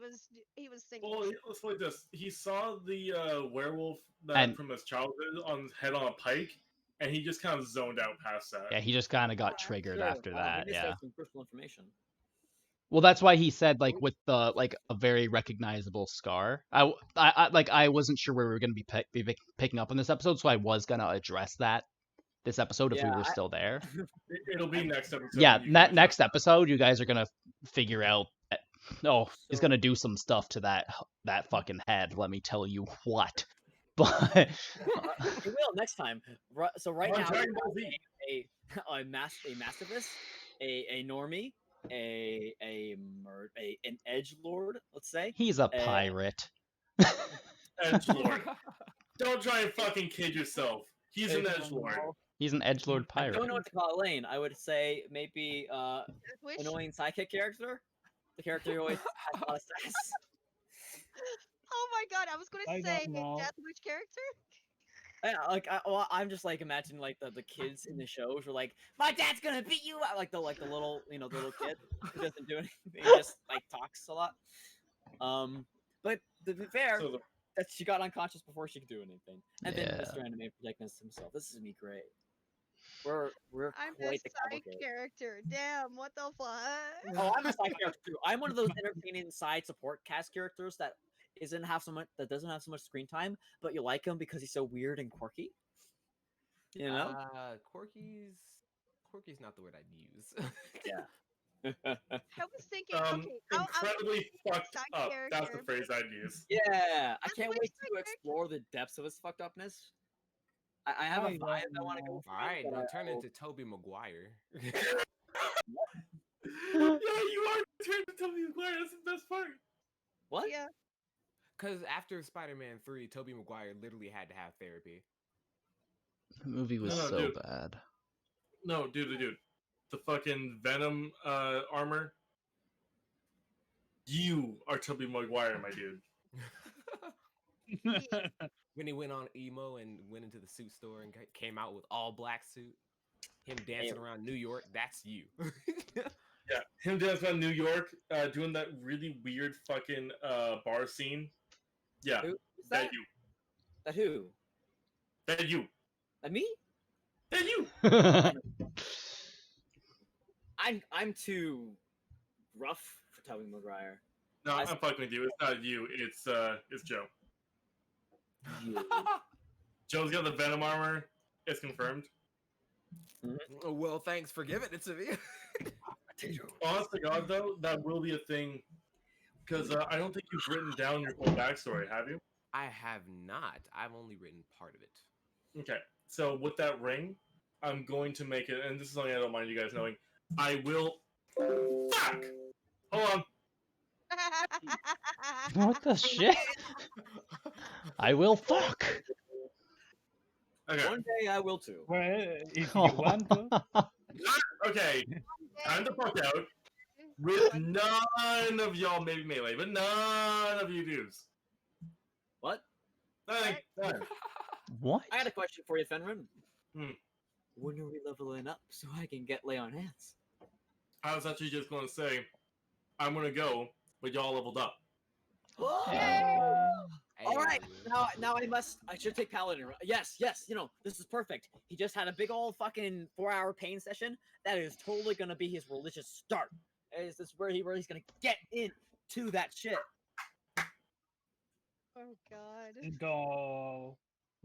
was thinking. Well, let's like this. He saw the werewolf And- from his childhood on his head on a pike, and he just kind of zoned out past that. Yeah, he just kind of got triggered after that. He missed Yeah. out some personal information. Well, that's why he said like with the like a very recognizable scar. I wasn't sure where we were going to be picking up on this episode, so I was going to address that this episode if we were still there. It'll be next episode. Yeah, next episode, you guys are going to figure out. He's going to do some stuff to that fucking head. Let me tell you what. But He will next time. So right now, Dragon Ball Z. a Massivist, a normie, an edge lord, let's say. he's a pirate. Edgelord. Don't try and fucking kid yourself. He's an edgelord. He's an edgelord I pirate. don't know what to call Elaine. I would say maybe Wish. annoying sidekick character. The character who always has a lot of sass. Oh my god! I was I gonna don't say know. Death Wish character. Yeah, I'm just like imagining like the kids in the shows were like, my dad's gonna beat you up, like the little the little kid who doesn't do anything, he just like talks a lot. But to be fair, So that she got unconscious before she could do anything, and then Yeah. Mr. Anime protecting us himself. This is me great. We're I'm quite just the side cavalcade. character. Damn, what the fuck? Oh, I'm a side character too. I'm one of those entertaining side support cast characters that doesn't have so much screen time, but you like him because he's so weird and quirky. You know? Quirky's not the word I'd use. Yeah. I was thinking, okay, incredibly I'll fucked side up. That's the character. phrase I'd use. Yeah, I That's can't my wait side to character. explore the depths of his fucked upness. I have a I vibe don't I want to go know. for. All right, but now I- turn I'll- into Toby Maguire. Yeah, you are turned to Tobey Maguire. That's the best part. What? Yeah. Because after Spider-Man 3, Toby Maguire literally had to have therapy. The movie was No, so dude. bad. No, dude. The fucking Venom armor. You are Tobey Maguire, my dude. When he went on emo and went into the suit store and came out with all black suit, him dancing around New York, that's you. Yeah, him dancing around New York, doing that really weird fucking bar scene. Yeah, Who is that that? you. That who? That you. That me? That you. I'm too rough for Tobey Maguire. No, I- I'm fucking with you. It's not you. It's Joe. Joe's got the Venom armor. It's confirmed. Well, thanks for giving it to me. Honest to God, though, that will be a thing. Because I don't think you've written down your whole backstory, have you? I have not. I've only written part of it. Okay. So with that ring, I'm going to make it, and this is something I don't mind you guys knowing. I will. Fuck. Hold on. What the shit? I will fuck. Okay. One day I will too. Well, if you want to. Okay. Time to fuck out. With none of y'all, maybe melee, but none of you dudes. What? None. What? I got a question for you, Fenrir. Hmm. When are we leveling up so I can get lay on hands? I was actually just going to say, I'm going to go, but y'all leveled up. All right, now I should take Paladin. Yes, this is perfect. He just had a big old fucking 4-hour pain session. That is totally gonna be his religious start. Is this where he's gonna get into that shit? Oh god. The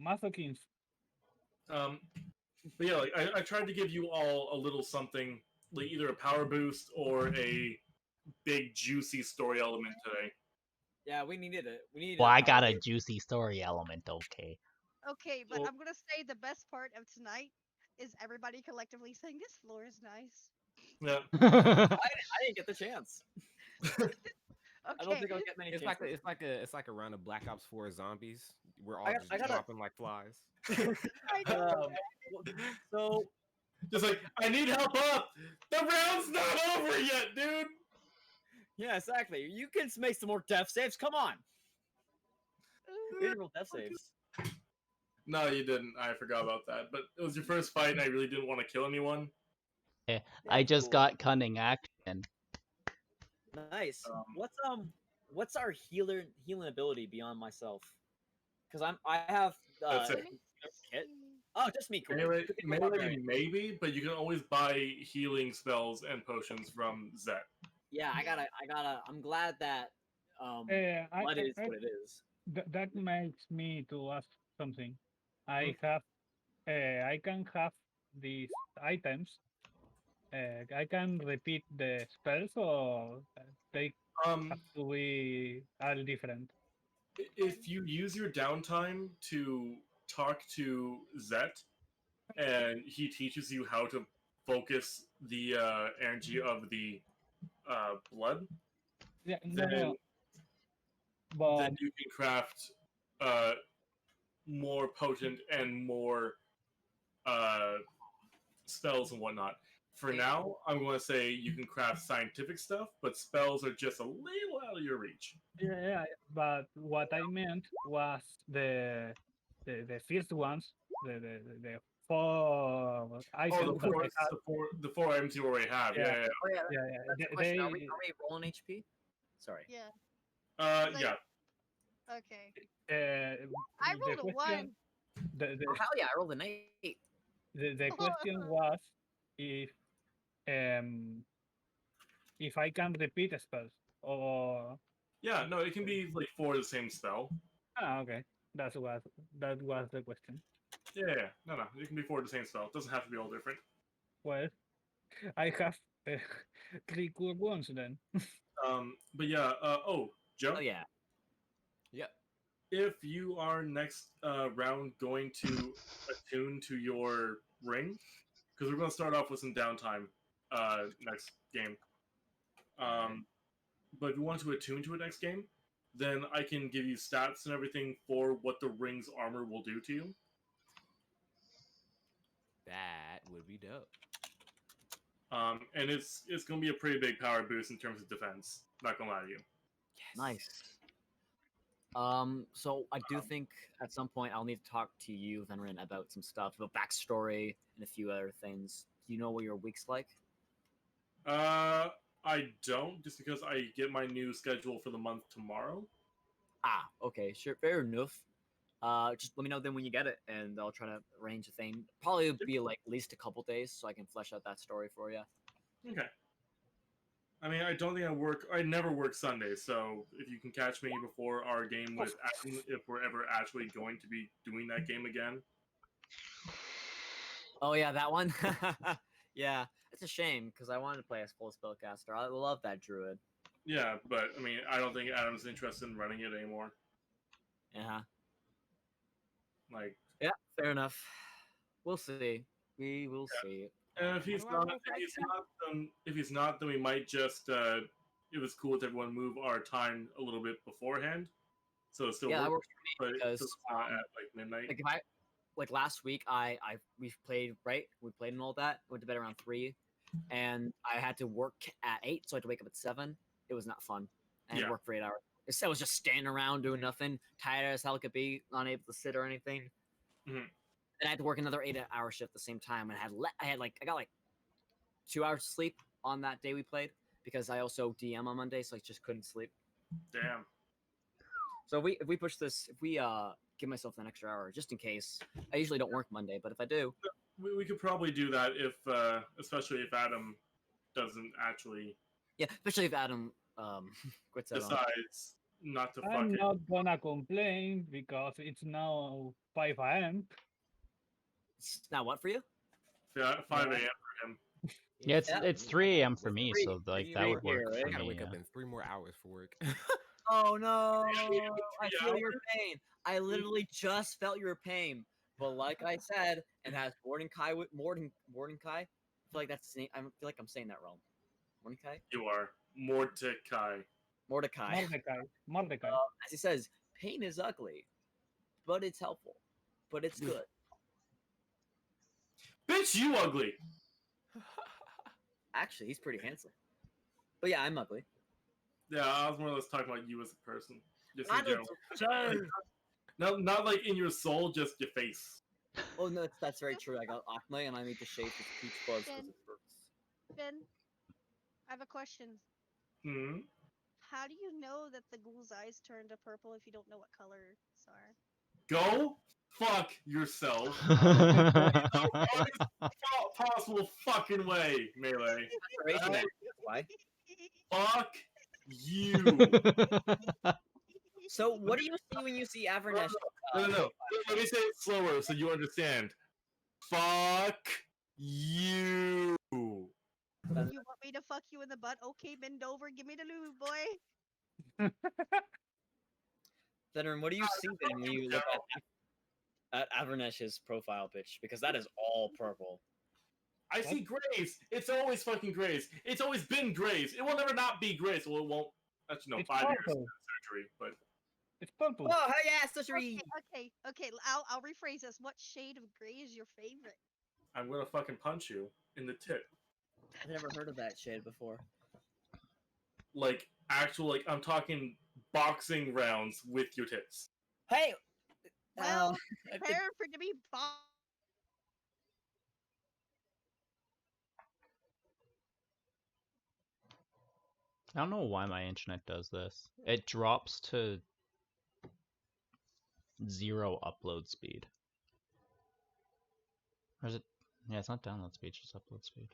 Masochist. But yeah, like, I tried to give you all a little something, like either a power boost or a big juicy story element today. Yeah, we needed it. We needed. Well, I a got power a boost. juicy story element, okay. Okay, but So- I'm gonna say the best part of tonight is everybody collectively saying this floor is nice. Yeah. I didn't get the chance. I don't Okay. think I'll get many It's chances. like a round of Black Ops 4 zombies. We're all I just gotta- dropping like flies. I know. Um, so Just like, I need help up. The round's not over yet, dude. yeah, exactly. You can make some more death saves. Come on. We didn't roll death saves. No, you didn't. I forgot about that. But it was your first fight, and I really didn't want to kill anyone. I just cool. got cunning action. Nice. Um, What's our healing ability beyond myself? Because I have That's it. kit. Oh, just me. Cool. Melee, Good thing I'm melee barbarian. maybe, but you can always buy healing spells and potions from Zet. Yeah, I gotta. I'm glad that blood is what it is. That makes me to ask something. Hmm? I can have these items. I can repeat the spells, or they Um, have to be all different. if you use your downtime to talk to Zet, and he teaches you how to focus the energy of the blood, Yeah, then no, but then you can craft more potent and more spells and whatnot. For now, I'm going to say you can craft scientific stuff, but spells are just a little out of your reach. yeah, but what I meant was the first ones, the four Oh, items that I had. the four items you already have. Yeah. Yeah. Oh yeah, Yeah, that's the they, question. Are they we rolling HP? Sorry. Yeah. Yeah. Like- Okay. I the rolled a question, 1. the, Oh hell yeah, I rolled an 8. the question was if I can repeat spells or Yeah, no, it can be like four of the same spell. okay, that was the question. Yeah. No, it can be four of the same spell. It doesn't have to be all different. Well, I have 3 cool ones then. But yeah. Joe. Oh yeah. Yep. If you are next round going to attune to your ring, because we're going to start off with some downtime next game. But if you want to attune to it next game, then I can give you stats and everything for what the ring's armor will do to you. That would be dope. And it's going to be a pretty big power boost in terms of defense. Not going to lie to you. Yes. Nice. So I do think at some point I'll need to talk to you, Venrin, about some stuff, about backstory and a few other things. Do you know what your week's like? I don't, just because I get my new schedule for the month tomorrow. Ah, okay, sure, fair enough. Just let me know then when you get it, and I'll try to arrange a thing. Probably be like at least a couple days, so I can flesh out that story for you. Okay. I mean, I don't think I never work Sundays, so if you can catch me before our game with Adam, if we're ever actually going to be doing that game again. Oh yeah, that one. Yeah, it's a shame because I wanted to play as full spellcaster. I love that druid. Yeah, but I mean, I don't think Adam's interested in running it anymore. Yeah. Like, Yeah, fair enough. We'll see. We will see. and if he's not, then we might just. It was cool to everyone move our time a little bit beforehand, so it still Yeah, that works, works but for me because it's not at like midnight. like if I like last week we played we played and all that. Went to bed around 3, and I had to work at 8, so I had to wake up at 7. It was not fun. I had to work for 8 hours. I was just standing around doing nothing, tired as hell could be, not able to sit or anything. Mhm. And I had to work another 8-hour shift at the same time, and I got like 2 hours of sleep on that day we played because I also DM on Monday, so I just couldn't sleep. Damn. So if we push this, if we give myself an extra hour just in case. I usually don't work Monday, but if I do, We could probably do that if, especially if Adam doesn't actually yeah, especially if Adam quits out on. decides not to I'm fucking. not gonna complain because it's now 5 a.m. It's now what for you? 5 a.m. for him. Yeah, it's Yeah. 3 a.m. for me, Three- so like three that would here, work right? for I gotta me. wake Yeah. up in 3 more hours for work. Oh no! Maybe I 3 feel your hours? pain. I literally just felt your pain. But like I said, and has Mordecai with Mordecai. I feel like that's the name. I feel like I'm saying that wrong. Mordecai. You are Mordecai. Mordecai. Mordecai. As he says, pain is ugly, but it's helpful. But it's good. Bitch, you ugly. Actually, he's pretty handsome. But yeah, I'm ugly. Yeah, I was more or less talking about you as a person. Just in I don't general. Not like in your soul, just your face. Oh no, that's very true. I got acne and I need to shave his peach fuzz because it hurts. Ben, I have a question. Hmm? How do you know that the ghoul's eyes turn to purple if you don't know what colors are? Go fuck yourself. Possible fucking way, Melee. Restoration act, that's why. Fuck you. So what do you see when you see Avernus? No. Let me say it slower so you understand. Fuck you. You want me to fuck you in the butt? Okay, bend over, give me the lube, boy. Veteran, what do you see then when you look at Avernesh's profile pitch? Because that is all purple. I see grays. It's always fucking grays. It's always been grays. It will never not be grays. Well, it won't. Actually, no, It's 5 years purple. surgery, but It's purple. Oh, hey, yeah, surgery. Okay. I'll rephrase this. What shade of gray is your favorite? I'm gonna fucking punch you in the tit. I've never heard of that shade before. Like actual, like I'm talking boxing rounds with your tits. Hey. Well, prepare for it to be I don't know why my internet does this. It drops to 0 upload speed. Or is it? Yeah, it's not download speed, it's just upload speed.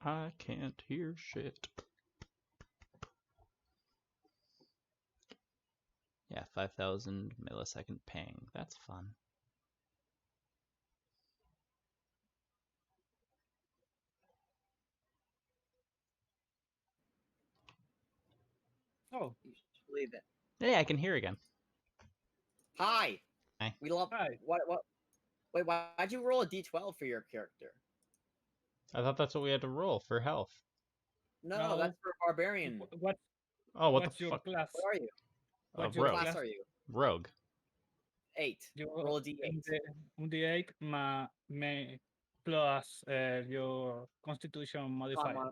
I can't hear shit. Yeah, 5,000 millisecond ping. That's fun. Oh, You should believe it. Yeah, I can hear again. Hi. Hi. We love. Hi. What? Wait, why'd you roll a d12 for your character? I thought that's what we had to roll for health. No, that's for barbarian. What? Oh, what What's the your fuck? class? What are you? What's Rogue. your What class? class are you? Rogue. 8. Roll a d8. Un D8 plus your Constitution modifier.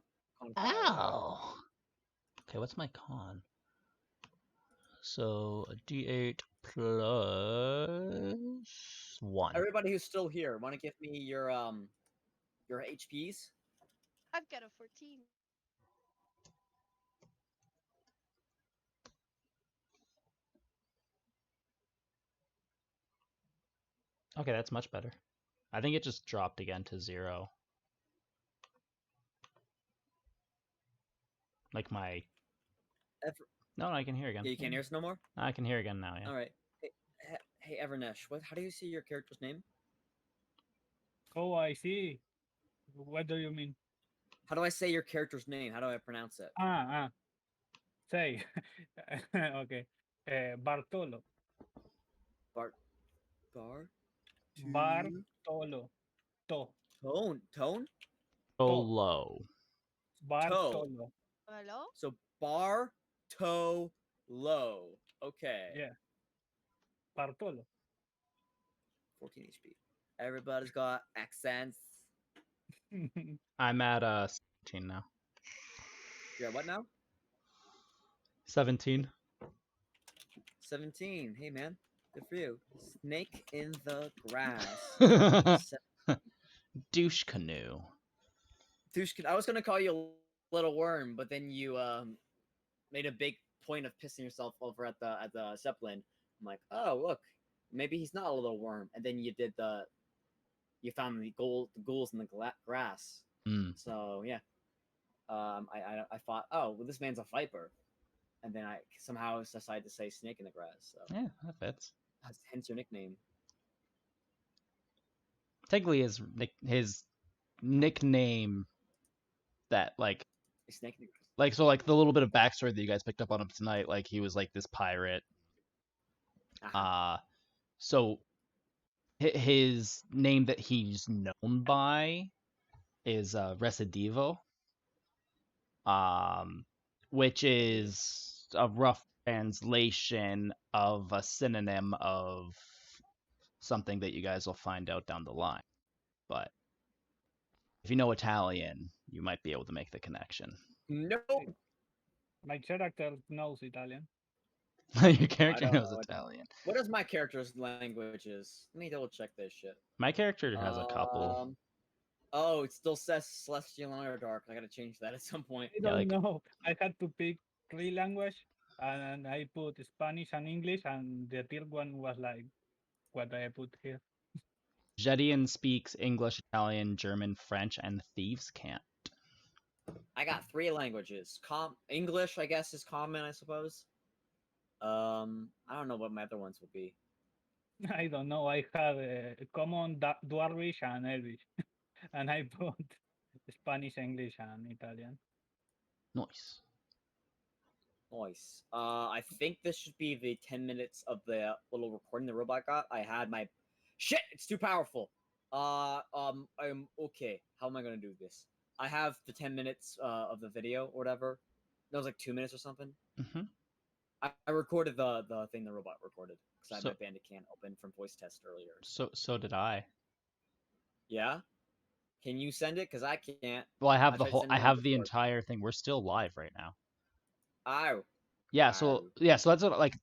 Ow! Okay, what's my con? So a D8 plus 1. Everybody who's still here, want to give me your HPs? I've got a 14. Okay, that's much better. I think it just dropped again to 0. Like my... No, I can hear again. Yeah, you can't hear us no more? I can hear again now, yeah. Alright. Hey Evernesh, how do you see your character's name? Oh, I see. What do you mean? How do I say your character's name? How do I pronounce it? Say. Okay. Bartolo. Bartolo. Tone? Solo. Bartolo. Hello? So Bartolo. Okay. Yeah. Bartolo. 14 HP. Everybody's got accents. I'm at 17 now. You're at what now? 17. 17. Hey man, good for you. Snake in the grass. Douche canoe. I was gonna call you a little worm, but then you made a big point of pissing yourself over at the Zeppelin. I'm like, oh look, maybe he's not a little worm. And then you found the ghouls in the grass. Mm. So yeah, I thought, oh, well, this man's a viper, and then I somehow decided to say snake in the grass. So Yeah, that fits. hence your nickname. Technically, his nickname that like Snake in the grass. so like the little bit of backstory that you guys picked up on him tonight, like he was like this pirate. So his name that he's known by is Recidivo, which is a rough translation of a synonym of something that you guys will find out down the line. But if you know Italian, you might be able to make the connection. No. My character knows Italian. Your character knows Italian. What is my character's languages? Let me double check this shit. My character has a couple. Oh, it still says Celestial and Underdark. I gotta change that at some point. I don't know. I had to pick 3 languages, and I put Spanish and English, and the third one was like what I put here. Jedian speaks English, Italian, German, French, and Thieves Can't. I got 3 languages. English, I guess, is common, I suppose. I don't know what my other ones would be. I don't know. I have a common Dwarvish and Elvish, and I put Spanish, English, and Italian. Nice. Nice. I think this should be the 10 minutes of the little recording the robot got. I had my shit. It's too powerful. I'm okay. How am I gonna do this? I have the 10 minutes of the video or whatever. That was like 2 minutes or something. Mm-hmm. I recorded the thing the robot recorded because I had my Bandicam open from voice test earlier. So did I. Yeah. Can you send it? Because I can't. Well, I have the entire thing. We're still live right now. Oh. Yeah. So that's what,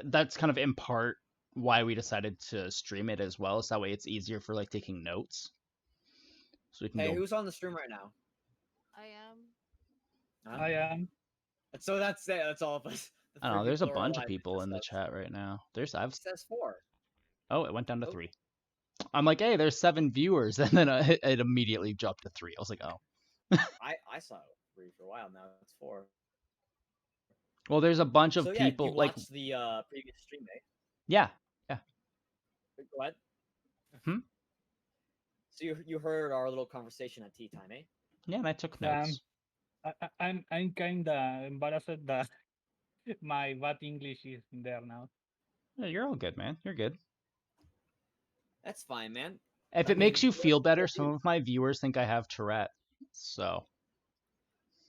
that's kind of in part why we decided to stream it as well. So that way it's easier for like taking notes. So we can Hey, who's on the stream right now? I am. I am. So that's it. That's all of us. I don't know. There's a bunch of people in the chat right now. It says 4. Oh, it went down to 3. I'm like, hey, there's 7 viewers, and then it immediately jumped to 3. I was like, oh. I saw 3 for a while now. It's 4. Well, there's a bunch of people you watched the previous stream, eh? Yeah. Go ahead. Hmm. So you heard our little conversation at tea time, eh? Yeah, and I took notes. I'm kinda embarrassed that my bad English is there now. Yeah, you're all good, man. You're good. That's fine, man. If it makes you feel better, some of my viewers think I have Tourette. So.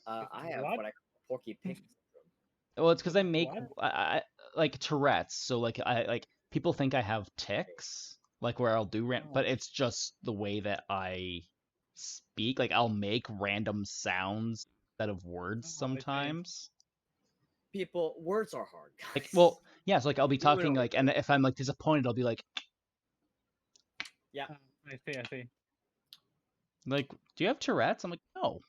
I have what I call Porky Pig syndrome. Well, it's because I make I like Tourette's. So like people think I have tics, like where I'll do but it's just the way that I speak. Like I'll make random sounds instead of words sometimes. Words are hard, guys. Like, well, yeah, so like I'll be talking like, and if I'm like disappointed, I'll be like, yeah, I see. Like, do you have Tourette's? I'm like, no.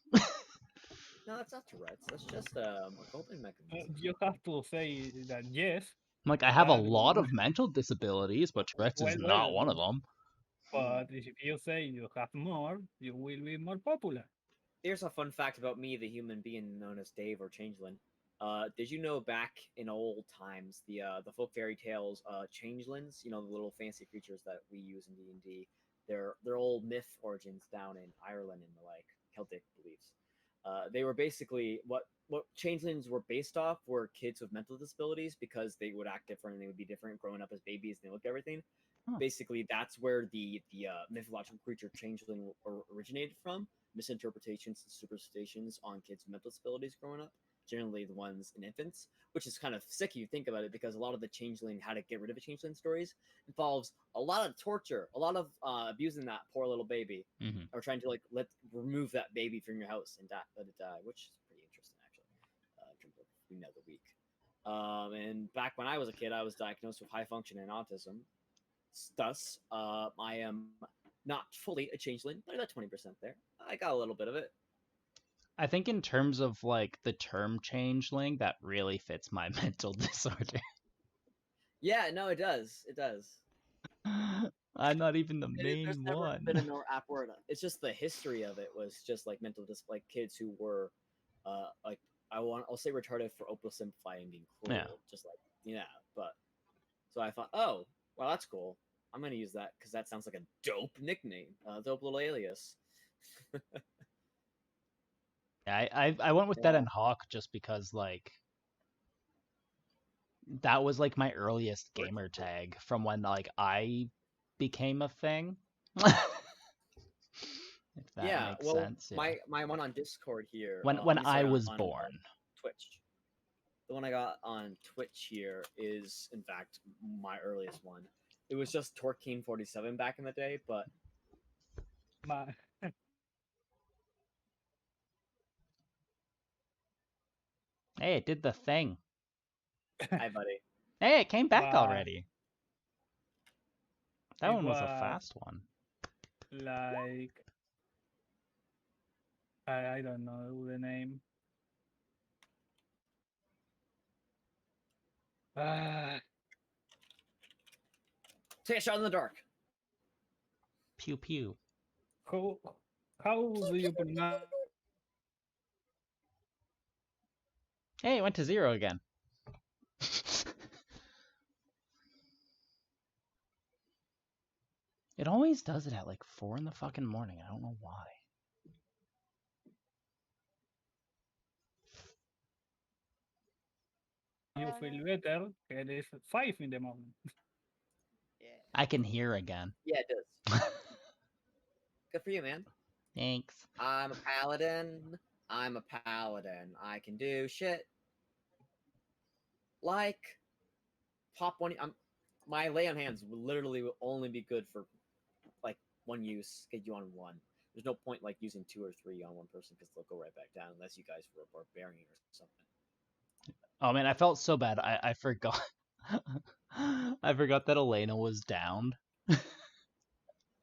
No, that's not Tourette's. That's just a coping mechanism. You have to say that yes. I'm like, I have a lot of mental disabilities, but Tourette's is not one of them. But if you say you have more, you will be more popular. Here's a fun fact about me, the human being known as Dave or Changeling. Did you know back in old times, the folk fairy tales, changelings, the little fancy creatures that we use in D&D, their old myth origins down in Ireland and the Celtic beliefs. They were basically what changelings were based off were kids with mental disabilities because they would act different and they would be different growing up as babies and they look everything. Basically, that's where the mythological creature changeling originated from. Misinterpretations and superstitions on kids with mental disabilities growing up, generally the ones in infants, which is kind of sick if you think about it because a lot of the changeling, how to get rid of a changeling stories involves a lot of torture, a lot of abusing that poor little baby, or trying to remove that baby from your house and let it die, which is pretty interesting actually, in terms of the week. And back when I was a kid, I was diagnosed with high functioning autism. Thus, I am not fully a changeling, but I got 20% there. I got a little bit of it. I think in terms of the term changeling, that really fits my mental disorder. Yeah, no, it does. It does. I'm not even the There's main never one. been a more apt word. It's just the history of it was just like mental like kids who were, like I'll say retarded for oversimplifying being cruel. Yeah. Just like but so I thought, oh, well, that's cool. I'm gonna use that because that sounds like a dope nickname, dope little alias. I went with DeadEndHawk just because like that was like my earliest gamer tag from when like I became a thing. If that makes sense. Yeah. My one on Discord here. When I was born. Twitch. The one I got on Twitch here is in fact my earliest one. It was just Torkeen47 back in the day, but My, Hey, it did the thing. hi buddy. Hey, it came back Wow. already. That It one was a was- fast one. like I don't know the name. Take a shot in the dark. Pew pew. How do you pronounce? Hey, it went to 0 again. It always does it at like 4 in the fucking morning. I don't know why. You feel better. It is 5 in the morning. Yeah. I can hear again. Yeah, it does. Good for you, man. Thanks. I'm a paladin. I can do shit like pop one. My lay on hands will only be good for like one use. Get you on one. There's no point like using 2 or 3 on one person because they'll go right back down unless you guys were a barbarian or something. Oh man, I felt so bad. I forgot. I forgot that Elena was downed. That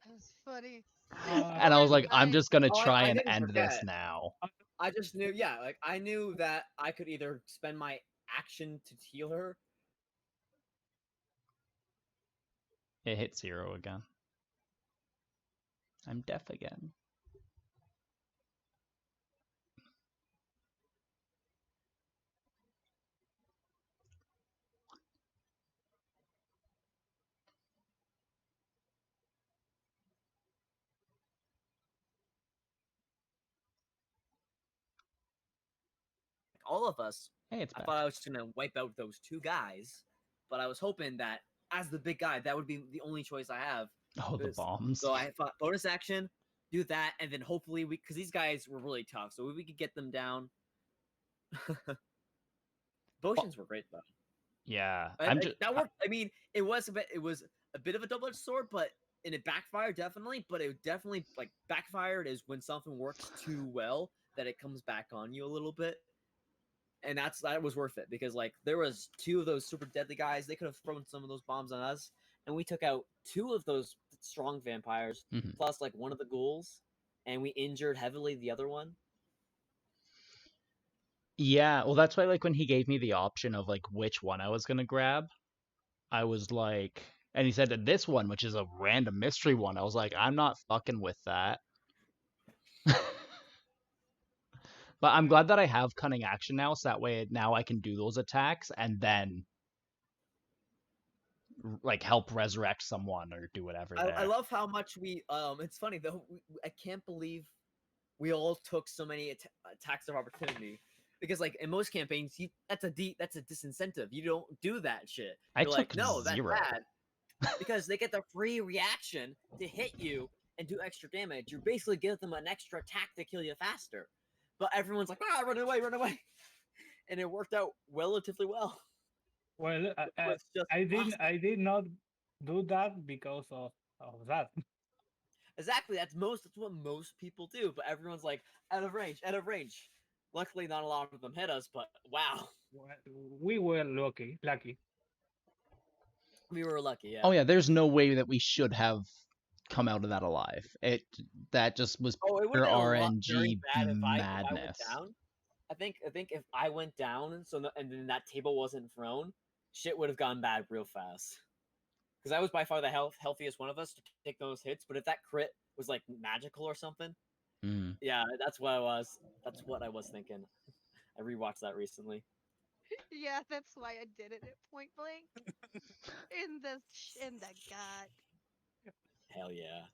was funny. And I was like, I'm just gonna Oh, try I and didn't end this forget. now. I just knew, like I knew that I could either spend my action to heal her. It hit 0 again. I'm deaf again. All of us. Hey, it's I back. thought I was just gonna wipe out those 2 guys, but I was hoping that as the big guy, that would be the only choice I have. Oh, the bombs. So I thought bonus action, do that, and then hopefully because these guys were really tough, so we could get them down. Potions were great though. Yeah, that worked. I mean, it was a bit of a double-edged sword, and it backfired definitely. But it definitely like backfired is when something works too well that it comes back on you a little bit, and that was worth it because like there was 2 of those super deadly guys. They could have thrown some of those bombs on us, and we took out 2 of those strong vampires plus like one of the ghouls, and we injured heavily the other one. Yeah, well, that's why, like, when he gave me the option of, like, which one I was gonna grab, I was like... And he said that this one, which is a random mystery one, I was like, I'm not fucking with that. But I'm glad that I have Cunning Action now, so that way now I can do those attacks and then, like, help resurrect someone or do whatever there. I love how much we... It's funny, though. I can't believe we all took so many attacks of opportunity. Because like in most campaigns, that's a disincentive. You don't do that shit. You're like, no, that's 0. bad. Because they get the free reaction to hit you and do extra damage. You basically give them an extra attack to kill you faster. But everyone's like, run away. And it worked out relatively well. Well, I did not do that because of that. Exactly. That's what most people do. But everyone's like, out of range. Luckily, not a lot of them hit us, but wow. We were lucky. We were lucky, yeah. Oh yeah, there's no way that we should have come out of that alive. That just was pure RNG madness. I think if I went down, and then that table wasn't thrown, shit would have gone bad real fast. because I was by far the healthiest one of us to take those hits. But if that crit was like magical or something, Mm. yeah, that's what I was. That's what I was thinking. I rewatched that recently. Yeah, that's why I did it at point blank in the gut. Hell yeah.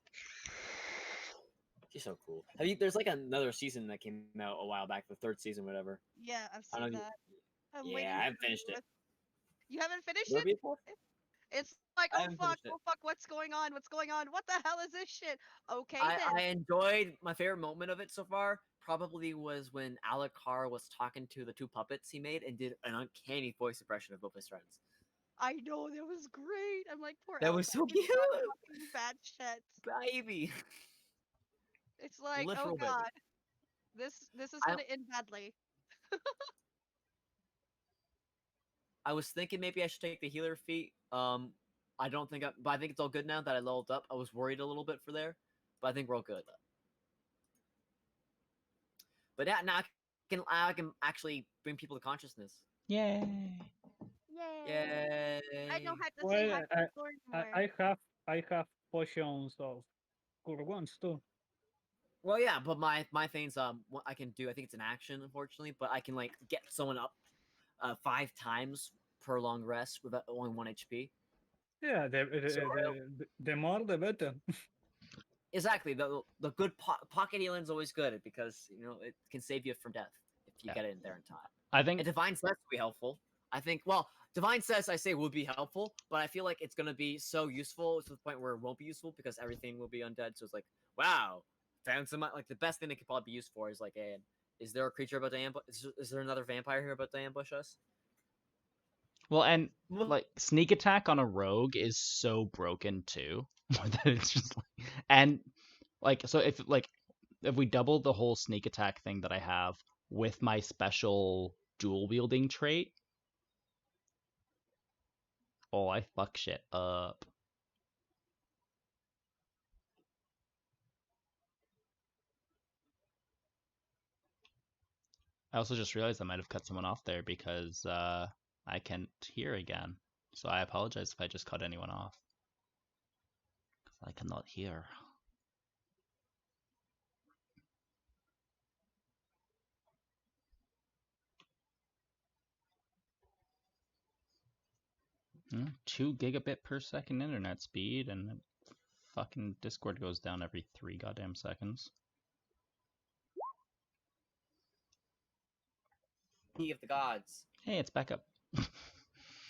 She's so cool. Have you? There's like another season that came out a while back, the third season, whatever. Yeah, I've I don't seen know. that. I'm Yeah, waiting I for haven't the finished it. fourth. You haven't finished Will it it? be a fourth? It's like, I haven't finished it. oh fuck, what's going on? What's going on? What the hell is this shit? Okay I then. enjoyed my favorite moment of it so far. Probably was when Alucard was talking to the two puppets he made and did an uncanny voice impression of both his friends. I know that was great. I'm like, poor That was so Alucard just cute, got fucking bad shit. baby. It's like, oh Literal baby. god, this is I gonna end badly. I was thinking maybe I should take the healer feat. I don't think, but I think it's all good now that I leveled up. I was worried a little bit for there, but I think we're all good. But yeah, now I can actually bring people to consciousness. Yay! Yay! I Yay! don't have to say Well, hi to the floor anymore. I have potions of cure wounds too. Well, yeah, but my thing's what I can do. I think it's an action, unfortunately, but I can like get someone up 5 times per long rest with only 1 HP. Yeah, So the more the better. exactly, the good pocket healing is always good because it can save you from death if you Yeah. get it in there in time. I think And divine cess would be helpful. I think. Well, divine cess I say would be helpful, but I feel like it's gonna be so useful to the point where it won't be useful because everything will be undead. So it's like, wow, found some like the best thing it could probably be used for is like, is there a creature about to ambush? Is there another vampire here about to ambush us? well, and Well, like sneak attack on a rogue is so broken too. That it's just like, and like so if we double the whole sneak attack thing that I have with my special dual wielding trait, oh, I fuck shit up. I also just realized I might have cut someone off there because I can't hear again. So I apologize if I just cut anyone off. Because I cannot hear. Hmm, 2 gigabit per second internet speed, and fucking Discord goes down every 3 goddamn seconds. of the gods. Hey, it's back up. Let's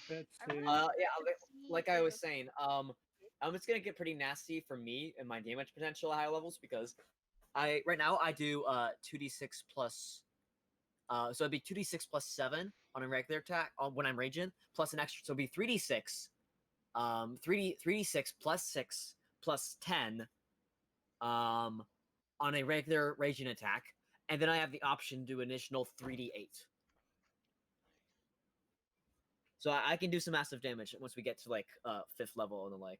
I see. really Yeah, wanted to see like I was if saying, it's gonna get pretty nasty for me and my damage potential at high levels because right now I do 2d6 plus so it'd be 2d6 plus 7 on a regular attack when I'm raging, plus an extra, so it'd be 3d6, 3d6 plus 6 plus 10 on a regular raging attack, and then I have the option to do an additional 3d8. So I can do some massive damage once we get to like 5th level and the like.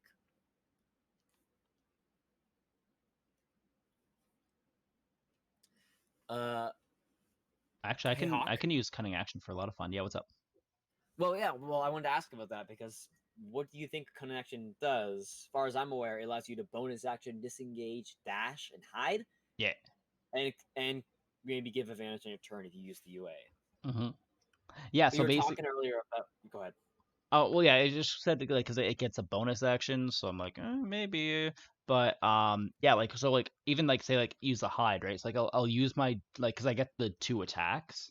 Actually, Hey, Hawk? I can use cunning action for a lot of fun. Yeah, what's up? Well, yeah. Well, I wanted to ask about that because what do you think cunning action does? As far as I'm aware, it allows you to bonus action, disengage, dash, and hide, Yeah. and maybe give advantage on your turn if you use the UA. Mm-hmm. Yeah. But So you were basically, talking earlier about. Go ahead. oh well, yeah. It just said like because it gets a bonus action, so I'm like maybe. But yeah, like so like even like say like use the hide, right? It's like I'll use my like because I get the 2 attacks.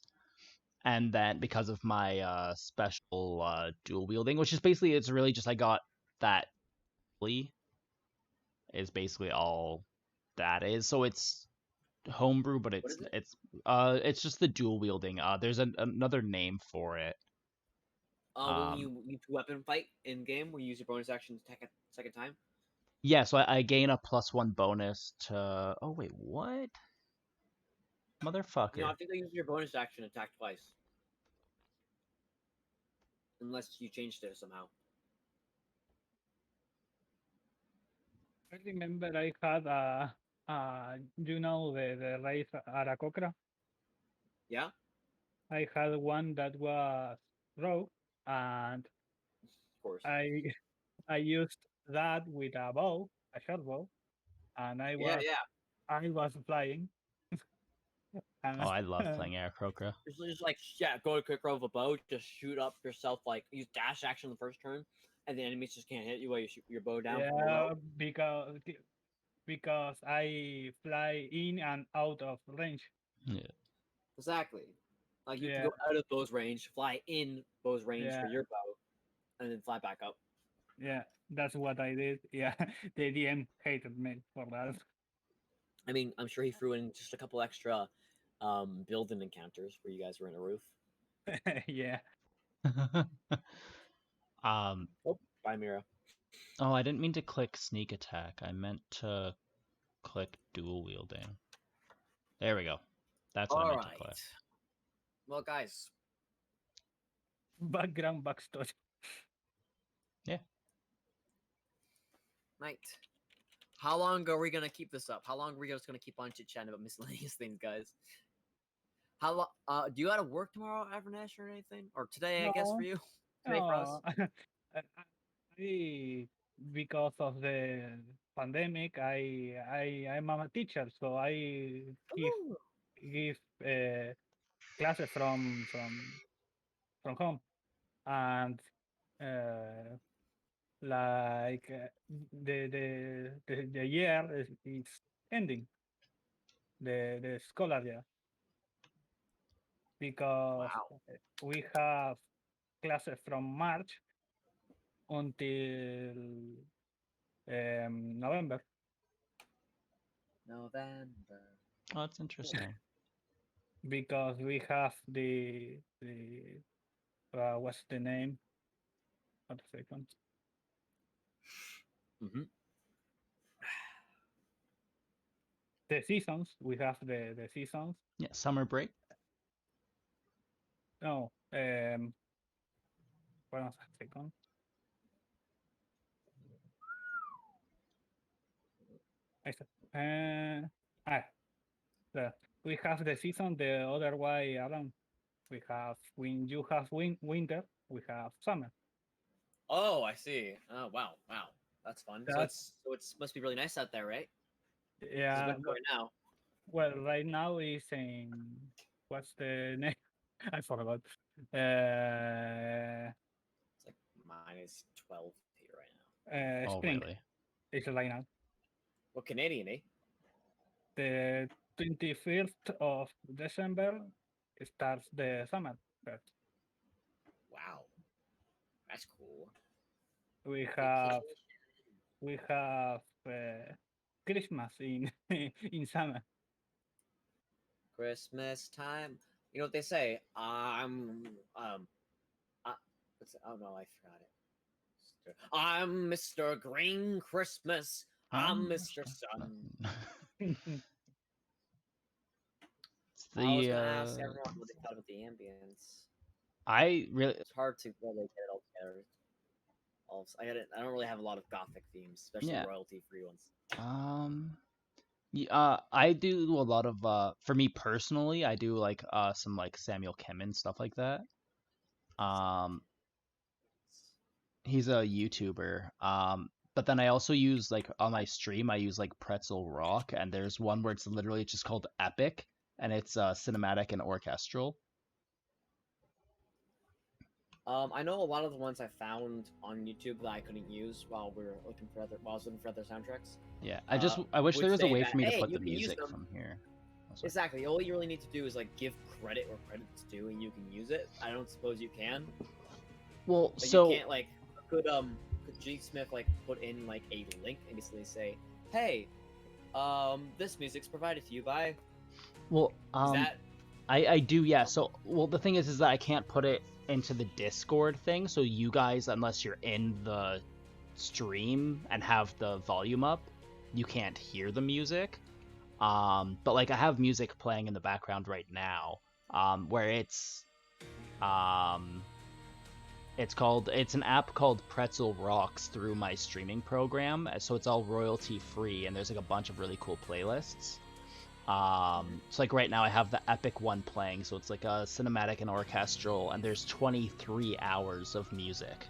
And then because of my special dual wielding, which is basically it's really just I got that is basically all that is. So it's homebrew, but What is it? it's just the dual wielding. There's another name for it. When you weapon fight in game, where you use your bonus action to attack a second time. Yeah, so I gain a +1 bonus to. Oh wait, what? Motherfucker. I think they use your bonus action to attack twice, unless you changed it somehow. I remember I had the race Aracocra. Yeah. I had one that was rogue, and Of course. I I used that with a bow, a short bow, and I Yeah, was yeah. I was flying. Oh, I love And playing Aarakocra. Just like go to quick row of a bow, just shoot up yourself, like use dash action the first turn, and the enemies just can't hit you while you shoot your bow down from below. yeah, because I fly in and out of range. Yeah. Exactly. Like you can Yeah, go out of bow's range, fly in bow's range for yeah, your bow, and then fly back up. yeah. That's what I did. Yeah, the DM hated me for that. I mean, I'm sure he threw in just a couple extra building encounters where you guys were in a roof. Yeah. um. Oh, bye, Mira. Oh, I didn't mean to click sneak attack. I meant to click dual wielding. There we go. That's what I All meant to click. right. Well, guys, Background backstory. Yeah. night. How long are we gonna keep this up? How long are we just gonna keep on chit chatting about miscellaneous things, guys? How long? Do you gotta work tomorrow, Avernash, or anything? Or today, I guess, for No, you? Today for us? no. I, because of the pandemic, I'm a teacher, so I Ooh. give classes from home, and uh, like the year is ending, the scholar year, because Wow. we have classes from March until November, November. Oh, that's interesting. because we have the what's the name? What a second. Mm-hmm. The seasons. We have the seasons. Yeah, summer break. No, hold on a second. We have the season the other way around. We have when you have winter, we have summer. Oh, I see. Oh, wow, wow, that's fun. That's It's must be really nice out there, right? It's yeah. winter right now. Well, right now is in what's the name? I forgot. It's like -12 here right now. Oh, Spring. really? It's right now. Well, Canadian, eh? The 21st of December starts the summer. But Wow, that's cool. we have Christmas in in summer. Christmas time. You know what they say? Oh no, I forgot it. I'm Mr. Green Christmas. I'm Mr. Sun. It's I was the gonna ask everyone what they thought about the ambience. I really It's hard to really get it all together. I don't really have a lot of gothic themes, especially Yeah. royalty-free ones. I do a lot of for me personally, I do like some like Samuel Kemen stuff like that. He's a YouTuber. But then I also use like on my stream, I use like Pretzel Rock, and there's one where it's literally just called Epic, and it's cinematic and orchestral. I know a lot of the ones I found on YouTube that I couldn't use while I was looking for other soundtracks. Yeah, I wish would there was a say way that, for me to hey, put you the can use music them. from here. Exactly. All you really need to do is like give credit where credit's due, and you can use it. I don't suppose you can. Well, But so you can't like could G Smith like put in like a link and basically say, hey, this music's provided to you by. well, Is that I do, yeah. So, well, the thing is that I can't put it into the Discord thing. So you guys, unless you're in the stream and have the volume up, you can't hear the music. But like I have music playing in the background right now, where it's an app called Pretzel Rocks through my streaming program. So it's all royalty free, and there's like a bunch of really cool playlists. So like right now I have the Epic one playing, so it's like a cinematic and orchestral, and there's 23 hours of music.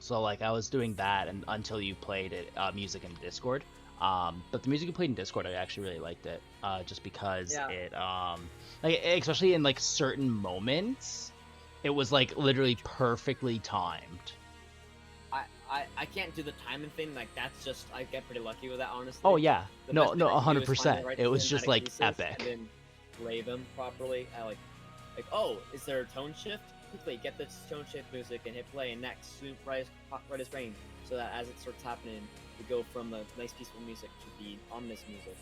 So like I was doing that and until you played it music in Discord. But the music you played in Discord, I actually really liked it. Just because Yeah. it like especially in like certain moments, it was like literally perfectly timed. I can't do the timing thing. Like that's just I get pretty lucky with that, honestly. Oh yeah, The no, best thing no, I can do is find 100%. the right It was cinematic just like pieces epic. and then play them properly. I like, oh, is there a tone shift? Quickly get this tone shift music and hit play, and next swoop right as rain, so that as it starts happening, we go from the nice peaceful music to the ominous music.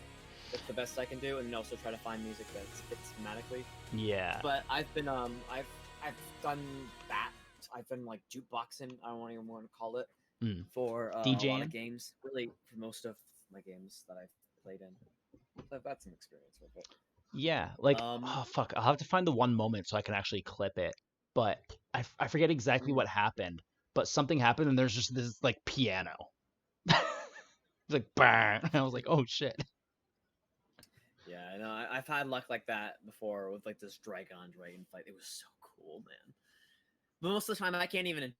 That's the best I can do, and then also try to find music that fits thematically. Yeah. But I've been I've done that. I've been like jukeboxing. I don't even want to call it for a lot DJing? of games. Really, for most of my games that I've played in, I've got some experience with it. Yeah, like oh fuck, I'll have to find the one moment so I can actually clip it. But I forget exactly what happened. But something happened and there's just this like piano. It's like bang. I was like, oh shit. Yeah, I know. I've had luck like that before with like this dragon fight. It was so cool, man. But most of the time, I can't even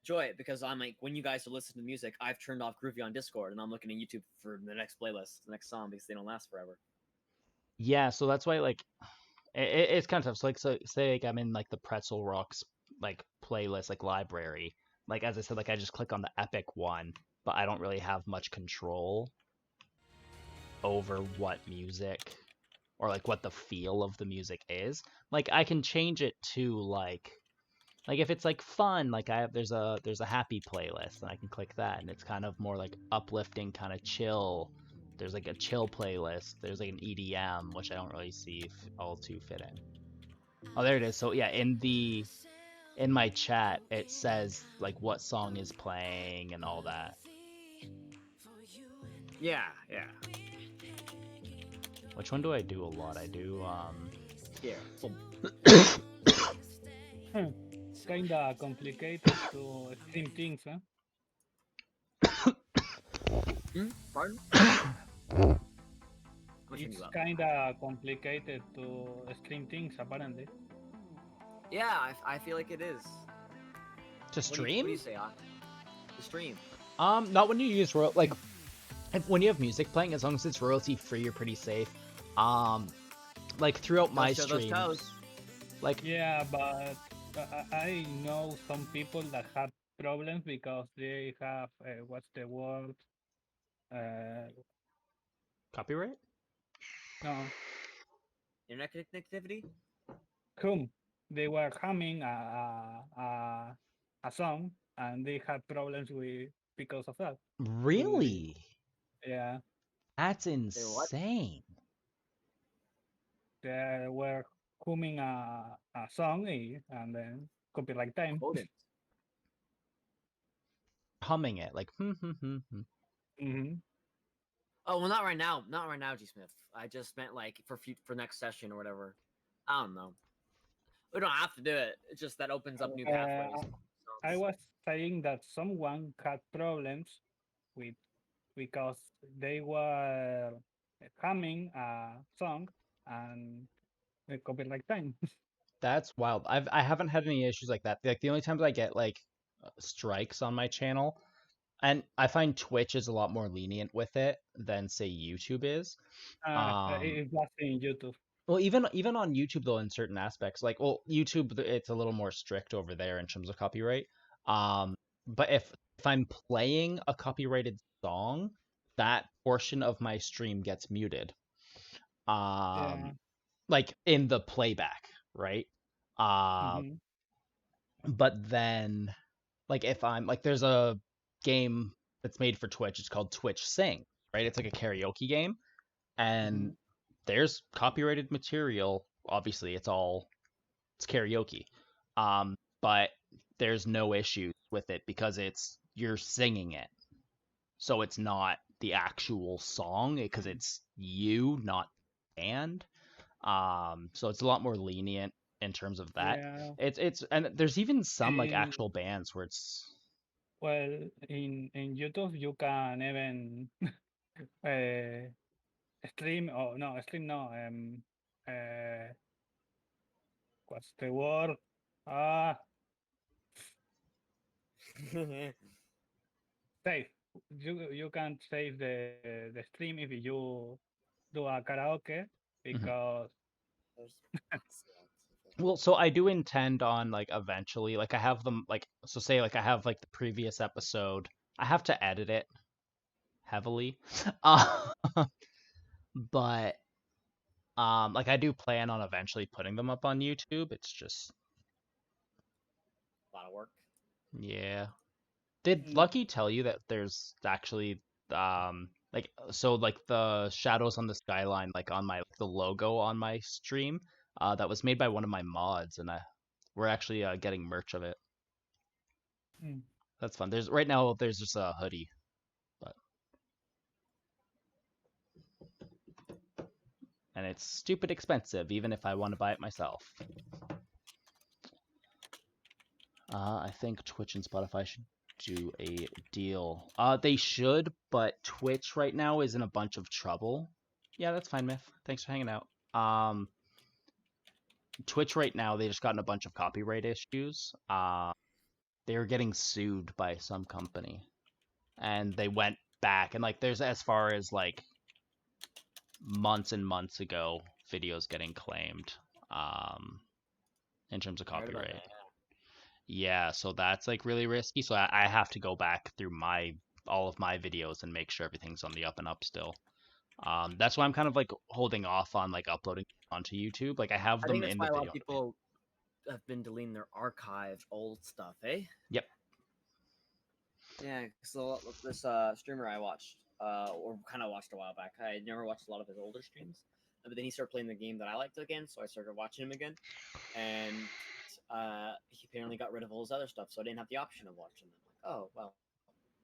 enjoy it because I'm like, when you guys are listening to music, I've turned off Groovy on Discord and I'm looking at YouTube for the next playlist, the next song, because they don't last forever. Yeah, so that's why like it's kind of tough. So like, so say like I'm in like the Pretzel Rocks like playlist like library. Like as I said, like I just click on the epic one, but I don't really have much control over what music or like what the feel of the music is. Like I can change it to like if it's like fun, like there's a happy playlist and I can click that and it's kind of more like uplifting, kind of chill. There's like a chill playlist. There's like an EDM, which I don't really see all too fit in. Oh, there it is. So yeah, in my chat it says like what song is playing and all that. Yeah. Which one do I do a lot? I do Yeah. Kinda complicated to stream things, huh? Pardon? It's kinda complicated to stream things, apparently. Yeah, I feel like it is. To stream? What do you say, to stream? Not when you use like when you have music playing, as long as it's royalty free, you're pretty safe. Like throughout my streams, like yeah, but I know some people that have problems because they have what's the word? Copyright? No. Internet connectivity? They were humming a song and they had problems with because of that. Really? Yeah. That's insane. They were humming a song and then copyright time. Humming it like Mm-hmm. Oh well, not right now. Not right now, G Smith. I just meant like for next session or whatever. I don't know. We don't have to do it. It's just that opens up new pathways. I was saying that someone had problems with because they were humming a song and the copyright time. That's wild. I haven't had any issues like that. Like the only times I get like strikes on my channel, and I find Twitch is a lot more lenient with it than say YouTube is. It's not in YouTube. Well, even on YouTube though, in certain aspects, like YouTube, it's a little more strict over there in terms of copyright. But if I'm playing a copyrighted song, that portion of my stream gets muted. Like in the playback, right? But then, like if I'm like, there's a game that's made for Twitch. It's called Twitch Sing, right? It's like a karaoke game, and there's copyrighted material. Obviously, it's karaoke. But there's no issues with it because you're singing it. So it's not the actual song because it's you, not band. So it's a lot more lenient in terms of that. Yeah. It's and there's even some like actual bands where it's well in YouTube you can even stream what's the word? Save. You can save the stream if you do a karaoke because Well, so I do intend on like eventually, like I have them like so say like I have like the previous episode. I have to edit it heavily. Uh, but like I do plan on eventually putting them up on YouTube. It's just A lot of work. yeah. Did mm, Lucky tell you that there's actually like so like the shadows on the skyline like on my the logo on my stream that was made by one of my mods and we're actually getting merch of it. mm. That's fun. There's right now there's just a hoodie, but and it's stupid expensive even if I want to buy it myself. I think Twitch and Spotify should do a deal. They should, but Twitch right now is in a bunch of trouble. Yeah, that's fine, Myth. Thanks for hanging out. Twitch right now, they just gotten a bunch of copyright issues. They were getting sued by some company, and they went back and like there's as far as like months and months ago videos getting claimed in terms of I heard about copyright. that. Yeah, so that's like really risky. So I have to go back through all of my videos and make sure everything's on the up and up still. That's why I'm kind of like holding off on like uploading onto YouTube. Like I have I them think that's in why the a lot video. of people have been deleting their archived old stuff, eh? Yep. Yeah, so this streamer I watched, or kind of watched a while back. I had never watched a lot of his older streams, but then he started playing the game that I liked again, so I started watching him again, and he apparently got rid of all his other stuff, so I didn't have the option of watching them. Like, oh well,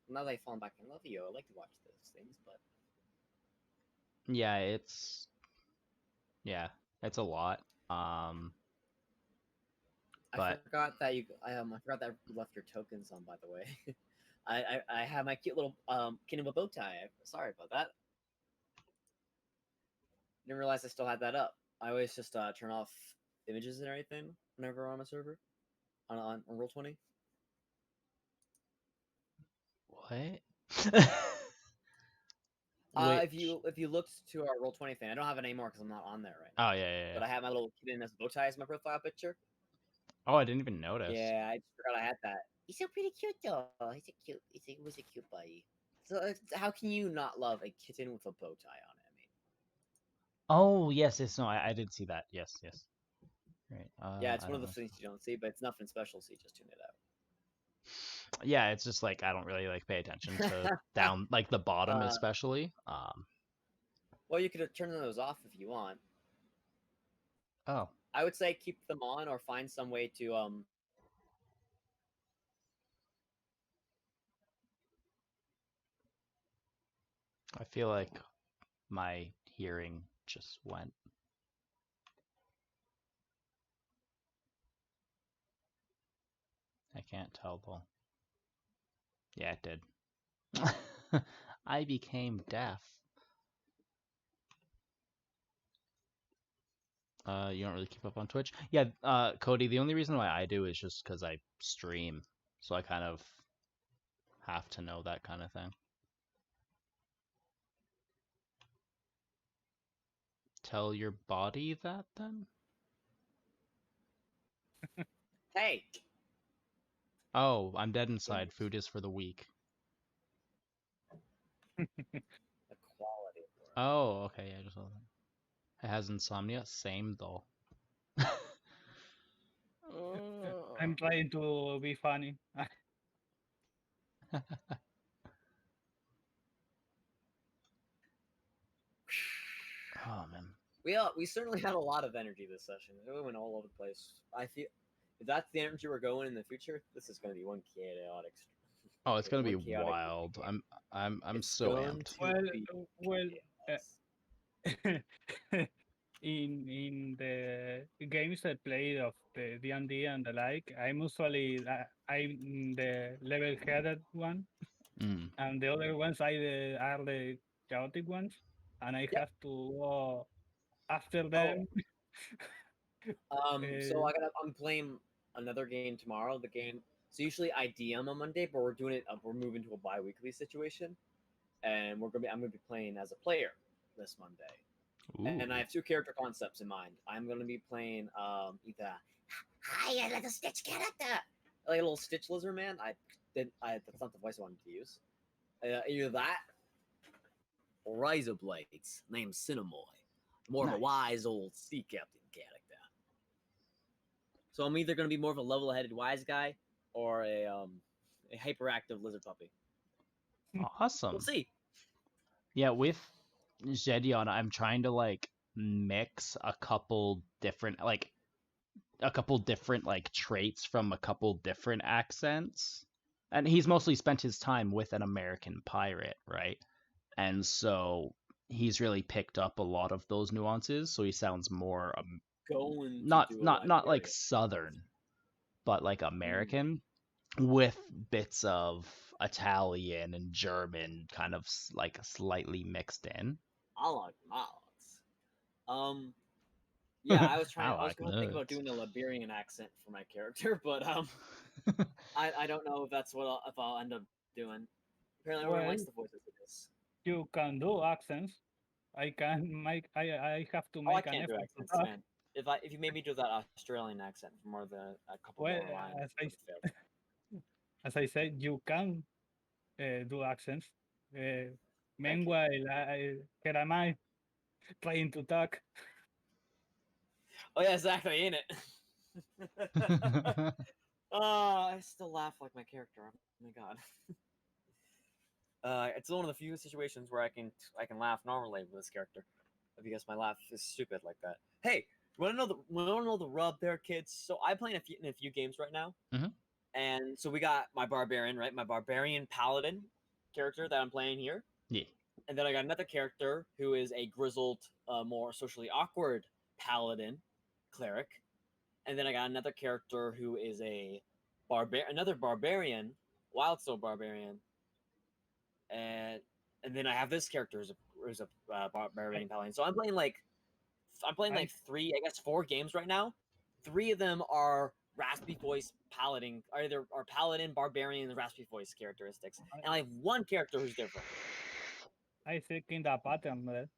now that I've fallen back in love with you, I like to watch those things, but Yeah, it's a lot. I But forgot that I forgot that you left your tokens on. By the way, I have my cute little kitten with bow tie. Sorry about that. Didn't realize I still had that up. I always just turn off images and everything whenever we're on a server on Roll20. what? If you looked to our Roll20 thing, I don't have it anymore because I'm not on there right now. Oh yeah. But I have my little kitten as a bow tie as my profile picture. Oh, I didn't even notice. Yeah, I just forgot I had that. He's so pretty cute though. He was a cute buddy. So how can you not love a kitten with a bow tie on it? I mean, Oh yes, no, I did see that. Yes. Right. yeah, it's I one of don't those know. things you don't see, but it's nothing special, so you just tune it out. Yeah, it's just like I don't really like pay attention to down like the bottom especially. Well, you could turn those off if you want. Oh. I would say keep them on or find some way to I feel like my hearing just went. I can't tell though. Yeah, it did. I became deaf. You don't really keep up on Twitch? Yeah, Cody, the only reason why I do is just because I stream. So I kind of have to know that kind of thing. Tell your body that then? hey. Oh, I'm dead inside. Food is for the weak. The quality of work. Oh, okay, yeah, just it has insomnia. Same though. I'm trying to be funny. Oh man. We certainly had a lot of energy this session. We went all over the place. I feel if that's the energy we're going in the future, this is going to be one chaotic. Oh, it's gonna be one chaotic wild. weekend. I'm It's so going amped. to be Well, chaos. in the games I play of the D&D and the like, I'm usually I'm the level-headed one, Mm. and the other ones are the chaotic ones, and I have to go after them. So I'm playing another game tomorrow. The game So usually I DM on Monday, but we're doing it. We're moving to a bi-weekly situation, and I'm gonna be playing as a player this Monday. Ooh. And I have 2 character concepts in mind. I'm gonna be playing either hi, a little Stitch character, like a little Stitch lizard man. That's not the voice I wanted to use. Either that or Razor Blades, named Cinemoy, more of a Nice. wise old sea captain character. So I'm either gonna be more of a level-headed wise guy or a hyperactive lizard puppy. Awesome. We'll see. Yeah, with Zedion, I'm trying to like mix a couple different like traits from a couple different accents. And he's mostly spent his time with an American pirate, right? And so he's really picked up a lot of those nuances, so he sounds more not like Southern, but like American, with bits of Italian and German kind of like slightly mixed in. I like nuts. Yeah, I was going to think about nuts. doing a Liberian accent for my character, but I don't know if that's what I'll end up doing. Apparently, everyone likes the voices of this. You can do accents. I have to Oh, make I an can't do effort to accents, talk. man. If you made me do that Australian accent for more than a couple Well, more lines, as I said, you can do accents. Meanwhile, here am I trying to talk. Oh yeah, exactly, ain't it? I still laugh like my character. Oh my god. It's one of the few situations where I can laugh normally with this character, because my laugh is stupid like that. Hey, want to know the rub there, kids? So I play in a few games right now, and so we got my barbarian, right? My barbarian paladin character that I'm playing here. Yeah. And then I got another character who is a grizzled, more socially awkward paladin cleric, and then I got another character who is another barbarian, wild soul barbarian, and then I have this character who's a barbarian paladin. So I'm playing like 4 games right now. 3 of them are raspy voice paladin, either are paladin, barbarian, and raspy voice characteristics, and I have 1 character who's different. I think in the pattern, man.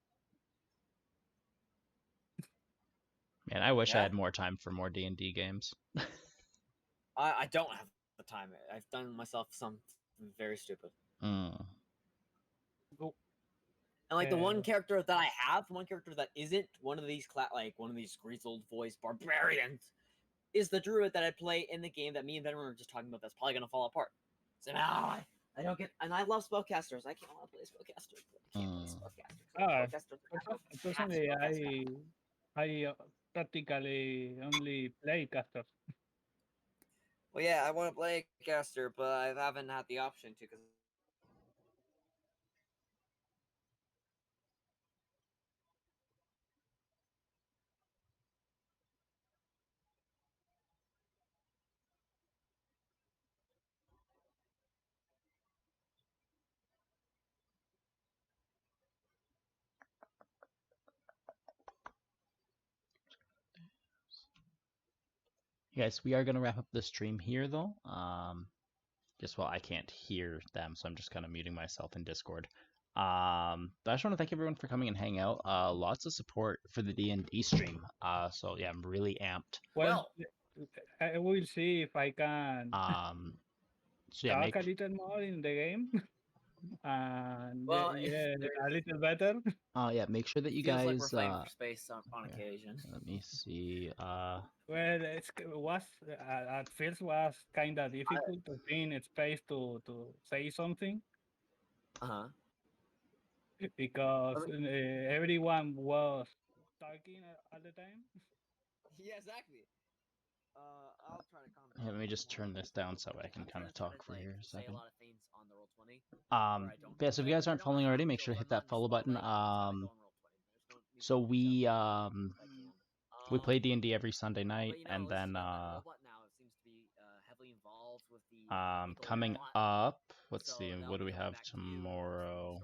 Man, I wish I had more time for more D&D games. I don't have the time. I've done myself something very stupid. Mm. And like the one character that I have, one character that isn't one of these one of these grizzled voice barbarians, is the druid that I play in the game that me and Ben were just talking about. That's probably gonna fall apart. So now I don't get, and I love spellcasters. I can't want to play spellcasters. I can't play spellcasters. Personally, I practically only play casters. Well, yeah, I want to play a caster, but I haven't had the option to because. Guys, we are going to wrap up the stream here, though. Just I can't hear them, so I'm just kind of muting myself in Discord. But I just want to thank everyone for coming and hanging out. Lots of support for the D&D stream. So yeah, I'm really amped. Well, I will see if I can so yeah, talk a little more in the game. And Well, yeah, a little better. Yeah, make sure that you feels guys like we're fighting for space on occasion. Let me see. Well, it was at first was kind of difficult to find space to say something. Because everyone was talking at the time. Yeah, exactly. I'll try to comment. Yeah, let me just turn this down so I can kind of talk for here a second. Say a lot of things on the Roll20. Yeah, so if you guys aren't following already, make sure to hit that follow button. So we play D&D every Sunday night, and then coming up, let's see, what do we have tomorrow?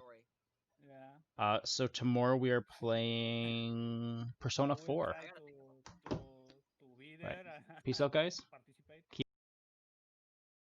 Yeah. So tomorrow we are playing Persona 4. Right. Peace out, guys.